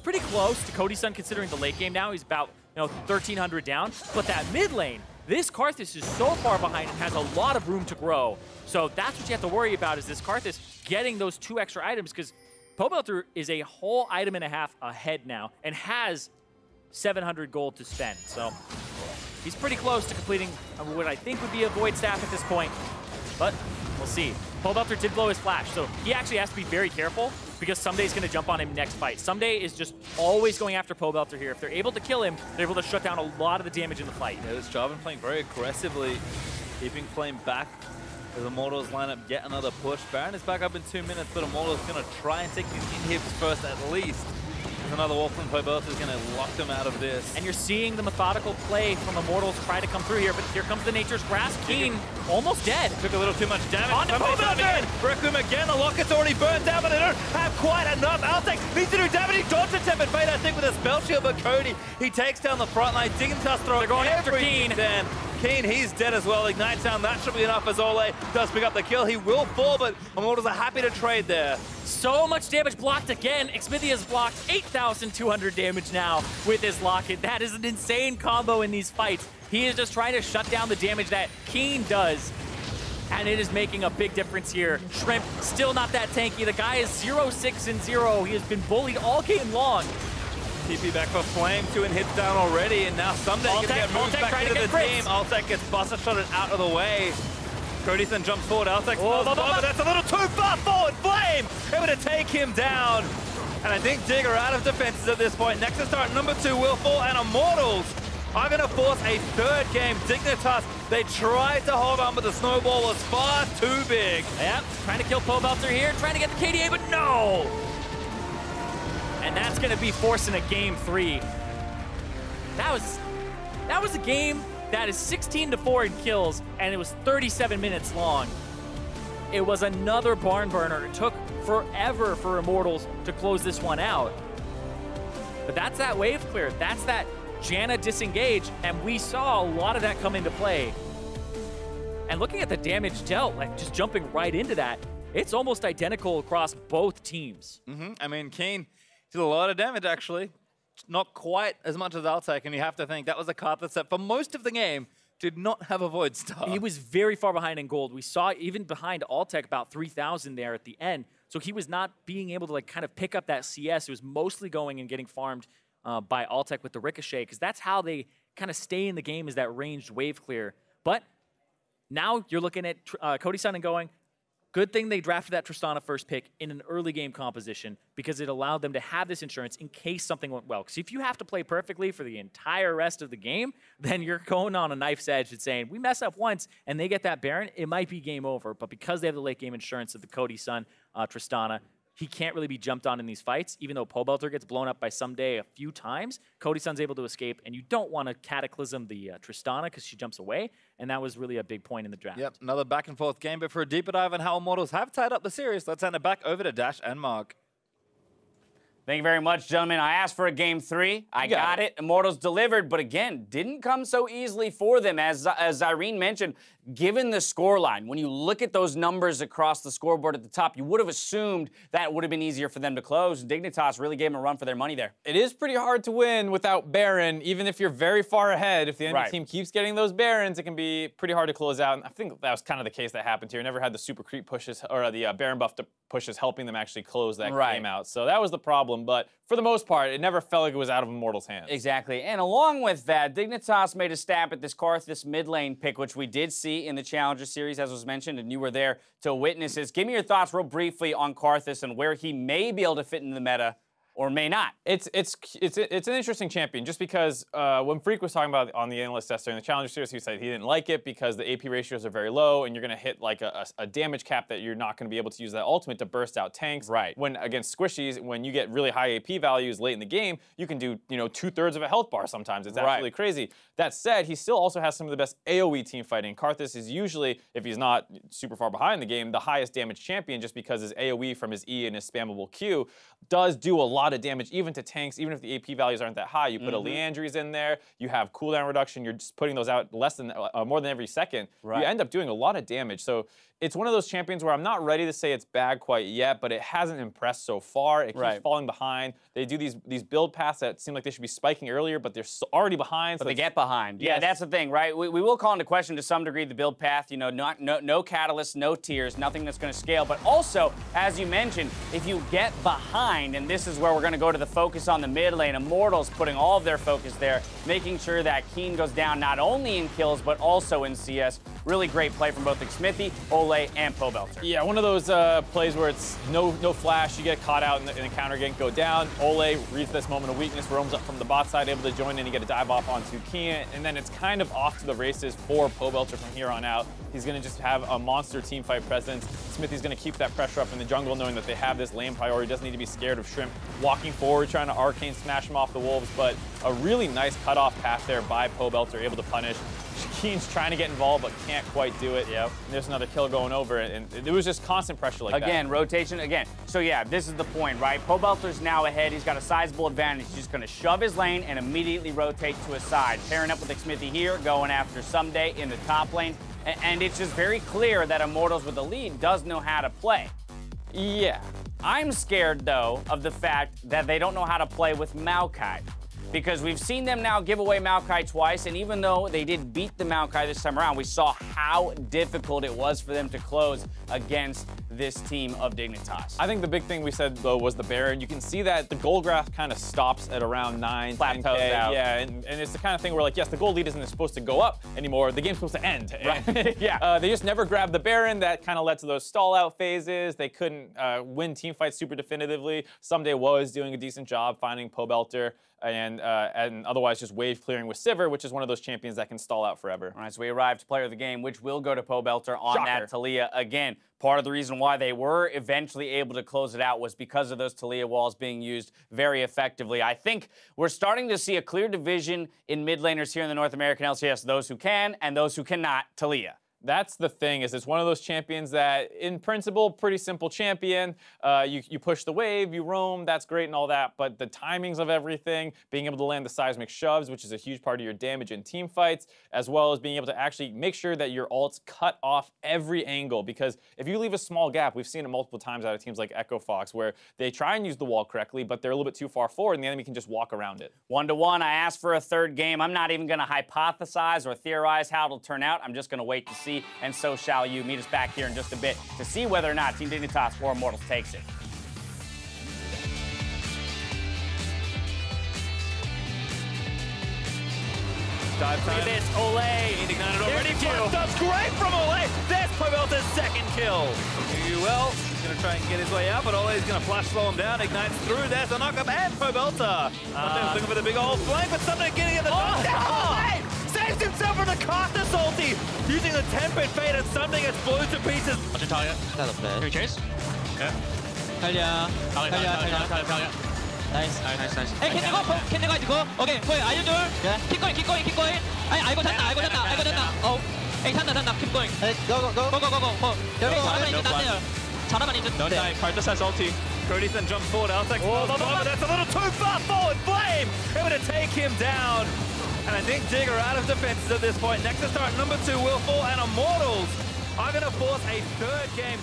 pretty close to Cody-san considering the late game now. He's about 1,300 down, but that mid lane, this Karthus is so far behind and has a lot of room to grow. So that's what you have to worry about, is this Karthus getting those 2 extra items, because Pobelter is a whole item and a half ahead now and has 700 gold to spend. So he's pretty close to completing what I think would be a Void Staff at this point, but we'll see. Pobelter did blow his flash, so he actually has to be very careful because Someday's going to jump on him next fight. Someday is just always going after Pobelter here. If they're able to kill him, they're able to shut down a lot of the damage in the fight. Yeah, this Jarvan playing very aggressively, keeping Flame back as Immortals line up yet another push. Baron is back up in 2 minutes, but Immortals going to try and take these inhibs first at least. There's another wall from Pobelter is going to lock them out of this. And you're seeing the methodical play from Immortals try to come through here, but here comes the Nature's Grasp. Keen almost dead. Took a little too much damage. On to Pobelter! Requiem again, the locket's already burned down, but they don't have quite enough. Altec needs to do damage. He dodged a Tepid Fate, I think, with a spell shield, but Cody, he takes down the front line. Dignitas throwing after Keen. Then Keen, he's dead as well. Ignite down, that should be enough as Ole does pick up the kill. He will fall, but Immortals are happy to trade there. So much damage blocked again. Xmithy has blocked 8,200 damage now with his Locket. That is an insane combo in these fights. He is just trying to shut down the damage that Keen does. And it is making a big difference here. Shrimp, still not that tanky. The guy is 0-6-0. He has been bullied all game long. TP back for Flame, 2 hits down already, and now Someday gonna get moved back into the team. Altec gets buster shotted out of the way. Codyson jumps forward, Altec smells blood, but that's a little too far forward. Flame able to take him down. And I think Digger out of defenses at this point. Nexus start number 2 will fall, and Immortals are going to force a third game. Dignitas, they tried to hold on, but the snowball was far too big. Yep, trying to kill Pobelter here, trying to get the KDA, but no! And that's going to be forcing a game 3. That was a game that is 16-4 in kills, and it was 37 minutes long. It was another barn burner. It took forever for Immortals to close this one out. But that's that wave clear. That's that Janna disengage, and we saw a lot of that come into play. And looking at the damage dealt, like just jumping right into that, it's almost identical across both teams. I mean, Keen did a lot of damage, actually. Not quite as much as Altec, and you have to think that was a Karthus that for most of the game did not have a Void Star. He was very far behind in gold. We saw even behind Altec about 3,000 there at the end. So he was not being able to like kind of pick up that CS. It was mostly going and getting farmed by Altec with the Ricochet, because that's how they kind of stay in the game, is that ranged wave clear. But now you're looking at Codyson and going, good thing they drafted that Tristana first pick in an early game composition, because it allowed them to have this insurance in case something went well. Because if you have to play perfectly for the entire rest of the game, then you're going on a knife's edge and saying, we mess up once and they get that Baron, it might be game over. But because they have the late game insurance of the Codyson, Tristana, he can't really be jumped on in these fights. Even though Pobelter gets blown up by Someday a few times, Codyson's able to escape, and you don't want to cataclysm the Tristana because she jumps away, and that was really a big point in the draft. Yep, another back and forth game, but for a deeper dive on how Immortals have tied up the series, let's hand it back over to Dash and Mark. Thank you very much, gentlemen. I asked for a game 3. I got it. Immortals delivered, but again, didn't come so easily for them. As Irene mentioned, given the scoreline, when you look at those numbers across the scoreboard at the top, you would have assumed that it would have been easier for them to close. Dignitas really gave them a run for their money there. It is pretty hard to win without Baron, even if you're very far ahead. If the enemy team keeps getting those Barons, it can be pretty hard to close out. And I think that was kind of the case that happened here. Never had the super creep pushes, or the Baron buff pushes helping them actually close that game out. So that was the problem. But for the most part, it never felt like it was out of Immortals' hands. Exactly. And along with that, Dignitas made a stab at this Karthus mid lane pick, which we did see in the Challenger Series, as was mentioned, and you were there to witness this. Give me your thoughts real briefly on Karthus and where he may be able to fit in the meta or may not. It's an interesting champion, just because when Freak was talking about on the analyst test during the Challenger Series, he said he didn't like it because the AP ratios are very low and you're going to hit like a damage cap that you're not going to be able to use that ultimate to burst out tanks. Right. When against squishies, when you get really high AP values late in the game, you can do 2/3 of a health bar sometimes. It's absolutely crazy. That said, he still also has some of the best AoE team fighting. Karthus is usually, if he's not super far behind the game, the highest damage champion, just because his AoE from his E and his spammable Q does do a lot of damage, even to tanks, even if the AP values aren't that high. You put a Leandry's in there, you have cooldown reduction, you're just putting those out more than every second. You end up doing a lot of damage. So it's one of those champions where I'm not ready to say it's bad quite yet, but it hasn't impressed so far. It keeps falling behind. They do these build paths that seem like they should be spiking earlier, but they're already behind. But they get behind. Yeah, that's the thing, right? We will call into question to some degree the build path. No catalysts, no tiers, nothing that's going to scale. But also, as you mentioned, if you get behind, and this is where we're going to go to the focus on the mid lane, Immortals putting all of their focus there, making sure that Keen goes down not only in kills, but also in CS. Really great play from both Xmithie, Ole, and Pobelter. Yeah, one of those plays where it's no flash, you get caught out in the counter gank, go down. Ole reads this moment of weakness, roams up from the bot side, able to join in and get a dive off onto Keen, and then it's kind of off to the races for Pobelter from here on out. He's going to just have a monster team fight presence. Xmithie's going to keep that pressure up in the jungle, knowing that they have this lane priority. Doesn't need to be scared of Shrimp walking forward, trying to arcane smash him off the wolves, but a really nice cutoff path there by Pobelter, able to punish. Keen's trying to get involved, but can't quite do it. Yep. And there's another kill going over, and it was just constant pressure like that. Again, rotation, again. So yeah, this is the point, right? Pobelter's now ahead. He's got a sizable advantage. He's just going to shove his lane and immediately rotate to his side. Pairing up with Xmithie here, going after Someday in the top lane. And it's just very clear that Immortals with the lead does know how to play. Yeah. I'm scared, though, of the fact that they don't know how to play with Maokai. because we've seen them now give away Maokai twice, and even though they did beat the Maokai this time around, we saw how difficult it was for them to close against this team of Dignitas. I think the big thing we said, though, was the Baron. You can see that the goal graph kind of stops at around 9, 10K. Out. Yeah, and it's the kind of thing where, like, yes, the goal lead isn't supposed to go up anymore. The game's supposed to end. Right. Yeah. They just never grabbed the Baron. That kind of led to those stall-out phases. They couldn't win team fights super definitively. Someday was doing a decent job finding Pobelter and otherwise just wave clearing with Sivir, which is one of those champions that can stall out forever. All right, so we arrived to player of the game, which will go to Pobelter on Shocker. that Taliyah again. Part of the reason why they were eventually able to close it out was because of those Taliyah walls being used very effectively. I think we're starting to see a clear division in mid laners here in the North American LCS, those who can and those who cannot Taliyah. That's the thing, is it's one of those champions that, in principle, pretty simple champion. You push the wave, you roam, that's great and all that, but the timings of everything, being able to land the seismic shoves, which is a huge part of your damage in team fights, as well as being able to actually make sure that your ults cut off every angle, because if you leave a small gap, we've seen it multiple times out of teams like Echo Fox, where they try and use the wall correctly, but they're a little bit too far forward, and the enemy can just walk around it. 1-1, I asked for a third game. I'm not even going to hypothesize or theorize how it'll turn out. I'm just going to wait to see. And so shall you. Meet us back here in just a bit to see whether or not Team Dignitas or Immortals takes it. Dive time. Look at this, Ole. Ignited already. That's great from Ole. There's Pobelter's second kill. Well, he's going to try and get his way out, but Ole's going to flash slow him down. Ignites through. There's a knock-up and Pobelter. Looking for the big old flank, but something getting in the knockdown. Saves himself from the Karthus ulti, using the Tempered Fate and something gets blown to pieces. Watch your target. Can we chase? Yeah. Target. Nice. Hey, can they go? Okay, wait, are you doing? Yeah. Keep going. I go down. Oh. Hey, keep going. Hey, go. 잘하면 이제. No dive. Karthus has ulti. Cody then jumps forward. Altex but that's a little too far forward. Flame able to take him down. And I think Dig are out of defenses at this point. Nexus start number 2 will fall, and Immortals are going to force a third game.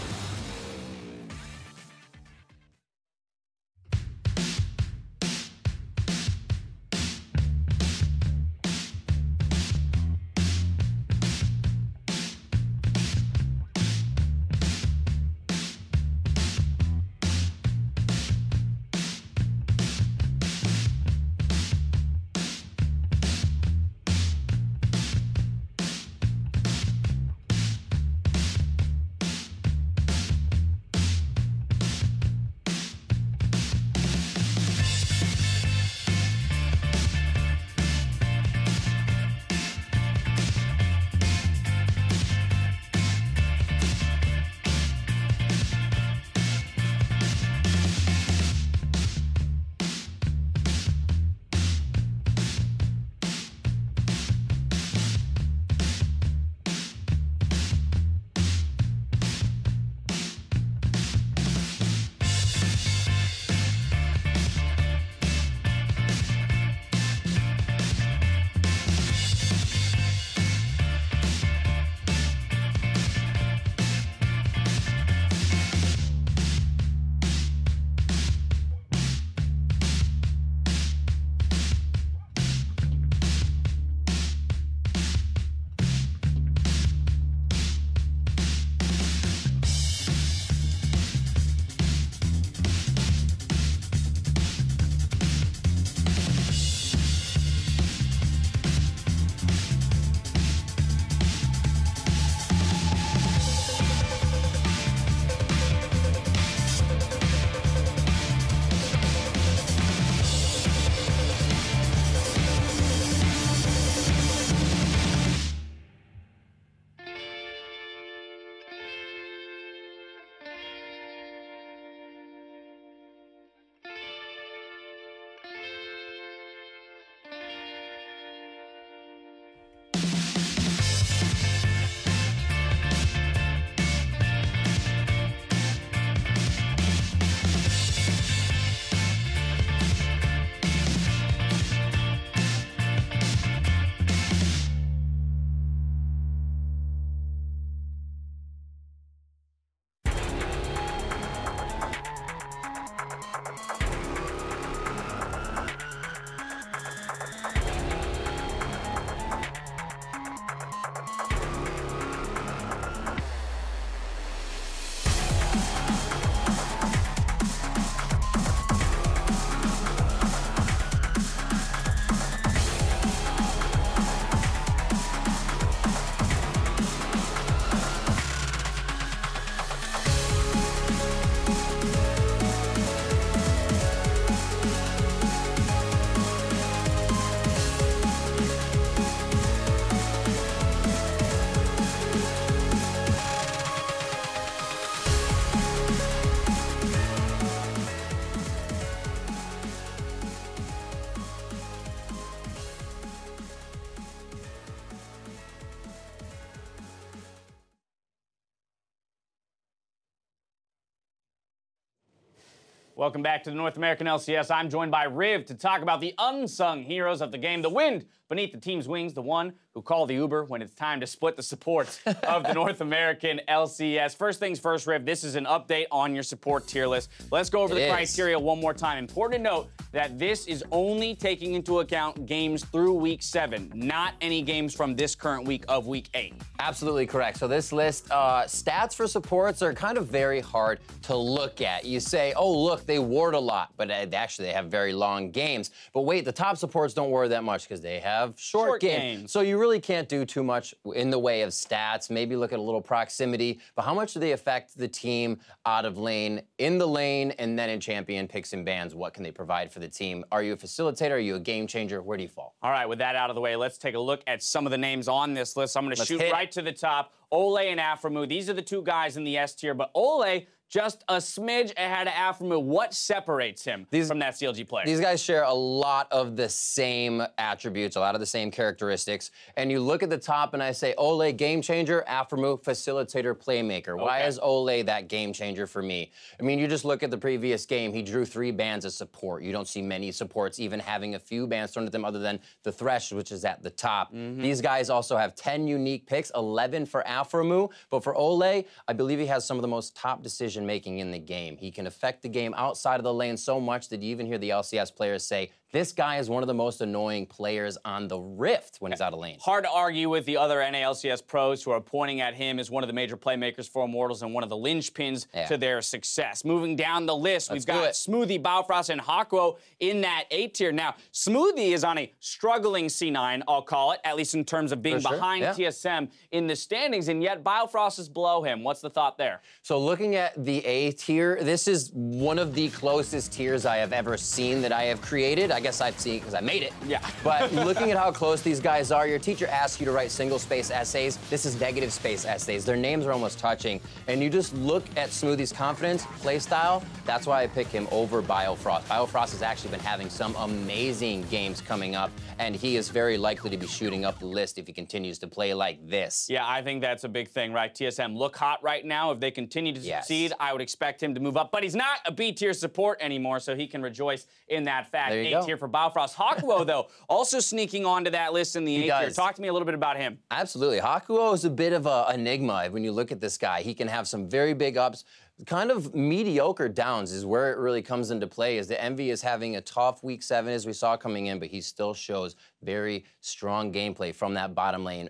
Welcome back to the North American LCS. I'm joined by Riv to talk about the unsung heroes of the game, the wind beneath the team's wings, the one who call the Uber when it's time to split the supports of the North American LCS. First things first, Riv, this is an update on your support tier list. Let's go over the criteria one more time. Important to note that this is only taking into account games through week 7, not any games from this current week of week 8. Absolutely correct. So this list, stats for supports are kind of very hard to look at. You say, oh, look, they ward a lot, but actually they have very long games. But wait, the top supports don't ward that much because they have short games. So you really can't do too much in the way of stats. Maybe look at a little proximity, but how much do they affect the team out of lane, in the lane, and then in champion picks and bans? What can they provide for the team? Are you a facilitator? Are you a game changer? Where do you fall? All right, with that out of the way, let's take a look at some of the names on this list. I'm going to shoot right to the top. Ole and Aframu, these are the two guys in the S tier, but Ole just a smidge ahead of Aframu. What separates him from that CLG player? These guys share a lot of the same attributes, a lot of the same characteristics. And you look at the top and I say, Ole, game changer, Aframu, facilitator, playmaker. Okay. Why is Ole that game changer for me? I mean, you just look at the previous game. He drew 3 bans as support. You don't see many supports even having a few bans thrown at them other than the Thresh, which is at the top. These guys also have 10 unique picks, 11 for Aframu. But for Ole, I believe he has some of the most top decisions making in the game. He can affect the game outside of the lane so much that you even hear the LCS players say, this guy is one of the most annoying players on the Rift when he's out of lane. Hard to argue with the other NALCS pros who are pointing at him as one of the major playmakers for Immortals and one of the linchpins to their success. Moving down the list, we've got Smoothie, Baofrost, and Hakuo in that 8 tier. Now, Smoothie is on a struggling C9, I'll call it, at least in terms of being behind TSM in the standings, and yet Baofrost is below him. What's the thought there? So looking at the A tier, this is one of the closest tiers I have ever seen that I have created. I guess I've seen because I made it. Yeah. But looking at how close these guys are, your teacher asks you to write single-space essays. This is negative-space essays. Their names are almost touching. And you just look at Smoothie's confidence, play style. That's why I pick him over Biofrost. Biofrost has actually been having some amazing games coming up, and he is very likely to be shooting up the list if he continues to play like this. Yeah, I think that's a big thing, right? TSM look hot right now. If they continue to succeed, I would expect him to move up. But he's not a B-tier support anymore, so he can rejoice in that fact. A-tier for Baofrost. Hakuo, though, also sneaking onto that list in the A-tier. Talk to me a little bit about him. Absolutely. Hakuo is a bit of an enigma when you look at this guy. He can have some very big ups. Kind of mediocre downs is where it really comes into play, as the Envy is having a tough week 7 as we saw coming in, but he still shows very strong gameplay from that bottom lane.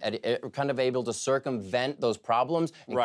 Kind of able to circumvent those problems and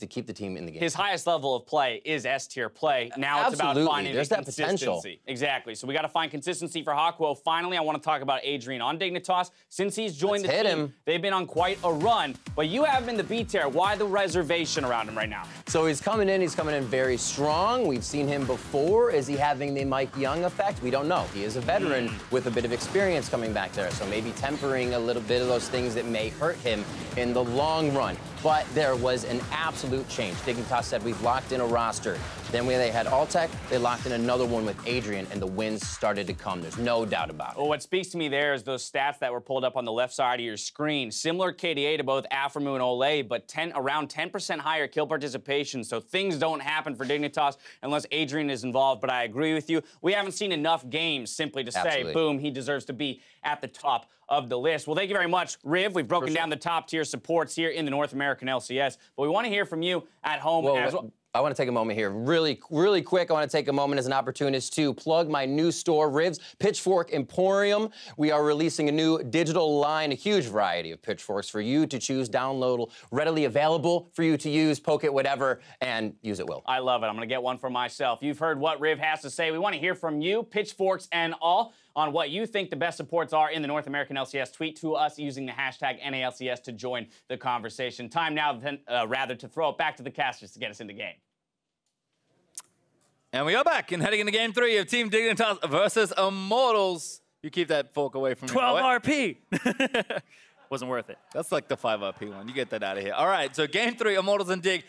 keep the team in the game. His highest level of play is S-tier play. Now it's about finding There's that potential. Exactly. So we got to find consistency for Hakuo. Finally, I want to talk about Adrian on Dignitas. Since he's joined the team, they've been on quite a run, but you have him in the B-tier. Why the reservation around him right now? So he's coming in very strong. We've seen him before. Is he having the Mike Young effect? We don't know. He is a veteran with a bit of experience coming back there, so maybe tempering a little bit of those things that may hurt him in the long run. But there was an absolute change. Dignitas said, we've locked in a roster. Then when they had Altec, they locked in another one with Adrian, and the wins started to come. There's no doubt about it. Well, what speaks to me there is those stats that were pulled up on the left side of your screen. Similar KDA to both Aframu and Ole, but around 10% higher kill participation, so things don't happen for Dignitas unless Adrian is involved. But I agree with you. We haven't seen enough games simply to say, boom, he deserves to be at the top of the list. Well, thank you very much, Riv. We've broken down the top tier supports here in the North American LCS, but we want to hear from you at home as well. I want to take a moment here, really quick. I want to take a moment as an opportunist to plug my new store, Riv's Pitchfork Emporium. We are releasing a new digital line, a huge variety of pitchforks for you to choose, download, readily available for you to use, poke it, whatever, and use it will. I love it. I'm going to get one for myself. You've heard what Riv has to say. We want to hear from you, pitchforks and all, on what you think the best supports are in the North American LCS. Tweet to us using the hashtag NALCS to join the conversation. Time now, to throw it back to the casters to get us into game. And we are back and heading into game 3 of Team Dignitas versus Immortals. You keep that fork away from me. 12 RP. Wasn't worth it. That's like the 5 RP one. You get that out of here. All right, so game 3, Immortals and Dig.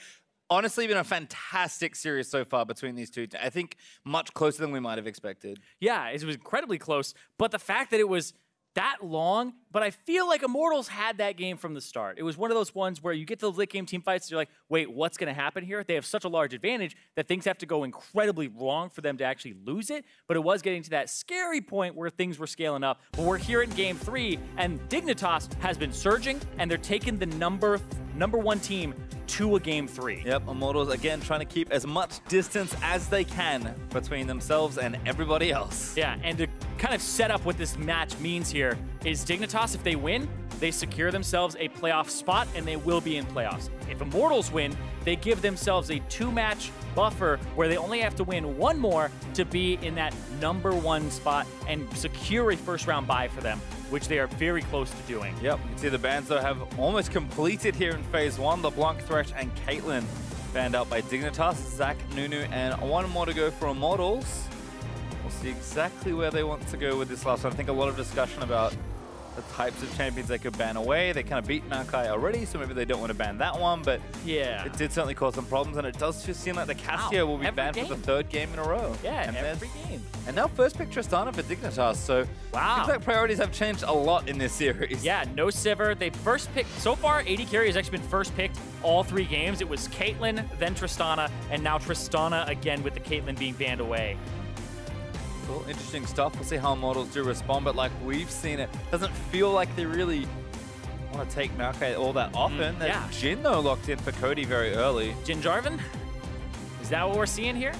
Honestly, been a fantastic series so far between these two. I think much closer than we might have expected. Yeah, it was incredibly close. But the fact that it was that long, but I feel like Immortals had that game from the start. It was one of those ones where you get to the late game team fights, you're like, wait, what's going to happen here? They have such a large advantage that things have to go incredibly wrong for them to actually lose it, but it was getting to that scary point where things were scaling up. But we're here in game 3, and Dignitas has been surging, and they're taking the number 1 team to a game 3. Yep, Immortals again trying to keep as much distance as they can between themselves and everybody else. Yeah, and to kind of set up what this match means here is Dignitas, if they win, they secure themselves a playoff spot and they will be in playoffs. If Immortals win, they give themselves a 2-match buffer where they only have to win 1 more to be in that number 1 spot and secure a first-round bye for them, which they are very close to doing. Yep, you can see the bans though have almost completed here in phase 1. LeBlanc, Thresh, and Caitlyn banned out by Dignitas, Zach, Nunu, and 1 more to go for Immortals. We'll see exactly where they want to go with this last one. I think a lot of discussion about the types of champions they could ban away. They kind of beat Maokai already, so maybe they don't want to ban that one, but yeah, it did certainly cause some problems, and it does just seem like the Cassia will be banned for the 3rd game in a row. Yeah, and every game. And now first pick Tristana for Dignitas, so wow, seems like priorities have changed a lot in this series. Yeah, no Sivir. They first picked, so far, AD Carry has actually been first picked all 3 games. It was Caitlyn, then Tristana, and now Tristana again with the Caitlyn being banned away. Cool, interesting stuff. We'll see how Immortals do respond, but like we've seen, it doesn't feel like they really want to take Maokai all that often. Yeah. Jin, though, locked in for Cody very early. Jin Jarvan? Is that what we're seeing here?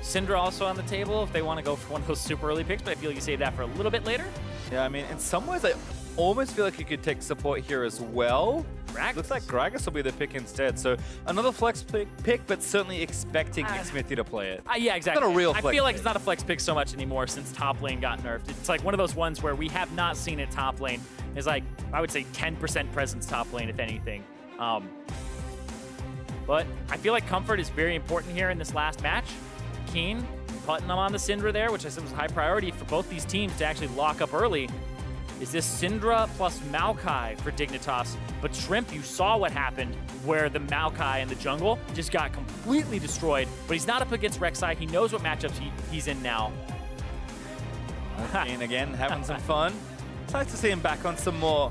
Syndra also on the table if they want to go for one of those super early picks, but I feel like you save that for a little bit later. Yeah, I mean, in some ways, I almost feel like you could take support here as well. Gragas. Looks like Gragas will be the pick instead. So another flex pick, but certainly expecting Xmithy to play it. Yeah, exactly. It's not a real I flex feel like pick. it's not a flex pick so much anymore since top lane got nerfed. It's like one of those ones where we have not seen it top lane. It's like, I would say 10% presence top lane, if anything. But I feel like comfort is very important here in this last match. Keen putting them on the Syndra there, which I said was a high priority for both these teams to actually lock up early. Is this Syndra plus Maokai for Dignitas? But Shrimp, you saw what happened where the Maokai in the jungle just got completely destroyed. But he's not up against Rek'Sai. He knows what matchups he's in now. Keen again, having some fun. It's nice to see him back on some more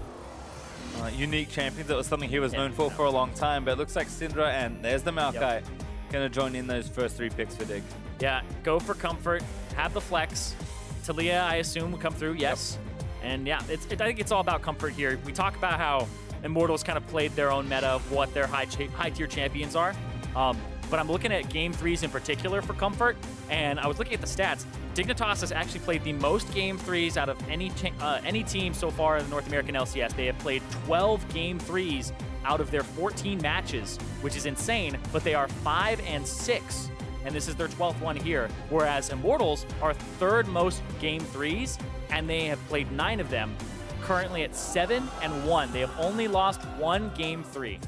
unique champions. That was something he was known for a long time. But it looks like Syndra, and there's the Maokai, going to join in those first 3 picks for Dig. Yeah, go for comfort, have the flex. Talia, I assume, will come through, yes. Yep. And yeah, I think it's all about comfort here. We talk about how Immortals kind of played their own meta of what their high-tier champions are. But I'm looking at game 3s in particular for comfort, and I was looking at the stats. Dignitas has actually played the most game 3s out of any team so far in the North American LCS. They have played 12 game 3s out of their 14 matches, which is insane, but they are 5-6. And this is their 12th one here, whereas Immortals are 3rd most game 3s, and they have played 9 of them, currently at 7-1. They have only lost 1 game 3.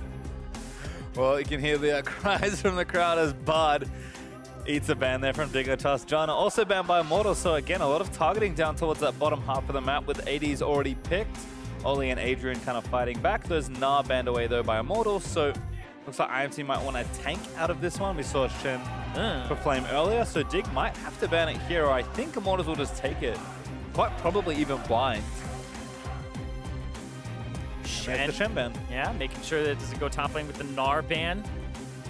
Well, you can hear the cries from the crowd as Bard eats a ban there from Dignitas. Janna also banned by Immortals, so again, a lot of targeting down towards that bottom half of the map with ADs already picked. Oli and Adrian kind of fighting back. There's Gnar banned away though by Immortals, so looks like IMT might want to tank out of this one. We saw Shen for Flame earlier, so Dig might have to ban it here, or I think Immortals will just take it. Quite probably even blind. Shen. The Shen ban. Yeah, making sure that it doesn't go top lane with the Gnar ban.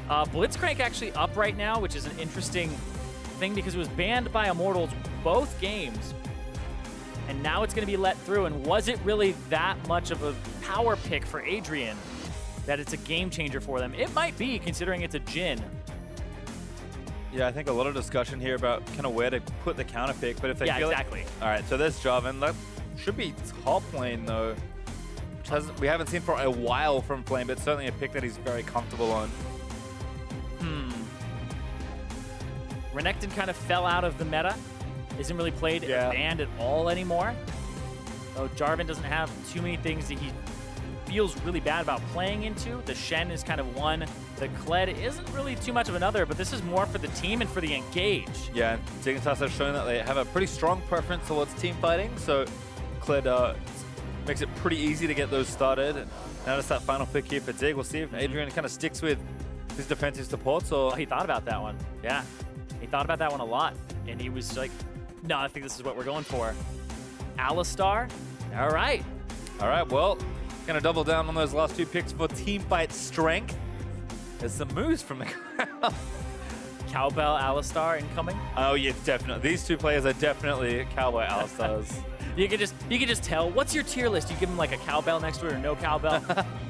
Blitzcrank actually up right now, which is an interesting thing because it was banned by Immortals both games. And now it's going to be let through. And was it really that much of a power pick for Adrian that it's a game changer for them? It might be, considering it's a Jhin. Yeah, I think a lot of discussion here about kind of where to put the counter pick, but if they feel exactly. All right, so there's Jarvan. That should be top lane though, which we haven't seen for a while from Flame, but certainly a pick that he's very comfortable on. Renekton kind of fell out of the meta. Isn't really played banned at all anymore. So Jarvan doesn't have too many things that he feels really bad about playing into. The Shen is kind of one. The Kled isn't really too much of another, but this is more for the team and for the engage. Yeah, Dignitas have shown that they have a pretty strong preference towards team fighting, so Kled makes it pretty easy to get those started. And notice that final pick here for Dig. We'll see if Adrian kind of sticks with his defensive supports or... Oh, he thought about that one. Yeah, he thought about that one a lot. And he was like, no, I think this is what we're going for. Alistar All right. All right, well, gonna double down on those last 2 picks for team fight strength. There's some moves from the crowd. Cowbell Alistar incoming. Oh yeah, definitely. These 2 players are definitely Cowboy Alistars. You can just tell. What's your tier list? You give them like a cowbell next to it or no cowbell.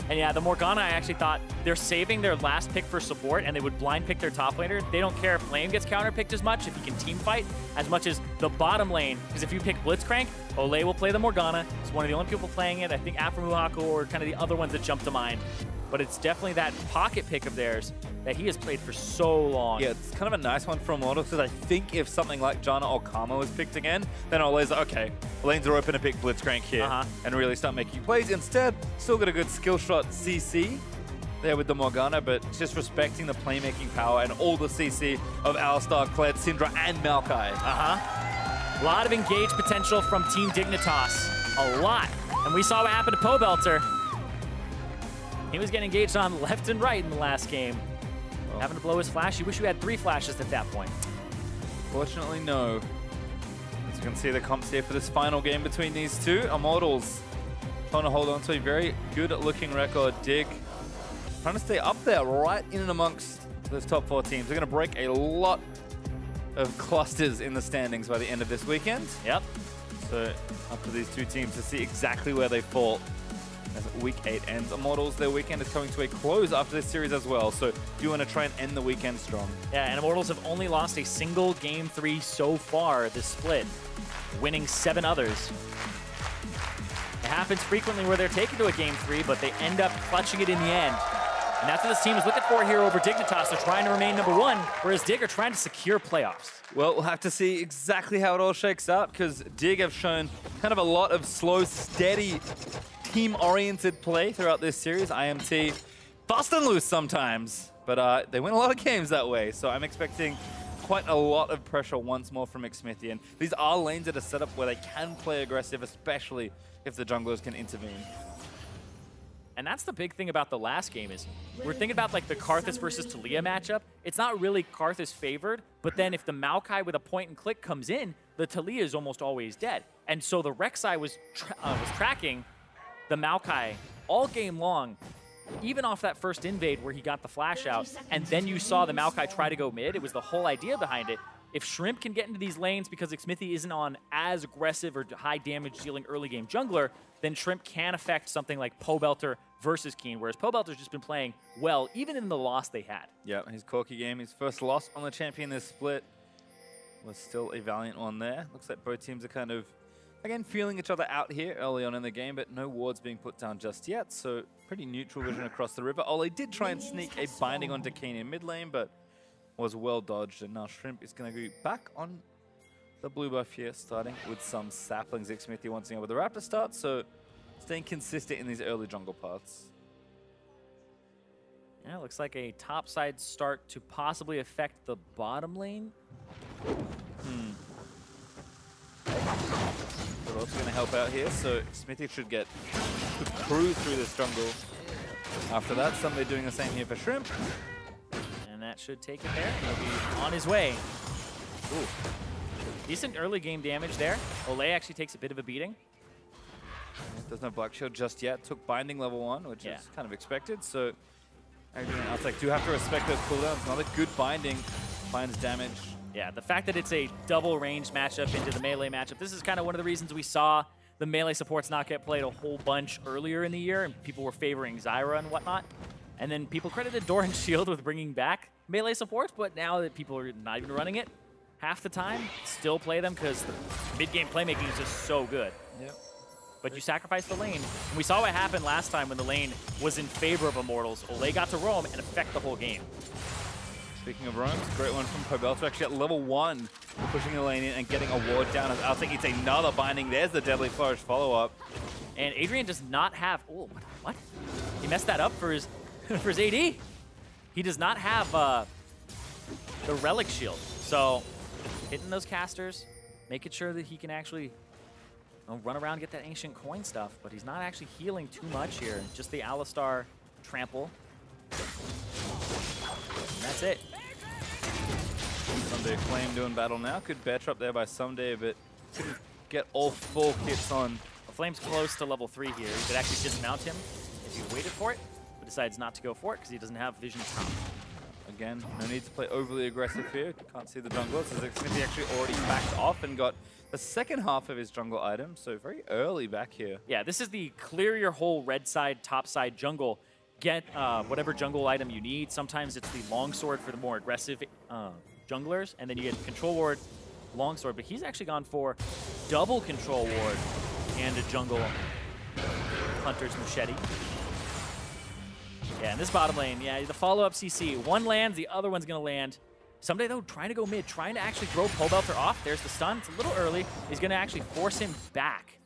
And yeah, the Morgana, I actually thought they're saving their last pick for support, and they would blind pick their top laner. They don't care if Flame gets counter picked as much, if he can team fight, as much as the bottom lane. Because if you pick Blitzcrank, Olay will play the Morgana. It's one of the only people playing it. I think Afro or kind of the other ones that jump to mind. But it's definitely that pocket pick of theirs that he has played for so long. Yeah, it's kind of a nice one for Immortals, because I think if something like Janna or Karma was picked again, then Olay's like, okay, lanes are open to pick Blitzcrank here and really start making plays. Instead, still got a good skill shot CC there with the Morgana, but just respecting the playmaking power and all the CC of Alistar, Kled, Syndra, and Maokai. A lot of engaged potential from Team Dignitas. A lot. And we saw what happened to Pobelter. He was getting engaged on left and right in the last game. Having to blow his flash. You wish you had 3 flashes at that point. Fortunately, no. As you can see, the comps here for this final game between these 2. Immortals trying to hold on to a very good-looking record. Dig trying to stay up there, right in and amongst those top 4 teams. They're going to break a lot of clusters in the standings by the end of this weekend. Yep. So up to these 2 teams to see exactly where they fall as Week 8 ends. Immortals, their weekend is coming to a close after this series as well, so do you want to try and end the weekend strong? Yeah, and Immortals have only lost a single Game 3 so far this split, winning 7 others. It happens frequently where they're taken to a Game 3, but they end up clutching it in the end. And that's what this team is looking for here over Dignitas. They're trying to remain #1, whereas Dig are trying to secure playoffs. Well, we'll have to see exactly how it all shakes out, because Dig have shown kind of a lot of slow, steady, team-oriented play throughout this series. IMT fast and loose sometimes, but they win a lot of games that way. So I'm expecting quite a lot of pressure once more from Xmithy. And these are lanes that are set up where they can play aggressive, especially if the junglers can intervene. And that's the big thing about the last game is we're thinking about like the Karthus versus Taliyah matchup. It's not really Karthus favored, but then if the Maokai with a point and click comes in, the Taliyah is almost always dead. And so the Rek'Sai was tracking the Maokai all game long, even off that first invade where he got the flash out, and then you saw the Maokai try to go mid. It was the whole idea behind it. If Shrimp can get into these lanes because Xmithy isn't on as aggressive or high damage dealing early game jungler, then Shrimp can affect something like Pobelter versus Keen, whereas Pobelter's just been playing well, even in the loss they had. Yeah, his Corki game, his first loss on the champion this split, was still a valiant one there. Looks like both teams are kind of, again, feeling each other out here early on in the game, but no wards being put down just yet, so pretty neutral vision across the river. Ole did try and sneak a binding onto Keen in mid lane, but was well dodged, and now Shrimp is going to go back on the blue buff here, starting with some saplings. Xmithy wanting over the Raptor start, so staying consistent in these early jungle paths. Yeah, looks like a topside start to possibly affect the bottom lane. But also going to help out here, so Xmithy should get to cruise through this jungle. After that, Sunday doing the same here for Shrimp. And that should take it there. He'll be on his way. Ooh. Decent early game damage there. Olay actually takes a bit of a beating. Doesn't have Black Shield just yet. Took binding level 1, which is kind of expected. So Altek do have to respect those cooldowns. Another good binding finds damage. Yeah, the fact that it's a double range matchup into the melee matchup, this is kind of one of the reasons we saw the melee supports not get played a whole bunch earlier in the year, and people were favoring Zyra and whatnot. And then people credited Doran Shield with bringing back melee supports, but now that people are not even running it half the time, still play them because the mid-game playmaking is just so good. Yep. But you sacrifice the lane. And we saw what happened last time when the lane was in favor of Immortals. Olay got to roam and affect the whole game. Speaking of roams, great one from Pobelter, actually at level 1, pushing the lane in and getting a ward down. I think it's another binding. There's the Deadly Flourish follow-up. And Adrian does not have... Oh, what? He messed that up for his, for his AD. He does not have the Relic Shield. So hitting those casters, making sure that he can actually run around and get that ancient coin stuff, but he's not actually healing too much here. Just the Alistar trample. And that's it. Someday Flame doing battle now. Could bear up there by Someday, but couldn't get all 4 kits on Flame's close to level 3 here. He could actually dismount him if he waited for it, but decides not to go for it because he doesn't have vision top. Again, no need to play overly aggressive here. Can't see the jungle. So Smithy actually already backed off and got the second half of his jungle item, so very early back here. Yeah, this is the clear your whole red side, top side jungle. Get whatever jungle item you need. Sometimes it's the longsword for the more aggressive junglers, and then you get control ward, longsword, but he's actually gone for double control ward and a jungle hunter's machete. Yeah, in this bottom lane, yeah, the follow-up CC. One lands, the other one's going to land. Someday, though, trying to go mid, trying to actually throw Pole Belter off. There's the stun. It's a little early. He's going to actually force him back.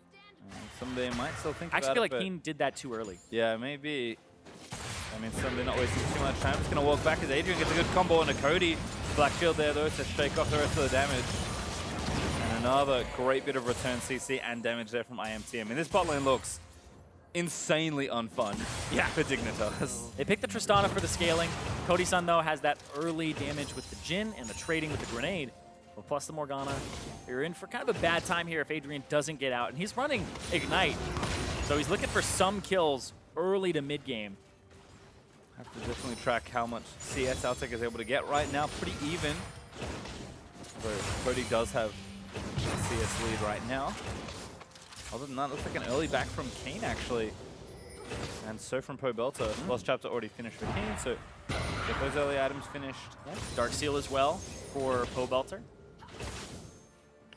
Someday might still think I about actually feel it, like Keen did that too early. Yeah, maybe. I mean, Someday not wasting too much time. Just going to walk back as Adrian gets a good combo on a Cody. Black shield there, though, to shake off the rest of the damage. And another great bit of return CC and damage there from IMT. I mean, this bot lane looks insanely unfun. Yeah, for Dignitas. They picked the Tristana for the scaling. Cody-san, though, has that early damage with the Jhin and the trading with the grenade. Well, plus the Morgana. You're in for kind of a bad time here if Adrian doesn't get out. And he's running Ignite. So he's looking for some kills early to mid-game. Have to definitely track how much CS Altec is able to get right now. Pretty even. But Cody does have a CS lead right now. Other than that, looks like an early back from Kane, actually. And so from Pole Belter. Lost chapter already finished for Kane, so get those early items finished. Yeah. Dark Seal as well for Pole Belter.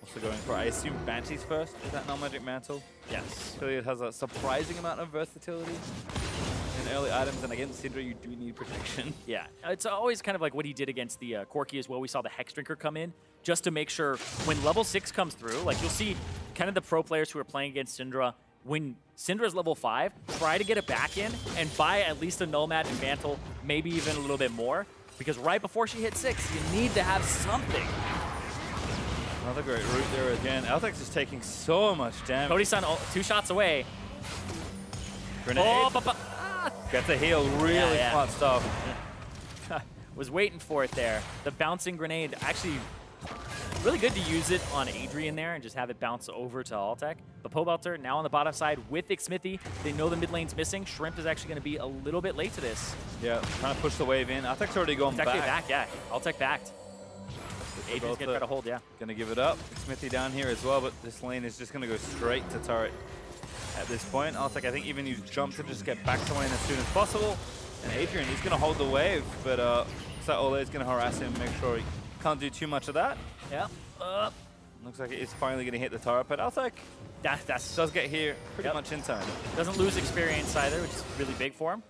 Also going for, I assume, Banshees first with that non-magic mantle. Yes. Clearly it has a surprising amount of versatility in early items, and against Syndra, you do need protection. Yeah, it's always kind of like what he did against the Corki as well. We saw the Hex Drinker come in just to make sure when level 6 comes through, like you'll see kind of the pro players who are playing against Syndra, when Syndra's level 5, try to get it back in and buy at least a Null Magic Mantle, maybe even a little bit more, because right before she hits 6, you need to have something. Another great route there again. Altex is taking so much damage. Cody-san 2 shots away. Grenade. Oh, Gets a heal, really smart stuff. Was waiting for it there. The bouncing grenade, actually really good to use it on Adrian there and just have it bounce over to Altec. But Pole Belter now on the bottom side with Xmithy. They know the mid lane's missing. Shrimp is actually going to be a little bit late to this. Yeah, trying to push the wave in. Altec's already gone back. It's actually back, yeah. Altec backed. Adrian's going to try to hold, yeah. Going to give it up. Xmithy down here as well, but this lane is just going to go straight to turret at this point. Altec, I think, even used jump to just get back to lane as soon as possible. And Adrian, he's going to hold the wave, but so Ole is going to harass him, make sure he can't do too much of that. Yeah. Looks like it's finally going to hit the turret, but Altec does get here pretty much in time. Doesn't lose experience either, which is really big for him.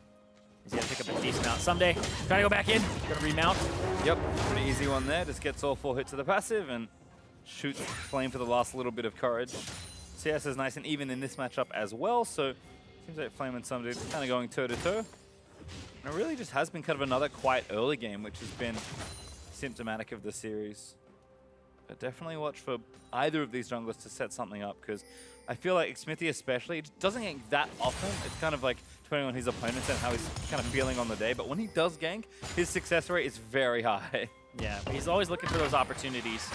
He's going to pick up a decent amount. Someday, trying to go back in, going to remount. Yep, pretty easy one there. Just gets all 4 hits of the passive and shoots Flame for the last little bit of courage. CS is nice and even in this matchup as well, so seems like Flame and Someday kind of going toe-to-toe. And it really just has been kind of another quiet early game, which has been symptomatic of the series. But definitely watch for either of these junglers to set something up, because I feel like Xmithy especially, it doesn't gank that often. It's kind of like depending on his opponents and how he's kind of feeling on the day. But when he does gank, his success rate is very high. Yeah, but he's always looking for those opportunities.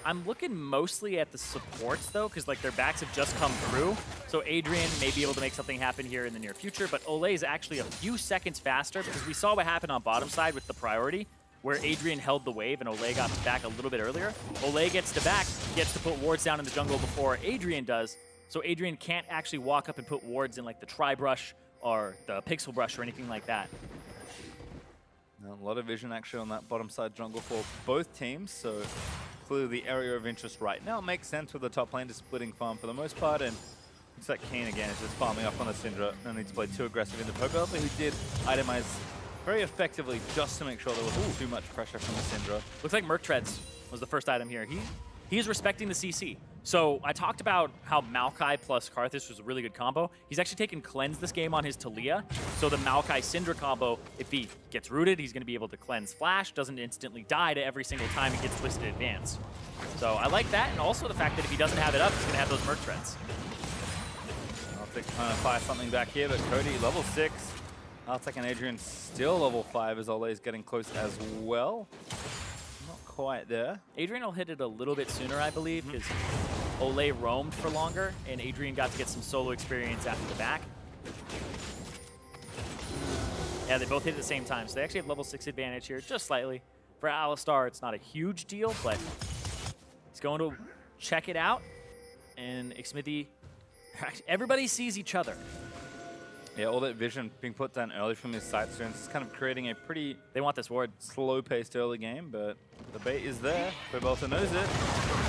I'm looking mostly at the supports, though, because like their backs have just come through. So Adrian may be able to make something happen here in the near future, but Ole is actually a few seconds faster, because we saw what happened on bottom side with the priority, where Adrian held the wave and Ole got back a little bit earlier. Ole gets to back, gets to put wards down in the jungle before Adrian does, so Adrian can't actually walk up and put wards in like the Tri-Brush or the Pixel Brush or anything like that. A lot of vision actually on that bottom side jungle for both teams, so clearly the area of interest right now makes sense with the top lane just splitting farm for the most part, and looks like Kane again is just farming up on a Syndra. No need to play too aggressive into Pole Belter, who did itemize very effectively just to make sure there wasn't too much pressure from the Syndra. Looks like Merc Treads was the first item here. He's respecting the CC. So I talked about how Maokai plus Karthus was a really good combo. He's actually taken Cleanse this game on his Talia. So the Maokai Syndra combo, if he gets rooted, he's going to be able to Cleanse Flash, doesn't instantly die to every single time he gets Twisted Advance. So I like that, and also the fact that if he doesn't have it up, he's going to have those Merc Treads. Altec trying to fire something back here, but Cody, level 6. Altec and Adrian still level 5 as Ole is getting close as well. Not quite there. Adrian will hit it a little bit sooner, I believe, because Olay roamed for longer, and Adrian got to get some solo experience after the back. Yeah, they both hit at the same time, so they actually have level 6 advantage here, just slightly. For Alistar, it's not a huge deal, but he's going to check it out, and Xmithie, everybody sees each other. Yeah, all that vision being put down early from his side students is kind of creating a pretty... They want this ward. Slow-paced early game, but the bait is there. Pobelta knows it.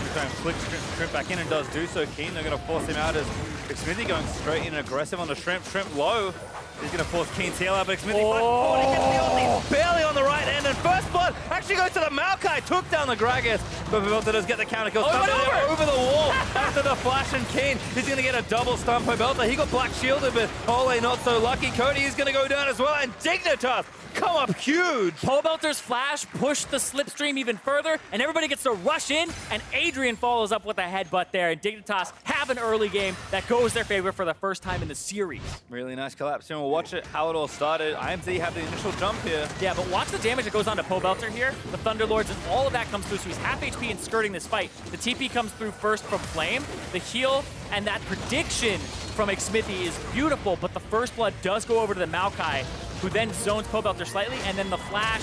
He's trying to flick Shrimp back in and does do so. Keen, they're going to force him out as Xmithie going straight in aggressive on the Shrimp. Shrimp low. He's going to force Keen's heal out, but Xmithie he gets the ulti barely on the right end, and first blood actually goes to the Maokai, took down the Gragas, but Pobelta does get the counter kill. Over the wall after the flash, and Keen, he's going to get a double stun. Pobelta, he got black shielded, but Ole not so lucky. Cody is going to go down as well, and Dignitas come up huge. Pobelter's flash pushed the slipstream even further, and everybody gets to rush in, and Adrian follows up with a headbutt there, and Dignitas have an early game that goes their favor for the first time in the series. Really nice collapse. And we'll watch it, how it all started. IMT have the initial jump here. Yeah, but watch the damage that goes on to Pobelter here. The Thunderlords and all of that comes through, so he's half HP and skirting this fight. The TP comes through first from Flame. The heal and that prediction from Xmithie is beautiful, but the first blood does go over to the Maokai, who then zones Pobelter slightly, and then the flash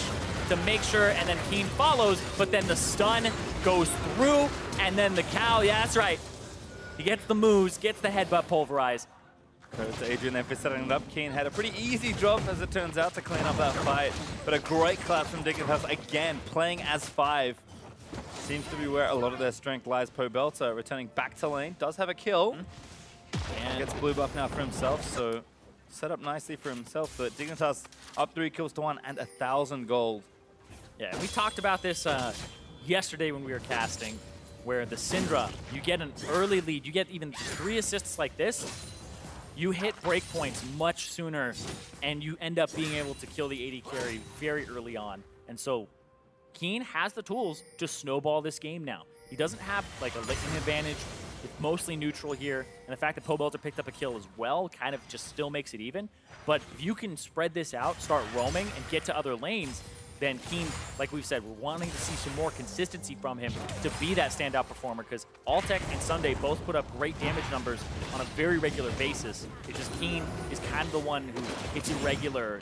to make sure, and then Keen follows, but then the stun goes through, and then the cow, yeah, that's right. He gets the moves, gets the headbutt pulverized. Credit to Adrian there for setting it up. Keen had a pretty easy job, as it turns out, to clean up that fight, but a great collapse from Dignitas, again, playing as 5. Seems to be where a lot of their strength lies. Pobelta returning back to lane, does have a kill, and gets blue buff now for himself, so set up nicely for himself, but Dignitas up 3 kills to 1 and 1,000 gold. Yeah, we talked about this yesterday when we were casting, where the Syndra, you get an early lead, you get even 3 assists like this, you hit breakpoints much sooner, and you end up being able to kill the AD carry very early on. And so Keen has the tools to snowball this game now. He doesn't have like a lightning advantage. It's mostly neutral here, and the fact that Pobelter picked up a kill as well kind of just still makes it even. But if you can spread this out, start roaming, and get to other lanes, then Keen, like we've said, we're wanting to see some more consistency from him to be that standout performer, because Altec and Sunday both put up great damage numbers on a very regular basis. It's just Keen is kind of the one who hits irregular,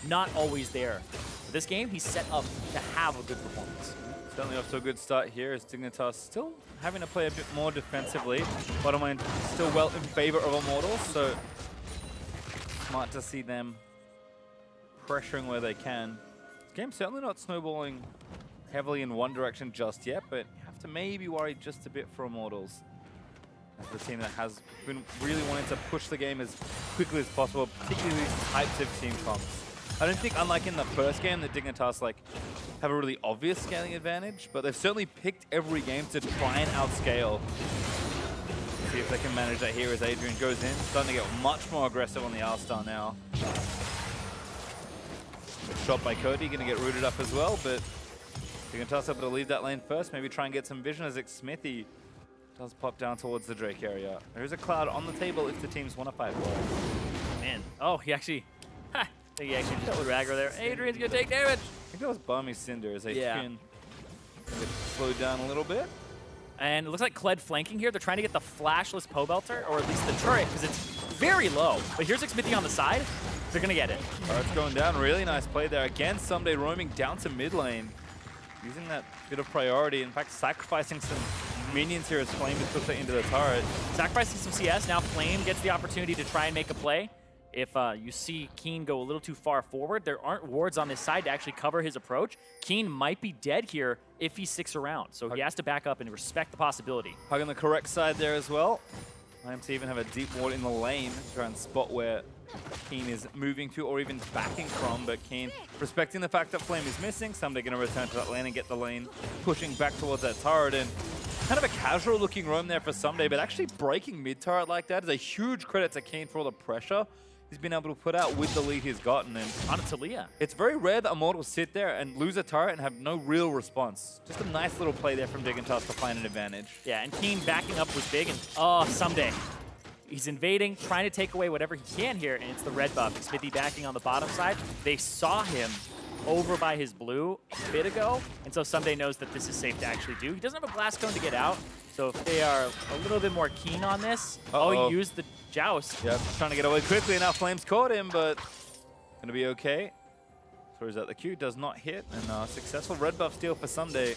not always there. For this game, he's set up to have a good performance. Certainly off to a good start here as Dignitas still having to play a bit more defensively. Bottom lane still well in favor of Immortals, so smart to see them pressuring where they can. This game's certainly not snowballing heavily in one direction just yet, but you have to maybe worry just a bit for Immortals as the team that has been really wanting to push the game as quickly as possible, particularly these types of team comps. I don't think, unlike in the first game, that Dignitas have a really obvious scaling advantage, but they've certainly picked every game to try and outscale. See if they can manage that here as Adrian goes in. Starting to get much more aggressive on the Alistar now. Good shot by Cody, going to get rooted up as well, but Dignitas able to leave that lane first, maybe try and get some vision as Xmithie does pop down towards the Drake area. There is a cloud on the table if the teams want to fight for it. Man, oh, he actually just killed Raggro there. Adrian's gonna take damage. I think that was Balmy Cinder as Adrian slowed down a little bit. And it looks like Kled flanking here. They're trying to get the flashless Pobelter, or at least the turret, because it's very low. But here's Xmithie on the side. They're gonna get it. Turret's going down. Really nice play there. Again, Someday roaming down to mid lane. Using that bit of priority. In fact, sacrificing some minions here as Flame is put into the turret. Sacrificing some CS. Now Flame gets the opportunity to try and make a play. If you see Keen go a little too far forward, there aren't wards on this side to actually cover his approach. Keen might be dead here if he sticks around, so he has to back up and respect the possibility. Hug on the correct side there as well. IMT even have a deep ward in the lane to try and spot where Keen is moving to or even backing from, but Keen respecting the fact that Flame is missing. Someday going to return to that lane and get the lane pushing back towards that turret, and kind of a casual looking roam there for Someday, but actually breaking mid turret like that is a huge credit to Keen for all the pressure he's been able to put out with the lead he's gotten. And on Talia, it's very rare that Immortals sit there and lose a turret and have no real response. Just a nice little play there from Dignitas to find an advantage. Yeah, and Keen backing up was big, and oh, Someday. He's invading, trying to take away whatever he can here, and it's the red buff. Xmithie backing on the bottom side. They saw him over by his blue a bit ago, and so Someday knows that this is safe to actually do. He doesn't have a blast cone to get out, so if they are a little bit more keen on this, he used the joust. Yep, trying to get away quickly. Now Flames caught him, but gonna be okay. Throws out the Q, does not hit, and successful red buff steal for Someday.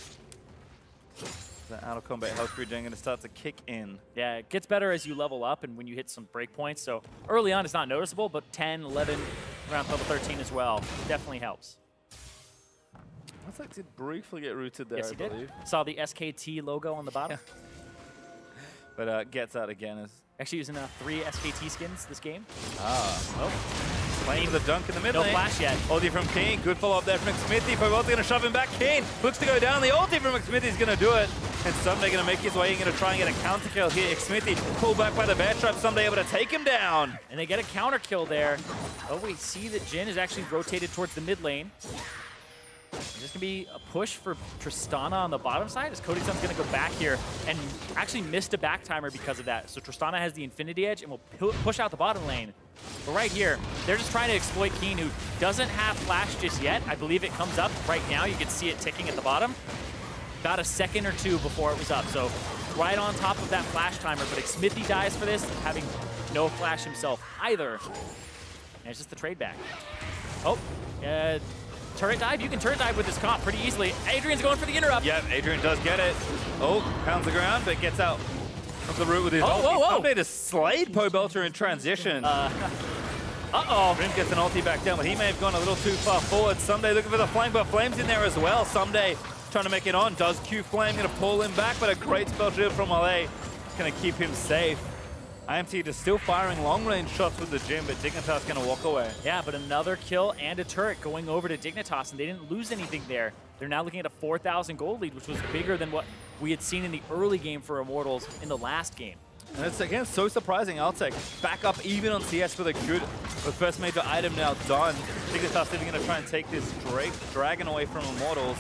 The out of combat health regen gonna start to kick in. Yeah, it gets better as you level up and when you hit some breakpoints. So early on it's not noticeable, but 10, 11, around level 13 as well definitely helps. Looks like did briefly get rooted there, Yes, he I believe. did. Saw the SKT logo on the bottom. But gets out again. As actually using 3 SKT skins this game. Playing the dunk in the mid No lane. flash yet. Ulti from Keen. Good follow-up there from McSmithy. Pobolt's going to shove him back. Keen looks to go down. The ulti from McSmithy's going to do it. And Someday going to make his way in, going to try and get a counter kill here. McSmithy pulled back by the bear trap. Someday able to take him down. And they get a counter kill there. Oh, we see that Jhin is actually rotated towards the mid lane. Is this going to be a push for Tristana on the bottom side? Is Cody Sun's going to go back here and actually missed a back timer because of that. So Tristana has the Infinity Edge and will push out the bottom lane. But right here, they're just trying to exploit Keen, who doesn't have flash just yet. I believe it comes up right now. You can see it ticking at the bottom. About a second or two before it was up. So right on top of that flash timer. But Smithy dies for this, having no flash himself either. And it's just the trade back. Oh, turret dive? You can turret dive with this comp pretty easily. Adrian's going for the interrupt. Yep, Adrian does get it. Oh, pounds the ground, but gets out of the root with his ulti. Whoa. Someday to slide Pobelter in transition. Grim gets an ulti back down, but he may have gone a little too far forward. Someday looking for the flank, but Flame's in there as well. Someday trying to make it on. Does Q Flame, going to pull him back, but a great spell shield from LA. Going to keep him safe. IMT just still firing long-range shots with the Jhin, but Dignitas going to walk away. Yeah, but another kill and a turret going over to Dignitas, and they didn't lose anything there. They're now looking at a 4,000 gold lead, which was bigger than what we had seen in the early game for Immortals in the last game. And it's, again, so surprising. Altec back up even on CS for the good. The first major item now done. Dignitas even going to try and take this Dragon away from Immortals.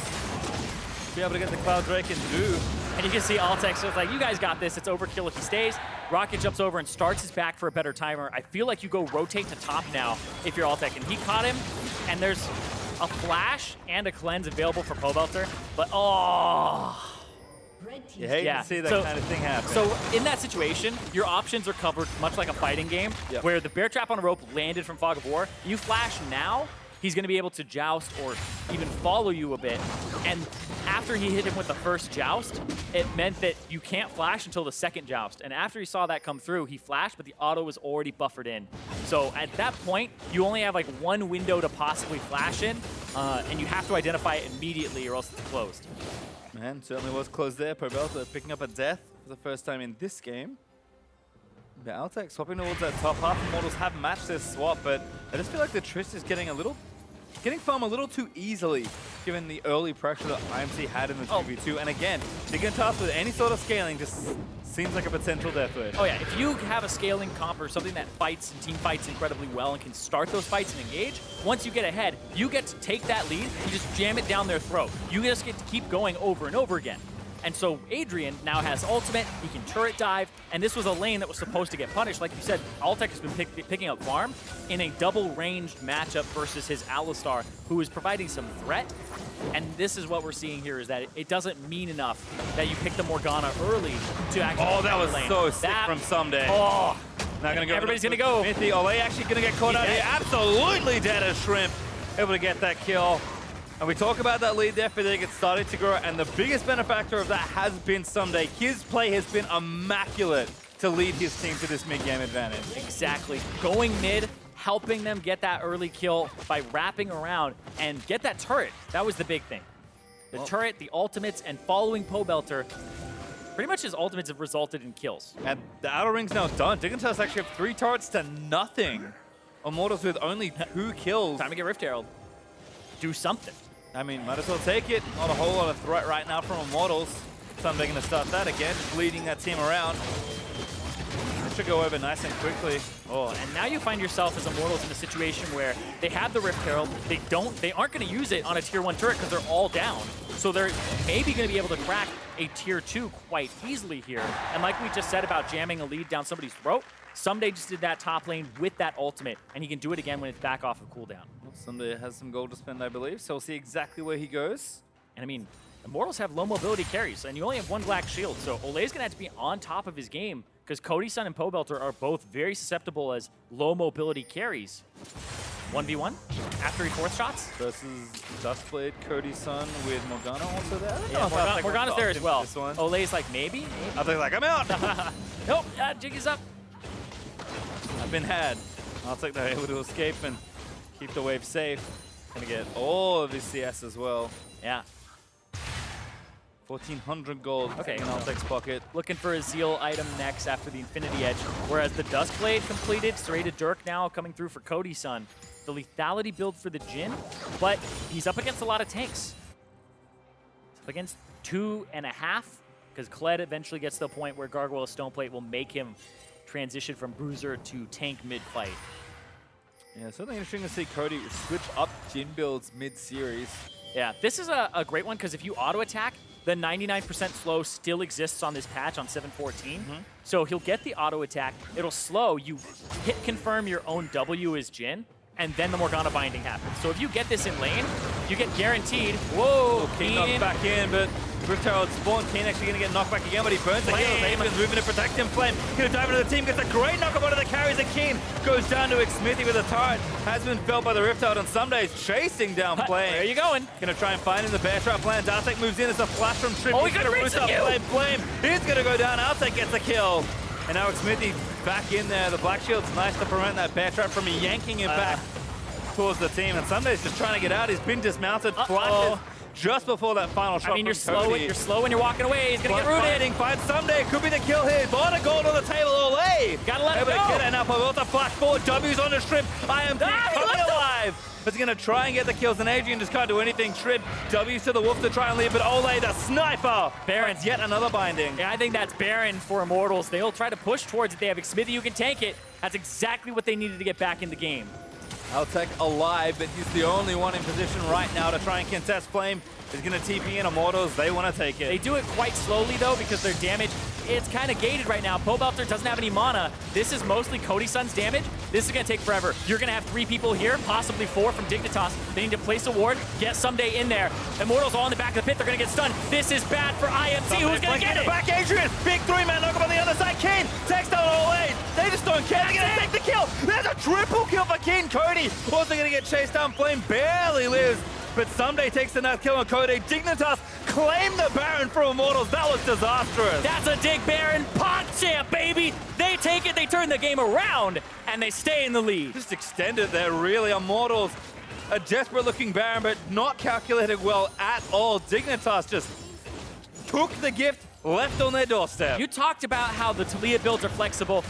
Be able to get the Cloud Drake and do. And you can see Altec, so it's like, you guys got this. It's overkill if he stays. Rocket jumps over and starts his back for a better timer. I feel like you go rotate to top now if you're Altec. And he caught him, and there's a flash and a cleanse available for Pobelter. But, You hate to see that kind of thing happen. So in that situation, your options are covered much like a fighting game, where the bear trap on a rope landed from Fog of War. You flash now, he's going to be able to joust or even follow you a bit. And after he hit him with the first joust, it meant that you can't flash until the second joust. And after he saw that come through, he flashed, but the auto was already buffered in. So at that point, you only have like one window to possibly flash in, and you have to identify it immediately or else it's closed. Man, certainly was close there. Pobelter picking up a death for the first time in this game. The Altec swapping towards that top half. Immortals have matched this swap, but I just feel like the Trist is getting farm a little too easily, given the early pressure that IMT had in the 2v2. And again, Dignitas with any sort of scaling just seems like a potential death wish. Oh yeah, if you have a scaling comp or something that fights and team fights incredibly well and can start those fights and engage, once you get ahead, you get to take that lead, you just jam it down their throat. You just get to keep going over and over again. And so Adrian now has ultimate, he can turret dive, and this was a lane that was supposed to get punished. Like you said, Altec has been picking up farm in a double-ranged matchup versus his Alistar, who is providing some threat. And this is what we're seeing here, is that it doesn't mean enough that you pick the Morgana early to actually that was lane. so sick from Someday. Oh, now gonna go. Everybody's gonna go. Smithy, Ole actually gonna get caught out here. Absolutely dead as Shrimp. Able to get that kill. And we talk about that lead there for Dig. It's starting to grow, and the biggest benefactor of that has been Someday. His play has been immaculate to lead his team to this mid-game advantage. Exactly. Going mid, helping them get that early kill by wrapping around and get that turret. That was the big thing. The turret, the ultimates, and following Pobelter. Pretty much his ultimates have resulted in kills. And the outer ring's now done. Dignitas actually have 3 turrets to nothing. Immortals with only 2 kills. Time to get Rift Herald. Do something. I mean, might as well take it. Not a whole lot of threat right now from Immortals. Someday going to start that again, leading that team around. It should go over nice and quickly. Oh, and now you find yourself as Immortals in a situation where they have the Rift Herald. They aren't going to use it on a tier 1 turret because they're all down. So they're maybe going to be able to crack a tier 2 quite easily here. And like we just said about jamming a lead down somebody's throat, Someday just did that top lane with that ultimate, and he can do it again when it's back off of cooldown. Sunday has some gold to spend, I believe, so we'll see exactly where he goes. And I mean, Immortals have low mobility carries, and you only have one black shield, so Olay's gonna have to be on top of his game, because Cody Sun and Pobelter are both very susceptible as low mobility carries. 1v1 after he fourth shots. Versus Dustblade, Cody Sun with Morgana also there. Yeah, Morgana's there as well. Olay's like, maybe? I think like, I'm out. Nope, Jiggy's up. I've been had. I'll take that able to escape and keep the wave safe. Gonna get all of his CS as well. Yeah. 1,400 gold. Okay, in Altek's pocket. Looking for a Zeal item next after the Infinity Edge, whereas the Duskblade completed. Serrated Dirk now coming through for Cody Sun. The lethality build for the Jhin, but he's up against a lot of tanks. He's up against 2.5, because Kled eventually gets to the point where Gargoyle Stoneplate will make him transition from bruiser to tank mid-fight. Yeah, something interesting to see Cody switch up Jhin builds mid-series. Yeah, this is a great one, because if you auto-attack, the 99% slow still exists on this patch on 7.14. So he'll get the auto-attack, it'll slow, you hit confirm your own W as Jhin, and then the Morgana binding happens. So if you get this in lane, you get guaranteed. Whoa, Keen knocks back in, but Rift Herald spawn. Keen actually going to get knocked back again, but he burns the heal. Adrian's moving to protect him. Flame going to dive into the team, gets a great knock up one of the carries, and Keen goes down to Xmithy with a turret. Has been felled by the Rift Herald, and Someday is chasing down Flame. Where are you going? Going to try and find him the bear trap plan. Dartek moves in as a flash from Trip. Oh, he's going to root up Flame. Flame is going to go down. Altek gets the kill. And now Xmithy back in there. The Black Shield's nice to prevent that bear trap from yanking him back towards the team, and Sunday's just trying to get out. He's been dismounted, flashes just before that final shot. I mean, you're slow when you're walking away. He's gonna get rooted. Finds Sunday, could be the kill here. Lot of gold on the table. Olay gotta let it go. Get it now. Pobelter flash forward. W's on the Shrimp. IMT coming alive. But he's gonna try and get the kills, and Adrian just can't do anything. Shrimp W's to the Wolf to try and leave, but Olay, the sniper, Baron's yet another binding. Yeah, I think that's Baron for Immortals. They'll try to push towards it. They have Xmithy who can tank it. That's exactly what they needed to get back in the game. Altek alive, but he's the only one in position right now to try and contest Flame. He's going to TP in Immortals. They want to take it. They do it quite slowly, though, because their damage, it's kind of gated right now. Pobelter doesn't have any mana. This is mostly Cody Sun's damage. This is going to take forever. You're going to have 3 people here, possibly 4 from Dignitas. They need to place a ward, get Someday in there. Immortals all in the back of the pit. They're going to get stunned. This is bad for IMT. Who's going to get it? Back Adrian. Big 3-man knock up on the other side. Keen takes down Olay. They just don't care. They're going to take the kill. There's a triple kill for Keen. Cody also going to get chased down. Flame barely lives. But Someday takes the nice kill on Cody. Dignitas claim the Baron for Immortals. That was disastrous. That's a dig Baron. Pod champ, baby. They take it. They turn the game around, and they stay in the lead. Just extended there, really. Immortals, a desperate-looking Baron, but not calculated well at all. Dignitas just took the gift, left on their doorstep. You talked about how the Talia builds are flexible.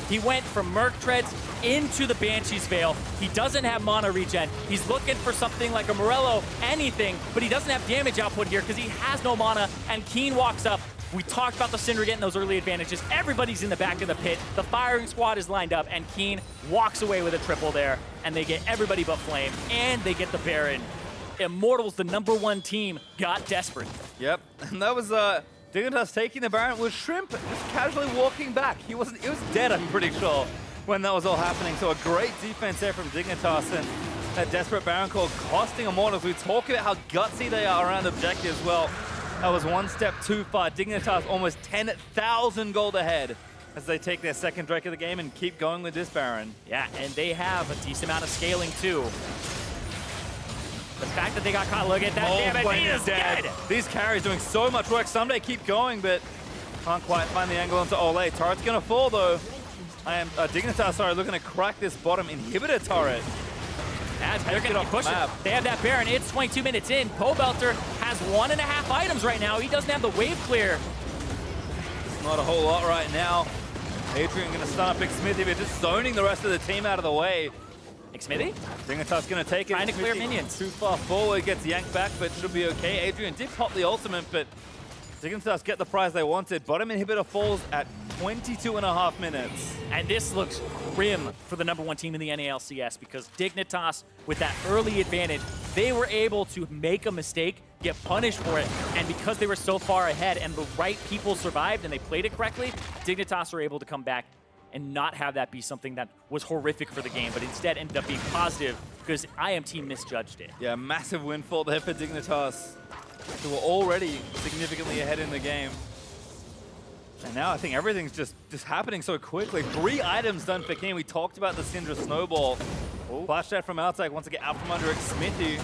He went from Merc Treads into the Banshee's Veil. He doesn't have mana regen. He's looking for something like a Morello, anything, but he doesn't have damage output here because he has no mana, and Keen walks up. We talked about the Syndra getting those early advantages. Everybody's in the back of the pit. The firing squad is lined up, and Keen walks away with a triple there, and they get everybody but Flame, and they get the Baron. Immortals, the #1 team, got desperate. Yep, and that was Dignitas taking the Baron with Shrimp just casually walking back. He was dead, I'm pretty sure, when that was all happening. So a great defense there from Dignitas, and that desperate Baron call costing Immortals. We talk about how gutsy they are around objectives. Well, that was one step too far. Dignitas almost 10,000 gold ahead as they take their second Drake of the game and keep going with this Baron. Yeah, and they have a decent amount of scaling too. The fact that they got caught, look at that damage, he is dead. These carries doing so much work. Someday keep going, but can't quite find the angle onto Olay. Turret's gonna fall though. Dignitas, sorry, looking to crack this bottom inhibitor turret. They're gonna keep pushing. They have that Baron, it's 22 minutes in. Pobelter has 1.5 items right now. He doesn't have the wave clear. Not a whole lot right now. Adrian gonna stun up Xmithy, but just zoning the rest of the team out of the way. Xmithy? Dignitas gonna take it. Trying to clear minions. Too far forward, gets yanked back, but should be okay. Adrian did pop the ultimate, but Dignitas get the prize they wanted. Bottom inhibitor falls at 22.5 minutes. And this looks grim for the #1 team in the NALCS because Dignitas, with that early advantage, they were able to make a mistake, get punished for it, and because they were so far ahead and the right people survived and they played it correctly, Dignitas were able to come back and not have that be something that was horrific for the game, but instead ended up being positive because IMT misjudged it. Yeah, massive windfall there for Dignitas, who were already significantly ahead in the game. And now I think everything's just happening so quickly. 3 items done for King. We talked about the Syndra snowball. Flash that from Altec wants to get out from under it. Smithy.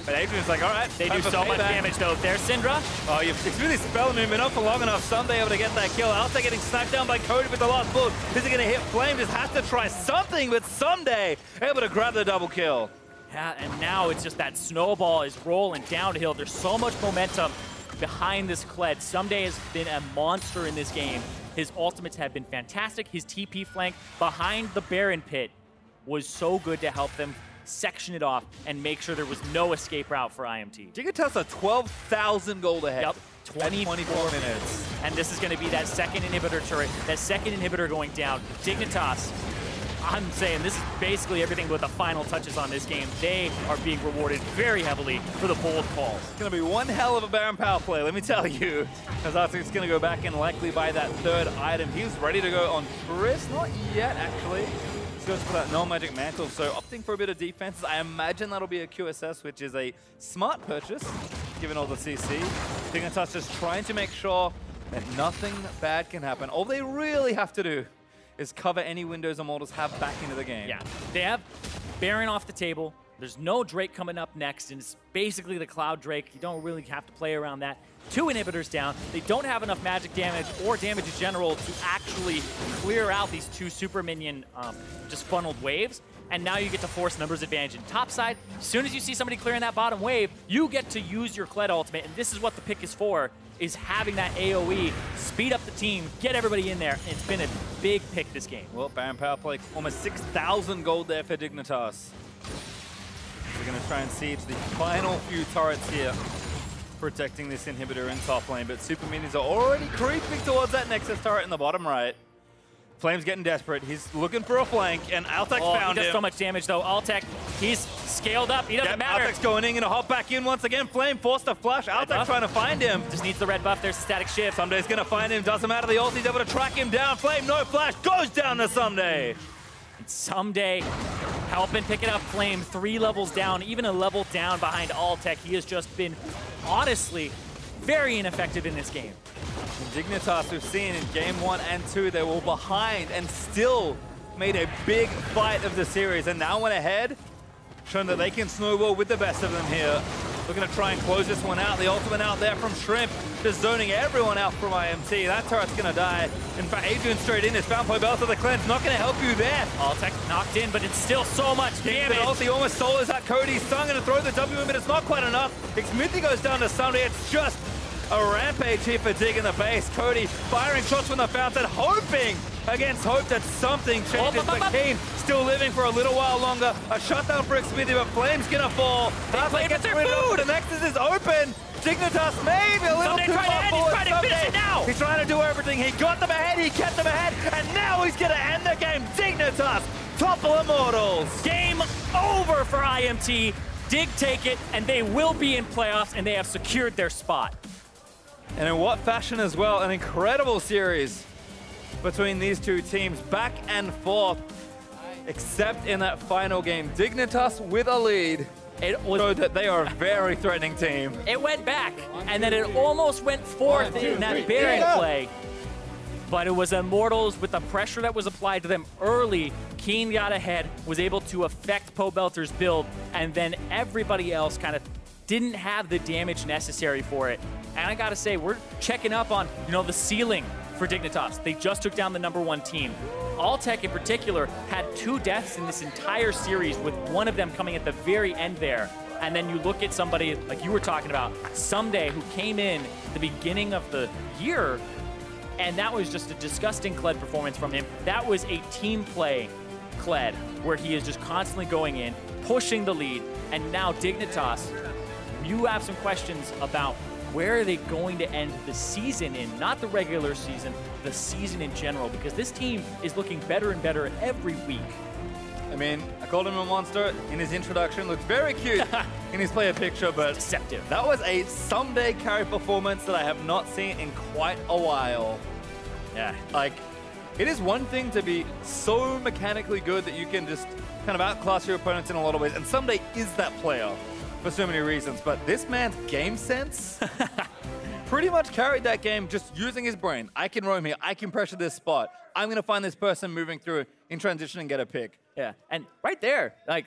But Adrian's like, all right, they do so much damage though. There's Syndra. Oh, it's really spell movement up for long enough. Someday able to get that kill. Altec getting sniped down by Cody with the last bullet. Is he going to hit Flame? Just has to try something, but Someday able to grab the double kill. Yeah, and now it's just that snowball is rolling downhill. There's so much momentum behind this Kled. Someday has been a monster in this game. His ultimates have been fantastic. His TP flank behind the Baron pit was so good to help them section it off and make sure there was no escape route for IMT. Dignitas are 12,000 gold ahead. Yep, 24 minutes. And this is going to be that second inhibitor turret, that second inhibitor going down. Dignitas, I'm saying this is basically everything but the final touches on this game. They are being rewarded very heavily for the bold calls. It's going to be one hell of a Baron power play, let me tell you. As Arctic's going to go back and likely buy that 3rd item. He was ready to go on Chris, not yet actually. He goes for that no magic mantle, so opting for a bit of defense. I imagine that'll be a QSS, which is a smart purchase, given all the CC. Dignitas just trying to make sure that nothing bad can happen. All they really have to do is cover any windows Immortals have back into the game. Yeah, they have Baron off the table. There's no Drake coming up next, and it's basically the Cloud Drake. You don't really have to play around that. 2 inhibitors down. They don't have enough magic damage or damage in general to actually clear out these 2 super minion just funneled waves. And now you get to force numbers advantage in top side. As soon as you see somebody clearing that bottom wave, you get to use your Kled ultimate, and this is what the pick is for, is having that AoE, speed up the team, get everybody in there. It's been a big pick this game. Well, Baron power play, almost 6,000 gold there for Dignitas. We're going to try and siege the final few turrets here, protecting this inhibitor in top lane, but super minions are already creeping towards that Nexus turret in the bottom right. Flame's getting desperate. He's looking for a flank, and Altec found him. He does so much damage, though. Altec, he's scaled up. He doesn't matter. Altec's going in, gonna hop back in once again. Flame forced to flash. Altec trying to find him. Just needs the red buff. There's static shift. Someday's gonna find him. Doesn't matter. The ult, he's able to track him down. Flame, no flash, goes down to Someday. And Someday helping pick it up. Flame 3 levels down, even a level down behind Altec. He has just been, honestly, very ineffective in this game. Dignitas, we've seen in game 1 and 2, they were behind and still made a big fight of the series, and now went ahead, showing that they can snowball with the best of them here. Looking to try and close this one out. The ultimate out there from Shrimp, just zoning everyone out from IMT. That turret's gonna die. In fact, Adrian straight in. His found point belt to the cleanse, not gonna help you there. Altec knocked in, but it's still so much damage. Ulti almost solos that Cody. Stung gonna throw the W in, but it's not quite enough. Smithy goes down to Someday. It's just a rampage here for Dig in the base. Cody firing shots from the fountain, hoping against hope that something changes. But Keen still living for a little while longer. A shutdown for Smithy, but Flame's gonna fall. They gets rid of it. The Nexus is open. Dignitas maybe a little too far forward. He's trying to finish it now. He's trying to do everything. He got them ahead. He kept them ahead. And now he's gonna end the game. Dignitas, topple Immortals. Game over for IMT. Dig take it, and they will be in playoffs, and they have secured their spot. And in what fashion as well, an incredible series between these two teams, back and forth, except in that final game. Dignitas with a lead. It showed that they are a very threatening team. It went back, and then it almost went forth in that Baron play. But it was Immortals with the pressure that was applied to them early. Keen got ahead, was able to affect Pobelter's build, and then everybody else kind of didn't have the damage necessary for it. And I gotta say, we're checking up on, the ceiling for Dignitas. They just took down the #1 team. Altec in particular had 2 deaths in this entire series, with one of them coming at the very end there. And then you look at somebody like you were talking about, Someday, who came in at the beginning of the year, and that was just a disgusting Kled performance from him. That was a team play Kled, where he is just constantly going in, pushing the lead, and now Dignitas, you have some questions about where are they going to end the season in, not the regular season, the season in general, because this team is looking better and better every week. I mean, I called him a monster in his introduction. Looks very cute in his player picture, but deceptive. That was a Someday carry performance that I have not seen in quite a while. Yeah, it is one thing to be so mechanically good that you can just kind of outclass your opponents in a lot of ways, and Someday is that player for so many reasons, but this man's game sense pretty much carried that game just using his brain. I can roam here, I can pressure this spot, I'm going to find this person moving through in transition and get a pick. Yeah, and right there, like,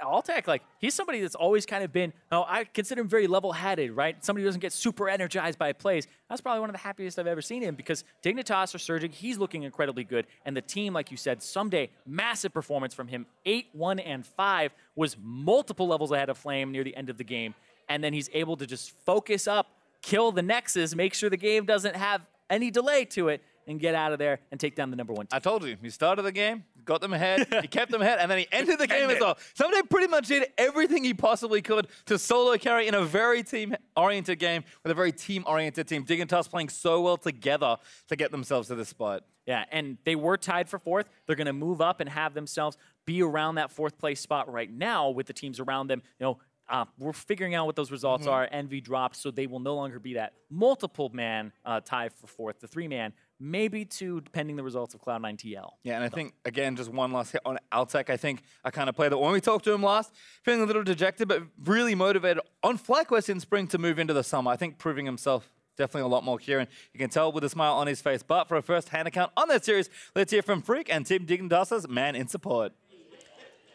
Altec, like, he's somebody that's always kind of been, I consider him very level-headed, right? Somebody who doesn't get super energized by plays. That's probably one of the happiest I've ever seen him because Dignitas are surging, he's looking incredibly good, and the team, like you said, Someday, massive performance from him, 8-1 and 5, was multiple levels ahead of Flame near the end of the game, and then he's able to just focus up, kill the Nexus, make sure the game doesn't have any delay to it, and get out of there and take down the #1 team. I told you, he started the game, got them ahead, he kept them ahead, and then he ended the game as well. Someday pretty much did everything he possibly could to solo carry in a very team-oriented game with a very team-oriented team. Dignitas playing so well together to get themselves to this spot. Yeah, and they were tied for 4th. They're going to move up and have themselves be around that 4th place spot right now with the teams around them. You know, we're figuring out what those results are. Envy dropped, so they will no longer be that multiple-man tie for 4th. The 3-man, maybe 2, depending the results of Cloud9 TL. Yeah, and I think, again, just one last hit on Altec. I think I kind of played that when we talked to him last, feeling a little dejected, but really motivated on FlyQuest in spring to move into the summer. I think proving himself definitely a lot more here, and you can tell with a smile on his face. But for a first-hand account on that series, let's hear from Freak and Team Dignitas' man in support.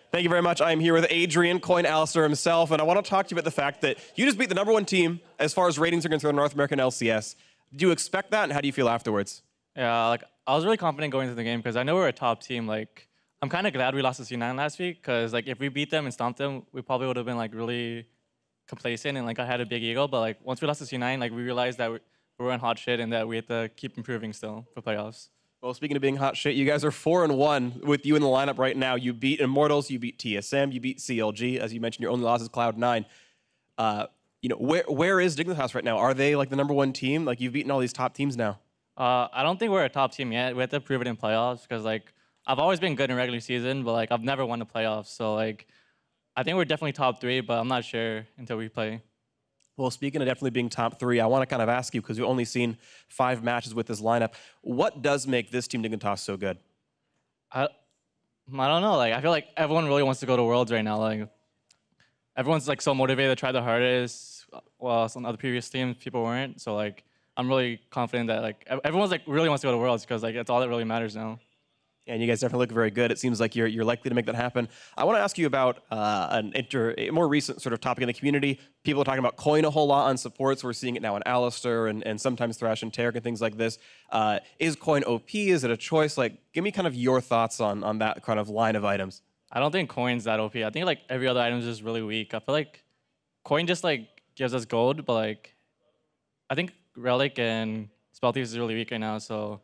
Thank you very much. I'm here with Adrian, Coin Alistair himself, and I want to talk to you about the fact that you just beat the #1 team as far as ratings are concerned in North American LCS. Do you expect that, and how do you feel afterwards? Yeah, like, I was really confident going into the game because I know we're a top team. Like, I'm kind of glad we lost to C9 last week because, like, if we beat them and stomped them, we probably would have been, like, really complacent and, like, I had a big ego. But, like, once we lost to C9, like, we realized that we were in hot shit and that we had to keep improving still for playoffs. Well, speaking of being hot shit, you guys are 4-1 with you in the lineup right now. You beat Immortals, you beat TSM, you beat CLG. As you mentioned, your only loss is Cloud9. You know, where is Dignitas right now? Are they, like, the #1 team? Like, you've beaten all these top teams now. I don't think we're a top team yet. We have to prove it in playoffs because, like, I've always been good in regular season, but, like, I've never won the playoffs. So, like, I think we're definitely top 3, but I'm not sure until we play. Well, speaking of definitely being top 3, I want to kind of ask you, because we've only seen 5 matches with this lineup, what does make this Team Dignitas so good? I don't know. Like, I feel like everyone really wants to go to Worlds right now. Like, everyone's, like, so motivated to try the hardest. Well, some other previous teams, people weren't. So, like, I'm really confident that, like, everyone's, like, really wants to go to Worlds because, like, it's all that really matters now. And you guys definitely look very good. It seems like you're likely to make that happen. I want to ask you about a more recent sort of topic in the community. People are talking about Coin a whole lot on supports. We're seeing it now in Alistair and sometimes Thrash and Tarek and things like this. Is Coin OP? Is it a choice? Like, give me kind of your thoughts on that kind of line of items. I don't think Coin's that OP. I think, like, every other item is just really weak. I feel like Coin just, like, gives us gold, but, like, I think Relic and Spell Thieves is really weak right now, so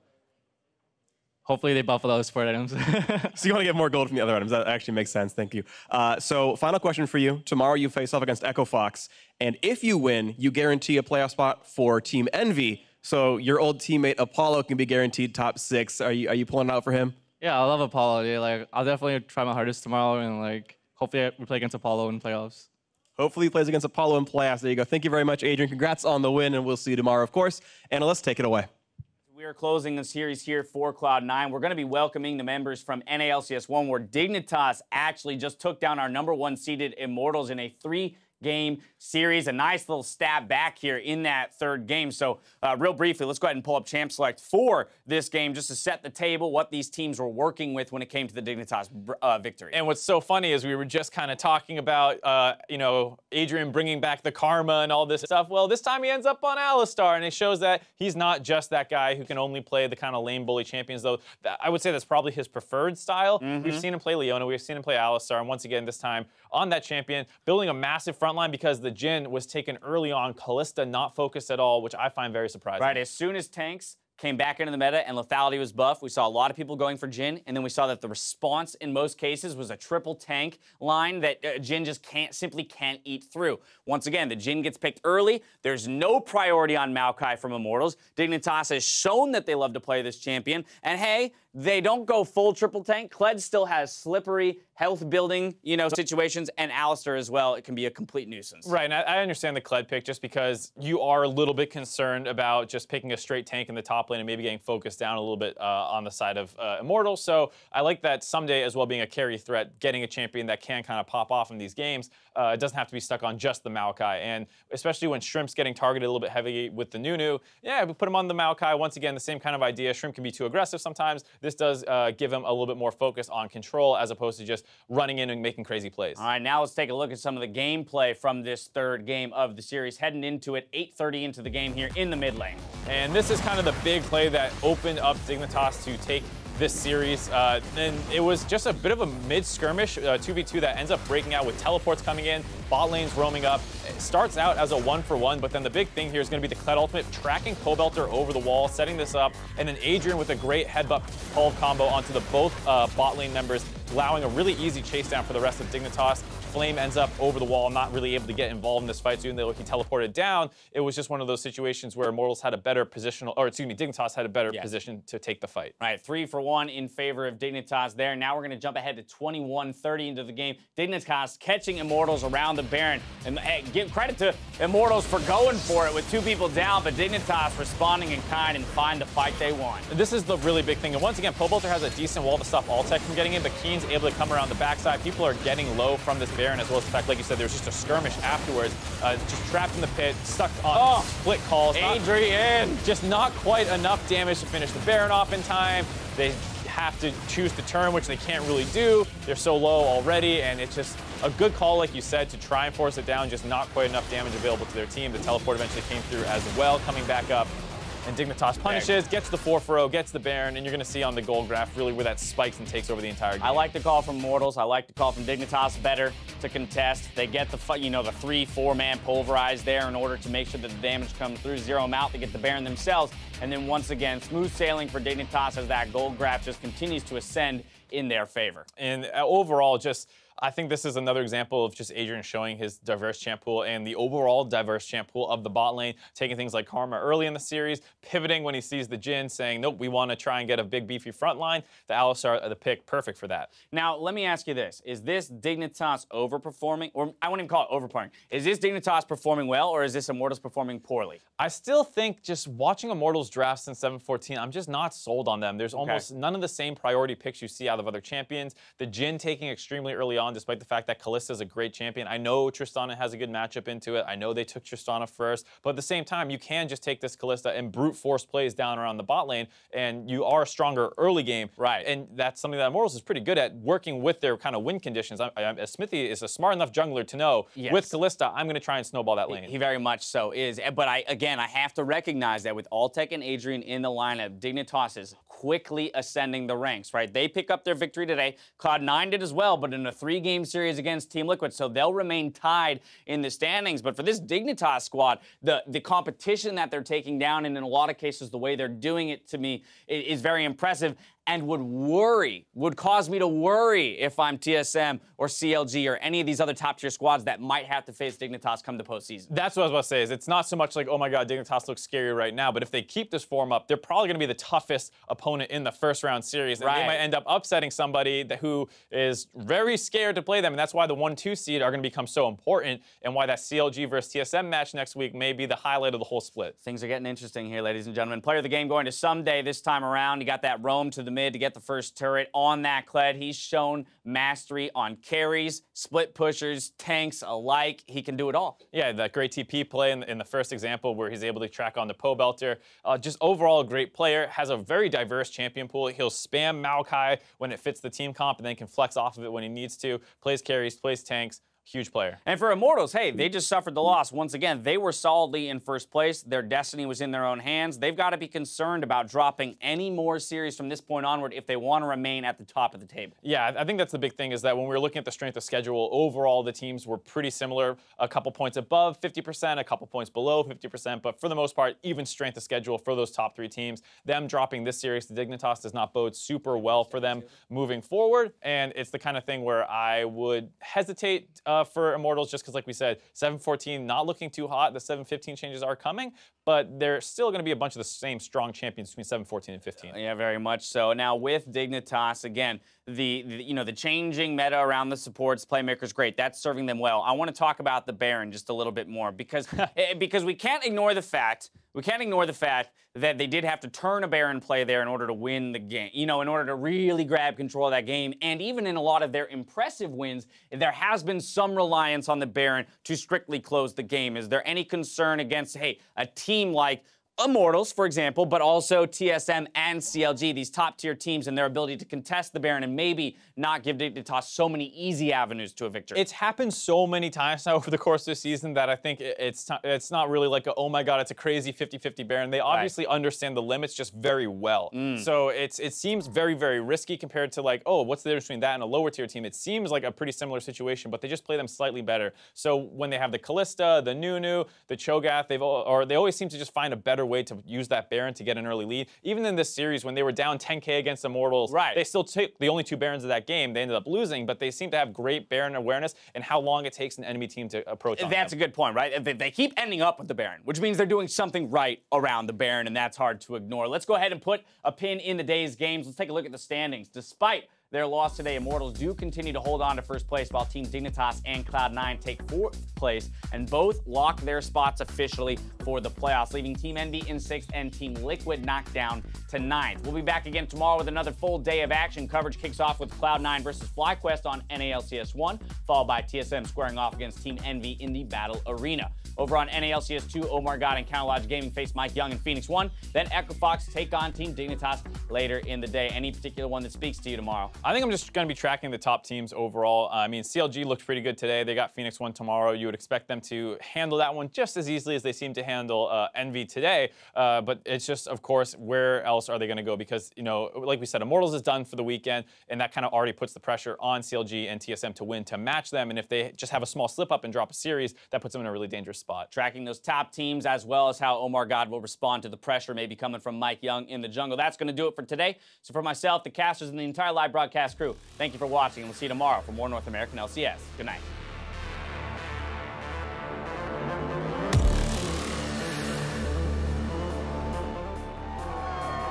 hopefully they buff those support items. So you want to get more gold from the other items. That actually makes sense. Thank you. So final question for you. Tomorrow you face off against Echo Fox, and if you win, you guarantee a playoff spot for Team Envy. So your old teammate Apollo can be guaranteed top 6. Are you pulling it out for him? Yeah, I love Apollo. Dude. Like, I'll definitely try my hardest tomorrow, and, like, hopefully we play against Apollo in playoffs. Hopefully he plays against Apollo in playoffs. There you go. Thank you very much, Adrian. Congrats on the win, and we'll see you tomorrow, of course. Anna, let's take it away. We are closing the series here for Cloud9. We're going to be welcoming the members from NALCS1, where Dignitas actually just took down our #1 seeded Immortals in a 3-game series. A nice little stab back here in that 3rd game. So real briefly, let's go ahead and pull up Champ Select for this game just to set the table, what these teams were working with when it came to the Dignitas victory. And what's so funny is we were just kind of talking about, you know, Adrian bringing back the karma and all this stuff. Well, this time he ends up on Alistar, and it shows that he's not just that guy who can only play the kind of lame bully champions, though. I would say that's probably his preferred style. We've seen him play Leona, we've seen him play Alistar, and once again, this time on that champion, building a massive front line because the Jhin was taken early on. Kalista not focused at all, which I find very surprising. Right, as soon as tanks came back into the meta and lethality was buffed, we saw a lot of people going for Jhin, and then we saw that the response in most cases was a triple tank line that Jhin just simply can't eat through. Once again, the Jhin gets picked early. There's no priority on Maokai from Immortals. Dignitas has shown that they love to play this champion, and hey, they don't go full triple tank. Kled still has slippery health building, you know, situations, and Alistair as well. It can be a complete nuisance. Right, and I understand the Kled pick just because you are a little bit concerned about just picking a straight tank in the top lane lane and maybe getting focused down a little bit on the side of Immortals. So I like that someday as well being a carry threat, getting a champion that can kind of pop off in these games. It doesn't have to be stuck on just the Maokai. And especially when Shrimp's getting targeted a little bit heavy with the Nunu, yeah, we put him on the Maokai. Once again, the same kind of idea. Shrimp can be too aggressive sometimes. This does give him a little bit more focus on control as opposed to just running in and making crazy plays. All right, now let's take a look at some of the gameplay from this third game of the series. Heading into it, 8:30 into the game here in the mid lane. And this is kind of the big play that opened up Dignitas to take this series. And it was just a bit of a mid-skirmish 2v2 that ends up breaking out with teleports coming in, bot lanes roaming up. It starts out as a 1-for-1, but then the big thing here is going to be the Kled ultimate, tracking Pobelter over the wall, setting this up, and then Adrian with a great headbutt pulve combo onto the both bot lane members, allowing a really easy chase down for the rest of Dignitas. Flame ends up over the wall, not really able to get involved in this fight, so even though he teleported down, it was just one of those situations where Immortals had a better positional, or excuse me, Dignitas had a better position to take the fight. All right, 3-for-1 in favor of Dignitas there. Now we're going to jump ahead to 21:30 into the game. Dignitas catching Immortals around the Baron. And hey, give credit to Immortals for going for it with 2 people down, but Dignitas responding in kind and find the fight they want. This is the really big thing. And once again, Pobelter has a decent wall to stop Altec from getting in, but Keen's able to come around the backside. People are getting low from this Baron, as well as the fact, like you said, there was just a skirmish afterwards. Just trapped in the pit, stuck on split calls. Adrian! Just not quite enough damage to finish the Baron off in time. They have to choose to turn, which they can't really do. They're so low already, and it's just a good call, like you said, to try and force it down, just not quite enough damage available to their team. The teleport eventually came through as well, coming back up. And Dignitas punishes, gets the 4-for-0, gets the Baron, and you're going to see on the goal graph really where that spikes and takes over the entire game. I like the call from Immortals. I like the call from Dignitas better to contest. They get the 3-4-man pulverized there in order to make sure that the damage comes through. Zero them out to get the Baron themselves. And then once again, smooth sailing for Dignitas as that gold graph just continues to ascend in their favor. And overall, I think this is another example of just Adrian showing his diverse champ pool and the overall diverse champ pool of the bot lane, taking things like Karma early in the series, pivoting when he sees the Jhin, saying, nope, we want to try and get a big, beefy front line. The Alistar, the pick, perfect for that. Now, let me ask you this. Is this Dignitas overperforming? Or I wouldn't even call it overperforming. Is this Dignitas performing well, or is this Immortals performing poorly? I still think just watching Immortals draft since 7-14, I'm just not sold on them. There's almost none of the same priority picks you see out of other champions. The Jhin taking extremely early on, despite the fact that Kalista is a great champion. I know Tristana has a good matchup into it. I know they took Tristana first, but at the same time, you can just take this Kalista and brute force plays down around the bot lane, and you are stronger early game. Right. And that's something that Immortals is pretty good at, working with their kind of win conditions. Smithy is a smart enough jungler to know, with Kalista, I'm going to try and snowball that lane. He very much so is. But I have to recognize that with Altec and Adrian in the lineup, Dignitas is quickly ascending the ranks, right? They pick up their victory today. Cloud9 did as well, but in a 3-game series against Team Liquid, so they'll remain tied in the standings. But for this Dignitas squad, the competition that they're taking down, and in a lot of cases, the way they're doing it, to me, is very impressive. And would cause me to worry if I'm TSM or CLG or any of these other top-tier squads that might have to face Dignitas come the postseason. That's what I was about to say, is it's not so much like, oh my god, Dignitas looks scary right now, but if they keep this form up, they're probably going to be the toughest opponent in the first-round series, and they might end up upsetting somebody who is very scared to play them, and that's why the 1-2 seed are going to become so important, and why that CLG versus TSM match next week may be the highlight of the whole split. Things are getting interesting here, ladies and gentlemen. Player of the game going to Someday this time around. You got that roam to the mid to get the first turret on that Kled. He's shown mastery on carries, split pushers, tanks alike. He can do it all. Yeah, that great TP play in the first example where he's able to track on the Pobelter. Just overall a great player. Has a very diverse champion pool. He'll spam Maokai when it fits the team comp and then can flex off of it when he needs to. Plays carries, plays tanks. Huge player. And for Immortals, hey, they just suffered the loss. Once again, they were solidly in first place. Their destiny was in their own hands. They've got to be concerned about dropping any more series from this point onward if they want to remain at the top of the table. Yeah, I think that's the big thing, is that when we were looking at the strength of schedule, overall the teams were pretty similar. A couple points above 50%, a couple points below 50%, but for the most part, even strength of schedule for those top 3 teams. Them dropping this series to Dignitas does not bode super well for them moving forward, and it's the kind of thing where I would hesitate for Immortals, just because, like we said, 7-14 not looking too hot. The 7-15 changes are coming, but there's still going to be a bunch of the same strong champions between 7-14 and 15. Yeah, very much so. Now with Dignitas, again, the changing meta around the supports, playmakers, great. That's serving them well. I want to talk about the Baron just a little bit more because we can't ignore the fact we can't ignore the fact that they did have to turn a Baron play there in order to win the game, you know, in order to really grab control of that game. And even in a lot of their impressive wins, there has been some reliance on the Baron to strictly close the game. Is there any concern against, hey, a team like Immortals, for example, but also TSM and CLG, these top-tier teams, and their ability to contest the Baron and maybe not give Dignitas so many easy avenues to a victory? It's happened so many times now over the course of the season that I think it's not really like a, oh my god, it's a crazy 50-50 Baron. They obviously understand the limits just very well. So it seems very, very risky compared to like, oh, what's the difference between that and a lower tier team? It seems like a pretty similar situation, but they just play them slightly better. So when they have the Kalista, the Nunu, the Cho'Gath, they always seem to just find a better way to use that Baron to get an early lead. Even in this series, when they were down 10k against Immortals, they still took the only 2 Barons of that game. They ended up losing, but they seem to have great Baron awareness and how long it takes an enemy team to approach on That's them. a good point, right? They keep ending up with the Baron, which means they're doing something right around the Baron, and that's hard to ignore. Let's go ahead and put a pin in the day's games. Let's take a look at the standings. Despite their loss today, Immortals do continue to hold on to first place, while Team Dignitas and Cloud9 take 4th place, and both lock their spots officially for the playoffs, leaving Team Envy in 6th and Team Liquid knocked down to 9th. We'll be back again tomorrow with another full day of action. Coverage kicks off with Cloud9 versus FlyQuest on NALCS1, followed by TSM squaring off against Team Envy in the Battle Arena. Over on NALCS2, Omar God and Counterlodge Gaming face Mike Young and Phoenix 1. Then Echo Fox take on Team Dignitas later in the day. Any particular one that speaks to you tomorrow? I think I'm just going to be tracking the top teams overall. I mean, CLG looked pretty good today. They got Phoenix 1 tomorrow. You would expect them to handle that one just as easily as they seem to handle Envy today. But it's just, of course, where else are they going to go? Because, you know, like we said, Immortals is done for the weekend, and that kind of already puts the pressure on CLG and TSM to win, to match them. And if they just have a small slip up and drop a series, that puts them in a really dangerous spot. Tracking those top teams, as well as how Omar God will respond to the pressure maybe coming from Mike Young in the jungle. That's going to do it for today. So for myself, the casters, and the entire live broadcast crew, thank you for watching, and we'll see you tomorrow for more North American LCS. Good night.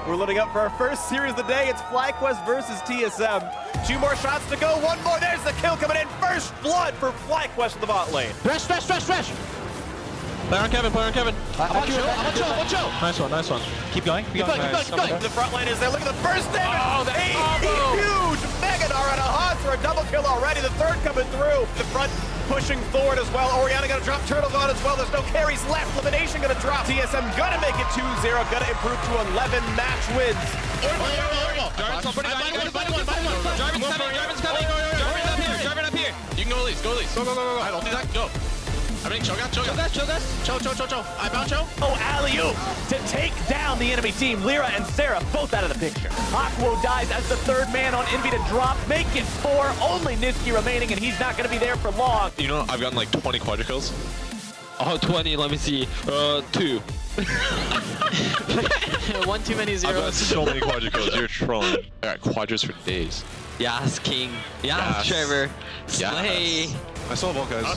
We're loading up for our first series of the day. It's FlyQuest versus TSM. 2 more shots to go. 1 more. There's the kill coming in. First blood for FlyQuest in the bot lane. Thresh. Play on Kevin. I'm on chill. Nice one. Keep going. Keep going. The front line is there. Look at the first damage. Oh, that huge Megadar and a Haas for a double kill already. The third coming through. The front pushing forward as well. Orianna gonna drop Turtle God as well. There's no carries left. Elimination gonna drop. TSM gonna make it 2-0. Gonna improve to 11 match wins. Jarvan's coming. Jarvan up here. You can go Elise. Go. I don't do that. Go. I mean, Cho. I bound Cho. Oh, alley-oop to take down the enemy team. Lyra and Sarah both out of the picture. Aquo dies as the 3rd man on Envy to drop. Make it 4. Only Niski remaining, and he's not going to be there for long. You know, I've gotten like 20 quadra kills. Oh, 20, let me see. 2. 1 too many zeros. I've got so many quadra kills, you're trolling. I got quadras for days. Yes, King. Yes, Trevor. Slay. I saw both guys. I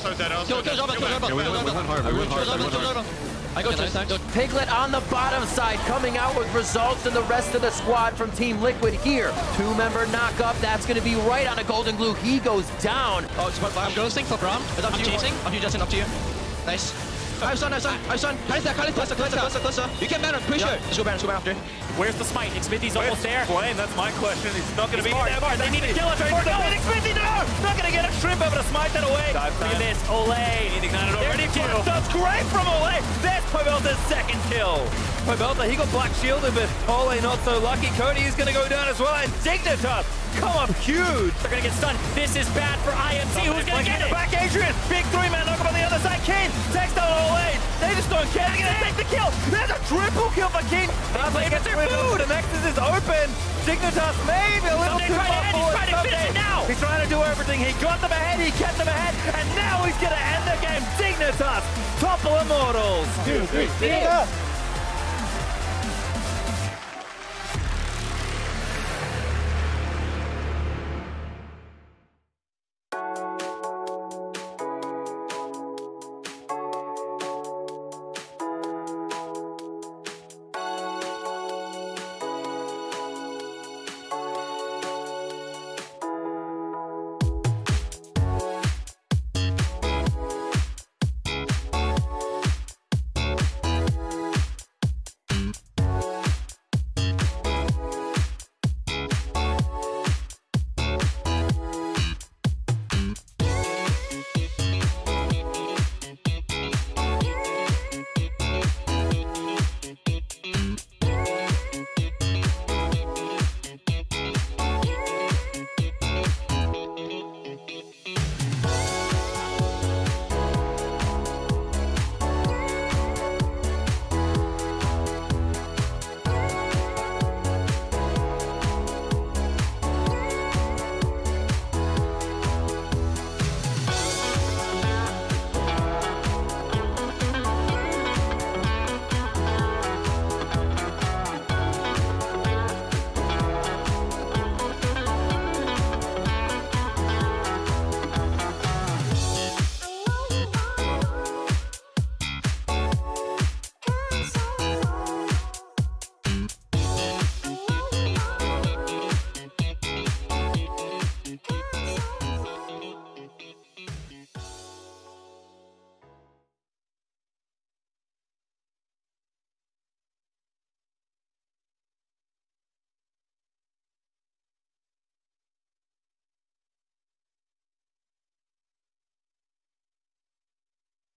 go to Piglet on the bottom side, coming out with results, and the rest of the squad from Team Liquid here. 2-member knock up. That's going to be right on a golden glue. He goes down. Oh, I'm ghosting for Braum. I'm chasing. Up to you, Justin. Up to you. Nice. I've son. Closer. You can Baron, push her. Let's go Baron after. Where's the smite? Xmithy's almost there. Flame, that's my question. He's not going to be there. They need to kill us before going. Xmithy, no! Not going to get a shrimp able to smite that away. Look at this, Ole. Ignited already. That's great from Ole. There's Pobelta's 2nd kill. Pobelta, he got black shielded, but Ole not so lucky. Cody is going to go down as well, and Dignitas come up huge. They're going to get stunned. This is bad for IMT. Who's going to get it? Back Adrian. Big 3-man knock up on the other side. King takes down Ole. They just don't care. They're going to take the kill. There's a triple kill for King. They get their food. The Nexus is open. Dignitas maybe a little too far forward. He's trying to finish it now. He's trying to do everything. He got them ahead. He kept them ahead. And now he's going to end the game. Dignitas topple Immortals. 2, 3.